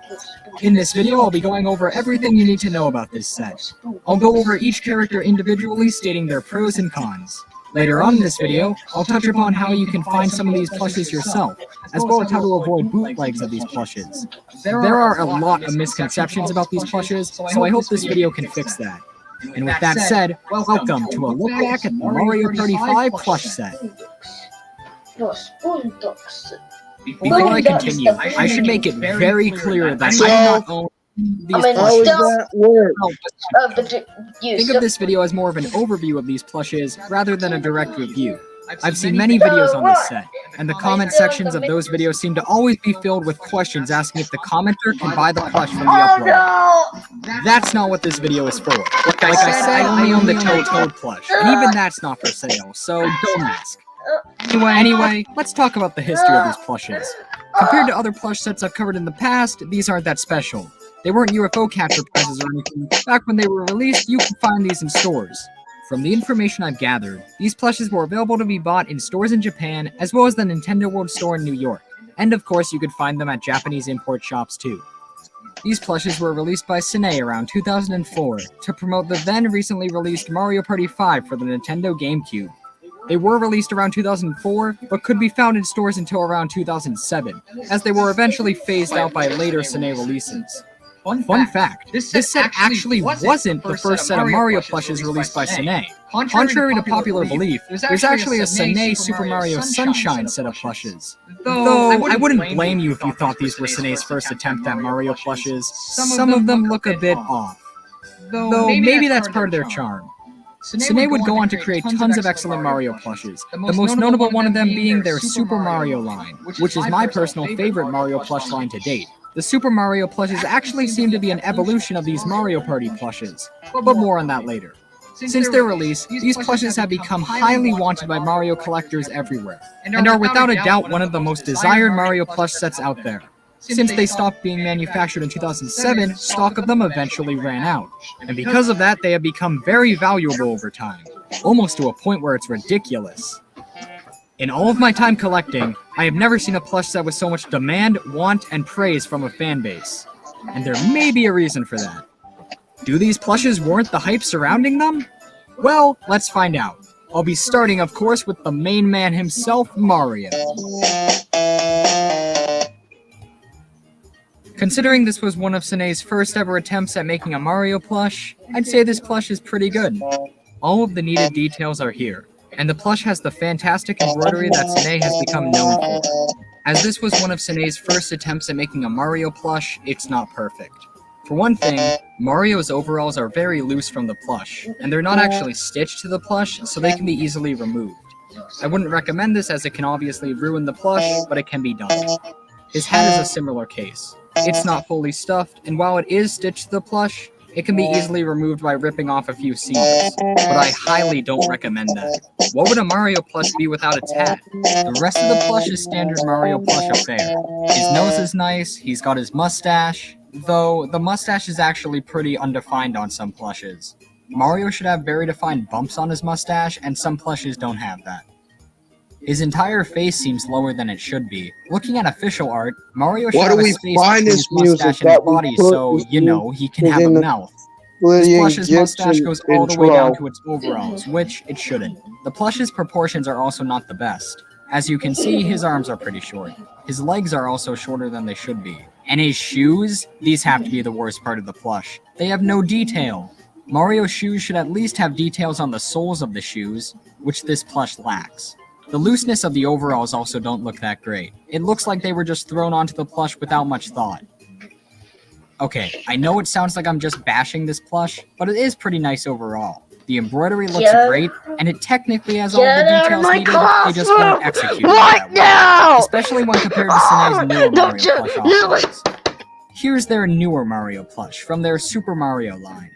In this video, I'll be going over everything you need to know about this set. I'll go over each character individually, stating their pros and cons. Later on in this video, I'll touch upon how you can find some of these plushes yourself, as well as how to avoid bootlegs of these plushes. There are a lot of misconceptions about these plushes, so I hope this video can fix that. And with that said, welcome to a look back at the Mario Party 5 plush set. Before I continue, I should make it very clear that I do not own these plushes. Think of this video as more of an overview of these plushes rather than a direct review. I've seen many videos on this set, and the comment sections of those videos seem to always be filled with questions asking if the commenter can buy the plush from the upload. That's not what this video is for. Like I said, I only own the Toad plush, and even that's not for sale, so don't ask. Anyway, let's talk about the history of these plushes. Compared to other plush sets I've covered in the past, these aren't that special. They weren't UFO catcher prizes or anything. Back when they were released, you could find these in stores. From the information I've gathered, these plushes were available to be bought in stores in Japan, as well as the Nintendo World Store in New York. And of course, you could find them at Japanese import shops too. These plushes were released by Sine around 2004 to promote the then recently released Mario Party 5 for the Nintendo Gamecube. They were released around 2004, but could be found in stores until around 2007, as they were eventually phased out by later Sine releases. Fun fact, this set actually wasn't the first set of Mario plushes released by Sine. Contrary to popular belief, there's actually a Sine Super Mario Sunshine set of plushes. Though I wouldn't blame you if you thought these were Sine's first attempt at Mario plushes. Some of them look a bit off. Though maybe that's part of their charm. Sine would go on to create tons of excellent Mario plushes, the most notable one of them being their Super Mario line, which is my personal favorite Mario plush line to date. The Super Mario plushes actually seem to be an evolution of these Mario Party plushes, but more on that later. Since their release, these plushes have become highly wanted by Mario collectors everywhere, and are without a doubt one of the most desired Mario plush sets out there. Since they stopped being manufactured in 2007, stock of them eventually ran out, and because of that, they have become very valuable over time, almost to a point where it's ridiculous. In all of my time collecting, I have never seen a plush set with so much demand, want, and praise from a fan base, and there may be a reason for that. Do these plushes warrant the hype surrounding them? Well, let's find out. I'll be starting, of course, with the main man himself, Mario. Considering this was one of Sine's first ever attempts at making a Mario plush, I'd say this plush is pretty good. All of the needed details are here, and the plush has the fantastic embroidery that Sine has become known for. As this was one of Sine's first attempts at making a Mario plush, it's not perfect. For one thing, Mario's overalls are very loose from the plush, and they're not actually stitched to the plush, so they can be easily removed. I wouldn't recommend this as it can obviously ruin the plush, but it can be done. His hat is a similar case. It's not fully stuffed, and while it is stitched to the plush, it can be easily removed by ripping off a few seams, but I highly don't recommend that. What would a Mario plush be without its hat? The rest of the plush is standard Mario plush affair. His nose is nice, he's got his mustache, though the mustache is actually pretty undefined on some plushes. Mario should have very defined bumps on his mustache, and some plushes don't have that. His entire face seems lower than it should be. Looking at official art, Mario should have a space between his mustache and his body so, you know, he can have a mouth. His plush's mustache goes all the way down to its overalls, which it shouldn't. The plush's proportions are also not the best. As you can see, his arms are pretty short. His legs are also shorter than they should be. And his shoes? These have to be the worst part of the plush. They have no detail. Mario's shoes should at least have details on the soles of the shoes, which this plush lacks. The looseness of the overalls also don't look that great. It looks like they were just thrown onto the plush without much thought. Okay, I know it sounds like I'm just bashing this plush, but it is pretty nice overall. The embroidery looks great, and it technically has all the details needed, they just weren't executed that well, especially when compared to Sine's newer Mario plush offerings. Here's their newer Mario plush from their Super Mario line.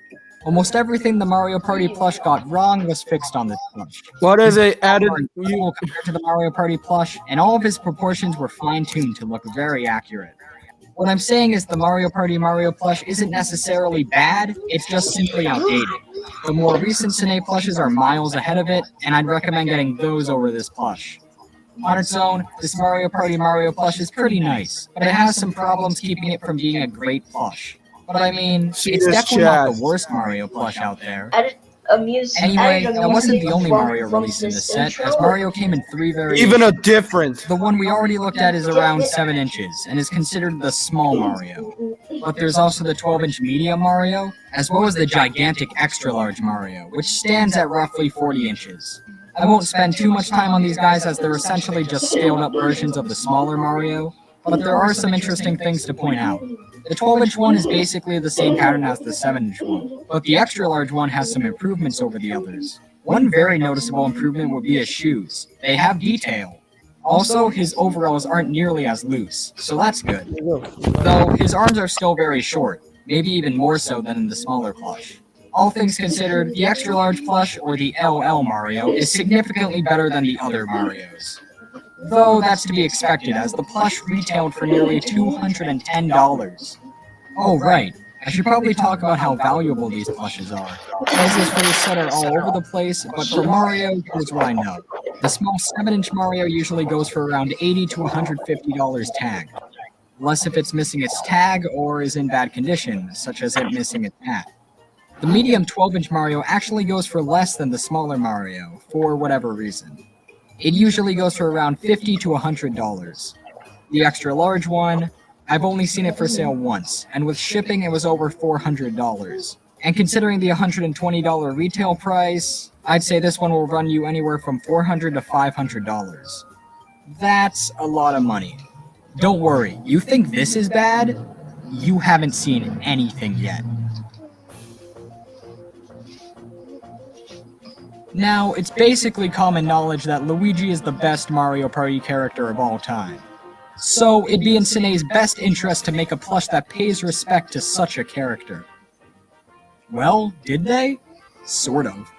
Almost everything the Mario Party plush got wrong was fixed on this plush. What is it added compared to the Mario Party plush, and all of his proportions were fine-tuned to look very accurate. What I'm saying is the Mario Party Mario plush isn't necessarily bad, it's just simply outdated. The more recent Sine plushes are miles ahead of it, and I'd recommend getting those over this plush. On its own, this Mario Party Mario plush is pretty nice, but it has some problems keeping it from being a great plush. But I mean, it's definitely not the worst Mario plush out there. Anyway, that wasn't the only Mario released in this set, as Mario came in 3 variations. Even a difference! The one we already looked at is around 7 inches, and is considered the small Mario. But there's also the 12-inch medium Mario, as well as the gigantic extra-large Mario, which stands at roughly 40 inches. I won't spend too much time on these guys as they're essentially just scaled-up versions of the smaller Mario, but there are some interesting things to point out. The 12-inch one is basically the same pattern as the 7-inch one, but the extra-large one has some improvements over the others. One very noticeable improvement would be his shoes. They have detail. Also, his overalls aren't nearly as loose, so that's good. Though, his arms are still very short, maybe even more so than in the smaller plush. All things considered, the extra-large plush, or the LL Mario, is significantly better than the other Marios. Though that's to be expected, as the plush retailed for nearly $210. Oh right, I should probably talk about how valuable these plushes are. Prices for this set are all over the place, but for Mario, here's what I know. The small 7-inch Mario usually goes for around $80 to $150 tagged. Less if it's missing its tag or is in bad condition, such as it missing its hat. The medium 12-inch Mario actually goes for less than the smaller Mario, for whatever reason. It usually goes for around $50 to $100. The extra large one, I've only seen it for sale once, and with shipping it was over $400. And considering the $120 retail price, I'd say this one will run you anywhere from $400 to $500. That's a lot of money. Don't worry, you think this is bad? You haven't seen anything yet. Now, it's basically common knowledge that Luigi is the best Mario Party character of all time. So, it'd be in Cine's best interest to make a plush that pays respect to such a character. Well, did they? Sort of.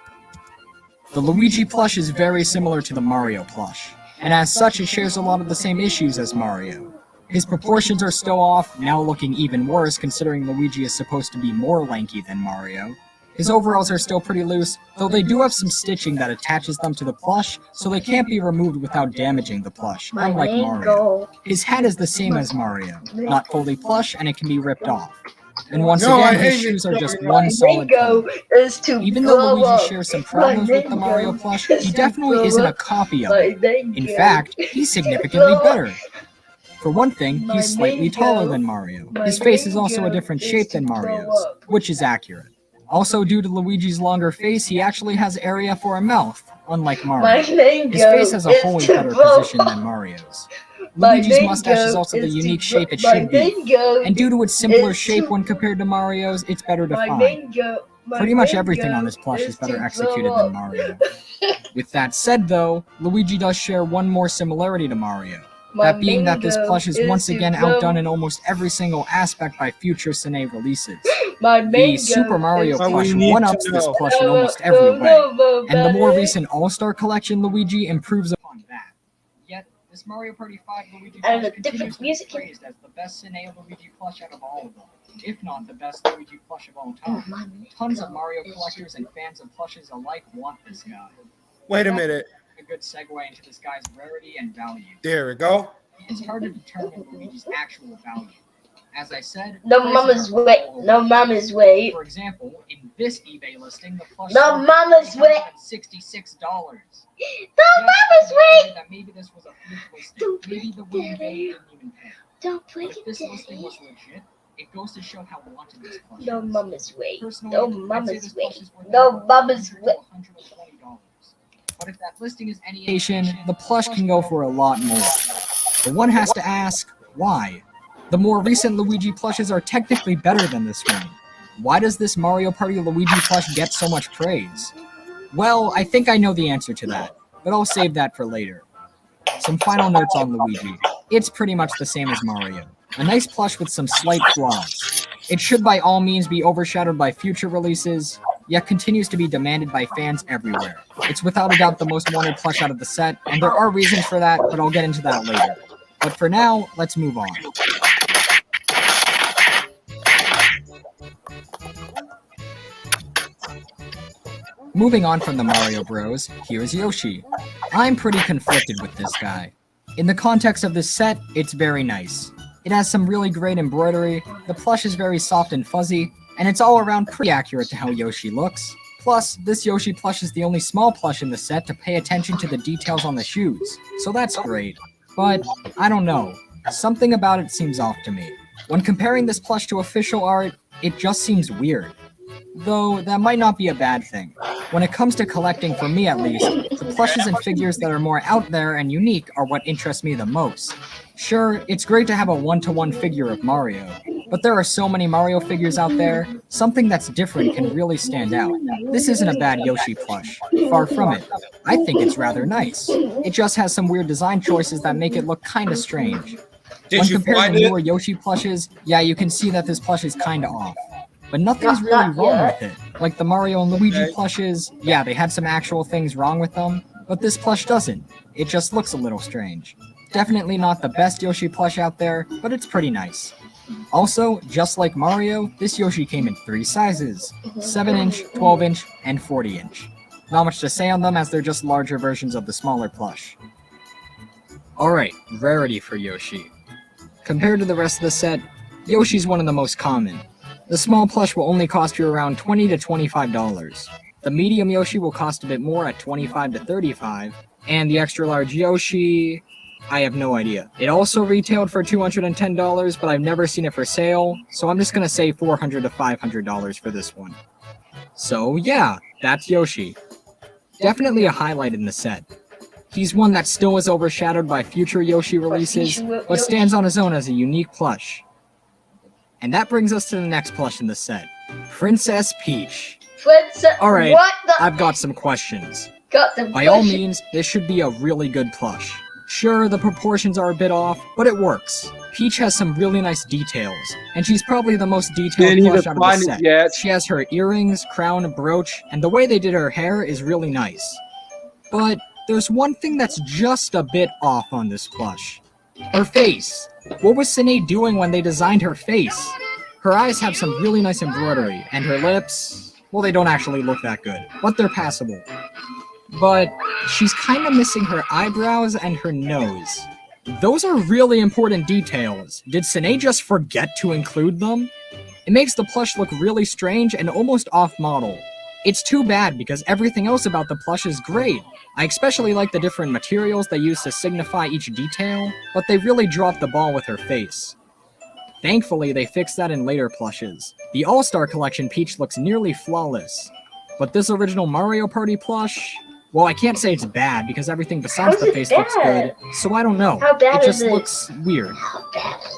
The Luigi plush is very similar to the Mario plush, and as such it shares a lot of the same issues as Mario. His proportions are still off, now looking even worse considering Luigi is supposed to be more lanky than Mario. His overalls are still pretty loose, though they do have some stitching that attaches them to the plush, so they can't be removed without damaging the plush, unlike Mario. His hat is the same as Mario, not fully plush, and it can be ripped off. And once again, his shoes are just one solid color. Even though Luigi shares some problems with the Mario plush, he definitely isn't a copy of it. In fact, he's significantly better. For one thing, he's slightly taller than Mario. His face is also a different shape than Mario's, which is accurate. Also, due to Luigi's longer face, he actually has area for a mouth, unlike Mario. His face has a wholly better position than Mario's. Luigi's mustache is also the unique shape it should be, and due to its simpler shape when compared to Mario's, it's better defined. Pretty much everything on this plush is better executed than Mario. With that said though, Luigi does share one more similarity to Mario. That being that this plush is once again outdone in almost every single aspect by future Cine releases. The Super Mario plush one-ups this plush in almost every way, and the more recent All-Star Collection Luigi improves upon that. Yet, this Mario Party 5 Luigi plush continues to be praised as the best Cine Luigi plush out of all of them, if not the best Luigi plush of all time. Tons of Mario collectors and fans of plushes alike want this guy. Wait a minute. A good segue into this guy's rarity and value. There we go. It's hard to determine Luigi's actual value. As I said, no mama's way. No mama's way. For example, in this eBay listing, the plush no mama's way. $66. No mama's way. That maybe this was a fluke listing. Maybe the woman didn't even pay. Don't break it. If this listing was legit, it goes to show how wanted this plush is. No mama's way. Personally, no mama's way. No mama's way. But if that listing is any indication, the plush can go for a lot more. But one has to ask, why? The more recent Luigi plushes are technically better than this one. Why does this Mario Party Luigi plush get so much praise? Well, I think I know the answer to that, but I'll save that for later. Some final notes on Luigi. It's pretty much the same as Mario. A nice plush with some slight flaws. It should by all means be overshadowed by future releases, yet continues to be demanded by fans everywhere. It's without a doubt the most wanted plush out of the set, and there are reasons for that, but I'll get into that later. But for now, let's move on. Moving on from the Mario Bros, here's Yoshi. I'm pretty conflicted with this guy. In the context of this set, it's very nice. It has some really great embroidery, the plush is very soft and fuzzy, and it's all around pretty accurate to how Yoshi looks. Plus, this Yoshi plush is the only small plush in the set to pay attention to the details on the shoes, so that's great. But, I don't know, something about it seems off to me. When comparing this plush to official art, it just seems weird. Though, that might not be a bad thing. When it comes to collecting, for me at least, the plushes and figures that are more out there and unique are what interest me the most. Sure, it's great to have a one-to-one figure of Mario, but there are so many Mario figures out there, something that's different can really stand out. This isn't a bad Yoshi plush, far from it. I think it's rather nice. It just has some weird design choices that make it look kinda strange. When compared to newer Yoshi plushes, yeah, you can see that this plush is kinda off. But nothing's really wrong with it. Like the Mario and Luigi plushes, yeah, they had some actual things wrong with them, but this plush doesn't. It just looks a little strange. Definitely not the best Yoshi plush out there, but it's pretty nice. Also, just like Mario, this Yoshi came in 3 sizes, 7-inch, 12-inch, and 40-inch. Not much to say on them as they're just larger versions of the smaller plush. Alright, rarity for Yoshi. Compared to the rest of the set, Yoshi's one of the most common. The small plush will only cost you around $20 to $25. The medium Yoshi will cost a bit more at $25 to $35, and the extra large Yoshi, I have no idea. It also retailed for $210, but I've never seen it for sale, so I'm just gonna say $400 to $500 for this one. So yeah, that's Yoshi. Definitely a highlight in the set. He's one that still is overshadowed by future Yoshi releases, but stands on his own as a unique plush. And that brings us to the next plush in the set, Princess Peach. Alright, I've got some questions. By all means, this should be a really good plush. Sure, the proportions are a bit off, but it works. Peach has some really nice details, and she's probably the most detailed plush out of the set. She has her earrings, crown, brooch, and the way they did her hair is really nice. But there's one thing that's just a bit off on this plush. Her face. What was Sinead doing when they designed her face? Her eyes have some really nice embroidery, and her lips, well, they don't actually look that good, but they're passable. But she's kind of missing her eyebrows and her nose. Those are really important details. Did Sinead just forget to include them? It makes the plush look really strange and almost off-model. It's too bad because everything else about the plush is great. I especially like the different materials they use to signify each detail, but they really dropped the ball with her face. Thankfully, they fixed that in later plushes. The All-Star Collection Peach looks nearly flawless. But this original Mario Party plush, well, I can't say it's bad because everything besides the face looks good, so I don't know. It just looks weird.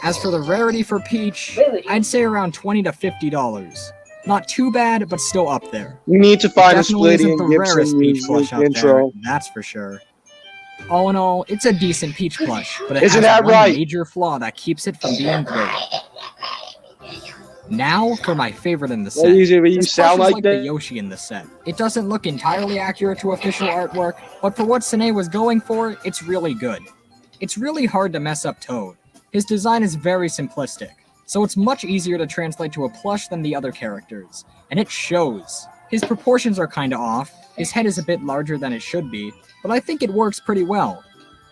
As for the rarity for Peach, I'd say around $20 to $50. Not too bad, but still up there. We need to find a Splitty and and Gibson music intro. There, that's for sure. All in all, it's a decent Peach plush, but it Isn't has that one right? major flaw that keeps it from being great. Now for my favorite in the set. This plush is like the Yoshi in the set. It doesn't look entirely accurate to official artwork, but for what Sinead was going for, it's really good. It's really hard to mess up Toad. His design is very simplistic, so it's much easier to translate to a plush than the other characters, and it shows. His proportions are kinda off, his head is a bit larger than it should be, but I think it works pretty well.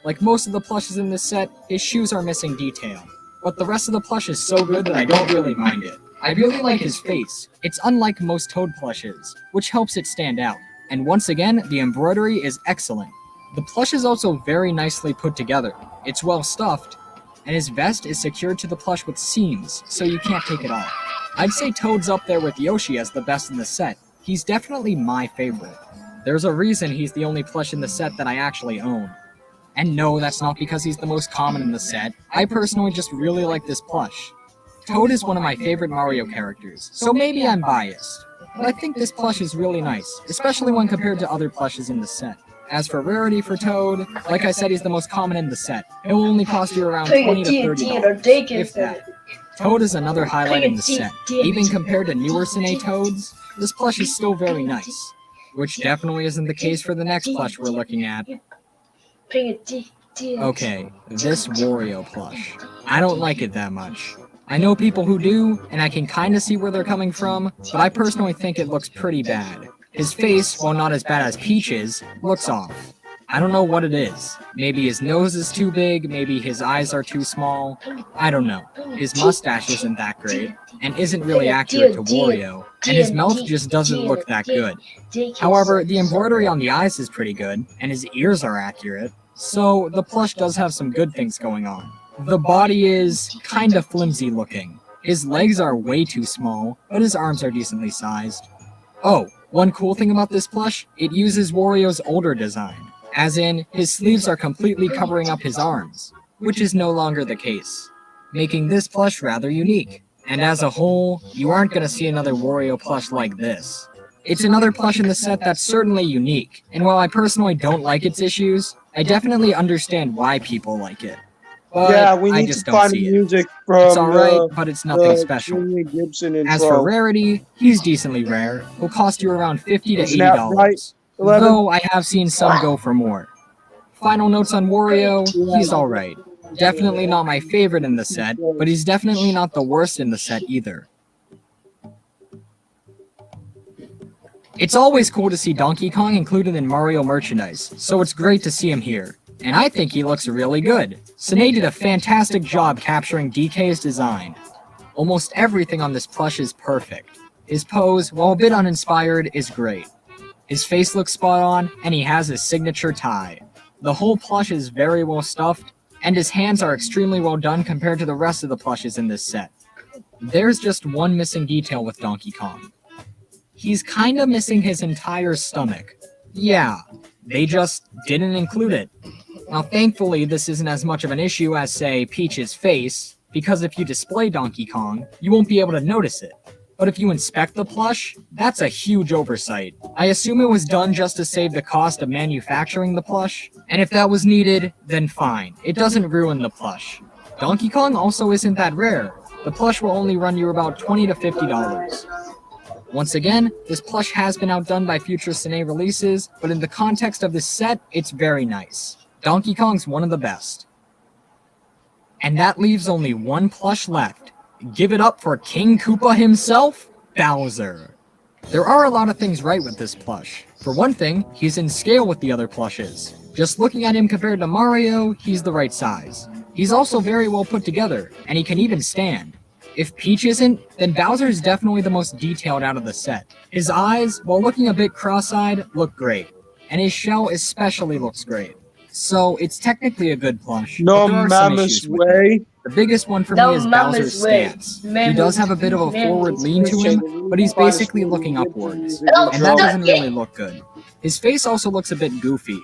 Like most of the plushes in this set, his shoes are missing detail, but the rest of the plush is so good that I don't really mind it. I really like his face. It's unlike most Toad plushes, which helps it stand out. And once again, the embroidery is excellent. The plush is also very nicely put together. It's well stuffed, and his vest is secured to the plush with seams, so you can't take it off. I'd say Toad's up there with Yoshi as the best in the set. He's definitely my favorite. There's a reason he's the only plush in the set that I actually own. And no, that's not because he's the most common in the set. I personally just really like this plush. Toad is one of my favorite Mario characters, so maybe I'm biased. But I think this plush is really nice, especially when compared to other plushes in the set. As for rarity for Toad, like I said, he's the most common in the set. It will only cost you around $20 to $30, if that. Toad is another highlight in the set. Even compared to newer Sinead Toads, this plush is still very nice. Which definitely isn't the case for the next plush we're looking at. Okay, this Wario plush. I don't like it that much. I know people who do, and I can kinda see where they're coming from, but I personally think it looks pretty bad. His face, while not as bad as Peach's, looks off. I don't know what it is. Maybe his nose is too big, maybe his eyes are too small. I don't know. His mustache isn't that great, and isn't really accurate to Wario, and his mouth just doesn't look that good. However, the embroidery on the eyes is pretty good, and his ears are accurate, so the plush does have some good things going on. The body is kinda flimsy looking. His legs are way too small, but his arms are decently sized. Oh, one cool thing about this plush, it uses Wario's older design. As in, his sleeves are completely covering up his arms, which is no longer the case, making this plush rather unique. And as a whole, you aren't gonna see another Wario plush like this. It's another plush in the set that's certainly unique, and while I personally don't like its issues, I definitely understand why people like it. But yeah, we I need just to don't find see it. music from It's alright, but it's nothing special. Gibson As for rarity, he's decently rare. He'll cost you around $50 to Isn't that $80. right, 11? Though I have seen some go for more. Final notes on Wario, he's alright. Definitely not my favorite in the set, but he's definitely not the worst in the set either. It's always cool to see Donkey Kong included in Mario merchandise, so it's great to see him here. And I think he looks really good. Sinead did a fantastic job capturing DK's design. Almost everything on this plush is perfect. His pose, while a bit uninspired, is great. His face looks spot on, and he has his signature tie. The whole plush is very well stuffed, and his hands are extremely well done compared to the rest of the plushes in this set. There's just one missing detail with Donkey Kong. He's kinda missing his entire stomach. Yeah, they just didn't include it. Now thankfully this isn't as much of an issue as, say, Peach's face, because if you display Donkey Kong, you won't be able to notice it. But if you inspect the plush, that's a huge oversight. I assume it was done just to save the cost of manufacturing the plush, and if that was needed, then fine. It doesn't ruin the plush. Donkey Kong also isn't that rare. The plush will only run you about $20 to $50. Once again, this plush has been outdone by future Cine releases, but in the context of this set, it's very nice. Donkey Kong's one of the best. And that leaves only one plush left. Give it up for King Koopa himself, Bowser. There are a lot of things right with this plush. For one thing, he's in scale with the other plushes. Just looking at him compared to Mario, he's the right size. He's also very well put together, and he can even stand. If Peach isn't, then Bowser's definitely the most detailed out of the set. His eyes, while looking a bit cross-eyed, look great. And his shell especially looks great. So it's technically a good plush. No but there are some mammoth issues with way. it. The biggest one for No me is mammoth Bowser's way. stance. He Mammoth- does have a bit of a forward mammoth lean to him, but he's basically looking upwards. And that doesn't really look good. His face also looks a bit goofy.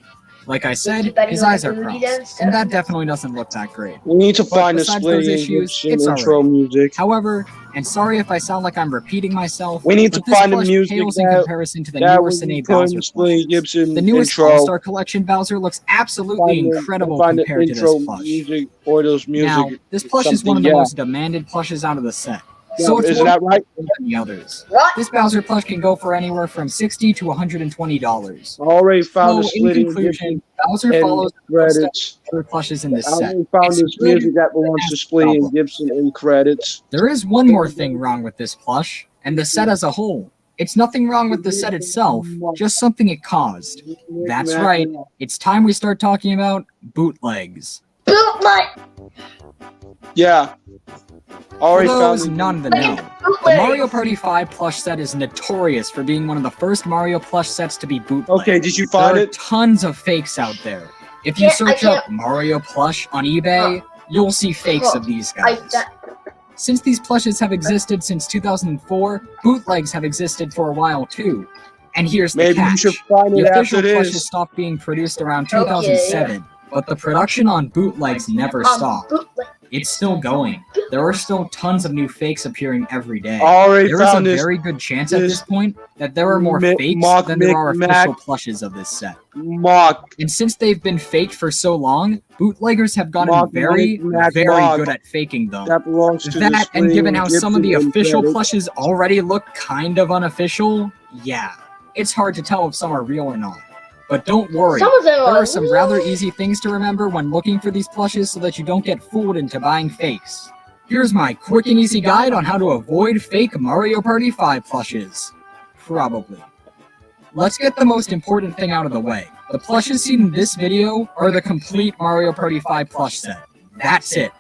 Like I said, his eyes are crossed, and that definitely doesn't look that great. We need to But find a besides those Splitty issues, Gibson it's intro alright. music. However, and sorry if I sound like I'm repeating myself, We need but to this find the plush music pales in that- comparison to the that newer we Cine put in Bowser Splitty plushes. Gibson The newest intro. All-Star Collection Bowser looks absolutely incredible find the compared to intro this plush. music or those music. Now, this plush is one of the something, most demanded plushes out of the set. Yeah, So it's isn't more that right? than the others. This Bowser plush can go for anywhere from $60 to $120. I already found So, the in Splitty conclusion, Gibson Bowser and follows the credits. footsteps of other plushes in this I set. already found It's this good, music that belongs to Splitty and Gibson in credits. There is one more thing wrong with this plush, and the set as a whole. It's nothing wrong with the set itself, just something it caused. That's right, it's time we start talking about bootlegs. Bootleg! Yeah. For Already found those the not in the know, the Mario Party 5 plush set is notorious for being one of the first Mario plush sets to be bootleg. Okay, did you find There are it? tons of fakes out there. If you search up Mario plush on eBay, you'll see fakes of these guys. Since these plushes have existed since 2004, bootlegs have existed for a while too. And here's the Maybe you catch. should find it The official after plushes this. stopped being produced around 2007, but the production on bootlegs never stopped. It's still going. There are still tons of new fakes appearing every day. Already There is a found this- very good chance at this point that there are more Mi- fakes Mock than there are Mick official Mac. plushes of this set. Mock. And since they've been faked for so long, bootleggers have gotten Mock very, Mick Mac very Mock. good at faking them. That belongs to That, the and given Splitty how some of the Gibson in official credits. plushes already look kind of unofficial, yeah, it's hard to tell if some are real or not. But don't worry, Some of them there are are some rather easy things to remember when looking for these plushes so that you don't get fooled into buying fakes. Here's my quick and easy guide on how to avoid fake Mario Party 5 plushes. Probably. Let's get the most important thing out of the way. The plushes seen in this video are the complete Mario Party 5 plush set. That's it.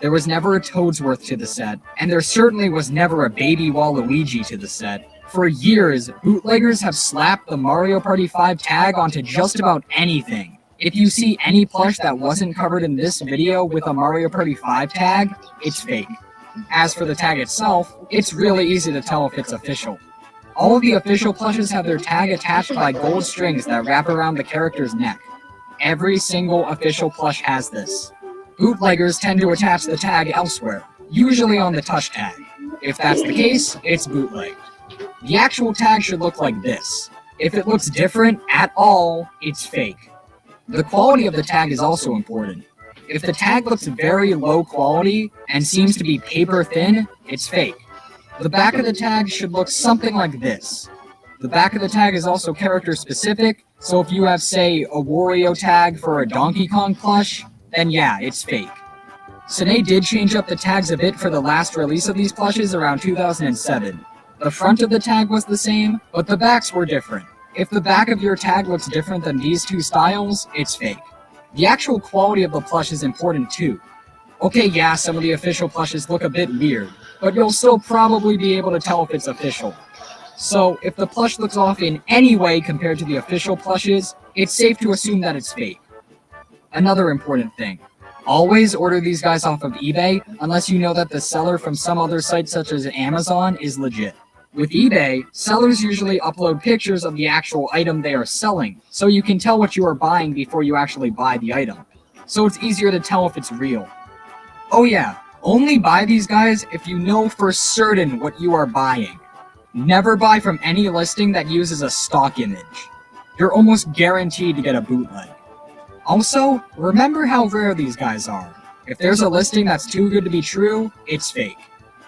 There was never a Toadsworth to the set, and there certainly was never a Baby Waluigi to the set. For years, bootleggers have slapped the Mario Party 5 tag onto just about anything. If you see any plush that wasn't covered in this video with a Mario Party 5 tag, it's fake. As for the tag itself, it's really easy to tell if it's official. All of the official plushes have their tag attached by gold strings that wrap around the character's neck. Every single official plush has this. Bootleggers tend to attach the tag elsewhere, usually on the touch tag. If that's the case, it's bootleg. The actual tag should look like this. If it looks different at all, it's fake. The quality of the tag is also important. If the tag looks very low quality and seems to be paper thin, it's fake. The back of the tag should look something like this. The back of the tag is also character specific, so if you have, say, a Wario tag for a Donkey Kong plush, then yeah, it's fake. Cine did change up the tags a bit for the last release of these plushes around 2007. The front of the tag was the same, but the backs were different. If the back of your tag looks different than these two styles, it's fake. The actual quality of the plush is important too. Okay, yeah, some of the official plushes look a bit weird, but you'll still probably be able to tell if it's official. So, if the plush looks off in any way compared to the official plushes, it's safe to assume that it's fake. Another important thing. Always order these guys off of eBay unless you know that the seller from some other site such as Amazon is legit. With eBay, sellers usually upload pictures of the actual item they are selling, so you can tell what you are buying before you actually buy the item. So it's easier to tell if it's real. Oh yeah, only buy these guys if you know for certain what you are buying. Never buy from any listing that uses a stock image. You're almost guaranteed to get a bootleg. Also, remember how rare these guys are. If there's a listing that's too good to be true, it's fake.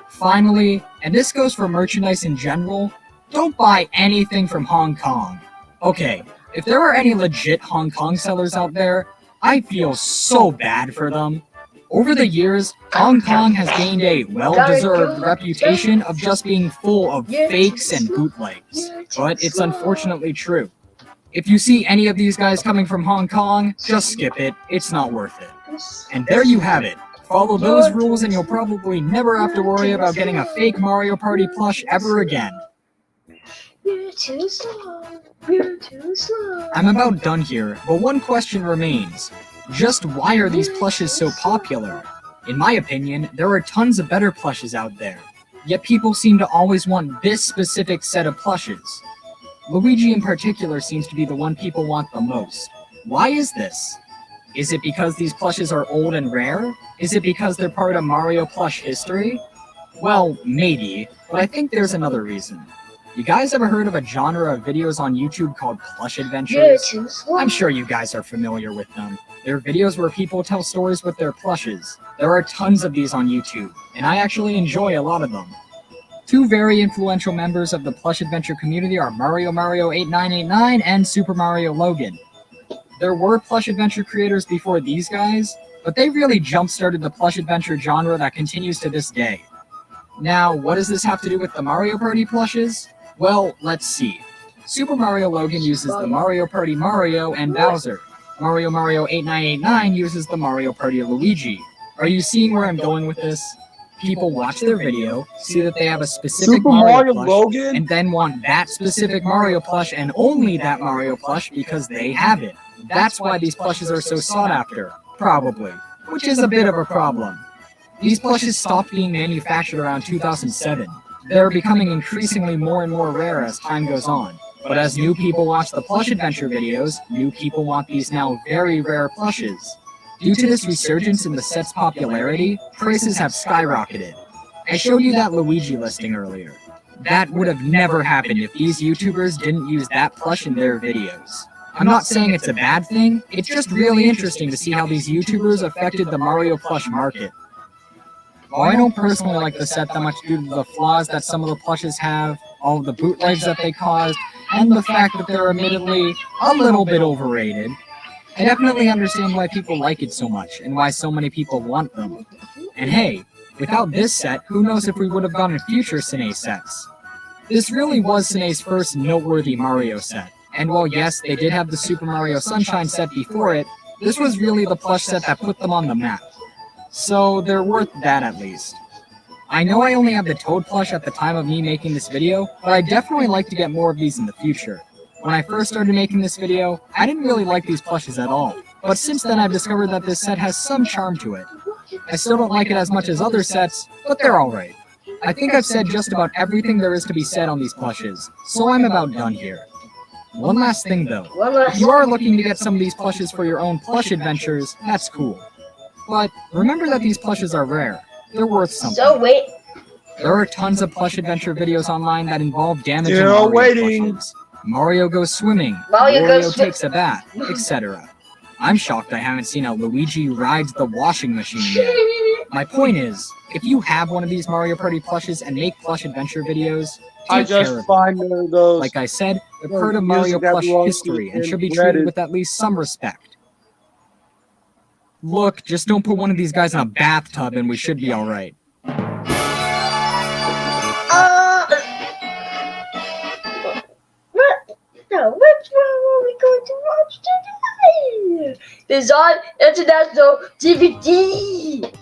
Finally, and this goes for merchandise in general, don't buy anything from Hong Kong. Okay, if there are any legit Hong Kong sellers out there, I feel so bad for them. Over the years, Hong Kong has gained a well-deserved reputation of just being full of fakes and bootlegs, but it's unfortunately true. If you see any of these guys coming from Hong Kong, just skip it, it's not worth it. And there you have it. Follow those rules and you'll probably never have to worry about getting a fake Mario Party plush ever again. You're too slow. You're too slow. I'm about done here, but one question remains. Just why are these plushes so popular? In my opinion, there are tons of better plushes out there. Yet people seem to always want this specific set of plushes. Luigi in particular seems to be the one people want the most. Why is this? Is it because these plushes are old and rare? Is it because they're part of Mario plush history? Well, maybe, but I think there's another reason. You guys ever heard of a genre of videos on YouTube called Plush Adventures? I'm sure you guys are familiar with them. They're videos where people tell stories with their plushes. There are tons of these on YouTube, and I actually enjoy a lot of them. Two very influential members of the Plush Adventure community are Mario8989 and Super Mario Logan. There were Plush Adventure creators before these guys, but they really jump-started the Plush Adventure genre that continues to this day. Now, what does this have to do with the Mario Party plushes? Well, let's see. Super Mario Logan uses the Mario Party Mario and Bowser. Mario8989 uses the Mario Party Luigi. Are you seeing where I'm going with this? People watch their video, see that they have a specific Super Mario Mario plush, Logan? and then want that specific Mario plush and only that Mario plush because they have it. That's why these plushes are so sought after, probably, which is a bit of a problem. These plushes stopped being manufactured around 2007. They're becoming increasingly more and more rare as time goes on. But as new people watch the Plush Adventure videos, new people want these now very rare plushes. Due to this resurgence in the set's popularity, prices have skyrocketed. I showed you that Luigi listing earlier. That would have never happened if these YouTubers didn't use that plush in their videos. I'm not saying it's a bad thing, it's just really interesting to see how these YouTubers affected the Mario plush market. While I don't personally like the set that much due to the flaws that some of the plushes have, all of the bootlegs that they caused, and the fact that they're admittedly a little bit overrated, I definitely understand why people like it so much, and why so many people want them. And hey, without this set, who knows if we would have gotten future Cine sets. This really was Cine's first noteworthy Mario set, and while yes, they did have the Super Mario Sunshine set before it, this was really the plush set that put them on the map. So they're worth that at least. I know I only have the Toad plush at the time of me making this video, but I'd definitely like to get more of these in the future. When I first started making this video, I didn't really like these plushes at all, but since then I've discovered that this set has some charm to it. I still don't like it as much as other sets, but they're alright. I think I've said just about everything there is to be said on these plushes, so I'm about done here. One last thing though, if you are looking to get some of these plushes for your own plush adventures, that's cool. But remember that these plushes are rare. They're worth something. So wait. There are tons of plush adventure videos online that involve damaging Mario plushes. Mario goes swimming, Mario takes a bath, etc. I'm shocked I haven't seen how Luigi rides the washing machine yet. My point is, if you have one of these Mario Party plushes and make plush adventure videos, I just find one of those. Like I said, they're part of Mario plush history and should be treated with at least some respect. Look, just don't put one of these guys in a bathtub and we should be alright. Now, which one are we going to watch today? It's on International DVD!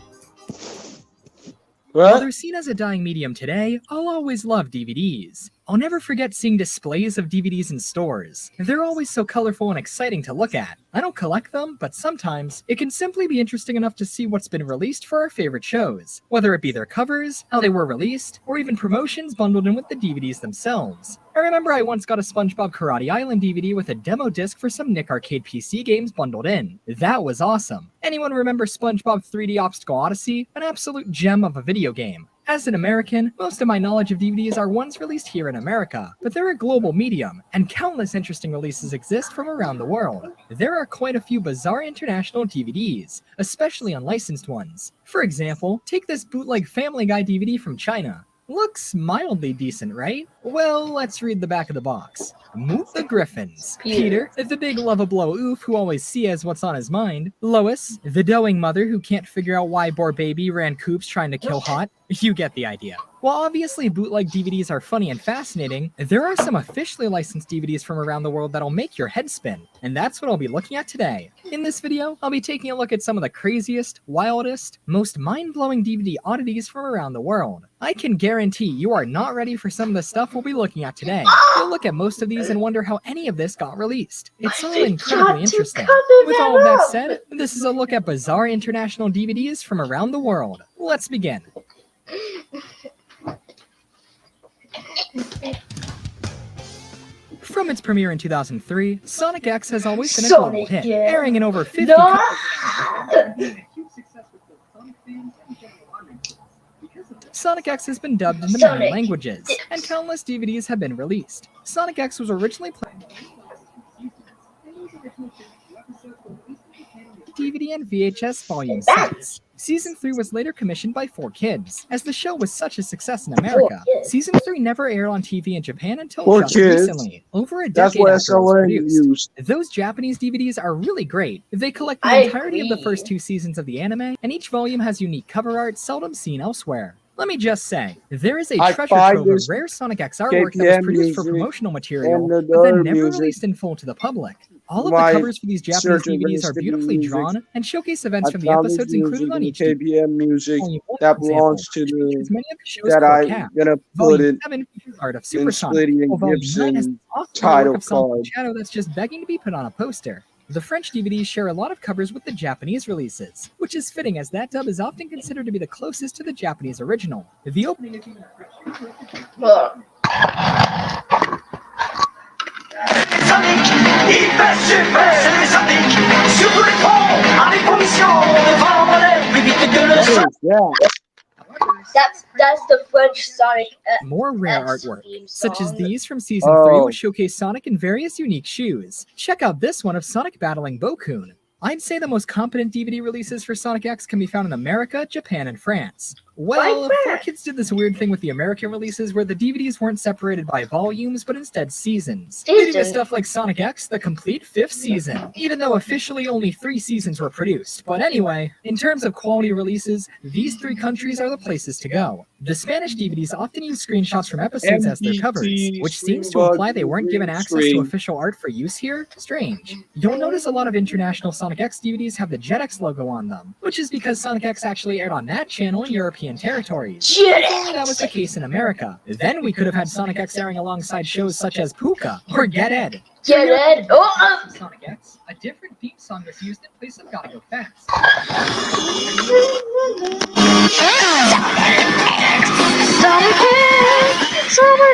While they're seen as a dying medium today, I'll always love DVDs. I'll never forget seeing displays of DVDs in stores. They're always so colorful and exciting to look at. I don't collect them, but sometimes it can simply be interesting enough to see what's been released for our favorite shows, whether it be their covers, how they were released, or even promotions bundled in with the DVDs themselves. I remember I once got a SpongeBob Karate Island DVD with a demo disc for some Nick Arcade PC games bundled in. That was awesome. Anyone remember SpongeBob 3D Obstacle Odyssey? An absolute gem of a video game. As an American, most of my knowledge of DVDs are ones released here in America, but they're a global medium, and countless interesting releases exist from around the world. There are quite a few bizarre international DVDs, especially unlicensed ones. For example, take this bootleg Family Guy DVD from China. Looks mildly decent, right? Well, let's read the back of the box. Meet the Griffins. Peter, the big lovable oof who always sees what's on his mind. Lois, the doting mother who can't figure out why Boar Baby ran Coops trying to kill Hot. You get the idea. While obviously bootleg DVDs are funny and fascinating, there are some officially licensed DVDs from around the world that'll make your head spin, and that's what I'll be looking at today. In this video, I'll be taking a look at some of the craziest, wildest, most mind-blowing DVD oddities from around the world. I can guarantee you are not ready for some of the stuff we'll be looking at today. You'll look at most of these and wonder how any of this got released. It's all incredibly interesting. With all of that said, this is a look at bizarre international DVDs from around the world. Let's begin. From its premiere in 2003, Sonic X has always been a global hit, airing in over 50 countries. Sonic X has been dubbed into many languages, and countless DVDs have been released. Sonic X was originally played DVD and VHS volume sets. Season 3 was later commissioned by 4Kids. As the show was such a success in America, Season 3 never aired on TV in Japan until just recently, over a decade after it was produced. Those Japanese DVDs are really great. They collect the entirety of the first 2 seasons of the anime, and each volume has unique cover art seldom seen elsewhere. Let me just say, there is a treasure trove of rare Sonic X artwork that was produced for promotional material, but then never released in full to the public. All of the covers for these Japanese DVDs are beautifully drawn and showcaase events from the episodes included on each KPM music that belongs to the that I'm gonna put it in Splitty and Gibson title card. Shadow that's just begging to be put on a poster. The French DVDs share a lot of covers with the Japanese releases, which is fitting as that dub is often considered to be the closest to the Japanese original. The opening That's the French Sonic. More rare artwork, such as these from Season 3, which showcase Sonic in various unique shoes. Check out this one of Sonic battling Bokun. I'd say the most competent DVD releases for Sonic X can be found in America, Japan, and France. Well, 4Kids did this weird thing with the American releases where the DVDs weren't separated by volumes, but instead seasons. Leading to stuff like Sonic X, the complete 5th season, even though officially only 3 seasons were produced. But anyway, in terms of quality releases, these 3 countries are the places to go. The Spanish DVDs often use screenshots from episodes as their covers, which seems to imply they weren't given access to official art for use here. Strange. You'll notice a lot of international Sonic X DVDs have the JetX logo on them, which is because Sonic X actually aired on that channel in European territories. If only that was the case in America. Then we could have had Sonic X airing alongside shows such as Puka or Get Ed. Get Ed! Oh! Sonic X, a different theme song was used in place of Gotta Go Fast.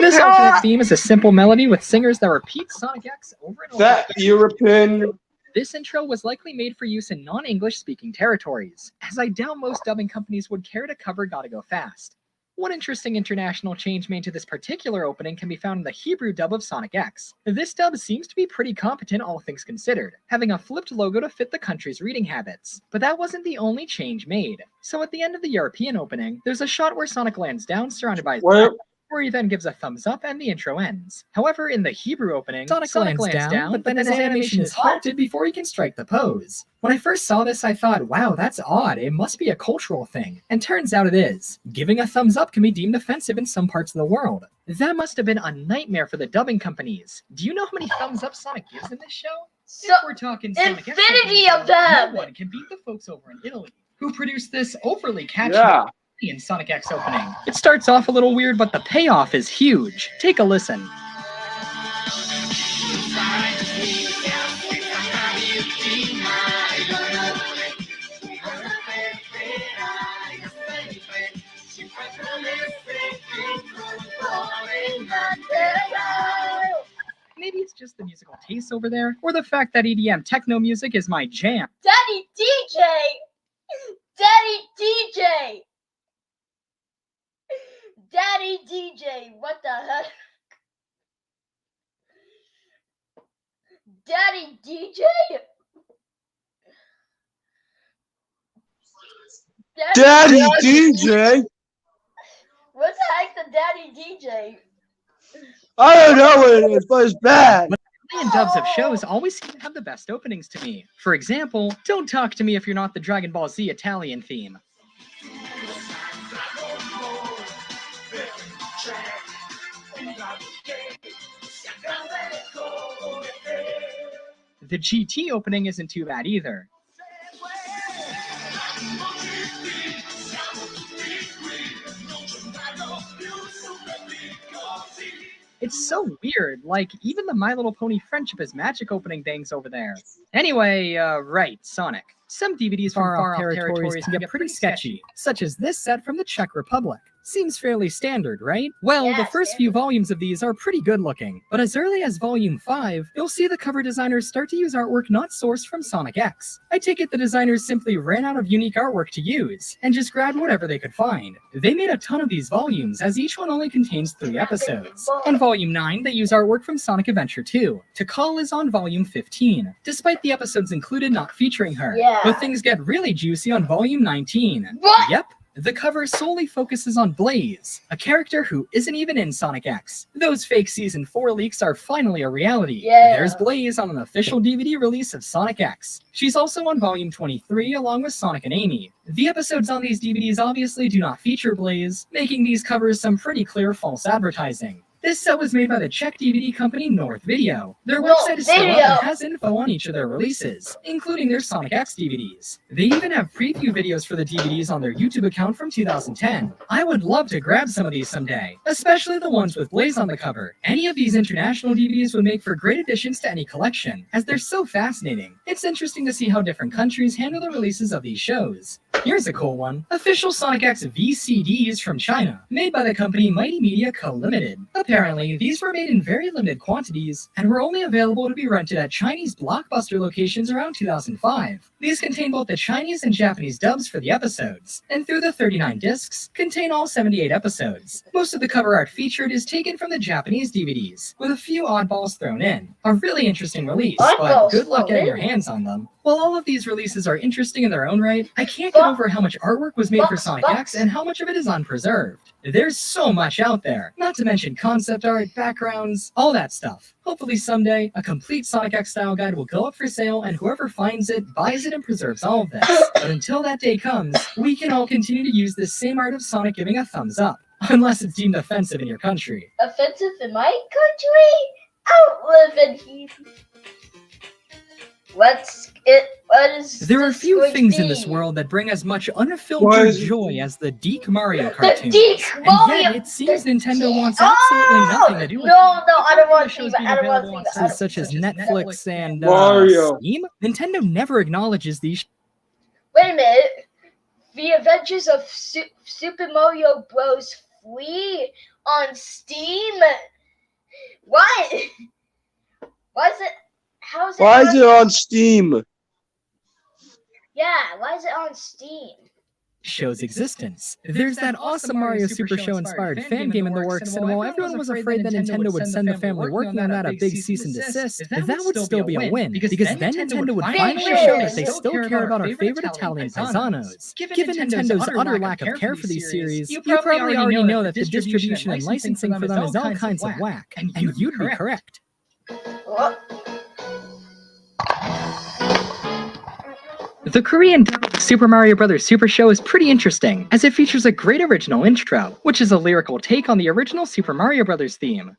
This alternate theme is a simple melody with singers that repeat Sonic X over and over. That European. This intro was likely made for use in non-English speaking territories, as I doubt most dubbing companies would care to cover Gotta Go Fast. One interesting international change made to this particular opening can be found in the Hebrew dub of Sonic X. This dub seems to be pretty competent, all things considered, having a flipped logo to fit the country's reading habits. But that wasn't the only change made. So at the end of the European opening, there's a shot where Sonic lands down surrounded by his where he then gives a thumbs up and the intro ends. However, in the Hebrew opening, Sonic lands down, but then his animation is halted before he can strike the pose. When I first saw this, I thought, wow, that's odd. It must be a cultural thing. And turns out it is. Giving a thumbs up can be deemed offensive in some parts of the world. That must have been a nightmare for the dubbing companies. Do you know how many thumbs up Sonic gives in this show? So, if we're talking Sonic infinity of them! No one can beat the folks over in Italy, who produced this overly catchy In Sonic X opening. It starts off a little weird, but the payoff is huge. Take a listen. Maybe it's just the musical taste over there, or the fact that EDM techno music is my jam. Daddy DJ! Daddy DJ! Daddy DJ, what the heck? Daddy DJ? Daddy DJ? What the heck's the Daddy DJ? I don't know what it is, but it's bad. But Italian dubs of shows always seem to have the best openings to me. For example, Don't Talk to Me If You're Not the Dragon Ball Z Italian theme. The GT opening isn't too bad either. It's so weird, like, even the My Little Pony Friendship is Magic opening bangs over there. Anyway, right, Sonic. Some DVDs from far-off territories can get pretty sketchy, such as this set from the Czech Republic. Seems fairly standard, right? Well, the first few volumes of these are pretty good looking, but as early as Volume 5, you'll see the cover designers start to use artwork not sourced from Sonic X. I take it the designers simply ran out of unique artwork to use, and just grabbed whatever they could find. They made a ton of these volumes, as each one only contains 3 episodes. On Volume 9, they use artwork from Sonic Adventure 2. To Call is on Volume 15, despite the episodes included not featuring her. But things get really juicy on Volume 19. Yep. The cover solely focuses on Blaze, a character who isn't even in Sonic X. Those fake Season 4 leaks are finally a reality. There's Blaze on an official DVD release of Sonic X. She's also on Volume 23 along with Sonic and Amy. The episodes on these DVDs obviously do not feature Blaze, making these covers some pretty clear false advertising. This set was made by the Czech DVD company North Video. Their website is still up and has info on each of their releases, including their Sonic X DVDs. They even have preview videos for the DVDs on their YouTube account from 2010. I would love to grab some of these someday, especially the ones with Blaze on the cover. Any of these international DVDs would make for great additions to any collection, as they're so fascinating. It's interesting to see how different countries handle the releases of these shows. Here's a cool one. Official Sonic X VCDs from China, made by the company Mighty Media Co. Limited. Apparently, these were made in very limited quantities, and were only available to be rented at Chinese Blockbuster locations around 2005. These contain both the Chinese and Japanese dubs for the episodes, and through the 39 discs, contain all 78 episodes. Most of the cover art featured is taken from the Japanese DVDs, with a few oddballs thrown in. A really interesting release, but good luck getting your hands on them. While all of these releases are interesting in their own right, I can't get over how much artwork was made for Sonic X and how much of it is unpreserved. There's so much out there, not to mention concept art, backgrounds, all that stuff. Hopefully someday, a complete Sonic X style guide will go up for sale and whoever finds it, buys it and preserves all of this. But until that day comes, we can all continue to use this same art of Sonic giving a thumbs up. Unless it's deemed offensive in your country. Offensive in my country? I don't live in here. There are few things in this world that bring as much unfiltered joy as the Deke Mario cartoons. And yet it seems Nintendo wants absolutely nothing to do with No, I don't want to. I don't want to. services such as Netflix and Mario. Steam. Nintendo never acknowledges these. Wait a minute. The Adventures of Super Mario Bros. Free on Steam? What? Why is it? How is it? Why is it on Steam? Yeah, why is it on Steam? Show's existence. There's that awesome Mario Super Show inspired fan game in the works, and while everyone was afraid that Nintendo would send the family working on that a big cease and desist, that would still be a win, because then Nintendo would finally show that they still care about our favorite Italian paisanos. Given Nintendo's utter lack of care for these series, you probably already know that the distribution and licensing for them is all kinds of whack, and you'd be correct. What? The Korean dub Super Mario Bros. Super Show is pretty interesting, as it features a great original intro, which is a lyrical take on the original Super Mario Bros. Theme.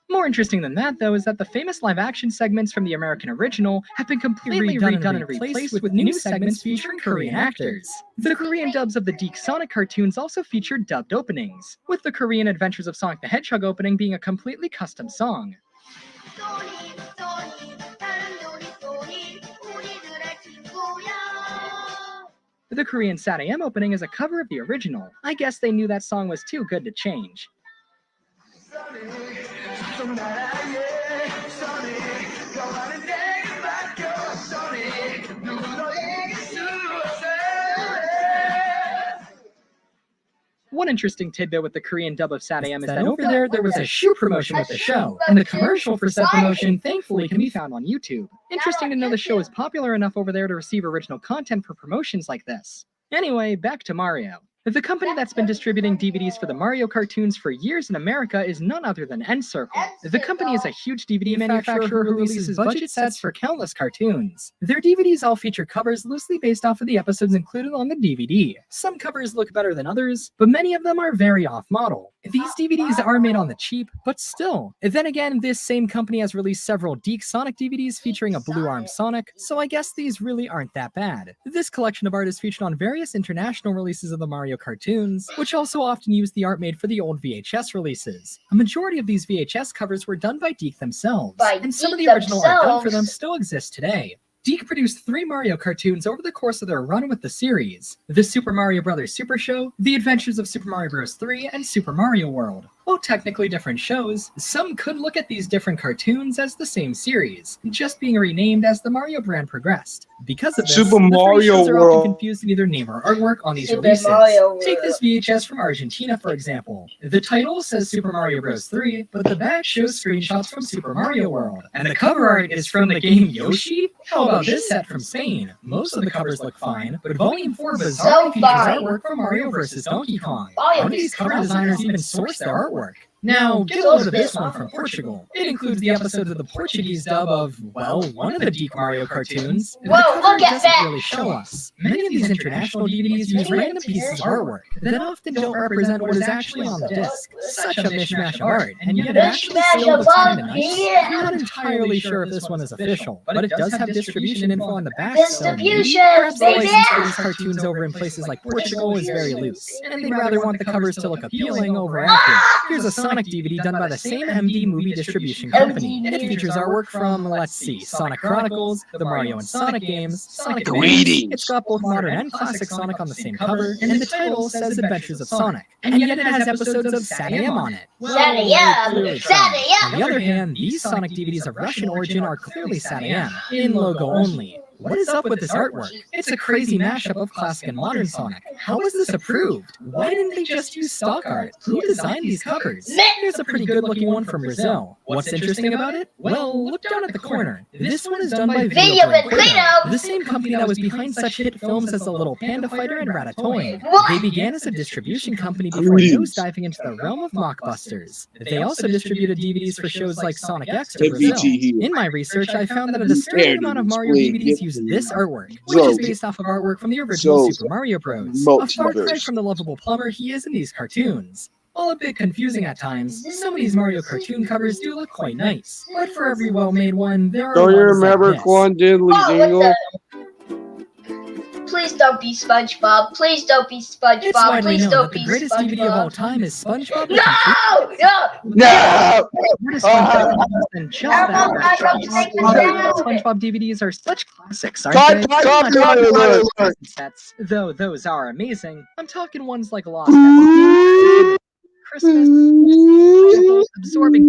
More interesting than that, though, is that the famous live-action segments from the American original have been completely redone and replaced with new segments featuring Korean actors. The Korean dubs of the Deke Sonic cartoons also featured dubbed openings, with the Korean Adventures of Sonic the Hedgehog opening being a completely custom song. The Korean Sad AM opening is a cover of the original. I guess they knew that song was too good to change. One interesting tidbit with the Korean dub of Sad AM is that over there was a shoe promotion with the show, and the commercial for said promotion thankfully can be found on YouTube. Interesting to know the show is popular enough over there to receive original content for promotions like this. Anyway, back to Mario. The company that's been distributing DVDs for the Mario cartoons for years in America is none other than N-Circle. The company is a huge DVD manufacturer who releases budget sets for countless cartoons. Their DVDs all feature covers loosely based off of the episodes included on the DVD. Some covers look better than others, but many of them are very off-model. These DVDs are made on the cheap, but still. Then again, this same company has released several Deke Sonic DVDs featuring a blue-armed Sonic, so I guess these really aren't that bad. This collection of art is featured on various international releases of the Mario cartoons, which also often use the art made for the old VHS releases. A majority of these VHS covers were done by Deke themselves, and some of the original art done for them still exists today. Deke produced 3 Mario cartoons over the course of their run with the series: the Super Mario Bros. Super Show, The Adventures of Super Mario Bros. 3, and Super Mario World. While technically different shows, some could look at these different cartoons as the same series, just being renamed as the Mario brand progressed. Because of this, Super the 3 Mario shows are World. often confused in either name or artwork on these Super releases. Mario World. Take this VHS from Argentina, for example. The title says Super Mario Bros. 3, but the back shows screenshots from Super Mario World. And the cover art is from the game Yoshi? How about this set from Spain? Most of the covers look fine, but Volume 4 bizarrely features artwork from Mario vs. Donkey Kong. How do these cover designers even source their artwork? Now, get a load of this one from Portugal. It includes the episodes of the Portuguese dub of, well, one of the Deke Mario cartoons. The cover look at doesn't that! really show us. Many of these international DVDs use random pieces of artwork that often don't represent what is actually on the disc. Such a mishmash of art, and yet it actually still looks kind of nice. I'm not entirely sure if this one is official, but it does have distribution info on the back, so maybe perhaps the license for these cartoons over in places like Portugal is very loose, and they'd rather want the covers to look appealing over accurate. Here's a Sonic DVD done by the same MD movie distribution company. It features artwork from, let's see, Sonic Chronicles, the Mario and Sonic games, Sonic Advance. It's got both modern and classic Sonic on the same cover, and the title says Adventures of Sonic. And yet it has episodes of Sad AM on it. Well, Sad AM! clearly Sad so. AM! On the other hand, these Sonic DVDs of Russian origin are clearly Sad AM, in logo only. What is up with this artwork? It's a crazy mashup of classic and modern Sonic. How is this approved? Why didn't they just use stock art? Who designed these covers? Here's a pretty good looking one from Brazil. What's interesting about it? Well, look down at the corner. This one is done by Video Benquito, the same company that was behind such hit films as The Little Panda Fighter and Ratatouille. They began as a distribution company before nosediving into the realm of mockbusters. They also distributed DVDs for shows like Sonic X to Brazil. In my research, I found that a disturbing amount of Mario DVDs use this artwork, which is based off of artwork from the original Super Mario Bros. A far cry from the lovable plumber he is in these cartoons. While a bit confusing at times, some of these Mario cartoon covers do look quite nice. But for every well-made one, there are Don't you ones like remember this. Quan Diddley Dingle? Please don't be SpongeBob. Please don't be It's SpongeBob. widely Please known don't that be the greatest DVD of all SpongeBob. time is SpongeBob. No! What is SpongeBob than just that? SpongeBob DVDs are such classics, aren't they? Copyright alert! Sets, though those are amazing. I'm talking ones like Lost Episode, Christmas, absorbing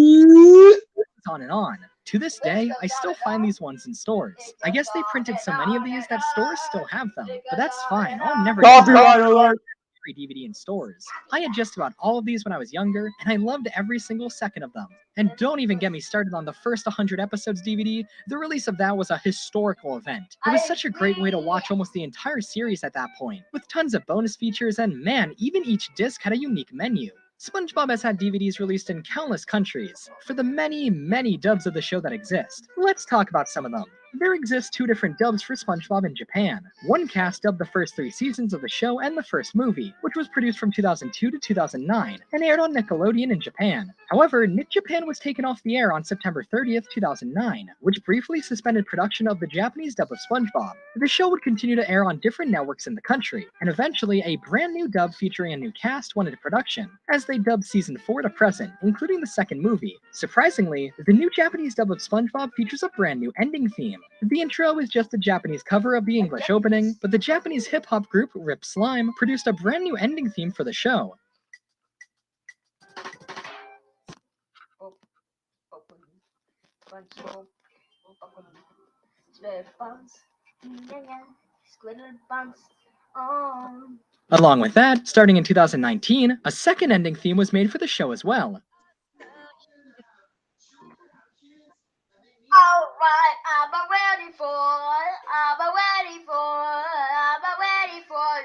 on and on. To this day, I still find these ones in stores. I guess they printed so many of these that stores still have them, but that's fine. I'll never Copyright alert! every DVD in stores. I had just about all of these when I was younger, and I loved every single second of them. And don't even get me started on the first 100 episodes DVD. The release of that was a historical event. It was such a great way to watch almost the entire series at that point, with tons of bonus features, and man, even each disc had a unique menu. SpongeBob has had DVDs released in countless countries, for the many, many dubs of the show that exist. Let's talk about some of them. there exist two different dubs for SpongeBob in Japan. One cast dubbed the first 3 seasons of the show and the first movie, which was produced from 2002 to 2009 and aired on Nickelodeon in Japan. However, Nick Japan was taken off the air on September 30th, 2009, which briefly suspended production of the Japanese dub of SpongeBob. The show would continue to air on different networks in the country, and eventually a brand new dub featuring a new cast went into production, as they dubbed season 4 to present, including the second movie. Surprisingly, the new Japanese dub of SpongeBob features a brand new ending theme. The intro is just a Japanese cover of the English opening, but the Japanese hip-hop group Rip Slime produced a brand new ending theme for the show. Along with that, starting in 2019, a second ending theme was made for the show as well. Alright, I'm ready for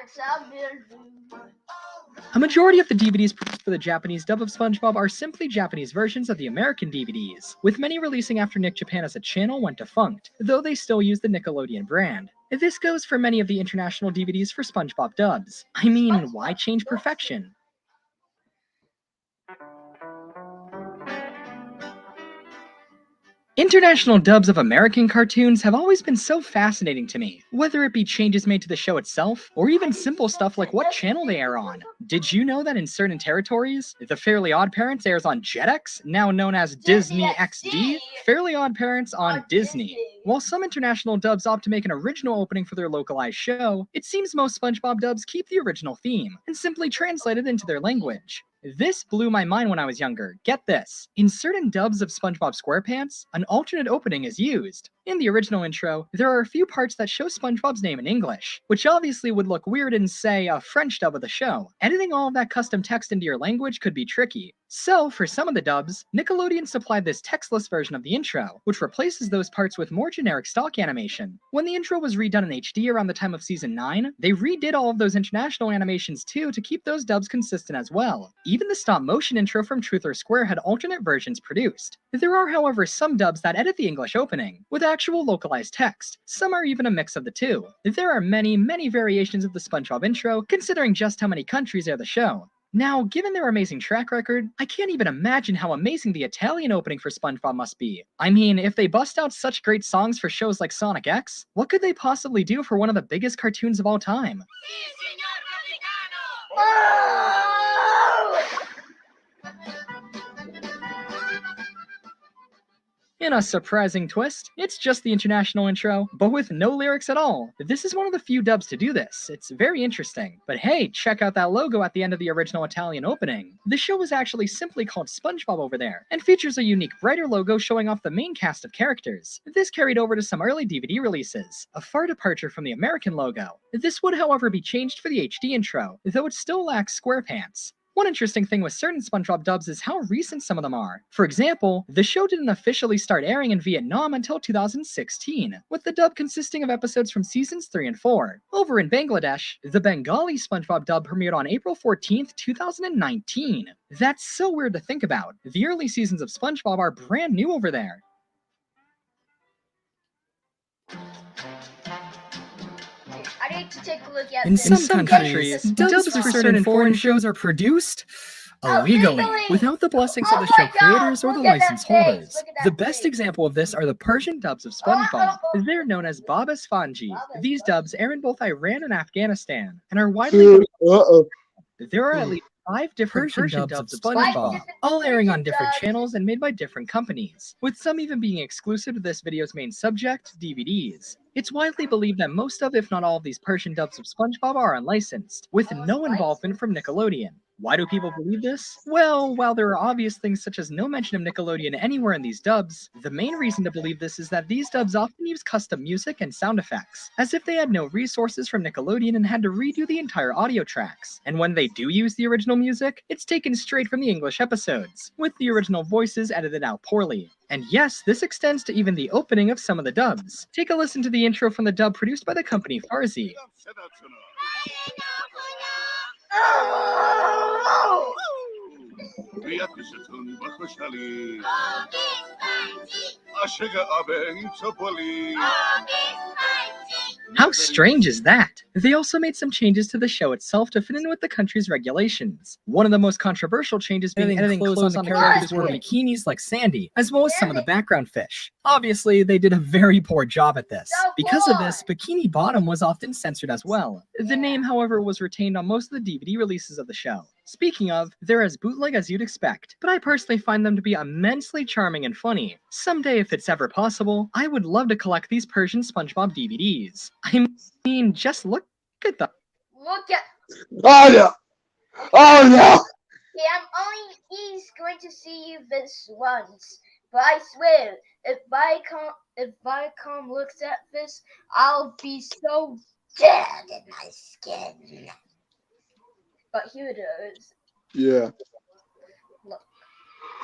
something. A majority of the DVDs produced for the Japanese dub of SpongeBob are simply Japanese versions of the American DVDs, with many releasing after Nick Japan as a channel went defunct, though they still use the Nickelodeon brand. This goes for many of the international DVDs for SpongeBob dubs. I mean, why change perfection? International dubs of American cartoons have always been so fascinating to me, whether it be changes made to the show itself, or even simple stuff like what channel they air on. Did you know that in certain territories, The Fairly Odd Parents airs on Jetix, now known as Disney XD? Fairly Odd Parents on Disney. While some international dubs opt to make an original opening for their localized show, it seems most SpongeBob dubs keep the original theme, and simply translate it into their language. This blew my mind when I was younger. Get this. In certain dubs of SpongeBob SquarePants, an alternate opening is used. In the original intro, there are a few parts that show SpongeBob's name in English, which obviously would look weird in, say, a French dub of the show. Editing all of that custom text into your language could be tricky. So, for some of the dubs, Nickelodeon supplied this textless version of the intro, which replaces those parts with more generic stock animation. When the intro was redone in HD around the time of Season 9, they redid all of those international animations too to keep those dubs consistent as well. Even the stop-motion intro from Truth or Square had alternate versions produced. There are, however, some dubs that edit the English opening, with actual localized text. Some are even a mix of the two. There are many, many variations of the SpongeBob intro, considering just how many countries air the show. Now, given their amazing track record, I can't even imagine how amazing the Italian opening for SpongeBob must be. I mean, if they bust out such great songs for shows like Sonic X, what could they possibly do for one of the biggest cartoons of all time? In a surprising twist, it's just the international intro, but with no lyrics at all. This is one of the few dubs to do this. It's very interesting. But hey, check out that logo at the end of the original Italian opening. The show is actually simply called SpongeBob over there, and features a unique brighter logo showing off the main cast of characters. This carried over to some early DVD releases, a far departure from the American logo. This would, however, be changed for the HD intro, though it still lacks SquarePants. One interesting thing with certain SpongeBob dubs is how recent some of them are. For example, the show didn't officially start airing in Vietnam until 2016, with the dub consisting of episodes from seasons 3 and 4. Over in Bangladesh, the Bengali SpongeBob dub premiered on April 14th, 2019. That's so weird to think about. The early seasons of SpongeBob are brand new over there. I need to take a look at In some countries, dubs for certain foreign shows are produced illegally, without the blessings of the show creators or the license holders. The best example of this are the Persian dubs of SpongeBob. They're known as Babas Fanji. These dubs air in both Iran and Afghanistan, and are widely There are at least 5 different Persian dubs of SpongeBob, all airing on different channels and made by different companies, with some even being exclusive to this video's main subject, DVDs. It's widely believed that most of, if not all of these Persian dubs of SpongeBob are unlicensed, with no involvement from Nickelodeon. Why do people believe this? Well, while there are obvious things such as no mention of Nickelodeon anywhere in these dubs, the main reason to believe this is that these dubs often use custom music and sound effects, as if they had no resources from Nickelodeon and had to redo the entire audio tracks. And when they do use the original music, it's taken straight from the English episodes, with the original voices edited out poorly. And yes, this extends to even the opening of some of the dubs. Take a listen to the intro from the dub produced by the company Farzi. a sugar oven to bully. How strange is that? They also made some changes to the show itself to fit in with the country's regulations. One of the most controversial changes being editing clothes on the characters who wore bikinis like Sandy, as well as some of the background fish. Obviously, they did a very poor job at this. Because of this, Bikini Bottom was often censored as well. The name, however, was retained on most of the DVD releases of the show. Speaking of, they're as bootleg as you'd expect, but I personally find them to be immensely charming and funny. Someday, if it's ever possible, I would love to collect these Persian SpongeBob DVDs. I mean, just look at them. Look at. Oh no! Oh no! Yeah, I'm only going to see you this once, but I swear, if Viacom looks at this, I'll be so dead in my skin. But here it is. Yeah. Look.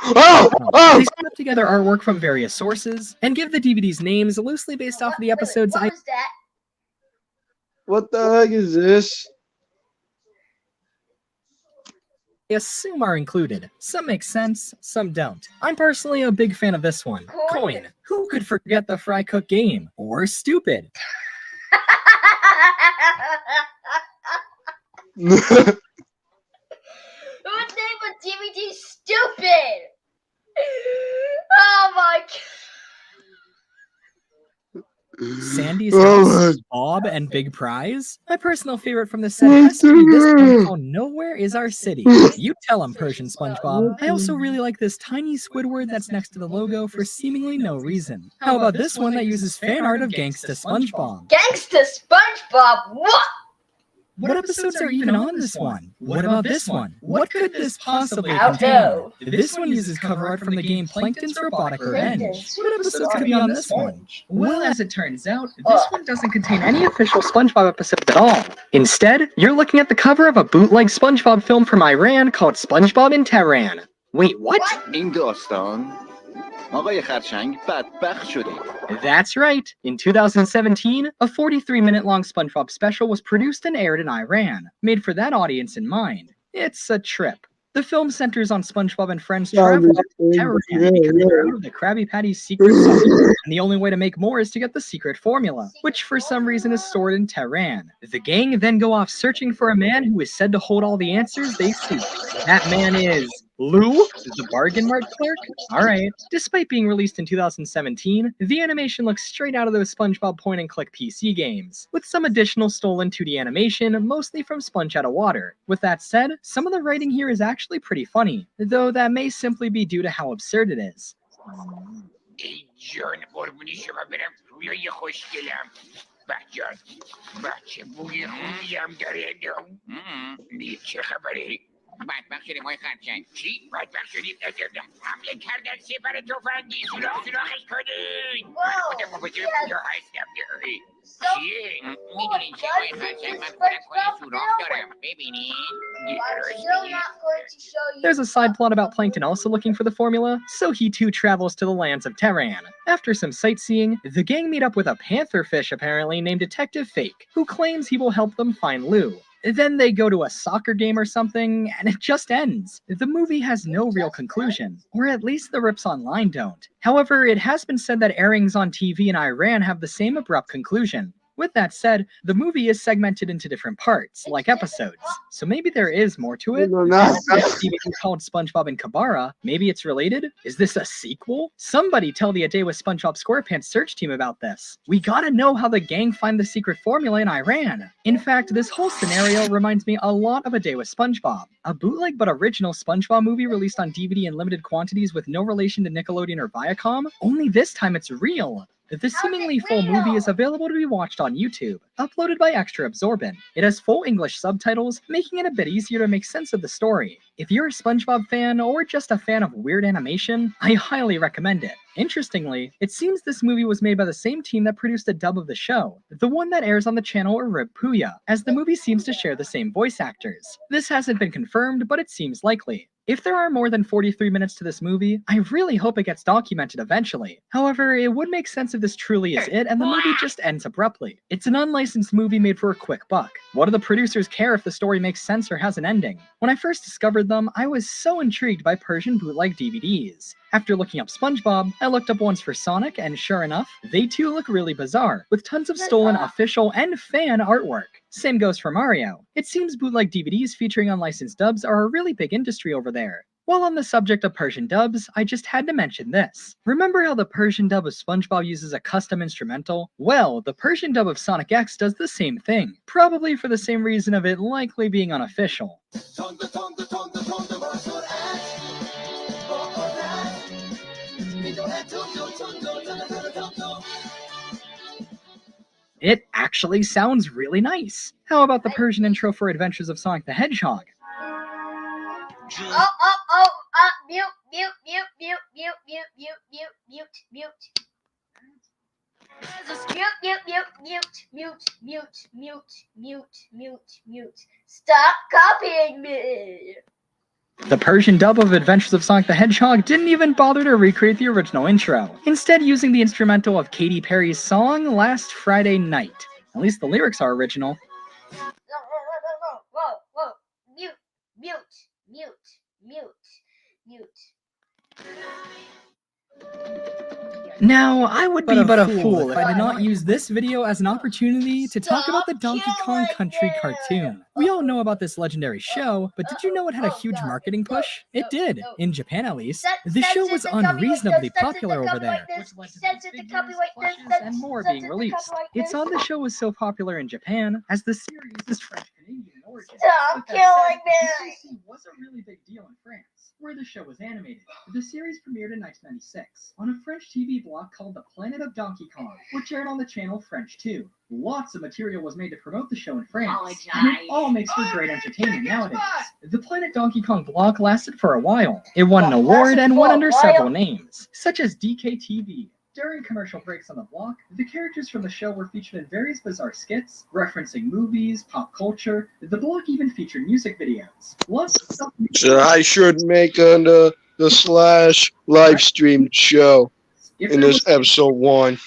They put up together artwork from various sources and give the DVDs names loosely based off of the episodes. What was that? What the heck is this? I assume are included. Some make sense, some don't. I'm personally a big fan of this one. Coin. Who could forget the Fry Cook game? Or Stupid. Who would name a DVD Stupid? Oh my god. Sandy's House, Bob, and Big Prize? My personal favorite from the set has to be this one called Nowhere Is Our City. You tell him, Persian SpongeBob. I also really like this tiny Squidward that's next to the logo for seemingly no reason. How about this one that uses fan art of Gangsta SpongeBob? Gangsta SpongeBob? What? What episodes are even on this one? What about this one? What could this possibly I don't know. contain? This one uses cover art from the game Plankton's Robotic Revenge. What episodes could be on this one? Well, as it turns out, this one doesn't contain any official SpongeBob episodes at all. Instead, you're looking at the cover of a bootleg SpongeBob film from Iran called SpongeBob in Tehran. Wait, what? این داستان آقای خرچنگ بدبخت شده. That's right. In 2017, a 43-minute-long SpongeBob special was produced and aired in Iran, made for that audience in mind. It's a trip. The film centers on SpongeBob and friends traveling to Tehran because they're out of the Krabby Patty's secret sauce, and the only way to make more is to get the secret formula, which for some reason is stored in Tehran. The gang then go off searching for a man who is said to hold all the answers they seek. That man is Lou, the bargain mart clerk? Alright. Despite being released in 2017, the animation looks straight out of those SpongeBob point-and-click PC games, with some additional stolen 2D animation, mostly from Sponge Out of Water. With that said, some of the writing here is actually pretty funny, though that may simply be due to how absurd it is. بدبخت شدیم های خرچنگ. چی؟ بدبخت شدیم حمله کردن سپر تفنگی سراخش کنید چیه؟ میدونین چه های خرچنگ من خودم کنی سوراخ دارم ببینید There's a side plot about Plankton also looking for the formula, so he too travels to the lands of Tehran. After some sightseeing, the gang meet up with a pantherfish apparently named Detective Fake, who claims he will help them find Lou. Then they go to a soccer game or something, and it just ends. The movie has no real conclusion, or at least the rips online don't. However, it has been said that airings on TV in Iran have the same abrupt conclusion. With that said, the movie is segmented into different parts, like episodes, so maybe there is more to it. DVD called SpongeBob and Kabara, maybe it's related? Is this a sequel? Somebody tell the A Day with SpongeBob SquarePants search team about this. We gotta know how the gang find the secret formula in Iran. In fact, this whole scenario reminds me a lot of A Day with SpongeBob, a bootleg but original SpongeBob movie released on DVD in limited quantities with no relation to Nickelodeon or Viacom, only this time it's real. The seemingly full movie is available to be watched on YouTube, uploaded by Extra Absorbent. It has full English subtitles, making it a bit easier to make sense of the story. If you're a SpongeBob fan or just a fan of weird animation, I highly recommend it. Interestingly, it seems this movie was made by the same team that produced a dub of the show, the one that airs on the channel Rib Puya, as the movie seems to share the same voice actors. This hasn't been confirmed, but it seems likely. If there are more than 43 minutes to this movie, I really hope it gets documented eventually. However, it would make sense if this truly is it and the movie just ends abruptly. It's an unlicensed movie made for a quick buck. What do the producers care if the story makes sense or has an ending? When I first discovered them, I was so intrigued by Persian bootleg DVDs. After looking up SpongeBob, I looked up ones for Sonic, and sure enough, they too look really bizarre, with tons of stolen official and fan artwork. Same goes for Mario. It seems bootleg DVDs featuring unlicensed dubs are a really big industry over there. While on the subject of Persian dubs, I just had to mention this. Remember how the Persian dub of SpongeBob uses a custom instrumental? Well, the Persian dub of Sonic X does the same thing, probably for the same reason of it likely being unofficial. It actually sounds really nice. How about the Persian intro for Adventures of Sonic the Hedgehog? Mute, mute, mute, mute, mute, mute, mute, mute, mute, mute. Mute. Stop copying me. The Persian dub of Adventures of Sonic the Hedgehog didn't even bother to recreate the original intro, instead using the instrumental of Katy Perry's song Last Friday Night. At least the lyrics are original. Whoa. Mute. Now, I would be but a fool if I did not use this video as an opportunity to talk about the Donkey Kong Country cartoon. We all know about this legendary show, but did you know it had a huge marketing push? It did, in Japan at least. The show was unreasonably popular over there, which led to figures, plushes, and more being released. It's odd the show was so popular in Japan, as the series is French-Canadian in origin. Stop killing me! DKC was a really big deal in France, where the show was animated. The series premiered in 1996 on a French TV block called The Planet of Donkey Kong, which aired on the channel French 2. Lots of material was made to promote the show in France, and it all makes for great entertainment nowadays. The Planet Donkey Kong block lasted for a while. It won an award and went under several names, such as DKTV. During commercial breaks on the block, the characters from the show were featured in various bizarre skits, referencing movies, pop culture. The block even featured music videos. Lots of stuff. So I should make the slash live stream show in this episode 1.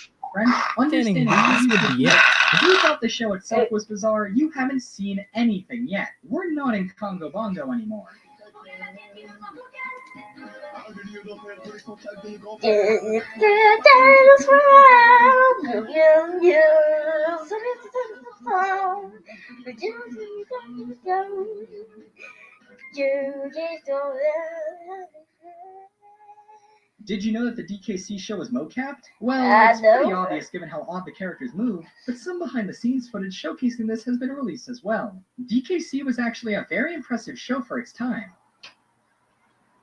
Understanding these would be it. If you thought the show itself was bizarre, you haven't seen anything yet. We're not in Congo Bongo anymore. Did you know that the DKC show was mocapped? Well, it's pretty obvious given how odd the characters move, but some behind-the-scenes footage showcasing this has been released as well. DKC was actually a very impressive show for its time.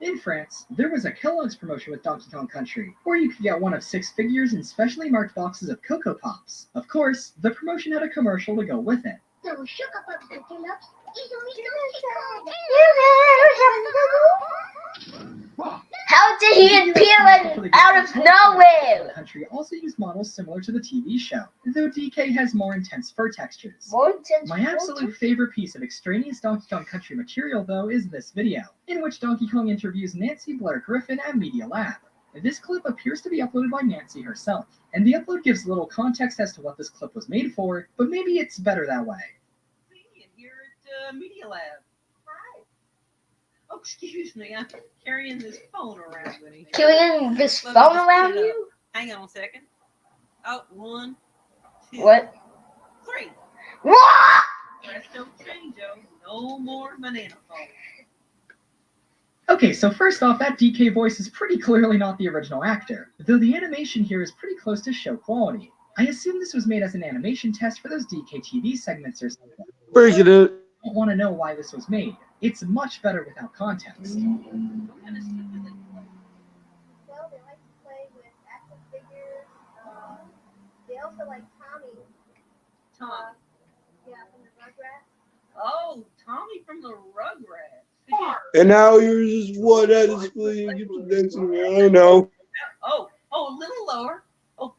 In France, there was a Kellogg's promotion with Donkey Kong Country, where you could get one of 6 figures in specially marked boxes of Cocoa Pops. Of course, the promotion had a commercial to go with it. How did he appear out of nowhere? Country also used models similar to the TV show, though DK has more intense fur textures. My absolute favorite piece of extraneous Donkey Kong Country material, though, is this video, in which Donkey Kong interviews Nancy Blair Griffin at Media Lab. This clip appears to be uploaded by Nancy herself, and the upload gives little context as to what this clip was made for, but maybe it's better that way. Here at Media Lab. Hi. Oh, excuse me, I'm carrying this phone around with me. Carrying this phone around you? Hang on a second. Oh, 1, 2. What? 3. What? Presto changeo. No more banana phone. Okay, so first off, that DK voice is pretty clearly not the original actor, though the animation here is pretty close to show quality. I assume this was made as an animation test for those DK TV segments or something. Break it up. I don't want to know why this was made. It's much better without context. Well, they like to play with action figures. They also like Tommy. Tommy. Yeah, from the Rugrats. Oh, Tommy from the Rugrats. And now yours is what I display. I know. Oh, a little lower. Oh,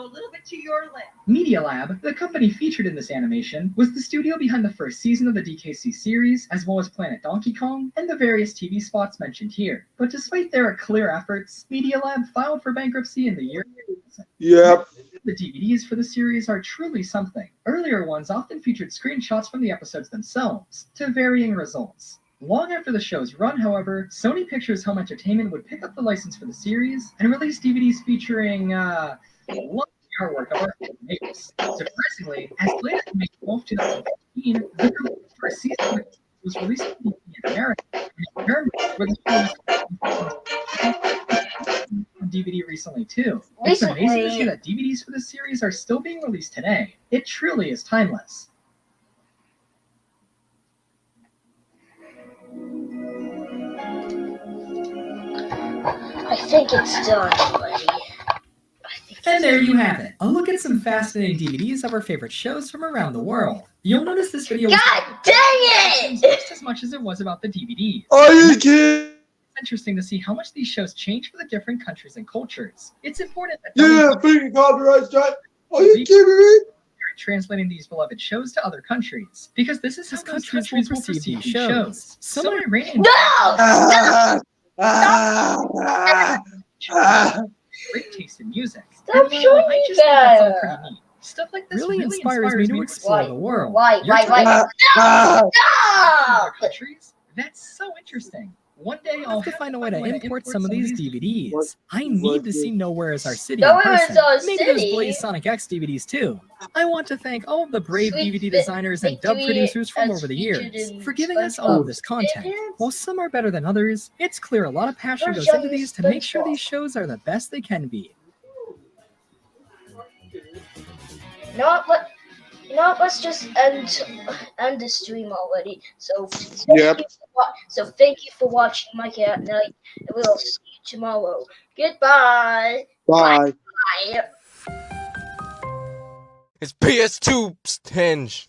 Oh, a little bit to your left. Media Lab, the company featured in this animation, was the studio behind the first season of the DKC series, as well as Planet Donkey Kong, and the various TV spots mentioned here. But despite their clear efforts, Media Lab filed for bankruptcy in the year 2000. Yep. The DVDs for the series are truly something. Earlier ones often featured screenshots from the episodes themselves, to varying results. Long after the show's run, however, Sony Pictures Home Entertainment would pick up the license for the series and release DVDs featuring, lovely artwork of our makers. Surprisingly, as late as May 12, 2015, the first season was released in America, and in Germany, where the show was on DVD recently too. It's amazing to see that DVDs for the series are still being released today. It truly is timeless. I think it's done already. And there you have it. A look at some fascinating DVDs of our favorite shows from around the world. You'll notice this video God dang it! Just as much as it was about the DVDs. Are you kidding? It's interesting to see how much these shows change for the different countries and cultures. It's important that Yeah, freaking copyright strike. Are you kidding me? Translating these beloved shows to other countries, because this is how those countries countries will will perceive perceive these these shows. shows. Some Iranian great taste in music. Stop And, showing I me just think that's all that. pretty neat. Stuff like this really inspires me to explore the world. Why? Your turn. Stop! Other countries? That's so interesting. One day I'll have to find a way to import some of these DVDs. I need What to see Nowhere Is Our City Nowhere in Is person. Our Maybe those City? Blaze Sonic X DVDs too. I want to thank all of the brave Sweet DVD designers and dub Victory producers from as over the featured years in for giving us all of this content. SpongeBob. While some are better than others, it's clear a lot of passion goes Version into these to make sure SpongeBob. these shows are the best they can be. You know what? Let's just end the stream already. So Yep. thank you for watching Micah at Night, and we'll see you tomorrow. Goodbye. Bye. Bye. It's PS2 Hinge.